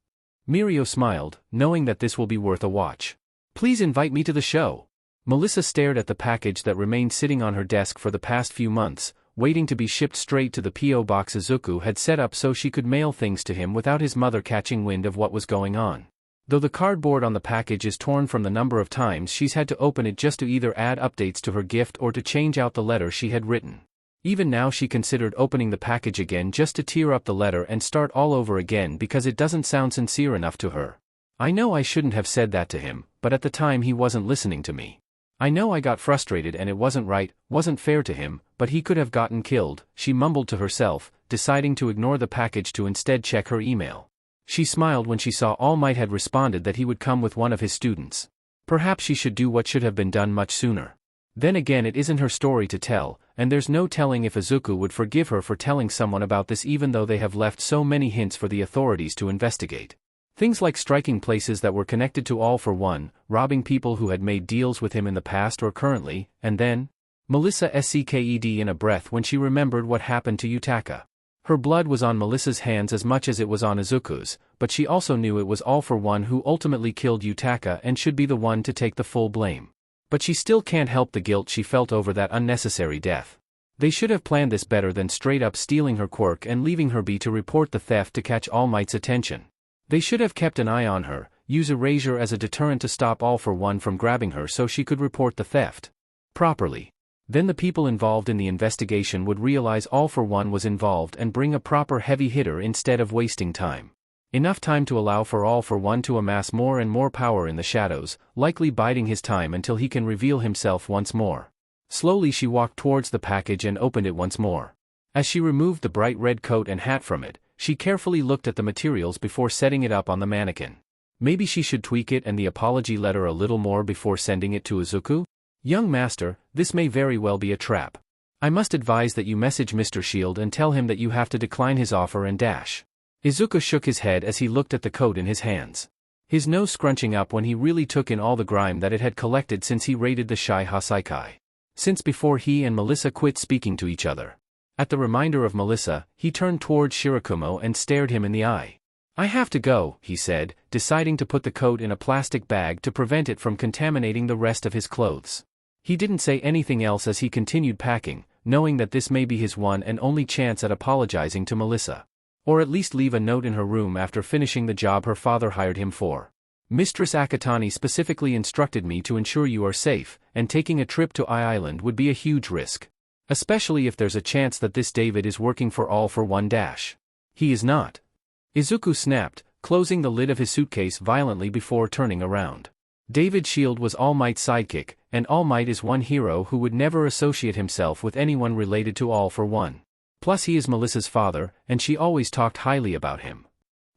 Mirio smiled, knowing that this will be worth a watch. Please invite me to the show. Melissa stared at the package that remained sitting on her desk for the past few months, waiting to be shipped straight to the P.O. box Izuku had set up so she could mail things to him without his mother catching wind of what was going on. Though the cardboard on the package is torn from the number of times she's had to open it just to either add updates to her gift or to change out the letter she had written. Even now she considered opening the package again just to tear up the letter and start all over again because it doesn't sound sincere enough to her. I know I shouldn't have said that to him, but at the time he wasn't listening to me. I know I got frustrated and it wasn't right, wasn't fair to him, but he could have gotten killed, she mumbled to herself, deciding to ignore the package to instead check her email. She smiled when she saw All Might had responded that he would come with one of his students. Perhaps she should do what should have been done much sooner. Then again it isn't her story to tell, and there's no telling if Izuku would forgive her for telling someone about this even though they have left so many hints for the authorities to investigate. Things like striking places that were connected to All for One, robbing people who had made deals with him in the past or currently, and then Melissa sked in a breath when she remembered what happened to Yutaka. Her blood was on Melissa's hands as much as it was on Izuku's, but she also knew it was All for One who ultimately killed Yutaka and should be the one to take the full blame. But she still can't help the guilt she felt over that unnecessary death. They should have planned this better than straight up stealing her quirk and leaving her be to report the theft to catch All Might's attention. They should have kept an eye on her, use erasure as a deterrent to stop All for One from grabbing her so she could report the theft properly. Then the people involved in the investigation would realize All for One was involved and bring a proper heavy hitter instead of wasting time. Enough time to allow for All for One to amass more and more power in the shadows, likely biding his time until he can reveal himself once more. Slowly she walked towards the package and opened it once more. As she removed the bright red coat and hat from it, she carefully looked at the materials before setting it up on the mannequin. Maybe she should tweak it and the apology letter a little more before sending it to Izuku? Young master, this may very well be a trap. I must advise that you message Mr. Shield and tell him that you have to decline his offer and dash. Izuku shook his head as he looked at the coat in his hands. His nose scrunching up when he really took in all the grime that it had collected since he raided the Shai Hasaikai. Since before he and Melissa quit speaking to each other. At the reminder of Melissa, he turned towards Shirakumo and stared him in the eye. I have to go, he said, deciding to put the coat in a plastic bag to prevent it from contaminating the rest of his clothes. He didn't say anything else as he continued packing, knowing that this may be his one and only chance at apologizing to Melissa. Or at least leave a note in her room after finishing the job her father hired him for. Mistress Akatani specifically instructed me to ensure you are safe, and taking a trip to Island would be a huge risk. Especially if there's a chance that this David is working for All for One dash. He is not. Izuku snapped, closing the lid of his suitcase violently before turning around. David Shield was All Might's sidekick, and All Might is one hero who would never associate himself with anyone related to All for One. Plus he is Melissa's father, and she always talked highly about him.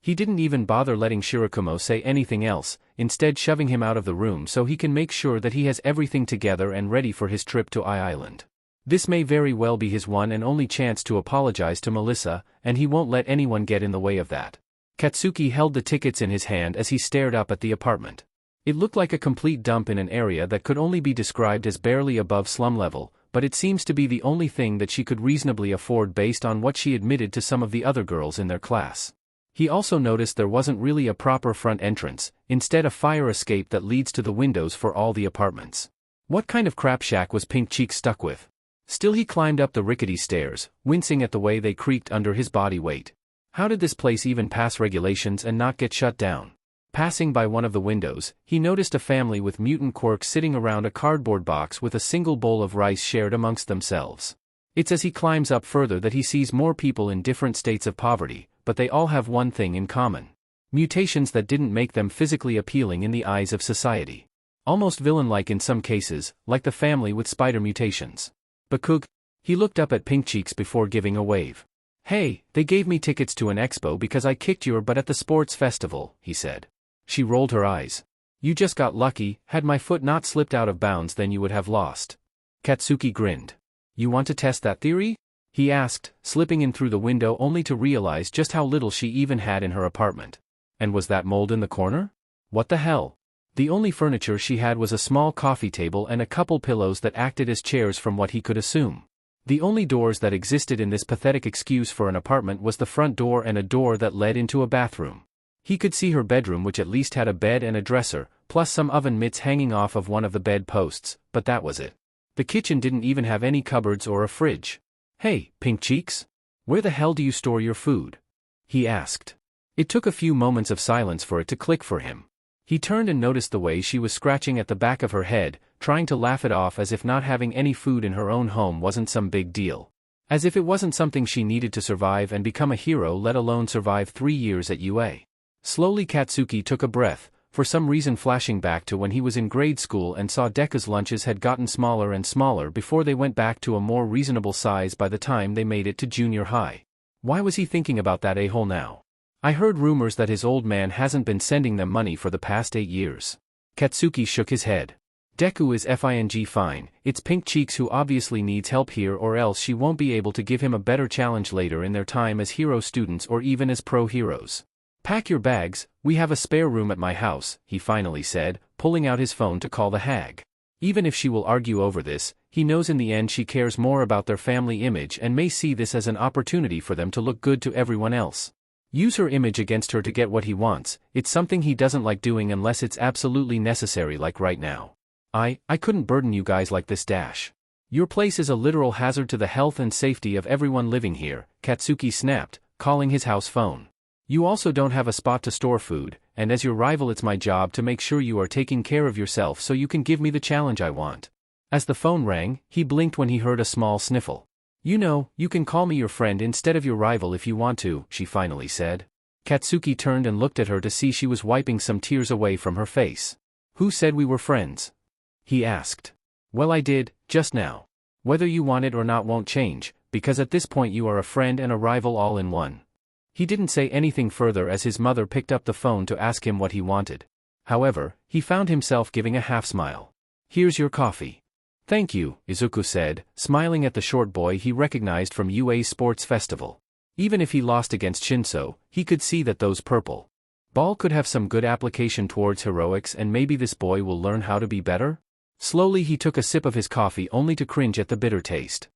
He didn't even bother letting Shirakumo say anything else, instead shoving him out of the room so he can make sure that he has everything together and ready for his trip to Island. This may very well be his one and only chance to apologize to Melissa, and he won't let anyone get in the way of that. Katsuki held the tickets in his hand as he stared up at the apartment. It looked like a complete dump in an area that could only be described as barely above slum level, but it seems to be the only thing that she could reasonably afford based on what she admitted to some of the other girls in their class. He also noticed there wasn't really a proper front entrance, instead a fire escape that leads to the windows for all the apartments. What kind of crap shack was Pink Cheek stuck with? Still he climbed up the rickety stairs, wincing at the way they creaked under his body weight. How did this place even pass regulations and not get shut down? Passing by one of the windows, he noticed a family with mutant Quirk sitting around a cardboard box with a single bowl of rice shared amongst themselves. It's as he climbs up further that he sees more people in different states of poverty, but they all have one thing in common. Mutations that didn't make them physically appealing in the eyes of society. Almost villain-like in some cases, like the family with spider mutations. Bakug, he looked up at Pink Cheeks before giving a wave. Hey, they gave me tickets to an expo because I kicked your butt at the sports festival, he said. She rolled her eyes. You just got lucky, had my foot not slipped out of bounds then you would have lost. Katsuki grinned. You want to test that theory? He asked, slipping in through the window only to realize just how little she even had in her apartment. And was that mold in the corner? What the hell? The only furniture she had was a small coffee table and a couple pillows that acted as chairs from what he could assume. The only doors that existed in this pathetic excuse for an apartment was the front door and a door that led into a bathroom. He could see her bedroom which at least had a bed and a dresser, plus some oven mitts hanging off of one of the bed posts, but that was it. The kitchen didn't even have any cupboards or a fridge. Hey, Pink Cheeks? Where the hell do you store your food? He asked. It took a few moments of silence for it to click for him. He turned and noticed the way she was scratching at the back of her head, trying to laugh it off as if not having any food in her own home wasn't some big deal. As if it wasn't something she needed to survive and become a hero, let alone survive 3 years at UA. Slowly Katsuki took a breath, for some reason flashing back to when he was in grade school and saw Deku's lunches had gotten smaller and smaller before they went back to a more reasonable size by the time they made it to junior high. Why was he thinking about that a-hole now? I heard rumors that his old man hasn't been sending them money for the past 8 years. Katsuki shook his head. Deku is fine, it's Pink Cheeks who obviously needs help here or else she won't be able to give him a better challenge later in their time as hero students or even as pro-heroes. Pack your bags, we have a spare room at my house, he finally said, pulling out his phone to call the hag. Even if she will argue over this, he knows in the end she cares more about their family image and may see this as an opportunity for them to look good to everyone else. Use her image against her to get what he wants. It's something he doesn't like doing unless it's absolutely necessary, like right now. I couldn't burden you guys like this. Your place is a literal hazard to the health and safety of everyone living here, Katsuki snapped, calling his house phone. You also don't have a spot to store food, and as your rival it's my job to make sure you are taking care of yourself so you can give me the challenge I want. As the phone rang, he blinked when he heard a small sniffle. You know, you can call me your friend instead of your rival if you want to, she finally said. Katsuki turned and looked at her to see she was wiping some tears away from her face. Who said we were friends? He asked. Well, I did, just now. Whether you want it or not won't change, because at this point you are a friend and a rival all in one. He didn't say anything further as his mother picked up the phone to ask him what he wanted. However, he found himself giving a half smile. Here's your coffee. Thank you, Izuku said, smiling at the short boy he recognized from UA's sports festival. Even if he lost against Shinso, he could see that those purple ball could have some good application towards heroics, and maybe this boy will learn how to be better? Slowly he took a sip of his coffee only to cringe at the bitter taste.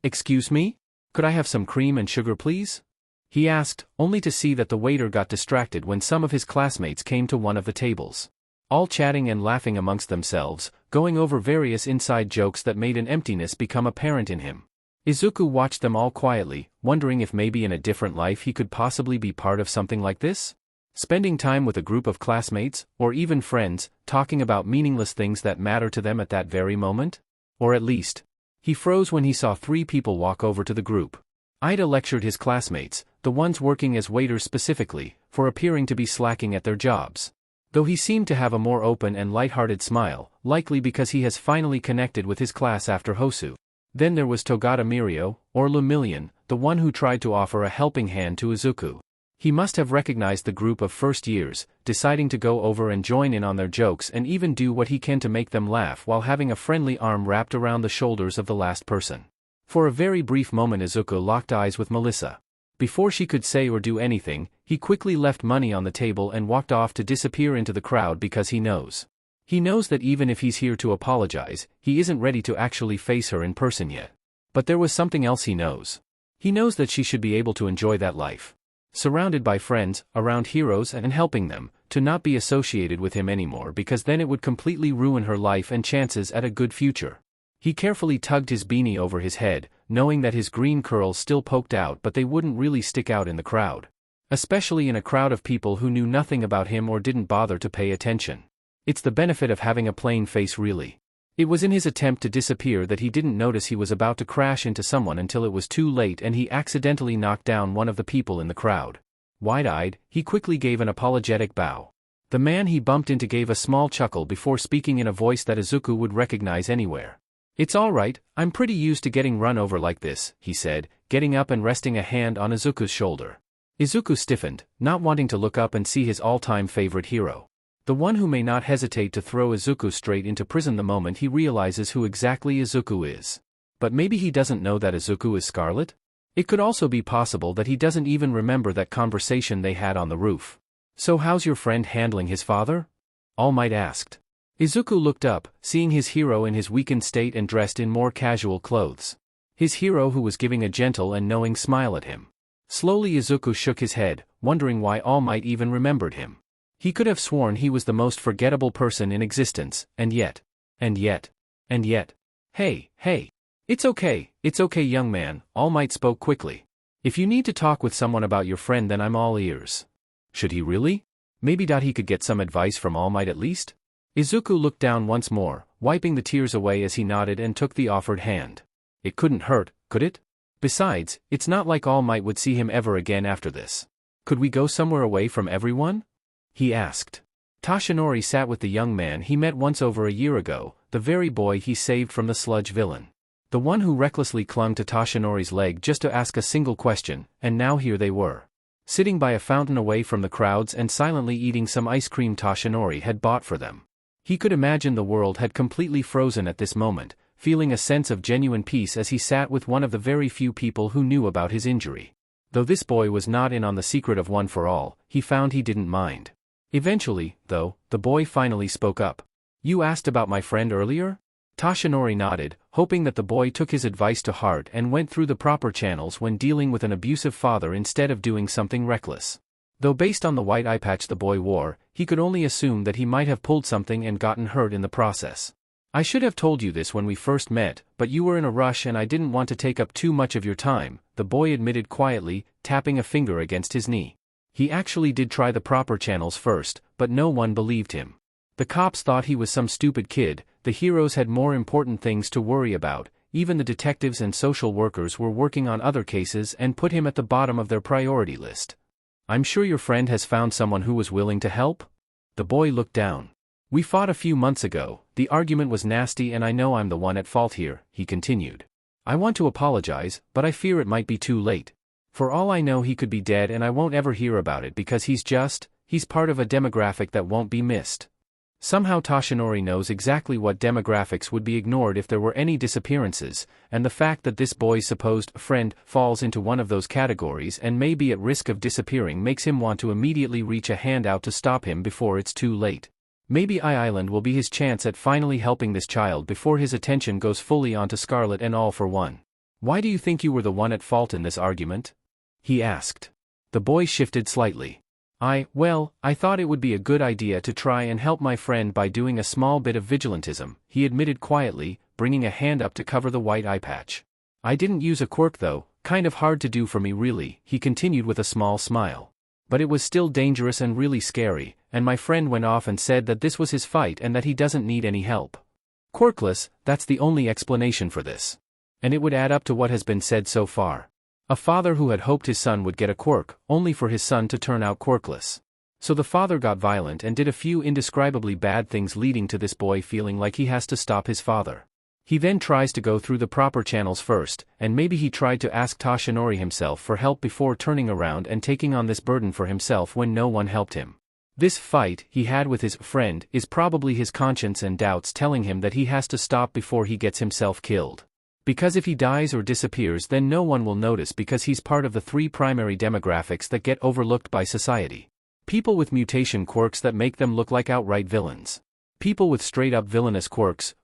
Excuse me? Could I have some cream and sugar please? He asked, only to see that the waiter got distracted when some of his classmates came to one of the tables. All chatting and laughing amongst themselves, going over various inside jokes that made an emptiness become apparent in him. Izuku watched them all quietly, wondering if maybe in a different life he could possibly be part of something like this? Spending time with a group of classmates, or even friends, talking about meaningless things that matter to them at that very moment? Or at least, he froze when he saw 3 people walk over to the group. Ida lectured his classmates, the ones working as waiters specifically, for appearing to be slacking at their jobs. Though he seemed to have a more open and light-hearted smile, likely because he has finally connected with his class after Hosu. Then there was Togata Mirio, or Lumillion, the one who tried to offer a helping hand to Izuku. He must have recognized the group of first years, deciding to go over and join in on their jokes and even do what he can to make them laugh while having a friendly arm wrapped around the shoulders of the last person. For a very brief moment Izuku locked eyes with Melissa. Before she could say or do anything, he quickly left money on the table and walked off to disappear into the crowd because he knows. He knows that even if he's here to apologize, he isn't ready to actually face her in person yet. But there was something else he knows. He knows that she should be able to enjoy that life. Surrounded by friends, around heroes and helping them, to not be associated with him anymore because then it would completely ruin her life and chances at a good future. He carefully tugged his beanie over his head, knowing that his green curls still poked out but they wouldn't really stick out in the crowd. Especially in a crowd of people who knew nothing about him or didn't bother to pay attention. It's the benefit of having a plain face really. It was in his attempt to disappear that he didn't notice he was about to crash into someone until it was too late and he accidentally knocked down one of the people in the crowd. Wide-eyed, he quickly gave an apologetic bow. The man he bumped into gave a small chuckle before speaking in a voice that Izuku would recognize anywhere. It's all right, I'm pretty used to getting run over like this, he said, getting up and resting a hand on Izuku's shoulder. Izuku stiffened, not wanting to look up and see his all-time favorite hero. The one who may not hesitate to throw Izuku straight into prison the moment he realizes who exactly Izuku is. But maybe he doesn't know that Izuku is Scarlet? It could also be possible that he doesn't even remember that conversation they had on the roof. So how's your friend handling his father? All Might asked. Izuku looked up, seeing his hero in his weakened state and dressed in more casual clothes. His hero who was giving a gentle and knowing smile at him. Slowly Izuku shook his head, wondering why All Might even remembered him. He could have sworn he was the most forgettable person in existence, and yet. Hey. It's okay young man, All Might spoke quickly. If you need to talk with someone about your friend then I'm all ears. Should he really? Maybe he could get some advice from All Might at least? Izuku looked down once more, wiping the tears away as he nodded and took the offered hand. It couldn't hurt, could it? Besides, it's not like All Might would see him ever again after this. Could we go somewhere away from everyone? He asked. Tashinori sat with the young man he met once over a year ago, the very boy he saved from the sludge villain. The one who recklessly clung to Tashinori's leg just to ask a single question, and now here they were. Sitting by a fountain away from the crowds and silently eating some ice cream Tashinori had bought for them. He could imagine the world had completely frozen at this moment, feeling a sense of genuine peace as he sat with one of the very few people who knew about his injury. Though this boy was not in on the secret of One for All, he found he didn't mind. Eventually, though, the boy finally spoke up. You asked about my friend earlier? Toshinori nodded, hoping that the boy took his advice to heart and went through the proper channels when dealing with an abusive father instead of doing something reckless. Though based on the white eye patch the boy wore, he could only assume that he might have pulled something and gotten hurt in the process. I should have told you this when we first met, but you were in a rush and I didn't want to take up too much of your time, the boy admitted quietly, tapping a finger against his knee. He actually did try the proper channels first, but no one believed him. The cops thought he was some stupid kid, the heroes had more important things to worry about, even the detectives and social workers were working on other cases and put him at the bottom of their priority list. I'm sure your friend has found someone who was willing to help? The boy looked down. We fought a few months ago, the argument was nasty and I know I'm the one at fault here, he continued. I want to apologize, but I fear it might be too late. For all I know he could be dead and I won't ever hear about it because he's part of a demographic that won't be missed. Somehow Toshinori knows exactly what demographics would be ignored if there were any disappearances, and the fact that this boy's supposed friend falls into one of those categories and may be at risk of disappearing makes him want to immediately reach a hand out to stop him before it's too late. Maybe Island will be his chance at finally helping this child before his attention goes fully onto Scarlet and All for One. Why do you think you were the one at fault in this argument? He asked. The boy shifted slightly. I thought it would be a good idea to try and help my friend by doing a small bit of vigilantism, he admitted quietly, bringing a hand up to cover the white eye patch. I didn't use a quirk though, kind of hard to do for me really, he continued with a small smile. But it was still dangerous and really scary, and my friend went off and said that this was his fight and that he doesn't need any help. Quirkless, that's the only explanation for this. And it would add up to what has been said so far. A father who had hoped his son would get a quirk, only for his son to turn out quirkless. So the father got violent and did a few indescribably bad things leading to this boy feeling like he has to stop his father. He then tries to go through the proper channels first, and maybe he tried to ask Toshinori himself for help before turning around and taking on this burden for himself when no one helped him. This fight he had with his friend is probably his conscience and doubts telling him that he has to stop before he gets himself killed. Because if he dies or disappears then no one will notice because he's part of the three primary demographics that get overlooked by society. People with mutation quirks that make them look like outright villains. People with straight-up villainous quirks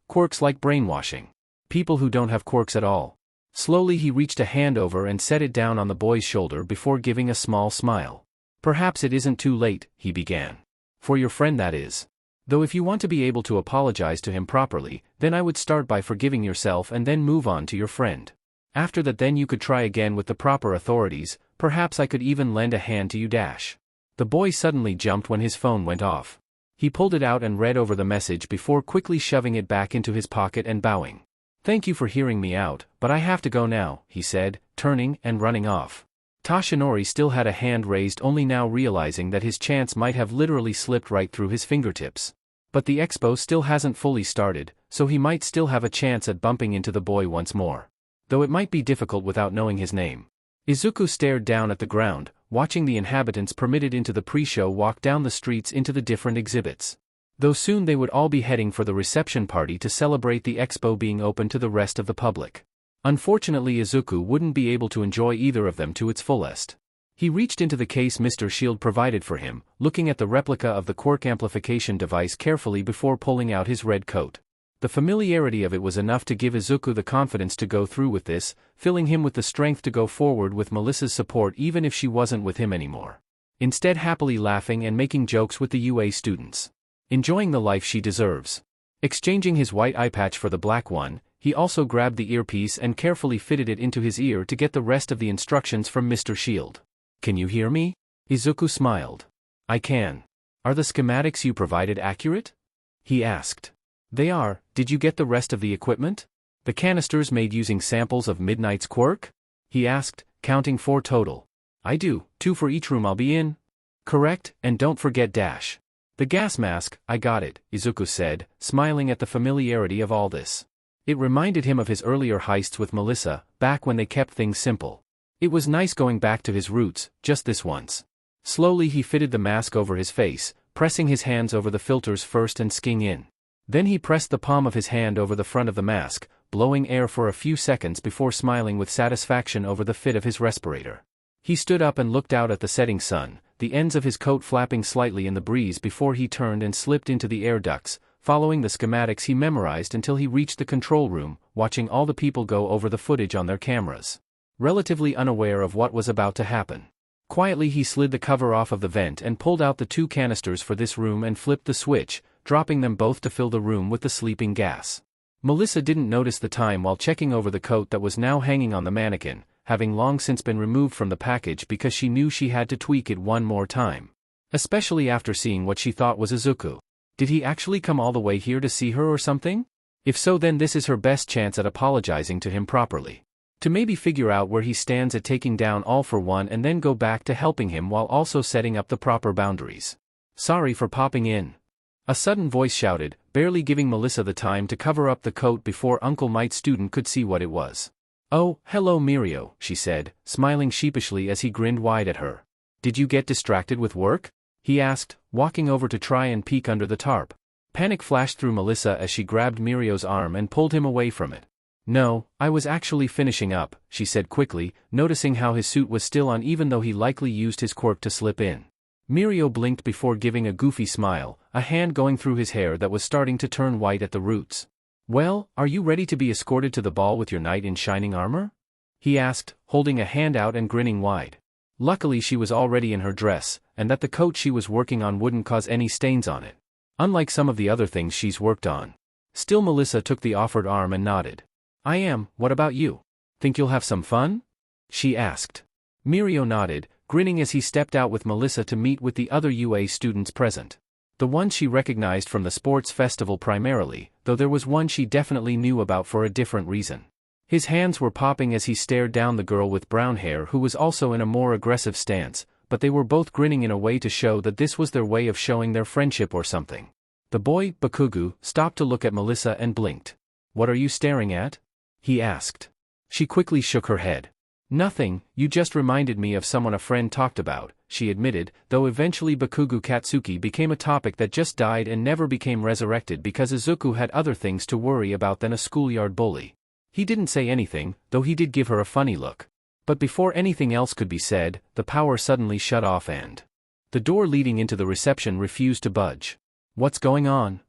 like brainwashing. People who don't have quirks at all. Slowly he reached a hand over and set it down on the boy's shoulder before giving a small smile. Perhaps it isn't too late, he began. For your friend that is. Though if you want to be able to apologize to him properly, then I would start by forgiving yourself and then move on to your friend. After that then you could try again with the proper authorities, perhaps I could even lend a hand to you. The boy suddenly jumped when his phone went off. He pulled it out and read over the message before quickly shoving it back into his pocket and bowing. Thank you for hearing me out, but I have to go now, he said, turning and running off. Toshinori still had a hand raised, only now realizing that his chance might have literally slipped right through his fingertips. But the expo still hasn't fully started, so he might still have a chance at bumping into the boy once more. Though it might be difficult without knowing his name. Izuku stared down at the ground, watching the inhabitants permitted into the pre-show walk down the streets into the different exhibits. Though soon they would all be heading for the reception party to celebrate the expo being open to the rest of the public. Unfortunately Izuku wouldn't be able to enjoy either of them to its fullest. He reached into the case Mr. Shield provided for him, looking at the replica of the quirk amplification device carefully before pulling out his red coat. The familiarity of it was enough to give Izuku the confidence to go through with this, filling him with the strength to go forward with Melissa's support even if she wasn't with him anymore. Instead happily laughing and making jokes with the UA students. Enjoying the life she deserves. Exchanging his white eye patch for the black one, he also grabbed the earpiece and carefully fitted it into his ear to get the rest of the instructions from Mr. Shield. Can you hear me? Izuku smiled. I can. Are the schematics you provided accurate? He asked. They are. Did you get the rest of the equipment? The canisters made using samples of Midnight's quirk? He asked, counting 4 total. I do, 2 for each room I'll be in. Correct, and don't forget the gas mask. I got it, Izuku said, smiling at the familiarity of all this. It reminded him of his earlier heists with Melissa, back when they kept things simple. It was nice going back to his roots, just this once. Slowly he fitted the mask over his face, pressing his hands over the filters first and skiing in. Then he pressed the palm of his hand over the front of the mask, blowing air for a few seconds before smiling with satisfaction over the fit of his respirator. He stood up and looked out at the setting sun, the ends of his coat flapping slightly in the breeze before he turned and slipped into the air ducts, following the schematics he memorized until he reached the control room, watching all the people go over the footage on their cameras. Relatively unaware of what was about to happen. Quietly he slid the cover off of the vent and pulled out the 2 canisters for this room and flipped the switch, dropping them both to fill the room with the sleeping gas. Melissa didn't notice the time while checking over the coat that was now hanging on the mannequin, having long since been removed from the package because she knew she had to tweak it one more time. Especially after seeing what she thought was Izuku. Did he actually come all the way here to see her or something? If so, then this is her best chance at apologizing to him properly. To maybe figure out where he stands at taking down All for One and then go back to helping him while also setting up the proper boundaries. Sorry for popping in. A sudden voice shouted, barely giving Melissa the time to cover up the coat before Uncle Might's student could see what it was. Oh, hello Mirio, she said, smiling sheepishly as he grinned wide at her. Did you get distracted with work? He asked, walking over to try and peek under the tarp. Panic flashed through Melissa as she grabbed Mirio's arm and pulled him away from it. No, I was actually finishing up, she said quickly, noticing how his suit was still on even though he likely used his quirk to slip in. Mirio blinked before giving a goofy smile, a hand going through his hair that was starting to turn white at the roots. Well, are you ready to be escorted to the ball with your knight in shining armor? He asked, holding a hand out and grinning wide. Luckily she was already in her dress, and that the coat she was working on wouldn't cause any stains on it. Unlike some of the other things she's worked on. Still Melissa took the offered arm and nodded. I am, what about you? Think you'll have some fun? She asked. Mirio nodded, grinning as he stepped out with Melissa to meet with the other UA students present. The one she recognized from the sports festival primarily, though there was one she definitely knew about for a different reason. His hands were popping as he stared down the girl with brown hair who was also in a more aggressive stance, but they were both grinning in a way to show that this was their way of showing their friendship or something. The boy, Bakugu, stopped to look at Melissa and blinked. What are you staring at? He asked. She quickly shook her head. Nothing, you just reminded me of someone a friend talked about, she admitted, though eventually Bakugu Katsuki became a topic that just died and never became resurrected because Izuku had other things to worry about than a schoolyard bully. He didn't say anything, though he did give her a funny look. But before anything else could be said, the power suddenly shut off and the door leading into the reception refused to budge. What's going on?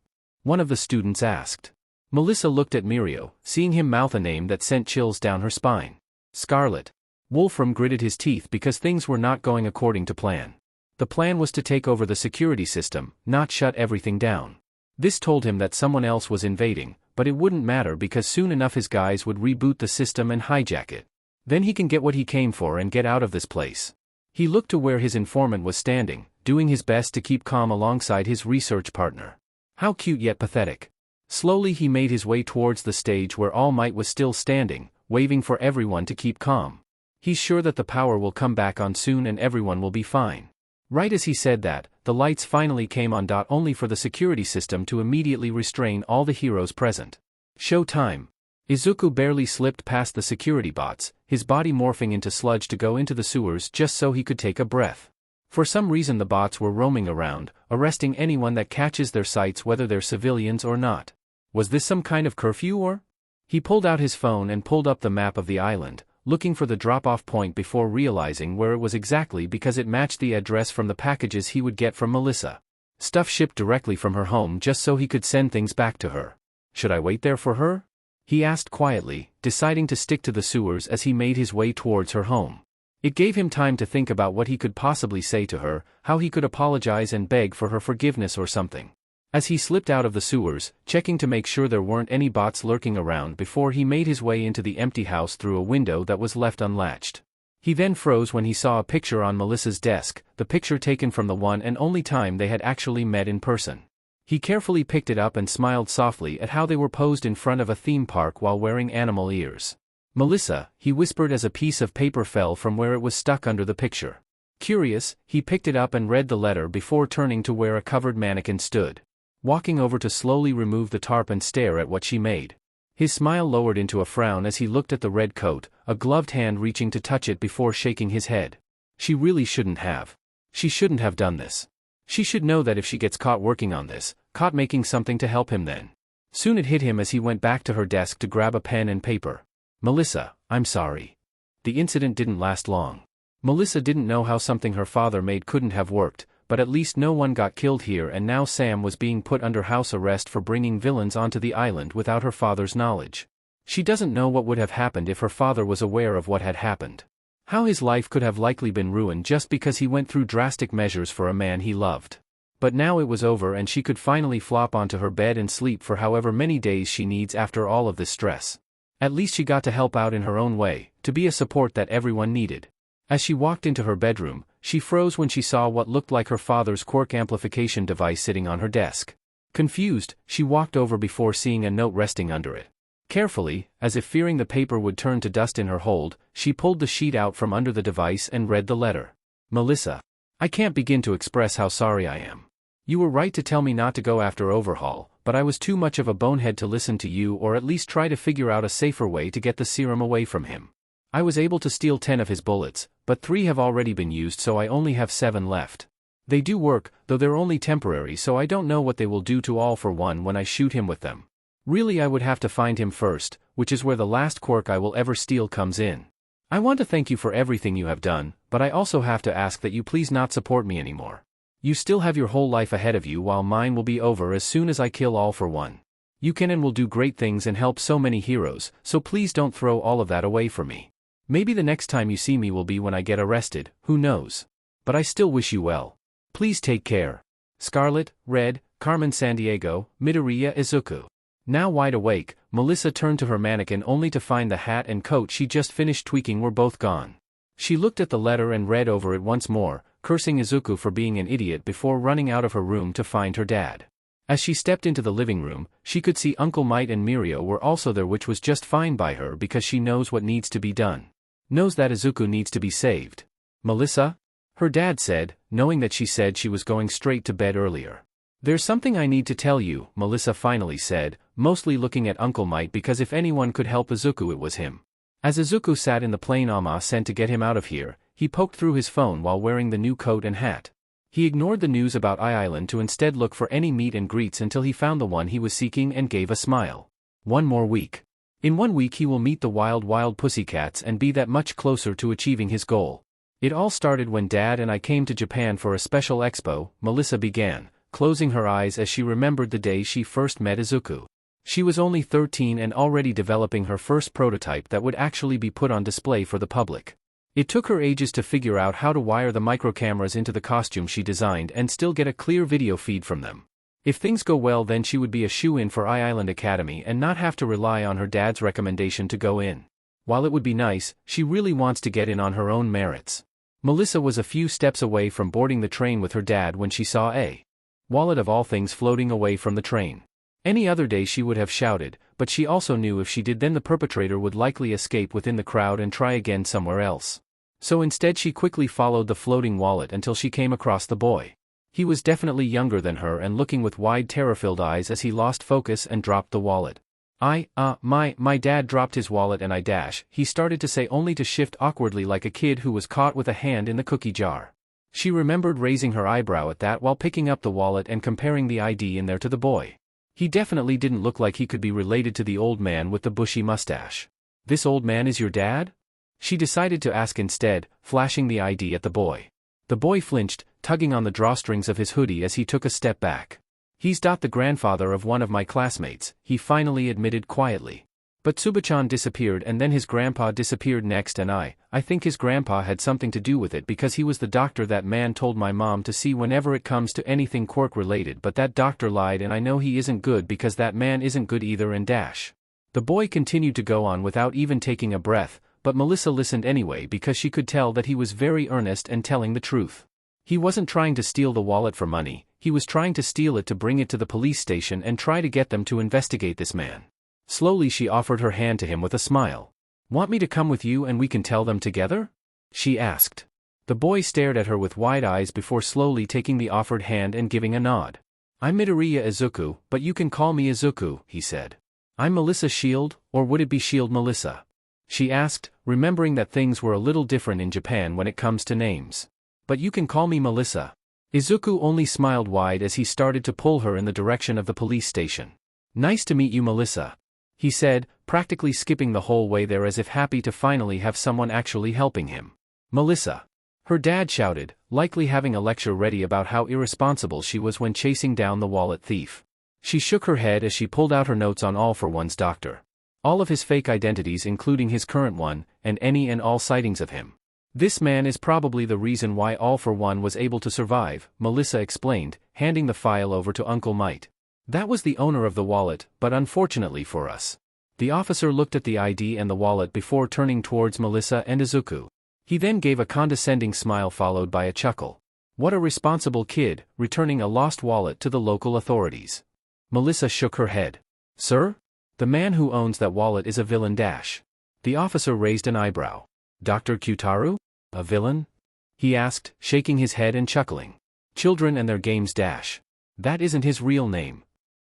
One of the students asked. Melissa looked at Mirio, seeing him mouth a name that sent chills down her spine. Scarlet. Wolfram gritted his teeth because things were not going according to plan. The plan was to take over the security system, not shut everything down. This told him that someone else was invading, but it wouldn't matter because soon enough his guys would reboot the system and hijack it. Then he can get what he came for and get out of this place. He looked to where his informant was standing, doing his best to keep calm alongside his research partner. How cute yet pathetic. Slowly he made his way towards the stage where All Might was still standing, waving for everyone to keep calm. He's sure that the power will come back on soon and everyone will be fine. Right as he said that, the lights finally came on. Only for the security system to immediately restrain all the heroes present. Show time. Izuku barely slipped past the security bots, his body morphing into sludge to go into the sewers just so he could take a breath. For some reason the bots were roaming around, arresting anyone that catches their sights whether they're civilians or not. Was this some kind of curfew or? He pulled out his phone and pulled up the map of the island, looking for the drop-off point before realizing where it was exactly because it matched the address from the packages he would get from Melissa. Stuff shipped directly from her home just so he could send things back to her. Should I wait there for her? He asked quietly, deciding to stick to the sewers as he made his way towards her home. It gave him time to think about what he could possibly say to her, how he could apologize and beg for her forgiveness or something. As he slipped out of the sewers, checking to make sure there weren't any bots lurking around before he made his way into the empty house through a window that was left unlatched. He then froze when he saw a picture on Melissa's desk, the picture taken from the one and only time they had actually met in person. He carefully picked it up and smiled softly at how they were posed in front of a theme park while wearing animal ears. Melissa, he whispered as a piece of paper fell from where it was stuck under the picture. Curious, he picked it up and read the letter before turning to where a covered mannequin stood. Walking over to slowly remove the tarp and stare at what she made. His smile lowered into a frown as he looked at the red coat, a gloved hand reaching to touch it before shaking his head. She really shouldn't have. She shouldn't have done this. She should know that if she gets caught working on this, caught making something to help him then. Soon it hit him as he went back to her desk to grab a pen and paper. Melissa, I'm sorry. The incident didn't last long. Melissa didn't know how something her father made couldn't have worked, but at least no one got killed here, and now Sam was being put under house arrest for bringing villains onto the island without her father's knowledge. She doesn't know what would have happened if her father was aware of what had happened. How his life could have likely been ruined just because he went through drastic measures for a man he loved. But now it was over and she could finally flop onto her bed and sleep for however many days she needs after all of this stress. At least she got to help out in her own way, to be a support that everyone needed. As she walked into her bedroom, she froze when she saw what looked like her father's Quirk amplification device sitting on her desk. Confused, she walked over before seeing a note resting under it. Carefully, as if fearing the paper would turn to dust in her hold, she pulled the sheet out from under the device and read the letter. Melissa. I can't begin to express how sorry I am. You were right to tell me not to go after Overhaul, but I was too much of a bonehead to listen to you or at least try to figure out a safer way to get the serum away from him. I was able to steal 10 of his bullets, but 3 have already been used, so I only have 7 left. They do work, though they're only temporary, so I don't know what they will do to All for One when I shoot him with them. Really, I would have to find him first, which is where the last Quirk I will ever steal comes in. I want to thank you for everything you have done, but I also have to ask that you please not support me anymore. You still have your whole life ahead of you, while mine will be over as soon as I kill All for One. You can and will do great things and help so many heroes, so please don't throw all of that away from me. Maybe the next time you see me will be when I get arrested, who knows? But I still wish you well. Please take care. Scarlet, Red, Carmen Sandiego, Midoriya Izuku. Now wide awake, Melissa turned to her mannequin only to find the hat and coat she just finished tweaking were both gone. She looked at the letter and read over it once more, cursing Izuku for being an idiot before running out of her room to find her dad. As she stepped into the living room, she could see Uncle Might and Mirio were also there, which was just fine by her because she knows what needs to be done. Knows that Izuku needs to be saved. Melissa? Her dad said, knowing that she said she was going straight to bed earlier. There's something I need to tell you, Melissa finally said, mostly looking at Uncle Might because if anyone could help Izuku it was him. As Izuku sat in the plane Ama sent to get him out of here, he poked through his phone while wearing the new coat and hat. He ignored the news about Island to instead look for any meet and greets until he found the one he was seeking and gave a smile. 1 more week. In 1 week he will meet the wild pussycats and be that much closer to achieving his goal. It all started when Dad and I came to Japan for a special expo, Melissa began, closing her eyes as she remembered the day she first met Izuku. She was only 13 and already developing her first prototype that would actually be put on display for the public. It took her ages to figure out how to wire the microcameras into the costume she designed and still get a clear video feed from them. If things go well, then she would be a shoo-in for Island Academy and not have to rely on her dad's recommendation to go in. While it would be nice, she really wants to get in on her own merits. Melissa was a few steps away from boarding the train with her dad when she saw a wallet of all things floating away from the train. Any other day she would have shouted, but she also knew if she did then the perpetrator would likely escape within the crowd and try again somewhere else. So instead she quickly followed the floating wallet until she came across the boy. He was definitely younger than her and looking with wide terror-filled eyes as he lost focus and dropped the wallet. My dad dropped his wallet and he started to say only to shift awkwardly like a kid who was caught with a hand in the cookie jar. She remembered raising her eyebrow at that while picking up the wallet and comparing the ID in there to the boy. He definitely didn't look like he could be related to the old man with the bushy mustache. This old man is your dad? She decided to ask instead, flashing the ID at the boy. The boy flinched, tugging on the drawstrings of his hoodie as he took a step back. He's the grandfather of one of my classmates, he finally admitted quietly. But Tsubachan disappeared and then his grandpa disappeared next, and I think his grandpa had something to do with it because he was the doctor that man told my mom to see whenever it comes to anything Quirk related, but that doctor lied and I know he isn't good because that man isn't good either and The boy continued to go on without even taking a breath, but Melissa listened anyway because she could tell that he was very earnest and telling the truth. He wasn't trying to steal the wallet for money, he was trying to steal it to bring it to the police station and try to get them to investigate this man. Slowly she offered her hand to him with a smile. Want me to come with you and we can tell them together? She asked. The boy stared at her with wide eyes before slowly taking the offered hand and giving a nod. I'm Midoriya Izuku, but you can call me Izuku, he said. I'm Melissa Shield, or would it be Shield Melissa? She asked, remembering that things were a little different in Japan when it comes to names. But you can call me Melissa. Izuku only smiled wide as he started to pull her in the direction of the police station. Nice to meet you, Melissa, he said, practically skipping the whole way there as if happy to finally have someone actually helping him. Melissa. Her dad shouted, likely having a lecture ready about how irresponsible she was when chasing down the wallet thief. She shook her head as she pulled out her notes on All for One's doctor. All of his fake identities including his current one, and any and all sightings of him. This man is probably the reason why All for One was able to survive, Melissa explained, handing the file over to Uncle Might. That was the owner of the wallet, but unfortunately for us. The officer looked at the ID and the wallet before turning towards Melissa and Izuku. He then gave a condescending smile followed by a chuckle. What a responsible kid, returning a lost wallet to the local authorities. Melissa shook her head. Sir? The man who owns that wallet is a villain dash. The officer raised an eyebrow. Dr. Kyutaru? A villain? He asked, shaking his head and chuckling. Children and their games dash. That isn't his real name.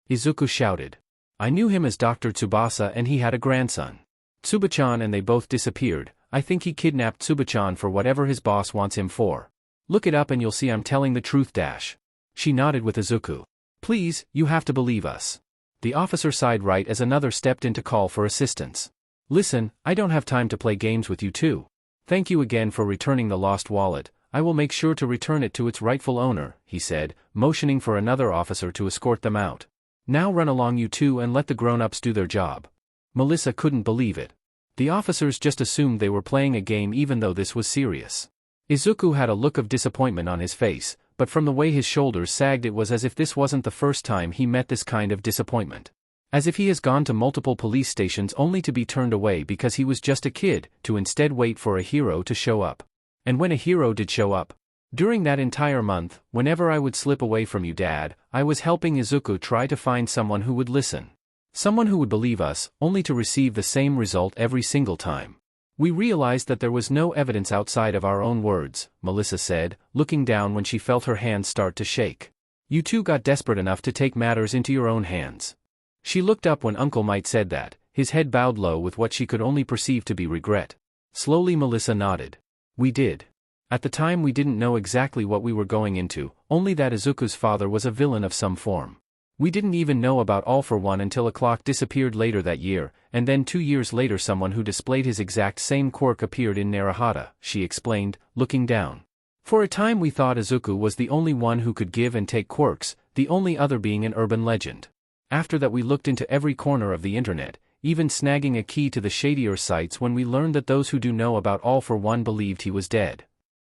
Izuku shouted. I knew him as Dr. Tsubasa and he had a grandson. Tsubachan and they both disappeared. I think he kidnapped Tsubachan for whatever his boss wants him for. Look it up and you'll see I'm telling the truth dash. She nodded with Izuku. Please, you have to believe us. The officer sighed right as another stepped in to call for assistance. Listen, I don't have time to play games with you two. Thank you again for returning the lost wallet. I will make sure to return it to its rightful owner, he said, motioning for another officer to escort them out. Now run along you two and let the grown-ups do their job. Melissa couldn't believe it. The officers just assumed they were playing a game even though this was serious. Izuku had a look of disappointment on his face, but from the way his shoulders sagged it was as if this wasn't the first time he met this kind of disappointment. As if he has gone to multiple police stations only to be turned away because he was just a kid, to instead wait for a hero to show up. And when a hero did show up, during that entire month, whenever I would slip away from you Dad, I was helping Izuku try to find someone who would listen. Someone who would believe us, only to receive the same result every single time. We realized that there was no evidence outside of our own words, Melissa said, looking down when she felt her hands start to shake. You two got desperate enough to take matters into your own hands. She looked up when Uncle Might said that, his head bowed low with what she could only perceive to be regret. Slowly Melissa nodded. We did. At the time we didn't know exactly what we were going into, only that Izuku's father was a villain of some form. We didn't even know about All for One until a clock disappeared later that year, and then 2 years later someone who displayed his exact same quirk appeared in Narahata, she explained, looking down. For a time we thought Izuku was the only one who could give and take quirks, the only other being an urban legend. After that we looked into every corner of the internet, even snagging a key to the shadier sites when we learned that those who do know about All for One believed he was dead.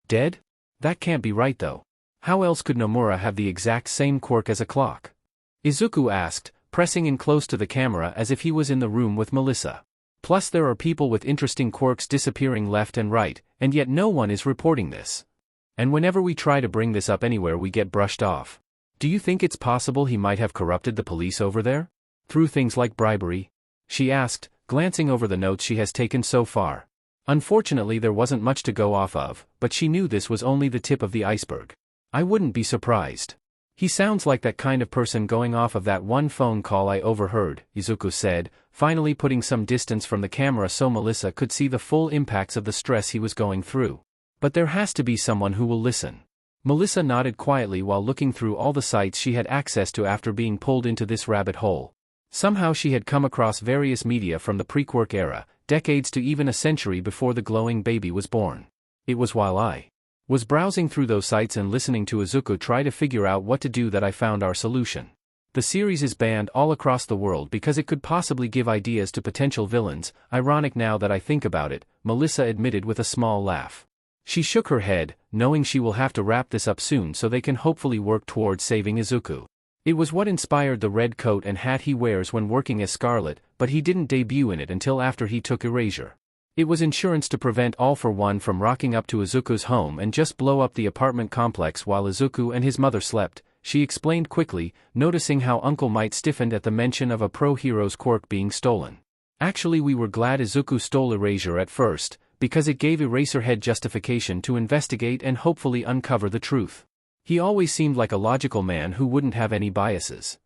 Dead? That can't be right though. How else could Nomura have the exact same quirk as a clock? Izuku asked, pressing in close to the camera as if he was in the room with Melissa. Plus there are people with interesting quirks disappearing left and right, and yet no one is reporting this. And whenever we try to bring this up anywhere we get brushed off. Do you think it's possible he might have corrupted the police over there? Through things like bribery? She asked, glancing over the notes she has taken so far. Unfortunately there wasn't much to go off of, but she knew this was only the tip of the iceberg. I wouldn't be surprised. He sounds like that kind of person going off of that one phone call I overheard, Izuku said, finally putting some distance from the camera so Melissa could see the full impacts of the stress he was going through. But there has to be someone who will listen. Melissa nodded quietly while looking through all the sites she had access to after being pulled into this rabbit hole. Somehow she had come across various media from the pre-Quirk era, decades to even a century before the glowing baby was born. It was while I was browsing through those sites and listening to Izuku try to figure out what to do that I found our solution. The series is banned all across the world because it could possibly give ideas to potential villains, ironic now that I think about it, Melissa admitted with a small laugh. She shook her head, knowing she will have to wrap this up soon so they can hopefully work towards saving Izuku. It was what inspired the red coat and hat he wears when working as Scarlet, but he didn't debut in it until after he took Erasure. It was insurance to prevent All for One from rocking up to Izuku's home and just blow up the apartment complex while Izuku and his mother slept, she explained quickly, noticing how Uncle Might stiffened at the mention of a pro-hero's quirk being stolen. Actually we were glad Izuku stole Erasure at first, because it gave Eraserhead justification to investigate and hopefully uncover the truth. He always seemed like a logical man who wouldn't have any biases.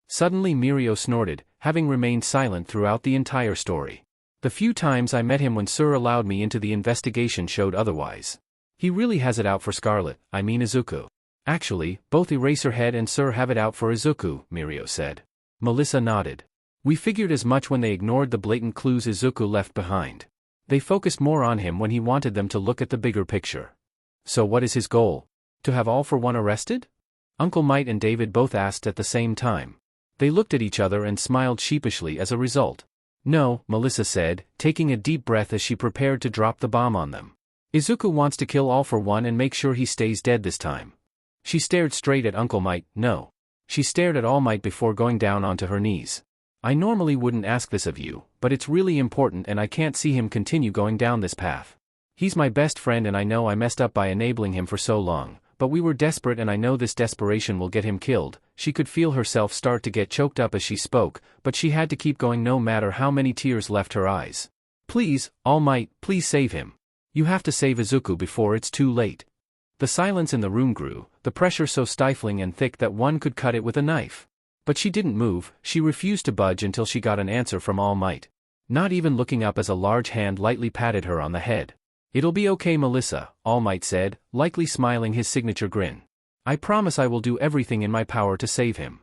Suddenly Mirio snorted, having remained silent throughout the entire story. The few times I met him when Sir allowed me into the investigation showed otherwise. He really has it out for Scarlet, I mean Izuku. Actually, both Eraserhead and Sir have it out for Izuku, Mirio said. Melissa nodded. We figured as much when they ignored the blatant clues Izuku left behind. They focused more on him when he wanted them to look at the bigger picture. So what is his goal? To have All for One arrested? Uncle Might and David both asked at the same time. They looked at each other and smiled sheepishly as a result. No, Melissa said, taking a deep breath as she prepared to drop the bomb on them. Izuku wants to kill All for One and make sure he stays dead this time. She stared straight at Uncle Might. No. She stared at All Might before going down onto her knees. I normally wouldn't ask this of you, but it's really important and I can't see him continue going down this path. He's my best friend and I know I messed up by enabling him for so long, but we were desperate and I know this desperation will get him killed. She could feel herself start to get choked up as she spoke, but she had to keep going no matter how many tears left her eyes. Please, All Might, please save him. You have to save Izuku before it's too late. The silence in the room grew, the pressure so stifling and thick that one could cut it with a knife. But she didn't move, she refused to budge until she got an answer from All Might. Not even looking up as a large hand lightly patted her on the head. It'll be okay, Melissa, All Might said, lightly smiling his signature grin. I promise I will do everything in my power to save him.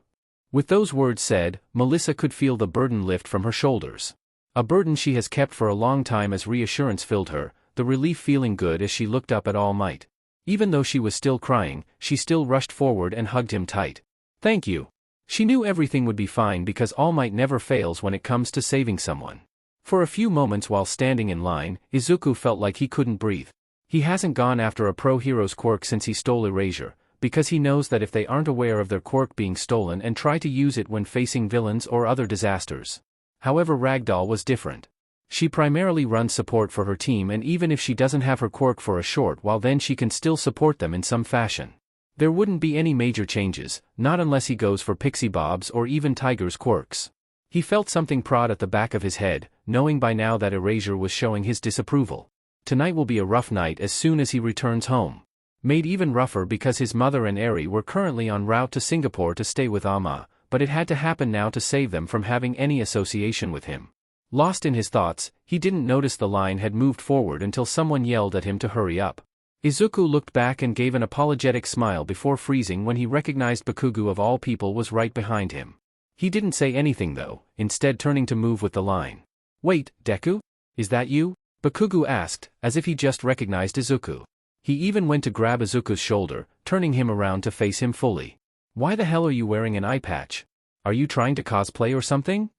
With those words said, Melissa could feel the burden lift from her shoulders. A burden she has kept for a long time as reassurance filled her, the relief feeling good as she looked up at All Might. Even though she was still crying, she still rushed forward and hugged him tight. Thank you. She knew everything would be fine because All Might never fails when it comes to saving someone. For a few moments while standing in line, Izuku felt like he couldn't breathe. He hasn't gone after a pro-hero's quirk since he stole Erasure, because he knows that if they aren't aware of their quirk being stolen and try to use it when facing villains or other disasters. However, Ragdoll was different. She primarily runs support for her team and even if she doesn't have her quirk for a short while then she can still support them in some fashion. There wouldn't be any major changes, not unless he goes for Pixie Bob's or even Tiger's quirks. He felt something prod at the back of his head, knowing by now that Erasure was showing his disapproval. Tonight will be a rough night as soon as he returns home. Made even rougher because his mother and Eri were currently en route to Singapore to stay with Amma, but it had to happen now to save them from having any association with him. Lost in his thoughts, he didn't notice the line had moved forward until someone yelled at him to hurry up. Izuku looked back and gave an apologetic smile before freezing when he recognized Bakugo of all people was right behind him. He didn't say anything though, instead turning to move with the line. Wait, Deku? Is that you? Bakugo asked, as if he just recognized Izuku. He even went to grab Izuku's shoulder, turning him around to face him fully. Why the hell are you wearing an eye patch? Are you trying to cosplay or something?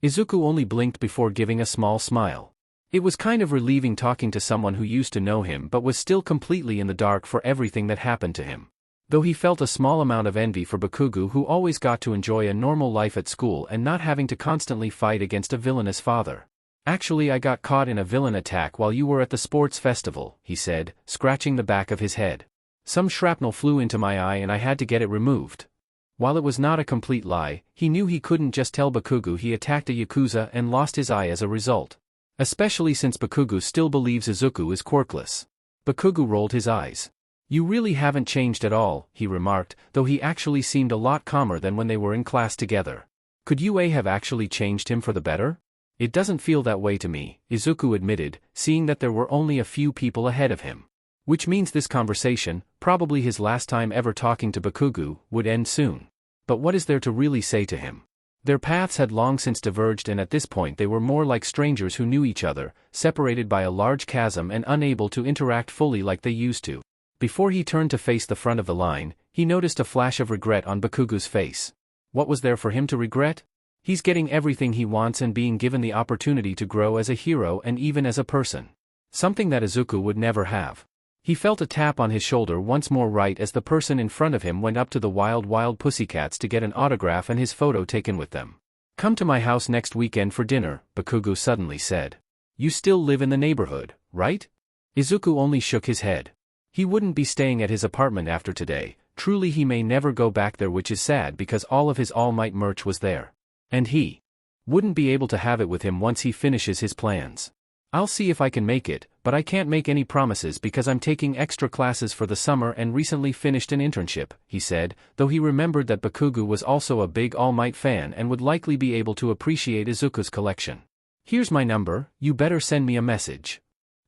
Izuku only blinked before giving a small smile. It was kind of relieving talking to someone who used to know him but was still completely in the dark for everything that happened to him. Though he felt a small amount of envy for Bakugo who always got to enjoy a normal life at school and not having to constantly fight against a villainous father. Actually, I got caught in a villain attack while you were at the sports festival, he said, scratching the back of his head. Some shrapnel flew into my eye and I had to get it removed. While it was not a complete lie, he knew he couldn't just tell Bakugo he attacked a Yakuza and lost his eye as a result. Especially since Bakugo still believes Izuku is quirkless. Bakugo rolled his eyes. You really haven't changed at all, he remarked, though he actually seemed a lot calmer than when they were in class together. Could you have actually changed him for the better? It doesn't feel that way to me, Izuku admitted, seeing that there were only a few people ahead of him. Which means this conversation, probably his last time ever talking to Bakugo, would end soon. But what is there to really say to him? Their paths had long since diverged and at this point they were more like strangers who knew each other, separated by a large chasm and unable to interact fully like they used to. Before he turned to face the front of the line, he noticed a flash of regret on Bakugo's face. What was there for him to regret? He's getting everything he wants and being given the opportunity to grow as a hero and even as a person. Something that Izuku would never have. He felt a tap on his shoulder once more right as the person in front of him went up to the Wild Pussycats to get an autograph and his photo taken with them. Come to my house next weekend for dinner, Bakugo suddenly said. You still live in the neighborhood, right? Izuku only shook his head. He wouldn't be staying at his apartment after today, truly he may never go back there, which is sad because all of his All Might merch was there. And he wouldn't be able to have it with him once he finishes his plans. I'll see if I can make it, but I can't make any promises because I'm taking extra classes for the summer and recently finished an internship, he said, though he remembered that Bakugo was also a big All Might fan and would likely be able to appreciate Izuku's collection. Here's my number, you better send me a message.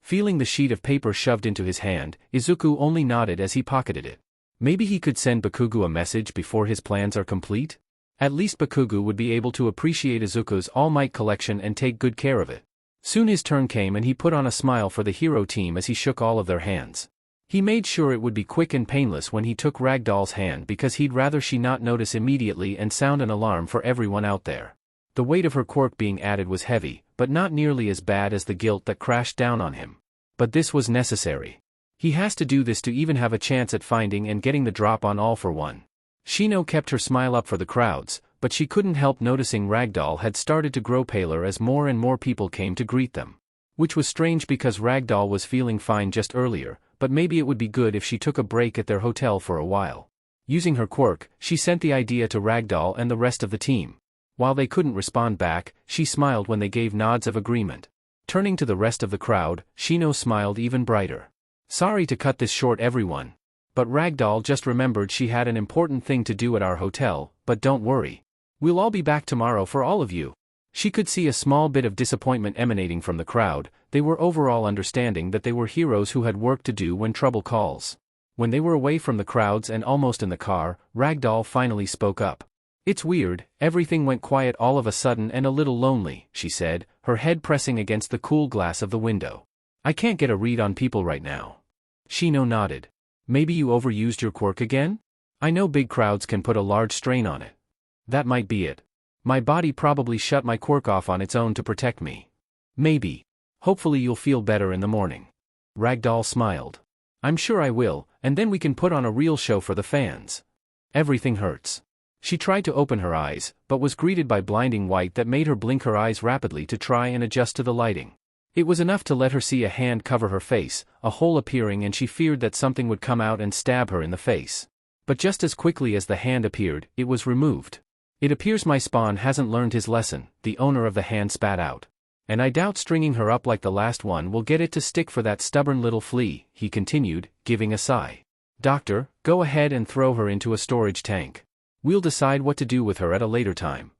Feeling the sheet of paper shoved into his hand, Izuku only nodded as he pocketed it. Maybe he could send Bakugo a message before his plans are complete? At least Bakugo would be able to appreciate Izuku's All Might collection and take good care of it. Soon his turn came and he put on a smile for the hero team as he shook all of their hands. He made sure it would be quick and painless when he took Ragdoll's hand because he'd rather she not notice immediately and sound an alarm for everyone out there. The weight of her quirk being added was heavy, but not nearly as bad as the guilt that crashed down on him. But this was necessary. He has to do this to even have a chance at finding and getting the drop on All for One. Shino kept her smile up for the crowds, but she couldn't help noticing Ragdoll had started to grow paler as more and more people came to greet them. Which was strange because Ragdoll was feeling fine just earlier, but maybe it would be good if she took a break at their hotel for a while. Using her quirk, she sent the idea to Ragdoll and the rest of the team. While they couldn't respond back, she smiled when they gave nods of agreement. Turning to the rest of the crowd, Shino smiled even brighter. Sorry to cut this short everyone. But Ragdoll just remembered she had an important thing to do at our hotel, but don't worry. We'll all be back tomorrow for all of you. She could see a small bit of disappointment emanating from the crowd. They were overall understanding that they were heroes who had work to do when trouble calls. When they were away from the crowds and almost in the car, Ragdoll finally spoke up. It's weird, everything went quiet all of a sudden and a little lonely, she said, her head pressing against the cool glass of the window. I can't get a read on people right now. Shino nodded. Maybe you overused your quirk again? I know big crowds can put a large strain on it. That might be it. My body probably shut my quirk off on its own to protect me. Maybe. Hopefully you'll feel better in the morning. Ragdoll smiled. I'm sure I will, and then we can put on a real show for the fans. Everything hurts. She tried to open her eyes, but was greeted by blinding white that made her blink her eyes rapidly to try and adjust to the lighting. It was enough to let her see a hand cover her face, a hole appearing, and she feared that something would come out and stab her in the face. But just as quickly as the hand appeared, it was removed. It appears my spawn hasn't learned his lesson, the owner of the hand spat out. And I doubt stringing her up like the last one will get it to stick for that stubborn little flea, he continued, giving a sigh. Doctor, go ahead and throw her into a storage tank. We'll decide what to do with her at a later time.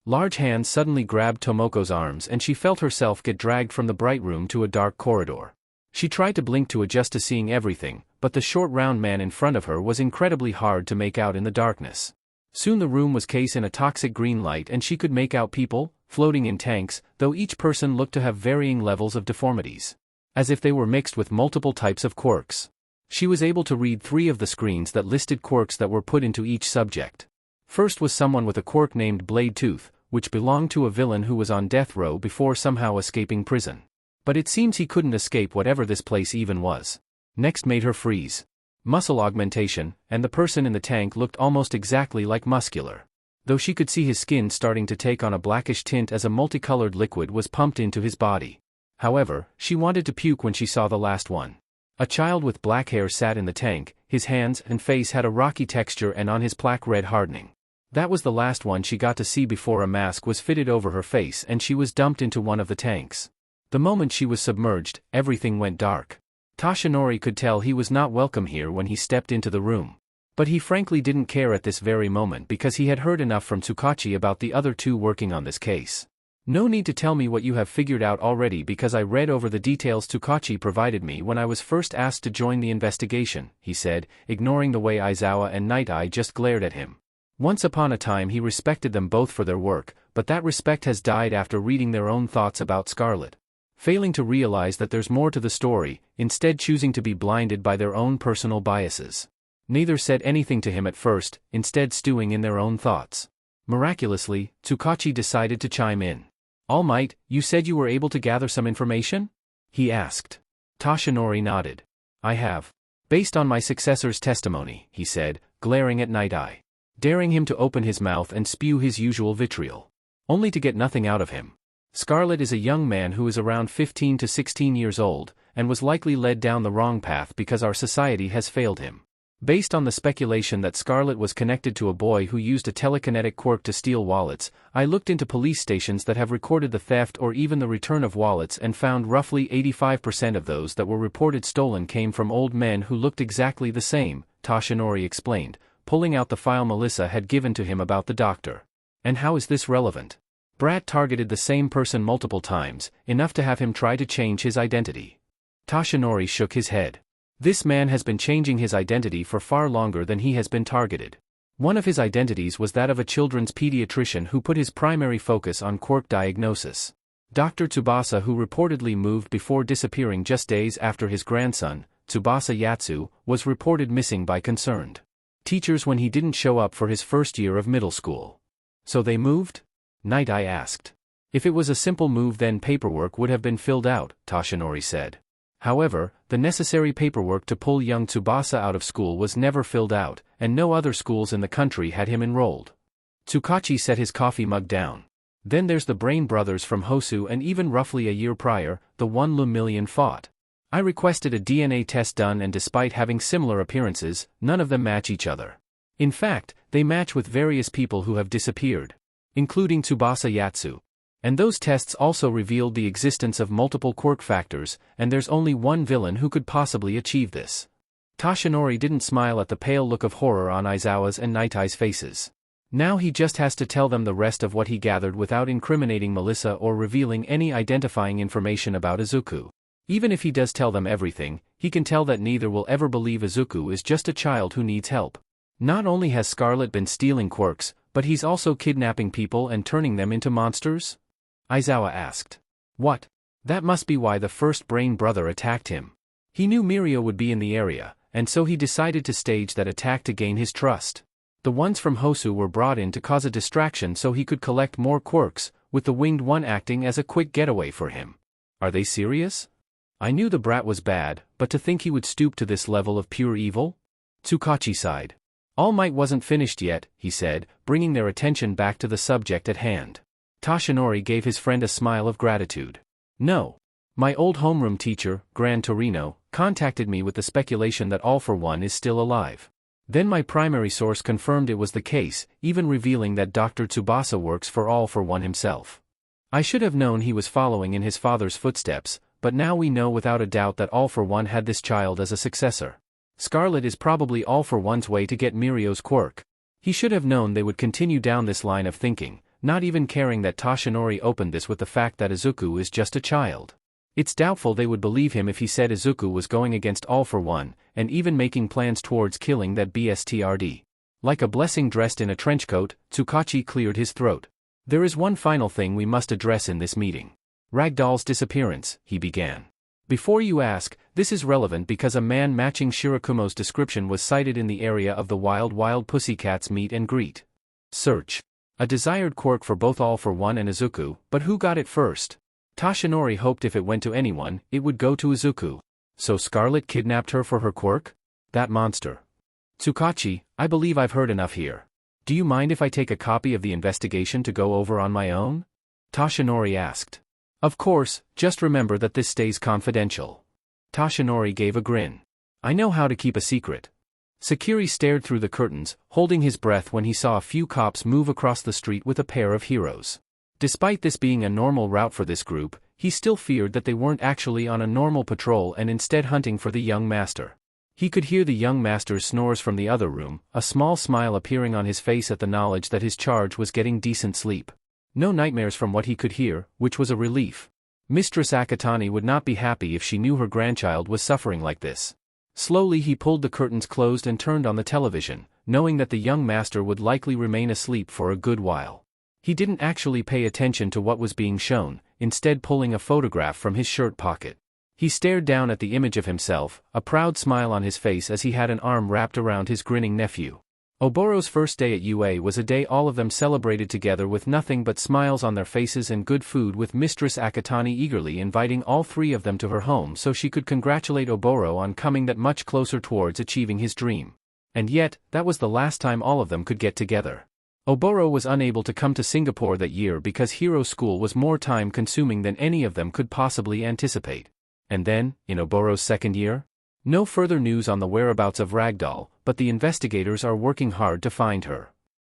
Large hands suddenly grabbed Tomoko's arms and she felt herself get dragged from the bright room to a dark corridor. She tried to blink to adjust to seeing everything, but the short round man in front of her was incredibly hard to make out in the darkness. Soon the room was case in a toxic green light and she could make out people, floating in tanks, though each person looked to have varying levels of deformities. As if they were mixed with multiple types of quirks. She was able to read 3 of the screens that listed quirks that were put into each subject. First was someone with a quirk named Blade Tooth, which belonged to a villain who was on death row before somehow escaping prison. But it seems he couldn't escape whatever this place even was. Next made her freeze. Muscle augmentation, and the person in the tank looked almost exactly like Muscular. Though she could see his skin starting to take on a blackish tint as a multicolored liquid was pumped into his body. However, she wanted to puke when she saw the last one. A child with black hair sat in the tank, his hands and face had a rocky texture and on his plaque red hardening. That was the last one she got to see before a mask was fitted over her face and she was dumped into one of the tanks. The moment she was submerged, everything went dark. Toshinori could tell he was not welcome here when he stepped into the room. But he frankly didn't care at this very moment because he had heard enough from Tsukachi about the other 2 working on this case. No need to tell me what you have figured out already because I read over the details Tsukachi provided me when I was first asked to join the investigation, he said, ignoring the way Aizawa and Night Eye just glared at him. Once upon a time he respected them both for their work, but that respect has died after reading their own thoughts about Scarlet. Failing to realize that there's more to the story, instead choosing to be blinded by their own personal biases. Neither said anything to him at first, instead stewing in their own thoughts. Miraculously, Tsukachi decided to chime in. All Might, you said you were able to gather some information? He asked. Toshinori nodded. I have. Based on my successor's testimony, he said, glaring at Night Eye. Daring him to open his mouth and spew his usual vitriol. Only to get nothing out of him. Scarlet is a young man who is around 15 to 16 years old, and was likely led down the wrong path because our society has failed him. Based on the speculation that Scarlet was connected to a boy who used a telekinetic quirk to steal wallets, I looked into police stations that have recorded the theft or even the return of wallets and found roughly 85% of those that were reported stolen came from old men who looked exactly the same, Toshinori explained, pulling out the file Melissa had given to him about the doctor. And how is this relevant? Brat targeted the same person multiple times, enough to have him try to change his identity. Toshinori shook his head. This man has been changing his identity for far longer than he has been targeted. One of his identities was that of a children's pediatrician who put his primary focus on quirk diagnosis. Dr. Tsubasa, who reportedly moved before disappearing just days after his grandson, Tsubasa Yatsu, was reported missing by concerned teachers when he didn't show up for his first year of middle school. So they moved? Night Eye asked. If it was a simple move then paperwork would have been filled out, Toshinori said. However, the necessary paperwork to pull young Tsubasa out of school was never filled out, and no other schools in the country had him enrolled. Tsukachi set his coffee mug down. Then there's the Brain brothers from Hosu, and even roughly a year prior, the one Lumillion fought. I requested a DNA test done, and despite having similar appearances, none of them match each other. In fact, they match with various people who have disappeared, including Tsubasa Yatsu. And those tests also revealed the existence of multiple quirk factors, and there's only one villain who could possibly achieve this. Toshinori didn't smile at the pale look of horror on Aizawa's and Night Eye's faces. Now he just has to tell them the rest of what he gathered without incriminating Melissa or revealing any identifying information about Izuku. Even if he does tell them everything, he can tell that neither will ever believe Izuku is just a child who needs help. Not only has Scarlet been stealing quirks, but he's also kidnapping people and turning them into monsters? Aizawa asked. What? That must be why the first Brain brother attacked him. He knew Mirio would be in the area, and so he decided to stage that attack to gain his trust. The ones from Hosu were brought in to cause a distraction so he could collect more quirks, with the winged one acting as a quick getaway for him. Are they serious? I knew the brat was bad, but to think he would stoop to this level of pure evil? Tsukachi sighed. All Might wasn't finished yet, he said, bringing their attention back to the subject at hand. Toshinori gave his friend a smile of gratitude. No. My old homeroom teacher, Gran Torino, contacted me with the speculation that All for One is still alive. Then my primary source confirmed it was the case, even revealing that Dr. Tsubasa works for All for One himself. I should have known he was following in his father's footsteps, but now we know without a doubt that All for One had this child as a successor. Scarlet is probably All for One's way to get Mirio's quirk. He should have known they would continue down this line of thinking, not even caring that Toshinori opened this with the fact that Izuku is just a child. It's doubtful they would believe him if he said Izuku was going against All for One, and even making plans towards killing that BSTRD. Like a blessing dressed in a trenchcoat, Tsukachi cleared his throat. There is one final thing we must address in this meeting. Ragdoll's disappearance, he began. Before you ask, this is relevant because a man matching Shirakumo's description was sighted in the area of the Wild Pussycats meet and greet. Search. A desired quirk for both All for One and Izuku, but who got it first? Toshinori hoped if it went to anyone, it would go to Izuku. So Scarlet kidnapped her for her quirk? That monster. Tsukachi, I believe I've heard enough here. Do you mind if I take a copy of the investigation to go over on my own? Toshinori asked. Of course, just remember that this stays confidential. Toshinori gave a grin. I know how to keep a secret. Sakiri stared through the curtains, holding his breath when he saw a few cops move across the street with a pair of heroes. Despite this being a normal route for this group, he still feared that they weren't actually on a normal patrol and instead hunting for the young master. He could hear the young master's snores from the other room, a small smile appearing on his face at the knowledge that his charge was getting decent sleep. No nightmares from what he could hear, which was a relief. Mistress Akatani would not be happy if she knew her grandchild was suffering like this. Slowly he pulled the curtains closed and turned on the television, knowing that the young master would likely remain asleep for a good while. He didn't actually pay attention to what was being shown, instead pulling a photograph from his shirt pocket. He stared down at the image of himself, a proud smile on his face as he had an arm wrapped around his grinning nephew. Oboro's first day at UA was a day all of them celebrated together with nothing but smiles on their faces and good food, with Mistress Akatani eagerly inviting all three of them to her home so she could congratulate Oboro on coming that much closer towards achieving his dream. And yet, that was the last time all of them could get together. Oboro was unable to come to Singapore that year because Hero School was more time-consuming than any of them could possibly anticipate. And then, in Oboro's second year? No further news on the whereabouts of Ragdoll, but the investigators are working hard to find her.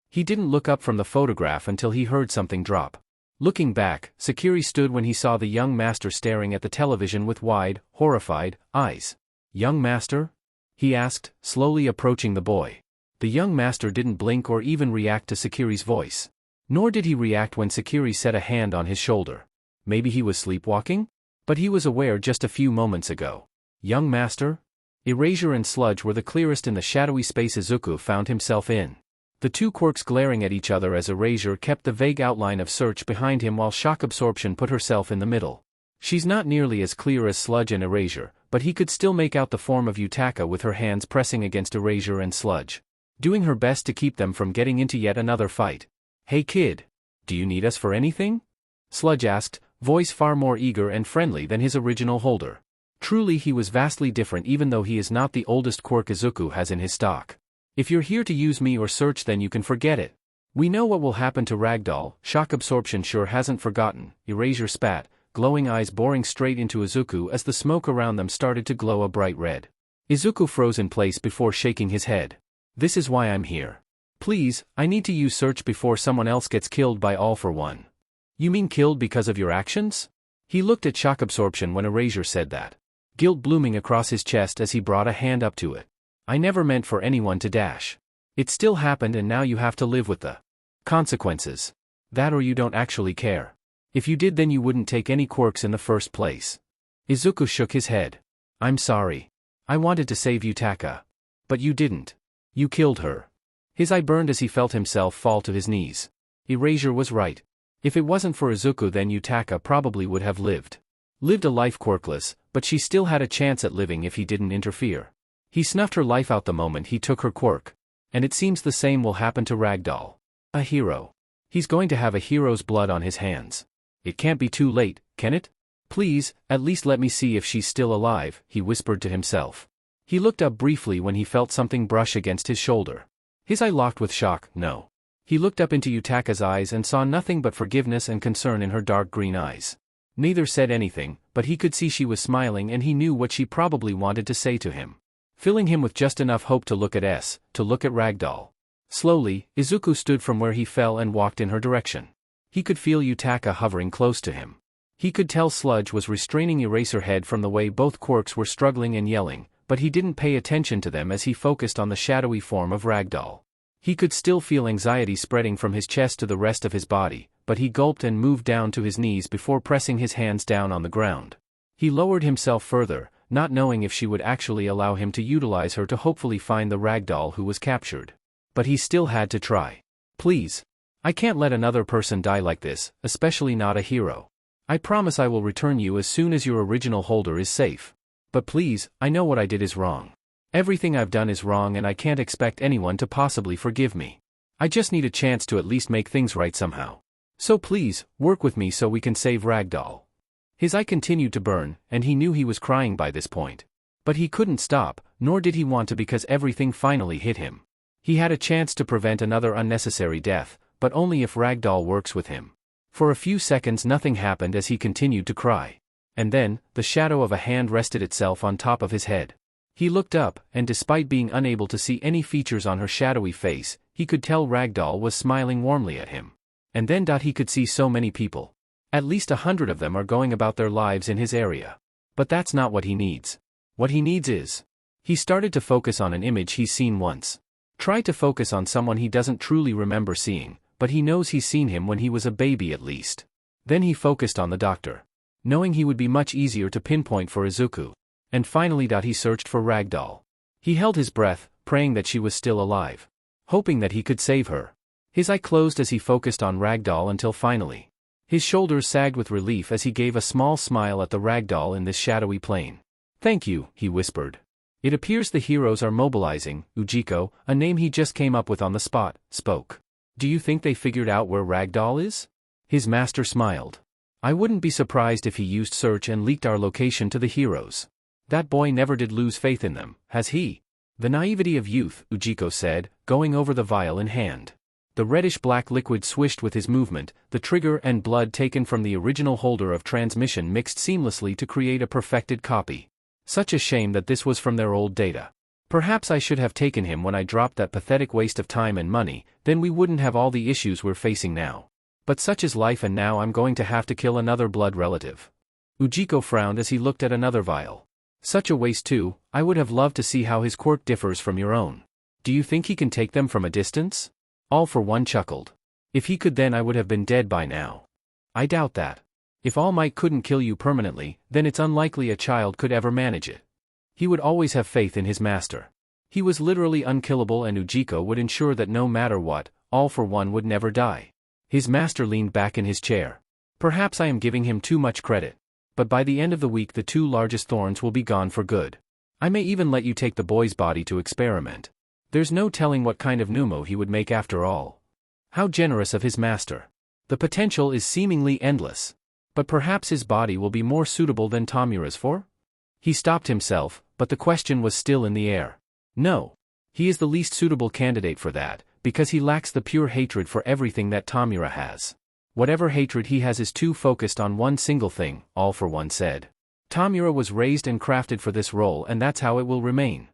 He didn't look up from the photograph until he heard something drop. Looking back, Sakiri stood when he saw the young master staring at the television with wide, horrified eyes. Young master? He asked, slowly approaching the boy. The young master didn't blink or even react to Sakiri's voice. Nor did he react when Sakiri set a hand on his shoulder. Maybe he was sleepwalking? But he was aware just a few moments ago. Young master? Erasure and sludge were the clearest in the shadowy space Izuku found himself in. The two quirks glaring at each other as Erasure kept the vague outline of search behind him while shock absorption put herself in the middle. She's not nearly as clear as sludge and Erasure, but he could still make out the form of Yutaka with her hands pressing against erasure and sludge, doing her best to keep them from getting into yet another fight. "Hey kid. Do you need us for anything?" Sludge asked, voice far more eager and friendly than his original holder. Truly he was vastly different even though he is not the oldest quirk Izuku has in his stock. "If you're here to use me or search then you can forget it. We know what will happen to Ragdoll, shock absorption sure hasn't forgotten." Erasure spat, glowing eyes boring straight into Izuku as the smoke around them started to glow a bright red. Izuku froze in place before shaking his head. "This is why I'm here. Please, I need to use search before someone else gets killed by All for One." "You mean killed because of your actions?" He looked at shock absorption when Erasure said that, guilt blooming across his chest as he brought a hand up to it. "I never meant for anyone to dash. It still happened and now you have to live with the consequences. That or you don't actually care. If you did then you wouldn't take any quirks in the first place." Izuku shook his head. "I'm sorry. I wanted to save Yutaka. But you didn't. You killed her." His eye burned as he felt himself fall to his knees. Erasure was right. If it wasn't for Izuku then Yutaka probably would have lived a life quirkless, but she still had a chance at living if he didn't interfere. He snuffed her life out the moment he took her quirk. And it seems the same will happen to Ragdoll. A hero. He's going to have a hero's blood on his hands. It can't be too late, can it? "Please, at least let me see if she's still alive," he whispered to himself. He looked up briefly when he felt something brush against his shoulder. His eye locked with shock. No. He looked up into Yutaka's eyes and saw nothing but forgiveness and concern in her dark green eyes. Neither said anything, but he could see she was smiling and he knew what she probably wanted to say to him, filling him with just enough hope to look at Ragdoll. Slowly, Izuku stood from where he fell and walked in her direction. He could feel Yutaka hovering close to him. He could tell Sludge was restraining Eraserhead from the way both quirks were struggling and yelling, but he didn't pay attention to them as he focused on the shadowy form of Ragdoll. He could still feel anxiety spreading from his chest to the rest of his body, but he gulped and moved down to his knees before pressing his hands down on the ground. He lowered himself further, not knowing if she would actually allow him to utilize her to hopefully find the Ragdoll who was captured. But he still had to try. "Please. I can't let another person die like this, especially not a hero. I promise I will return you as soon as your original holder is safe. But please, I know what I did is wrong. Everything I've done is wrong and I can't expect anyone to possibly forgive me. I just need a chance to at least make things right somehow. So please, work with me so we can save Ragdoll." His eye continued to burn, and he knew he was crying by this point. But he couldn't stop, nor did he want to because everything finally hit him. He had a chance to prevent another unnecessary death, but only if Ragdoll works with him. For a few seconds nothing happened as he continued to cry. And then, the shadow of a hand rested itself on top of his head. He looked up, and despite being unable to see any features on her shadowy face, he could tell Ragdoll was smiling warmly at him. And then he could see so many people. At least 100 of them are going about their lives in his area. But that's not what he needs. What he needs is... He started to focus on an image he's seen once. Try to focus on someone he doesn't truly remember seeing, but he knows he's seen him when he was a baby at least. Then he focused on the doctor, knowing he would be much easier to pinpoint for Izuku. And finally he searched for Ragdoll. He held his breath, praying that she was still alive. Hoping that he could save her. His eye closed as he focused on Ragdoll until finally. His shoulders sagged with relief as he gave a small smile at the Ragdoll in this shadowy plane. "Thank you," he whispered. "It appears the heroes are mobilizing." Ujiko, a name he just came up with on the spot, spoke. "Do you think they figured out where Ragdoll is?" His master smiled. "I wouldn't be surprised if he used search and leaked our location to the heroes. That boy never did lose faith in them, has he?" "The naivety of youth," Ujiko said, going over the vial in hand. The reddish-black liquid swished with his movement, the trigger and blood taken from the original holder of transmission mixed seamlessly to create a perfected copy. Such a shame that this was from their old data. Perhaps I should have taken him when I dropped that pathetic waste of time and money, then we wouldn't have all the issues we're facing now. But such is life and now I'm going to have to kill another blood relative. Ujiko frowned as he looked at another vial. Such a waste too. I would have loved to see how his quirk differs from your own. Do you think he can take them from a distance? All for One chuckled. If he could then I would have been dead by now. I doubt that. If All Might couldn't kill you permanently, then it's unlikely a child could ever manage it. He would always have faith in his master. He was literally unkillable and Ujiko would ensure that no matter what, All for One would never die. His master leaned back in his chair. Perhaps I am giving him too much credit. but by the end of the week the 2 largest thorns will be gone for good. I may even let you take the boy's body to experiment. There's no telling what kind of pneumo he would make after all. How generous of his master. The potential is seemingly endless. But perhaps his body will be more suitable than Tamura's for? He stopped himself, but the question was still in the air. No. He is the least suitable candidate for that, because he lacks the pure hatred for everything that Tamura has. Whatever hatred he has is too focused on one single thing, All for One said. Tamura was raised and crafted for this role, and that's how it will remain.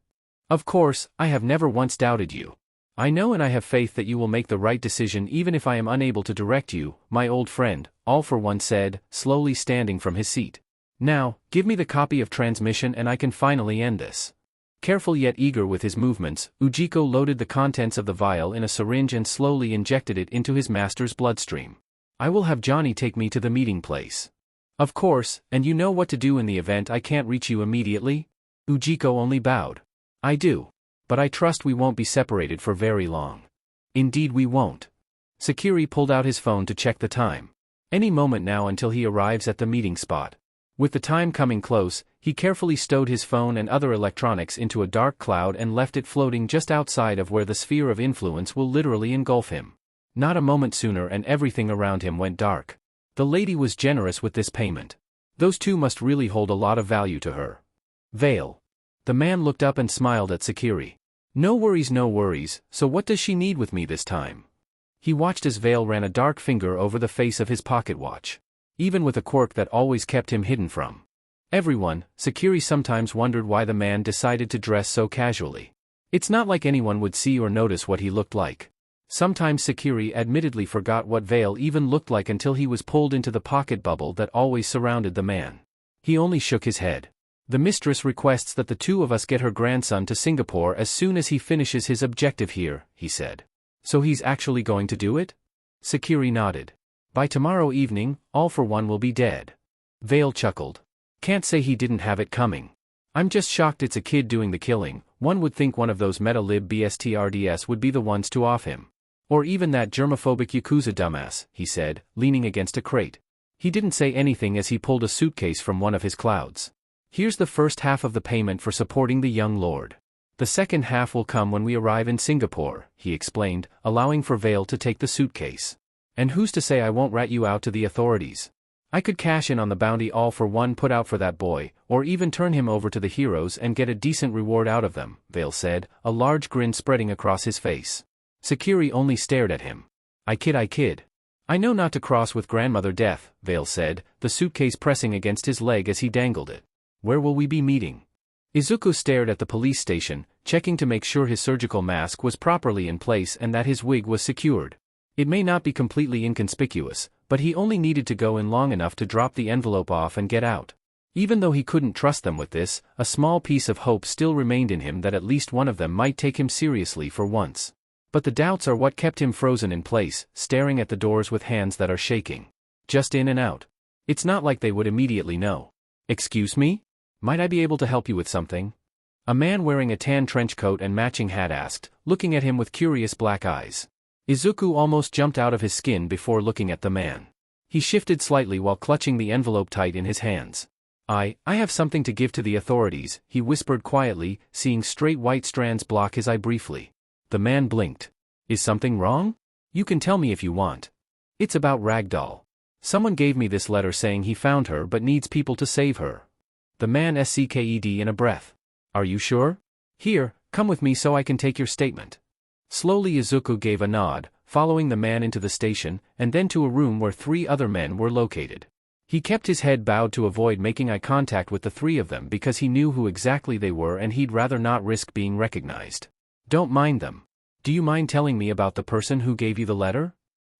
Of course, I have never once doubted you. I know and I have faith that you will make the right decision even if I am unable to direct you, my old friend, All for One said, slowly standing from his seat. Now, give me the copy of transmission and I can finally end this. Careful yet eager with his movements, Ujiko loaded the contents of the vial in a syringe and slowly injected it into his master's bloodstream. I will have Johnny take me to the meeting place. Of course, and you know what to do in the event I can't reach you immediately? Ujiko only bowed. I do. But I trust we won't be separated for very long. Indeed we won't. Sakiri pulled out his phone to check the time. Any moment now until he arrives at the meeting spot. With the time coming close, he carefully stowed his phone and other electronics into a dark cloud and left it floating just outside of where the sphere of influence will literally engulf him. Not a moment sooner and everything around him went dark. The lady was generous with this payment. Those 2 must really hold a lot of value to her. Veil. The man looked up and smiled at Sakiri. No worries, so what does she need with me this time? He watched as Veil ran a dark finger over the face of his pocket watch. Even with a quirk that always kept him hidden from everyone, Sakiri sometimes wondered why the man decided to dress so casually. It's not like anyone would see or notice what he looked like. Sometimes Sakiri admittedly forgot what Veil even looked like until he was pulled into the pocket bubble that always surrounded the man. He only shook his head. The mistress requests that the 2 of us get her grandson to Singapore as soon as he finishes his objective here, he said. So he's actually going to do it? Sakiri nodded. By tomorrow evening, All for One will be dead. Veil chuckled. Can't say he didn't have it coming. I'm just shocked it's a kid doing the killing. One would think one of those meta-lib BSTRDS would be the ones to off him. Or even that germophobic Yakuza dumbass, he said, leaning against a crate. He didn't say anything as he pulled a suitcase from one of his clouds. Here's the first half of the payment for supporting the young lord. The second half will come when we arrive in Singapore, he explained, allowing for Veil to take the suitcase. And who's to say I won't rat you out to the authorities? I could cash in on the bounty All for One put out for that boy, or even turn him over to the heroes and get a decent reward out of them, Veil said, a large grin spreading across his face. Sakiri only stared at him. I kid. I know not to cross with Grandmother Death, Veil said, the suitcase pressing against his leg as he dangled it. Where will we be meeting? Izuku stared at the police station, checking to make sure his surgical mask was properly in place and that his wig was secured. It may not be completely inconspicuous, but he only needed to go in long enough to drop the envelope off and get out. Even though he couldn't trust them with this, a small piece of hope still remained in him that at least one of them might take him seriously for once. But the doubts are what kept him frozen in place, staring at the doors with hands that are shaking. Just in and out. It's not like they would immediately know. Excuse me? Might I be able to help you with something? A man wearing a tan trench coat and matching hat asked, looking at him with curious black eyes. Izuku almost jumped out of his skin before looking at the man. He shifted slightly while clutching the envelope tight in his hands. I have something to give to the authorities, he whispered quietly, seeing straight white strands block his eye briefly. The man blinked. Is something wrong? You can tell me if you want. It's about Ragdoll. Someone gave me this letter saying he found her but needs people to save her. The man sked in a breath. Are you sure? Here, come with me so I can take your statement. Slowly Izuku gave a nod, following the man into the station, and then to a room where 3 other men were located. He kept his head bowed to avoid making eye contact with the 3 of them because he knew who exactly they were and he'd rather not risk being recognized. Don't mind them. Do you mind telling me about the person who gave you the letter?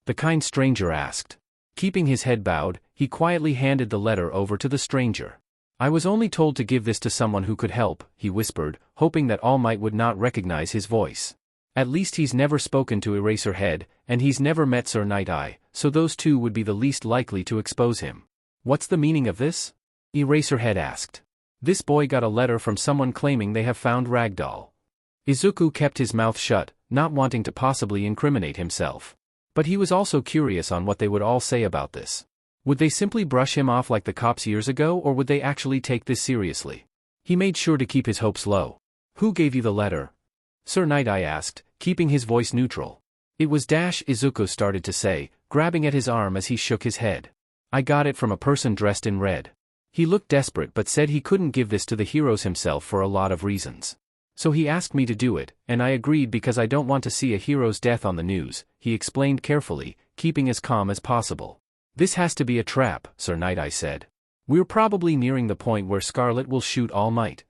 The kind stranger asked. Keeping his head bowed, he quietly handed the letter over to the stranger. I was only told to give this to someone who could help, he whispered, hoping that All Might would not recognize his voice. At least he's never spoken to Eraserhead, and he's never met Sir Night Eye, so those 2 would be the least likely to expose him. What's the meaning of this? Eraserhead asked. This boy got a letter from someone claiming they have found Ragdoll. Izuku kept his mouth shut, not wanting to possibly incriminate himself. But he was also curious on what they would all say about this. Would they simply brush him off like the cops years ago, or would they actually take this seriously? He made sure to keep his hopes low. Who gave you the letter? Sir Night Eye asked, keeping his voice neutral. It was Izuku started to say, grabbing at his arm as he shook his head. I got it from a person dressed in red. He looked desperate but said he couldn't give this to the heroes himself for a lot of reasons. So he asked me to do it, and I agreed because I don't want to see a hero's death on the news, he explained carefully, keeping as calm as possible. This has to be a trap, Sir Night Eye said. We're probably nearing the point where Scarlet will shoot All Might.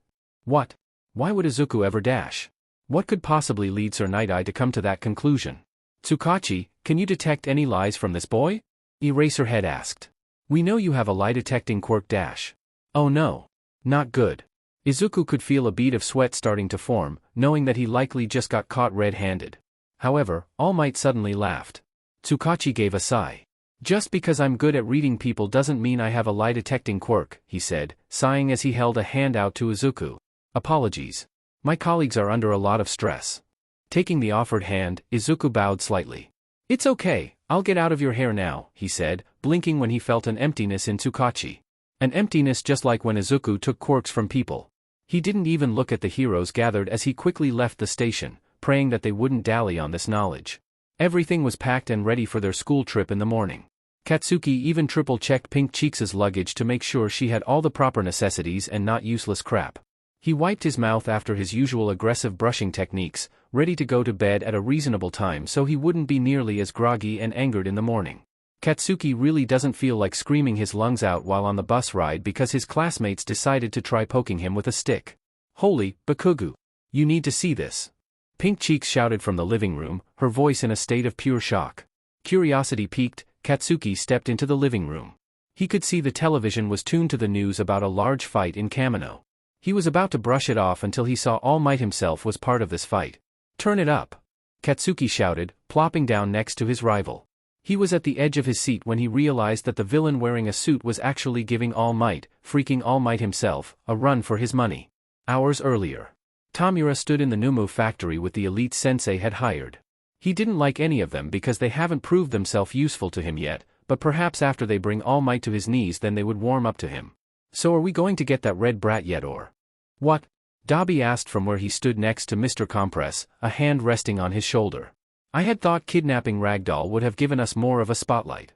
What? Why would Izuku ever dash? What could possibly lead Sir Night Eye to come to that conclusion? Tsukachi, can you detect any lies from this boy? Eraserhead asked. We know you have a lie-detecting quirk dash. Oh no. Not good. Izuku could feel a bead of sweat starting to form, knowing that he likely just got caught red-handed. However, All Might suddenly laughed. Tsukachi gave a sigh. Just because I'm good at reading people doesn't mean I have a lie-detecting quirk, he said, sighing as he held a hand out to Izuku. Apologies. My colleagues are under a lot of stress. Taking the offered hand, Izuku bowed slightly. It's okay, I'll get out of your hair now, he said, blinking when he felt an emptiness in Tsukachi. An emptiness just like when Izuku took quirks from people. He didn't even look at the heroes gathered as he quickly left the station, praying that they wouldn't dally on this knowledge. Everything was packed and ready for their school trip in the morning. Katsuki even triple-checked Pink Cheeks' luggage to make sure she had all the proper necessities and not useless crap. He wiped his mouth after his usual aggressive brushing techniques, ready to go to bed at a reasonable time so he wouldn't be nearly as groggy and angered in the morning. Katsuki really doesn't feel like screaming his lungs out while on the bus ride because his classmates decided to try poking him with a stick. Holy, Bakugu! You need to see this! Pink Cheeks shouted from the living room, her voice in a state of pure shock. Curiosity piqued, Katsuki stepped into the living room. He could see the television was tuned to the news about a large fight in Kamino. He was about to brush it off until he saw All Might himself was part of this fight. Turn it up! Katsuki shouted, plopping down next to his rival. He was at the edge of his seat when he realized that the villain wearing a suit was actually giving All Might, freaking All Might himself, a run for his money. Hours earlier, Tamura stood in the Numu factory with the elite sensei had hired. He didn't like any of them because they haven't proved themselves useful to him yet, but perhaps after they bring All Might to his knees then they would warm up to him. So are we going to get that red brat yet or? What? Dabi asked from where he stood next to Mr. Compress, a hand resting on his shoulder. I had thought kidnapping Ragdoll would have given us more of a spotlight.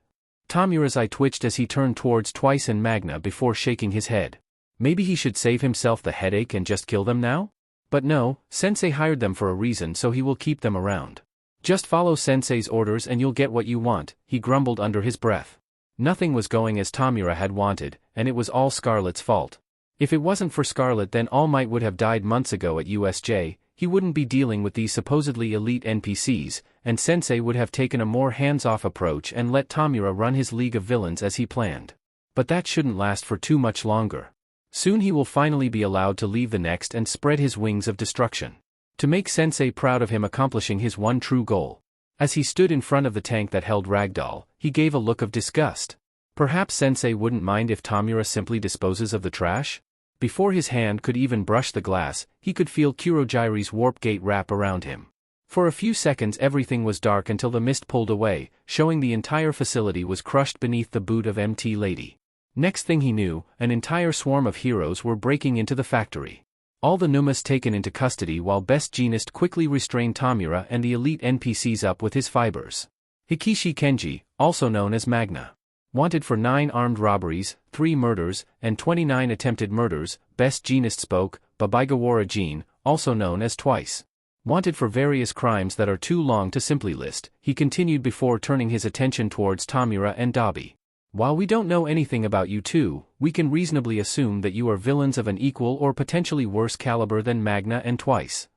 Tamura's eye twitched as he turned towards Twice and Magna before shaking his head. Maybe he should save himself the headache and just kill them now? But no, Sensei hired them for a reason so he will keep them around. Just follow Sensei's orders and you'll get what you want, he grumbled under his breath. Nothing was going as Tamura had wanted, and it was all Scarlet's fault. If it wasn't for Scarlet then All Might would have died months ago at USJ, he wouldn't be dealing with these supposedly elite NPCs, and Sensei would have taken a more hands-off approach and let Tamura run his League of Villains as he planned. But that shouldn't last for too much longer. Soon he will finally be allowed to leave the next and spread his wings of destruction. To make Sensei proud of him accomplishing his one true goal. As he stood in front of the tank that held Ragdoll, he gave a look of disgust. Perhaps Sensei wouldn't mind if Tamura simply disposes of the trash? Before his hand could even brush the glass, he could feel Kurogiri's warp gate wrap around him. For a few seconds everything was dark until the mist pulled away, showing the entire facility was crushed beneath the boot of MT Lady. Next thing he knew, an entire swarm of heroes were breaking into the factory. All the Numas taken into custody while Best Jeanist quickly restrained Tamura and the elite NPCs up with his fibers. Hikishi Kenji, also known as Magna. Wanted for 9 armed robberies, 3 murders, and 29 attempted murders, Best Jeanist spoke, Babaigawara Jean, also known as Twice. Wanted for various crimes that are too long to simply list, he continued before turning his attention towards Tamura and Dabi. While we don't know anything about you two, we can reasonably assume that you are villains of an equal or potentially worse caliber than Magna and Twice.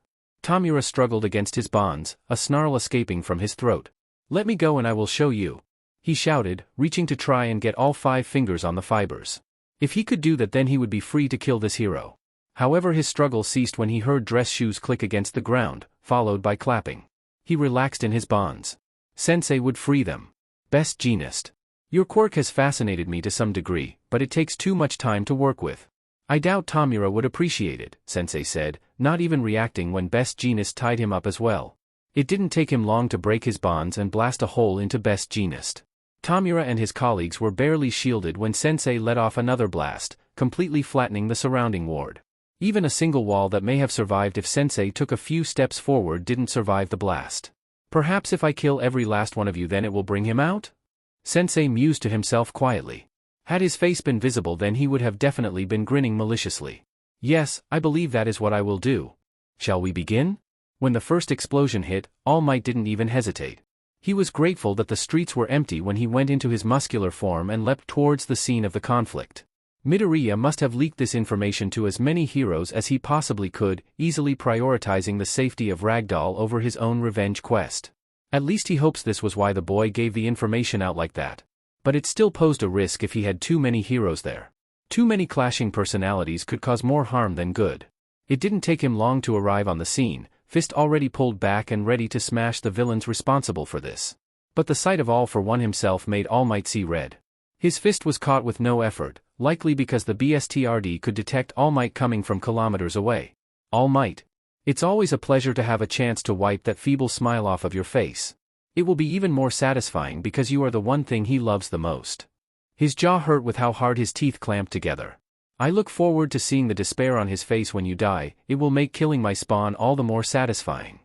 Tamura struggled against his bonds, a snarl escaping from his throat. Let me go and I will show you. He shouted, reaching to try and get all 5 fingers on the fibers. If he could do that then he would be free to kill this hero. However his struggle ceased when he heard dress shoes click against the ground, followed by clapping. He relaxed in his bonds. Sensei would free them. Best Jeanist. Your quirk has fascinated me to some degree, but it takes too much time to work with. I doubt Tamura would appreciate it, Sensei said, not even reacting when Best Jeanist tied him up as well. It didn't take him long to break his bonds and blast a hole into Best Jeanist. Tamura and his colleagues were barely shielded when Sensei let off another blast, completely flattening the surrounding ward. Even a single wall that may have survived if Sensei took a few steps forward didn't survive the blast. Perhaps if I kill every last one of you then it will bring him out? Sensei mused to himself quietly. Had his face been visible then he would have definitely been grinning maliciously. Yes, I believe that is what I will do. Shall we begin? When the first explosion hit, All Might didn't even hesitate. He was grateful that the streets were empty when he went into his muscular form and leapt towards the scene of the conflict. Midoriya must have leaked this information to as many heroes as he possibly could, easily prioritizing the safety of Ragdoll over his own revenge quest. At least he hopes this was why the boy gave the information out like that. But it still posed a risk if he had too many heroes there. Too many clashing personalities could cause more harm than good. It didn't take him long to arrive on the scene, fist already pulled back and ready to smash the villains responsible for this. But the sight of All for One himself made All Might see red. His fist was caught with no effort, likely because the BSTRD could detect All Might coming from kilometers away. All Might. It's always a pleasure to have a chance to wipe that feeble smile off of your face. It will be even more satisfying because you are the one thing he loves the most. His jaw hurt with how hard his teeth clamped together. I look forward to seeing the despair on his face when you die. It will make killing my spawn all the more satisfying.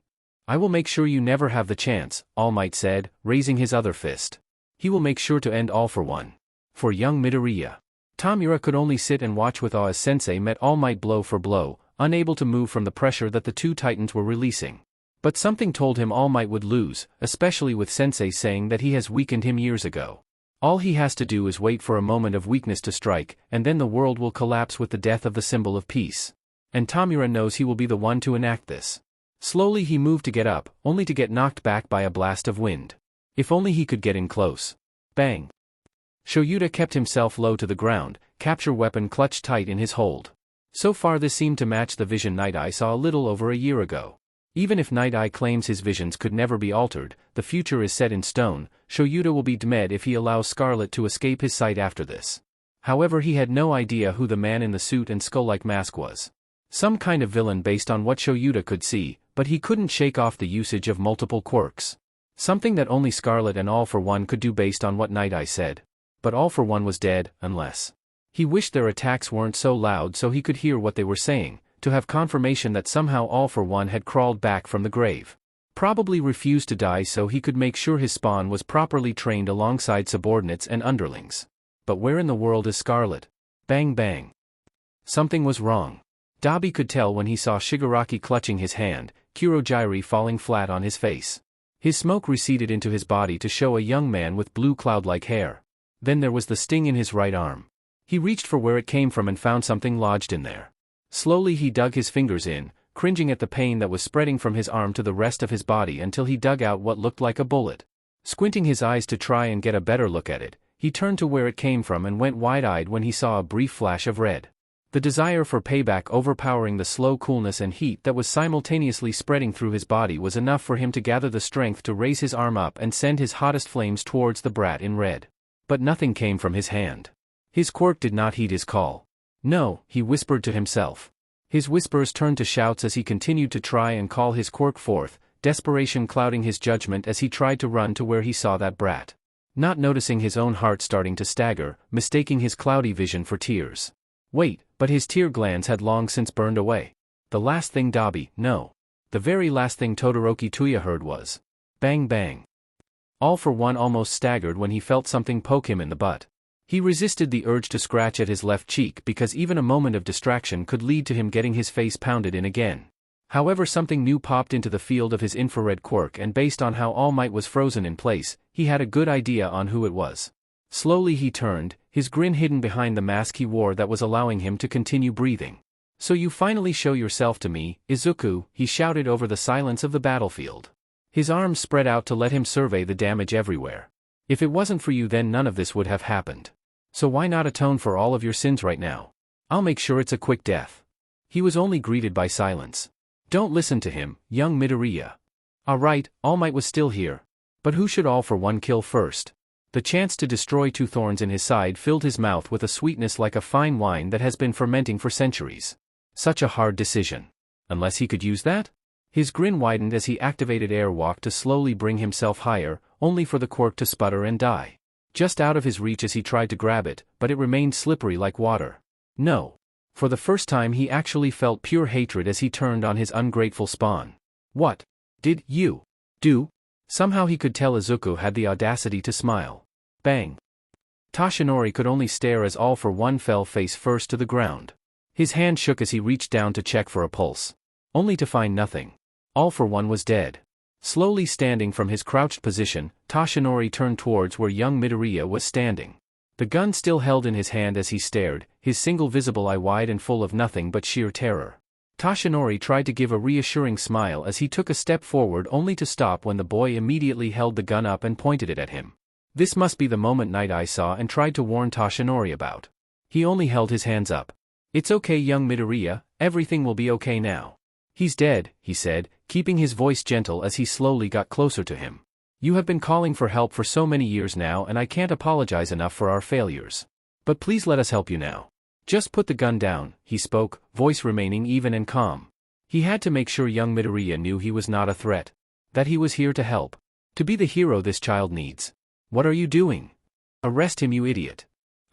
I will make sure you never have the chance, All Might said, raising his other fist. He will make sure to end All for One. For young Midoriya. Tamura could only sit and watch with awe as Sensei met All Might blow for blow, unable to move from the pressure that the two titans were releasing. But something told him All Might would lose, especially with Sensei saying that he has weakened him years ago. All he has to do is wait for a moment of weakness to strike, and then the world will collapse with the death of the symbol of peace. And Tamura knows he will be the one to enact this. Slowly he moved to get up, only to get knocked back by a blast of wind. If only he could get in close. Bang. Shoyuta kept himself low to the ground, capture weapon clutched tight in his hold. So far this seemed to match the vision Night Eye saw a little over a year ago. Even if Night Eye claims his visions could never be altered, the future is set in stone. Shoyuta will be dead if he allows Scarlet to escape his sight after this. However, he had no idea who the man in the suit and skull-like mask was. Some kind of villain based on what Shoyuta could see, but he couldn't shake off the usage of multiple quirks. Something that only Scarlet and All for One could do based on what Night Eye said. But All for One was dead, unless. He wished their attacks weren't so loud so he could hear what they were saying, to have confirmation that somehow All for One had crawled back from the grave. Probably refused to die so he could make sure his spawn was properly trained alongside subordinates and underlings. But where in the world is Scarlet? Bang bang. Something was wrong. Dabi could tell when he saw Shigaraki clutching his hand, Kurogyri falling flat on his face. His smoke receded into his body to show a young man with blue cloud-like hair. Then there was the sting in his right arm. He reached for where it came from and found something lodged in there. Slowly he dug his fingers in, cringing at the pain that was spreading from his arm to the rest of his body until he dug out what looked like a bullet. Squinting his eyes to try and get a better look at it, he turned to where it came from and went wide-eyed when he saw a brief flash of red. The desire for payback overpowering the slow coolness and heat that was simultaneously spreading through his body was enough for him to gather the strength to raise his arm up and send his hottest flames towards the brat in red. But nothing came from his hand. His quirk did not heed his call. No, he whispered to himself. His whispers turned to shouts as he continued to try and call his quirk forth, desperation clouding his judgment as he tried to run to where he saw that brat. Not noticing his own heart starting to stagger, mistaking his cloudy vision for tears. Wait, but his tear glands had long since burned away. The last thing no. The very last thing Todoroki Tuya heard was bang bang. All for One almost staggered when he felt something poke him in the butt. He resisted the urge to scratch at his left cheek because even a moment of distraction could lead to him getting his face pounded in again. However, something new popped into the field of his infrared quirk, and based on how All Might was frozen in place, he had a good idea on who it was. Slowly he turned, his grin hidden behind the mask he wore that was allowing him to continue breathing. "So you finally show yourself to me, Izuku," he shouted over the silence of the battlefield. His arms spread out to let him survey the damage everywhere. "If it wasn't for you then none of this would have happened. So why not atone for all of your sins right now? I'll make sure it's a quick death." He was only greeted by silence. "Don't listen to him, young Midoriya." Alright, All Might was still here. But who should All for One kill first? The chance to destroy two thorns in his side filled his mouth with a sweetness like a fine wine that has been fermenting for centuries. Such a hard decision. Unless he could use that? His grin widened as he activated Airwalk to slowly bring himself higher, only for the quirk to sputter and die. just out of his reach as he tried to grab it, but it remained slippery like water. No. For the first time he actually felt pure hatred as he turned on his ungrateful spawn. What did you do? Somehow he could tell Izuku had the audacity to smile. Bang. Toshinori could only stare as All for One fell face first to the ground. His hand shook as he reached down to check for a pulse. Only to find nothing. All for One was dead. Slowly standing from his crouched position, Toshinori turned towards where young Midoriya was standing. The gun still held in his hand as he stared, his single visible eye wide and full of nothing but sheer terror. Toshinori tried to give a reassuring smile as he took a step forward only to stop when the boy immediately held the gun up and pointed it at him. This must be the moment Night Eye saw and tried to warn Toshinori about. He only held his hands up. It's okay, young Midoriya, everything will be okay now. He's dead, he said, keeping his voice gentle as he slowly got closer to him. You have been calling for help for so many years now and I can't apologize enough for our failures. But please let us help you now. Just put the gun down, he spoke, voice remaining even and calm. He had to make sure young Midoriya knew he was not a threat. That he was here to help. To be the hero this child needs. What are you doing? Arrest him, you idiot.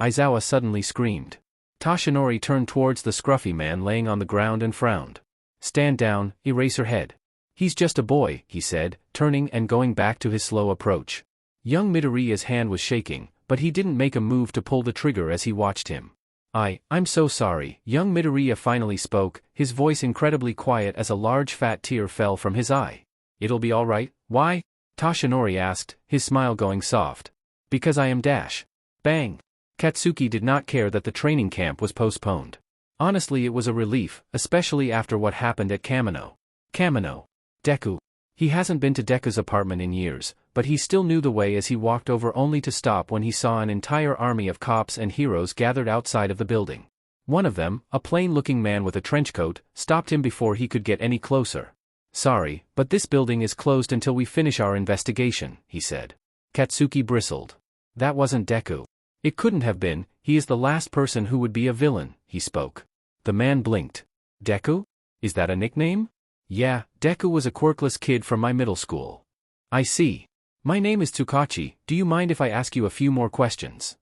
Aizawa suddenly screamed. Toshinori turned towards the scruffy man laying on the ground and frowned. Stand down, Eraserhead. He's just a boy, he said, turning and going back to his slow approach. Young Midoriya's hand was shaking, but he didn't make a move to pull the trigger as he watched him. I'm so sorry, young Midoriya finally spoke, his voice incredibly quiet as a large fat tear fell from his eye. It'll be alright, why? Toshinori asked, his smile going soft. Because I am Dash. Bang. Katsuki did not care that the training camp was postponed. Honestly, it was a relief, especially after what happened at Kamino. Kamino. Deku. He hasn't been to Deku's apartment in years, but he still knew the way as he walked over only to stop when he saw an entire army of cops and heroes gathered outside of the building. One of them, a plain-looking man with a trench coat, stopped him before he could get any closer. Sorry, but this building is closed until we finish our investigation, he said. Katsuki bristled. That wasn't Deku. It couldn't have been, he is the last person who would be a villain, he spoke. The man blinked. Deku? Is that a nickname? Yeah, Deku was a quirkless kid from my middle school. I see. My name is Tsukachi, do you mind if I ask you a few more questions?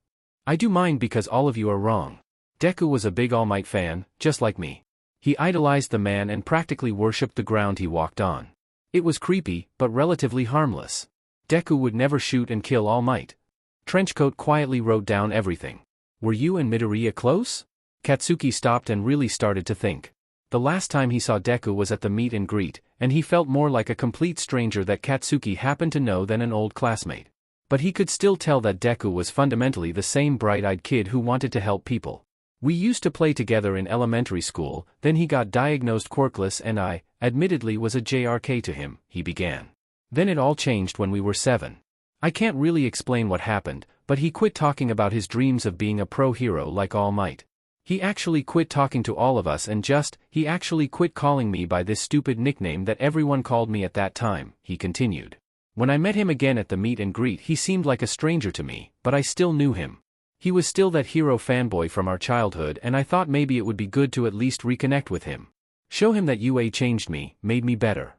I do mind because all of you are wrong. Deku was a big All Might fan, just like me. He idolized the man and practically worshipped the ground he walked on. It was creepy, but relatively harmless. Deku would never shoot and kill All Might. Trenchcoat quietly wrote down everything. Were you and Midoriya close? Katsuki stopped and really started to think. The last time he saw Deku was at the meet and greet, and he felt more like a complete stranger that Katsuki happened to know than an old classmate. But he could still tell that Deku was fundamentally the same bright-eyed kid who wanted to help people. We used to play together in elementary school, then he got diagnosed quirkless and I, admittedly, was a JRK to him, he began. Then it all changed when we were 7. I can't really explain what happened, but he quit talking about his dreams of being a pro hero like All Might. He actually quit talking to all of us and he actually quit calling me by this stupid nickname that everyone called me at that time, he continued. When I met him again at the meet and greet he seemed like a stranger to me, but I still knew him. He was still that hero fanboy from our childhood and I thought maybe it would be good to at least reconnect with him. Show him that UA changed me, made me better.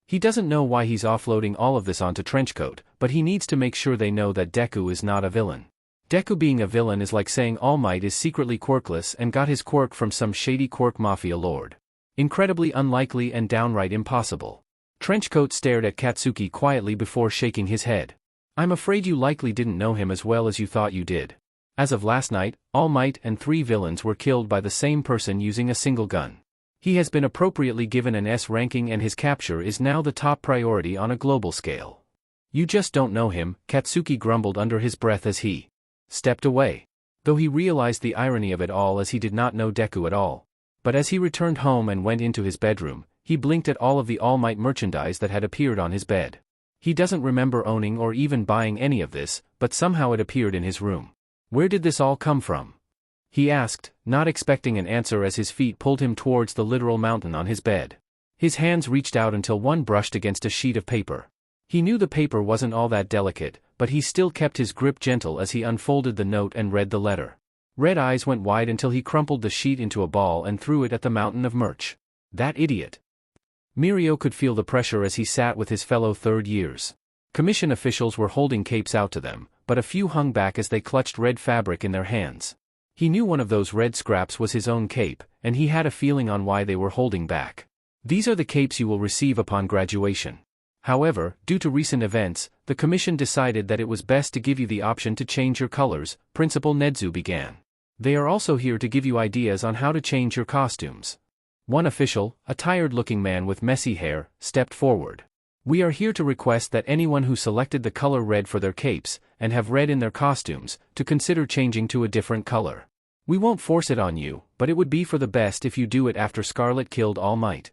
He doesn't know why he's offloading all of this onto Trenchcoat, but he needs to make sure they know that Deku is not a villain. Deku being a villain is like saying All Might is secretly quirkless and got his quirk from some shady quirk mafia lord. Incredibly unlikely and downright impossible. Trenchcoat stared at Katsuki quietly before shaking his head. I'm afraid you likely didn't know him as well as you thought you did. As of last night, All Might and 3 villains were killed by the same person using a single gun. He has been appropriately given an S ranking and his capture is now the top priority on a global scale. You just don't know him, Katsuki grumbled under his breath as he stepped away. Though he realized the irony of it all as he did not know Deku at all. But as he returned home and went into his bedroom, he blinked at all of the All Might merchandise that had appeared on his bed. He doesn't remember owning or even buying any of this, but somehow it appeared in his room. Where did this all come from? He asked, not expecting an answer as his feet pulled him towards the literal mountain on his bed. His hands reached out until one brushed against a sheet of paper. He knew the paper wasn't all that delicate, but he still kept his grip gentle as he unfolded the note and read the letter. Red eyes went wide until he crumpled the sheet into a ball and threw it at the mountain of merch. That idiot. Mirio could feel the pressure as he sat with his fellow third years. Commission officials were holding capes out to them, but a few hung back as they clutched red fabric in their hands. He knew one of those red scraps was his own cape, and he had a feeling on why they were holding back. These are the capes you will receive upon graduation. However, due to recent events, the commission decided that it was best to give you the option to change your colors, Principal Nedzu began. They are also here to give you ideas on how to change your costumes. One official, a tired-looking man with messy hair, stepped forward. We are here to request that anyone who selected the color red for their capes, and have red in their costumes, to consider changing to a different color. We won't force it on you, but it would be for the best if you do it after Scarlet killed All Might.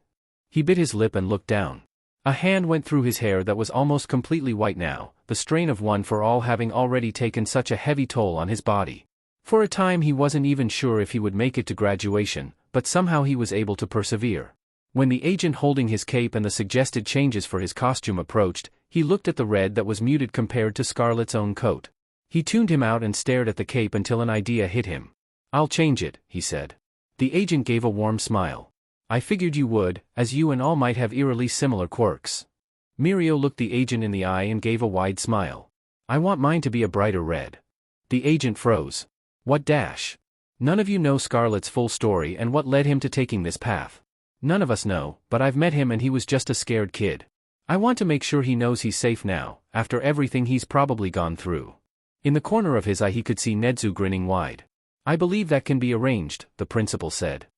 He bit his lip and looked down. A hand went through his hair that was almost completely white now, the strain of one for all having already taken such a heavy toll on his body. For a time he wasn't even sure if he would make it to graduation, but somehow he was able to persevere. When the agent holding his cape and the suggested changes for his costume approached, he looked at the red that was muted compared to Scarlet's own coat. He tuned him out and stared at the cape until an idea hit him. "I'll change it," he said. The agent gave a warm smile. "I figured you would, as you and All Might have eerily similar quirks." Mirio looked the agent in the eye and gave a wide smile. "I want mine to be a brighter red." The agent froze. "What dash? None of you know Scarlet's full story and what led him to taking this path. None of us know, but I've met him and he was just a scared kid. I want to make sure he knows he's safe now, after everything he's probably gone through." In the corner of his eye he could see Nedzu grinning wide. "I believe that can be arranged," the principal said.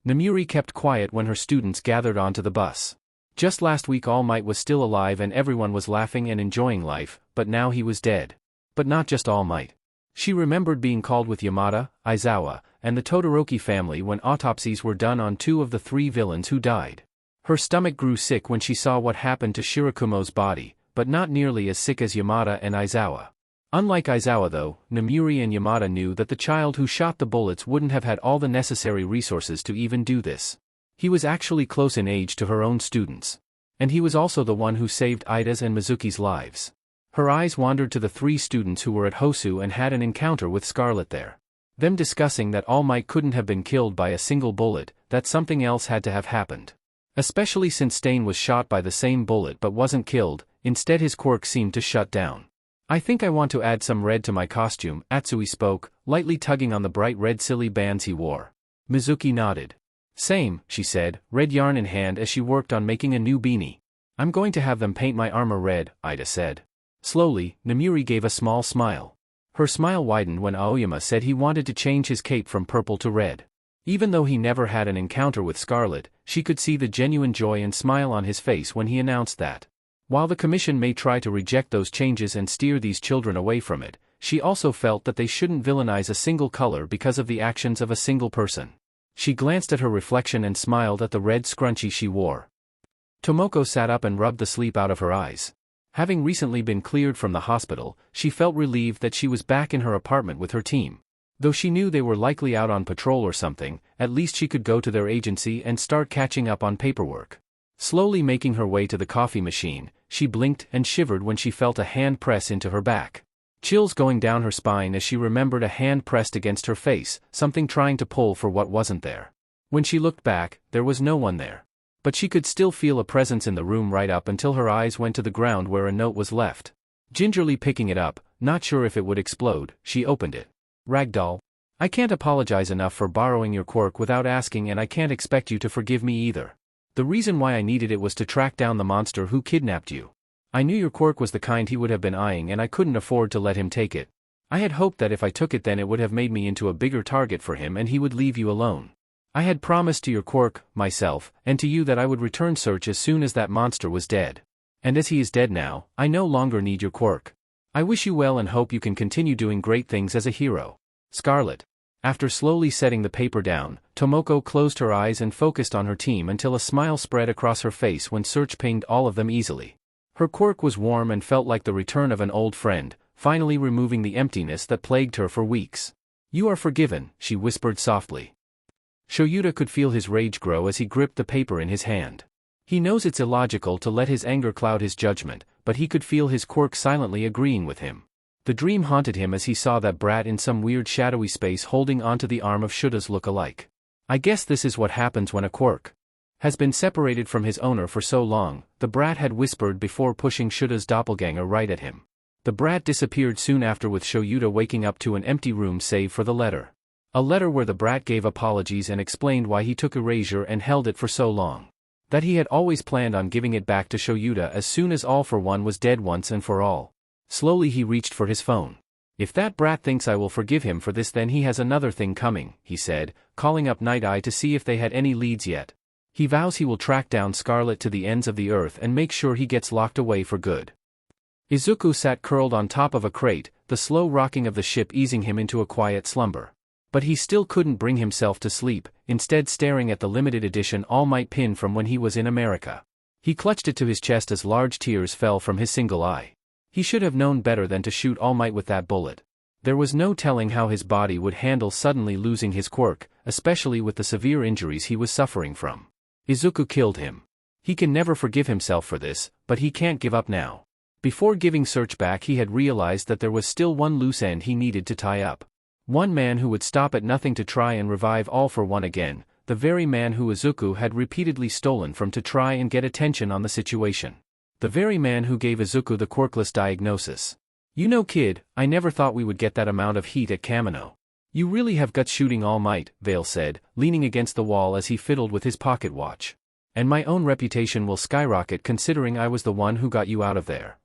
Namuri kept quiet when her students gathered onto the bus. Just last week All Might was still alive and everyone was laughing and enjoying life, but now he was dead. But not just All Might. She remembered being called with Yamada, Aizawa, and the Todoroki family when autopsies were done on 2 of the 3 villains who died. Her stomach grew sick when she saw what happened to Shirakumo's body, but not nearly as sick as Yamada and Aizawa. Unlike Aizawa though, Namuri and Yamada knew that the child who shot the bullets wouldn't have had all the necessary resources to even do this. He was actually close in age to her own students. And he was also the one who saved Ida's and Mizuki's lives. Her eyes wandered to the 3 students who were at Hosu and had an encounter with Scarlet there. Them discussing that All Might couldn't have been killed by a single bullet, that something else had to have happened. Especially since Stain was shot by the same bullet but wasn't killed, instead his quirk seemed to shut down. "I think I want to add some red to my costume," Atsui spoke, lightly tugging on the bright red silly bands he wore. Mizuki nodded. "Same," she said, red yarn in hand as she worked on making a new beanie. "I'm going to have them paint my armor red," Ida said. Slowly, Namuri gave a small smile. Her smile widened when Aoyama said he wanted to change his cape from purple to red. Even though he never had an encounter with Scarlet, she could see the genuine joy and smile on his face when he announced that. While the commission may try to reject those changes and steer these children away from it, she also felt that they shouldn't villainize a single color because of the actions of a single person. She glanced at her reflection and smiled at the red scrunchie she wore. Tomoko sat up and rubbed the sleep out of her eyes. Having recently been cleared from the hospital, she felt relieved that she was back in her apartment with her team. Though she knew they were likely out on patrol or something, at least she could go to their agency and start catching up on paperwork. Slowly making her way to the coffee machine, she blinked and shivered when she felt a hand press into her back. Chills going down her spine as she remembered a hand pressed against her face, something trying to pull for what wasn't there. When she looked back, there was no one there. But she could still feel a presence in the room right up until her eyes went to the ground where a note was left. Gingerly picking it up, not sure if it would explode, she opened it. "Ragdoll. I can't apologize enough for borrowing your quirk without asking, and I can't expect you to forgive me either. The reason why I needed it was to track down the monster who kidnapped you. I knew your quirk was the kind he would have been eyeing and I couldn't afford to let him take it. I had hoped that if I took it then it would have made me into a bigger target for him and he would leave you alone. I had promised to your quirk, myself, and to you that I would return search as soon as that monster was dead. And as he is dead now, I no longer need your quirk. I wish you well and hope you can continue doing great things as a hero. Scarlet." After slowly setting the paper down, Tomoko closed her eyes and focused on her team until a smile spread across her face when search pinged all of them easily. Her quirk was warm and felt like the return of an old friend, finally removing the emptiness that plagued her for weeks. "You are forgiven," she whispered softly. Shoyuta could feel his rage grow as he gripped the paper in his hand. He knows it's illogical to let his anger cloud his judgment, but he could feel his quirk silently agreeing with him. The dream haunted him as he saw that brat in some weird shadowy space holding onto the arm of Shuta's look-alike. I guess this is what happens when a quirk has been separated from his owner for so long, the brat had whispered before pushing Shuta's doppelganger right at him. The brat disappeared soon after with Shoyuta waking up to an empty room save for the letter. A letter where the brat gave apologies and explained why he took erasure and held it for so long. That he had always planned on giving it back to Shoyuta as soon as All for One was dead once and for all. Slowly he reached for his phone. If that brat thinks I will forgive him for this, then he has another thing coming, he said, calling up Night Eye to see if they had any leads yet. He vows he will track down Scarlet to the ends of the earth and make sure he gets locked away for good. Izuku sat curled on top of a crate, the slow rocking of the ship easing him into a quiet slumber. But he still couldn't bring himself to sleep, instead staring at the limited edition All Might pin from when he was in America. He clutched it to his chest as large tears fell from his single eye. He should have known better than to shoot All Might with that bullet. There was no telling how his body would handle suddenly losing his quirk, especially with the severe injuries he was suffering from. Izuku killed him. He can never forgive himself for this, but he can't give up now. Before giving Search back, he had realized that there was still one loose end he needed to tie up. One man who would stop at nothing to try and revive All for One again, the very man who Izuku had repeatedly stolen from to try and get attention on the situation. The very man who gave Izuku the quirkless diagnosis. You know, kid, I never thought we would get that amount of heat at Kamino. You really have guts shooting All Might, Vale said, leaning against the wall as he fiddled with his pocket watch. And my own reputation will skyrocket considering I was the one who got you out of there.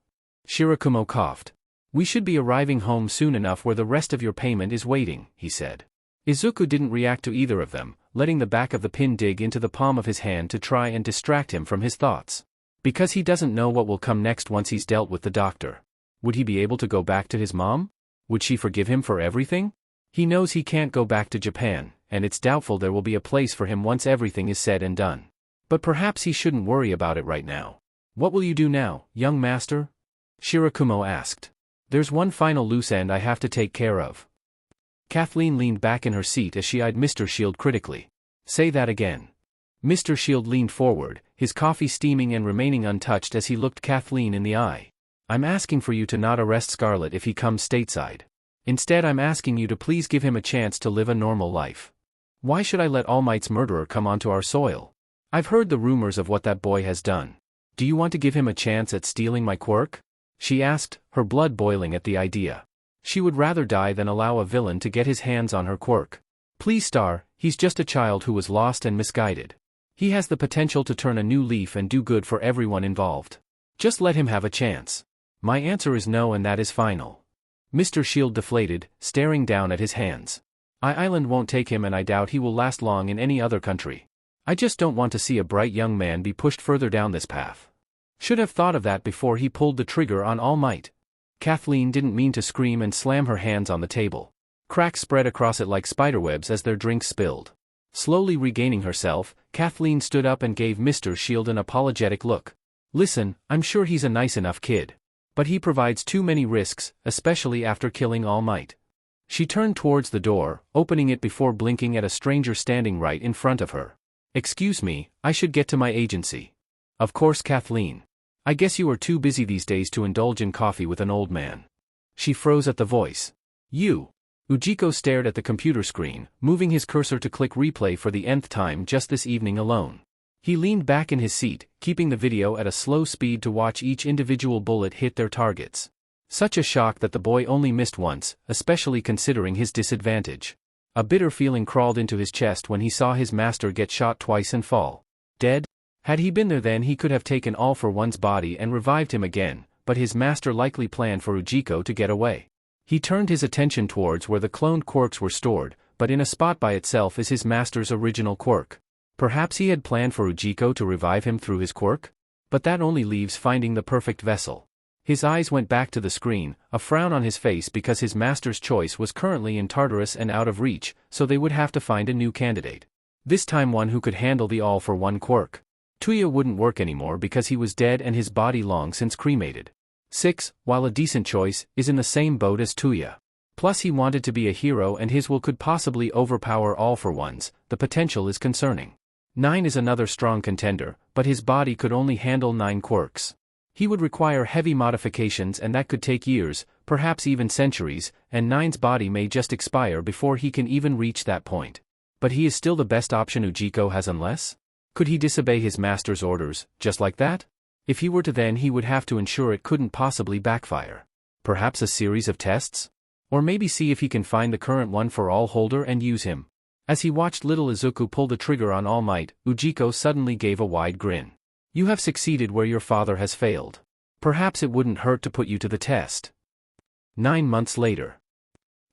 Shirakumo coughed. We should be arriving home soon enough where the rest of your payment is waiting, he said. Izuku didn't react to either of them, letting the back of the pin dig into the palm of his hand to try and distract him from his thoughts. Because he doesn't know what will come next once he's dealt with the doctor. Would he be able to go back to his mom? Would she forgive him for everything? He knows he can't go back to Japan, and it's doubtful there will be a place for him once everything is said and done. But perhaps he shouldn't worry about it right now. What will you do now, young master? Shirakumo asked. There's one final loose end I have to take care of. Kathleen leaned back in her seat as she eyed Mr. Shield critically. Say that again. Mr. Shield leaned forward, his coffee steaming and remaining untouched as he looked Kathleen in the eye. I'm asking for you to not arrest Scarlet if he comes stateside. Instead, I'm asking you to please give him a chance to live a normal life. Why should I let All Might's murderer come onto our soil? I've heard the rumors of what that boy has done. Do you want to give him a chance at stealing my quirk? She asked, her blood boiling at the idea. She would rather die than allow a villain to get his hands on her quirk. Please, Star, he's just a child who was lost and misguided. He has the potential to turn a new leaf and do good for everyone involved. Just let him have a chance. My answer is no, and that is final. Mr. Shield deflated, staring down at his hands. Island won't take him, and I doubt he will last long in any other country. I just don't want to see a bright young man be pushed further down this path. Should have thought of that before he pulled the trigger on All Might. Kathleen didn't mean to scream and slam her hands on the table. Cracks spread across it like spiderwebs as their drinks spilled. Slowly regaining herself, Kathleen stood up and gave Mr. Shield an apologetic look. Listen, I'm sure he's a nice enough kid. But he provides too many risks, especially after killing All Might. She turned towards the door, opening it before blinking at a stranger standing right in front of her. Excuse me, I should get to my agency. Of course, Kathleen. I guess you are too busy these days to indulge in coffee with an old man. She froze at the voice. You. Ujiko stared at the computer screen, moving his cursor to click replay for the nth time just this evening alone. He leaned back in his seat, keeping the video at a slow speed to watch each individual bullet hit their targets. Such a shock that the boy only missed once, especially considering his disadvantage. A bitter feeling crawled into his chest when he saw his master get shot twice and fall. Dead? Had he been there, then he could have taken All for One's body and revived him again, but his master likely planned for Ujiko to get away. He turned his attention towards where the cloned quirks were stored, but in a spot by itself is his master's original quirk. Perhaps he had planned for Ujiko to revive him through his quirk? But that only leaves finding the perfect vessel. His eyes went back to the screen, a frown on his face because his master's choice was currently in Tartarus and out of reach, so they would have to find a new candidate. This time one who could handle the All for One quirk. Tuya wouldn't work anymore because he was dead and his body long since cremated. 6, while a decent choice, is in the same boat as Tuya. Plus he wanted to be a hero and his will could possibly overpower All for One's. The potential is concerning. 9 is another strong contender, but his body could only handle 9 quirks. He would require heavy modifications and that could take years, perhaps even centuries, and 9's body may just expire before he can even reach that point. But he is still the best option Ujiko has unless? Could he disobey his master's orders, just like that? If he were to, then he would have to ensure it couldn't possibly backfire. Perhaps a series of tests? Or maybe see if he can find the current one for all holder and use him. As he watched little Izuku pull the trigger on All Might, Ujiko suddenly gave a wide grin. You have succeeded where your father has failed. Perhaps it wouldn't hurt to put you to the test. 9 months later.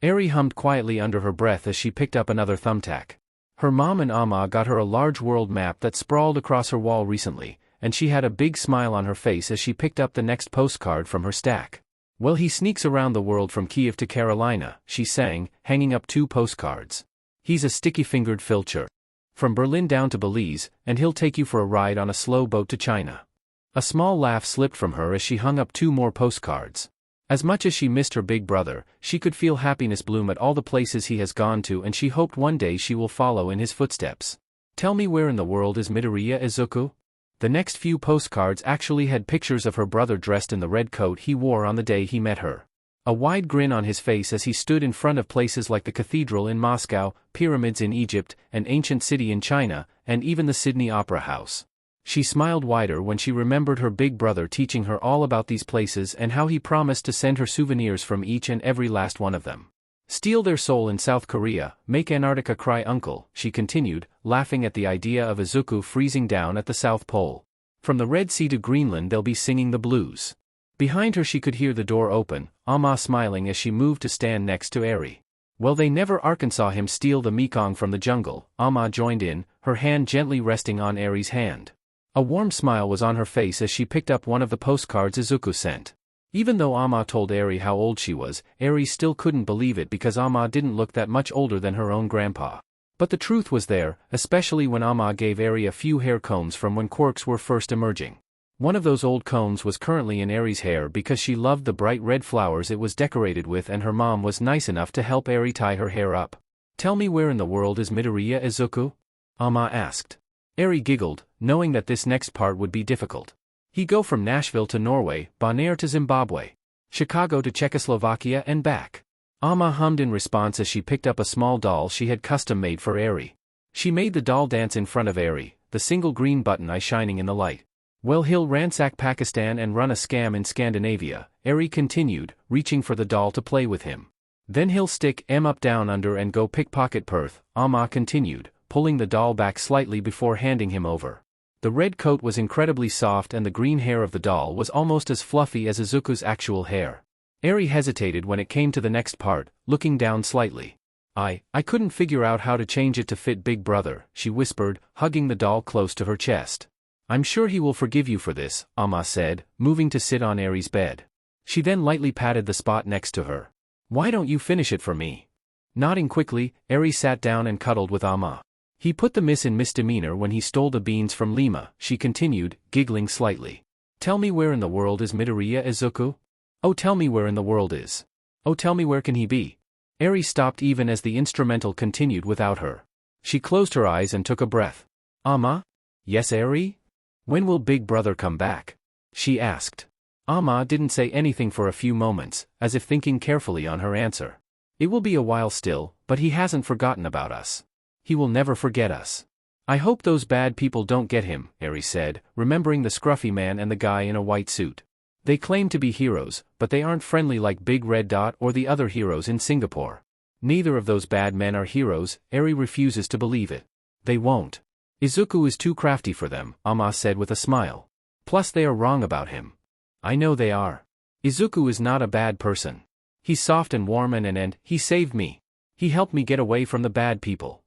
Eri hummed quietly under her breath as she picked up another thumbtack. Her mom and Amma got her a large world map that sprawled across her wall recently, and she had a big smile on her face as she picked up the next postcard from her stack. Well, he sneaks around the world from Kiev to Carolina, she sang, hanging up 2 postcards. He's a sticky-fingered filcher. From Berlin down to Belize, and he'll take you for a ride on a slow boat to China. A small laugh slipped from her as she hung up 2 more postcards. As much as she missed her big brother, she could feel happiness bloom at all the places he has gone to, and she hoped one day she will follow in his footsteps. Tell me, where in the world is Midoriya Izuku? The next few postcards actually had pictures of her brother dressed in the red coat he wore on the day he met her. A wide grin on his face as he stood in front of places like the cathedral in Moscow, pyramids in Egypt, an ancient city in China, and even the Sydney Opera House. She smiled wider when she remembered her big brother teaching her all about these places and how he promised to send her souvenirs from each and every last one of them. Steal their soul in South Korea, make Antarctica cry uncle, she continued, laughing at the idea of Izuku freezing down at the South Pole. From the Red Sea to Greenland they'll be singing the blues. Behind her she could hear the door open, Amma smiling as she moved to stand next to Eri. Well, they never Arkansas him steal the Mekong from the jungle, Amma joined in, her hand gently resting on Eri's hand. A warm smile was on her face as she picked up one of the postcards Izuku sent. Even though Amma told Eri how old she was, Eri still couldn't believe it because Amma didn't look that much older than her own grandpa. But the truth was there, especially when Amma gave Eri a few hair combs from when quirks were first emerging. One of those old combs was currently in Eri's hair because she loved the bright red flowers it was decorated with, and her mom was nice enough to help Eri tie her hair up. Tell me, where in the world is Midoriya Izuku? Amma asked. Eri giggled, knowing that this next part would be difficult. He'd go from Nashville to Norway, Bonaire to Zimbabwe, Chicago to Czechoslovakia and back. Amma hummed in response as she picked up a small doll she had custom-made for Eri. She made the doll dance in front of Eri, the single green button eye shining in the light. Well, he'll ransack Pakistan and run a scam in Scandinavia, Eri continued, reaching for the doll to play with him. Then he'll stick M up down under and go pickpocket Perth, Amma continued, pulling the doll back slightly before handing him over. The red coat was incredibly soft and the green hair of the doll was almost as fluffy as Izuku's actual hair. Eri hesitated when it came to the next part, looking down slightly. I couldn't figure out how to change it to fit Big Brother, she whispered, hugging the doll close to her chest. I'm sure he will forgive you for this, Amma said, moving to sit on Eri's bed. She then lightly patted the spot next to her. Why don't you finish it for me? Nodding quickly, Eri sat down and cuddled with Amma. He put the miss in misdemeanor when he stole the beans from Lima, she continued, giggling slightly. Tell me, where in the world is Midoriya Izuku? Oh, tell me where in the world is. Oh, tell me, where can he be? Eri stopped even as the instrumental continued without her. She closed her eyes and took a breath. Amma? Yes, Eri? When will Big Brother come back? She asked. Amma didn't say anything for a few moments, as if thinking carefully on her answer. It will be a while still, but he hasn't forgotten about us. He will never forget us. I hope those bad people don't get him, Eri said, remembering the scruffy man and the guy in a white suit. They claim to be heroes, but they aren't friendly like Big Red Dot or the other heroes in Singapore. Neither of those bad men are heroes, Eri refuses to believe it. They won't. Izuku is too crafty for them, Amma said with a smile. Plus they are wrong about him. I know they are. Izuku is not a bad person. He's soft and warm and he saved me. He helped me get away from the bad people.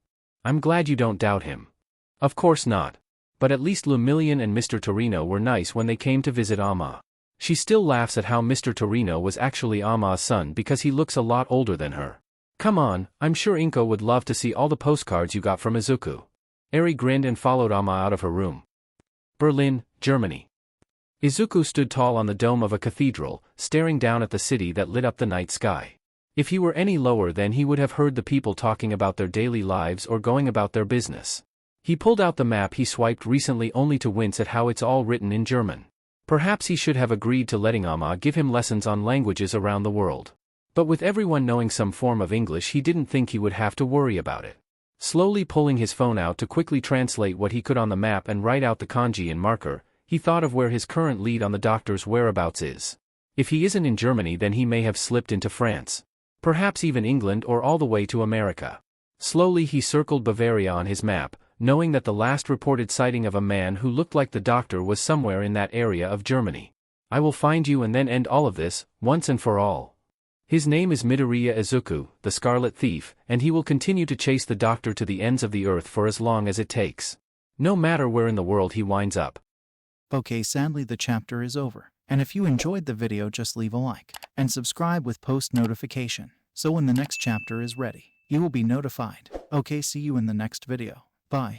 I'm glad you don't doubt him. Of course not. But at least Lumillion and Mr. Torino were nice when they came to visit Amma. She still laughs at how Mr. Torino was actually Amma's son because he looks a lot older than her. Come on, I'm sure Inko would love to see all the postcards you got from Izuku. Eri grinned and followed Amma out of her room. Berlin, Germany. Izuku stood tall on the dome of a cathedral, staring down at the city that lit up the night sky. If he were any lower then he would have heard the people talking about their daily lives or going about their business. He pulled out the map he swiped recently only to wince at how it's all written in German. Perhaps he should have agreed to letting Amma give him lessons on languages around the world. But with everyone knowing some form of English he didn't think he would have to worry about it. Slowly pulling his phone out to quickly translate what he could on the map and write out the kanji in marker, he thought of where his current lead on the doctor's whereabouts is. If he isn't in Germany, then he may have slipped into France. Perhaps even England or all the way to America. Slowly he circled Bavaria on his map, knowing that the last reported sighting of a man who looked like the doctor was somewhere in that area of Germany. I will find you and then end all of this, once and for all. His name is Midoriya Izuku, the Scarlet Thief, and he will continue to chase the doctor to the ends of the earth for as long as it takes. No matter where in the world he winds up. Okay, sadly the chapter is over. And if you enjoyed the video, just leave a like and subscribe with post notification. So when the next chapter is ready, you will be notified. Okay, see you in the next video. Bye.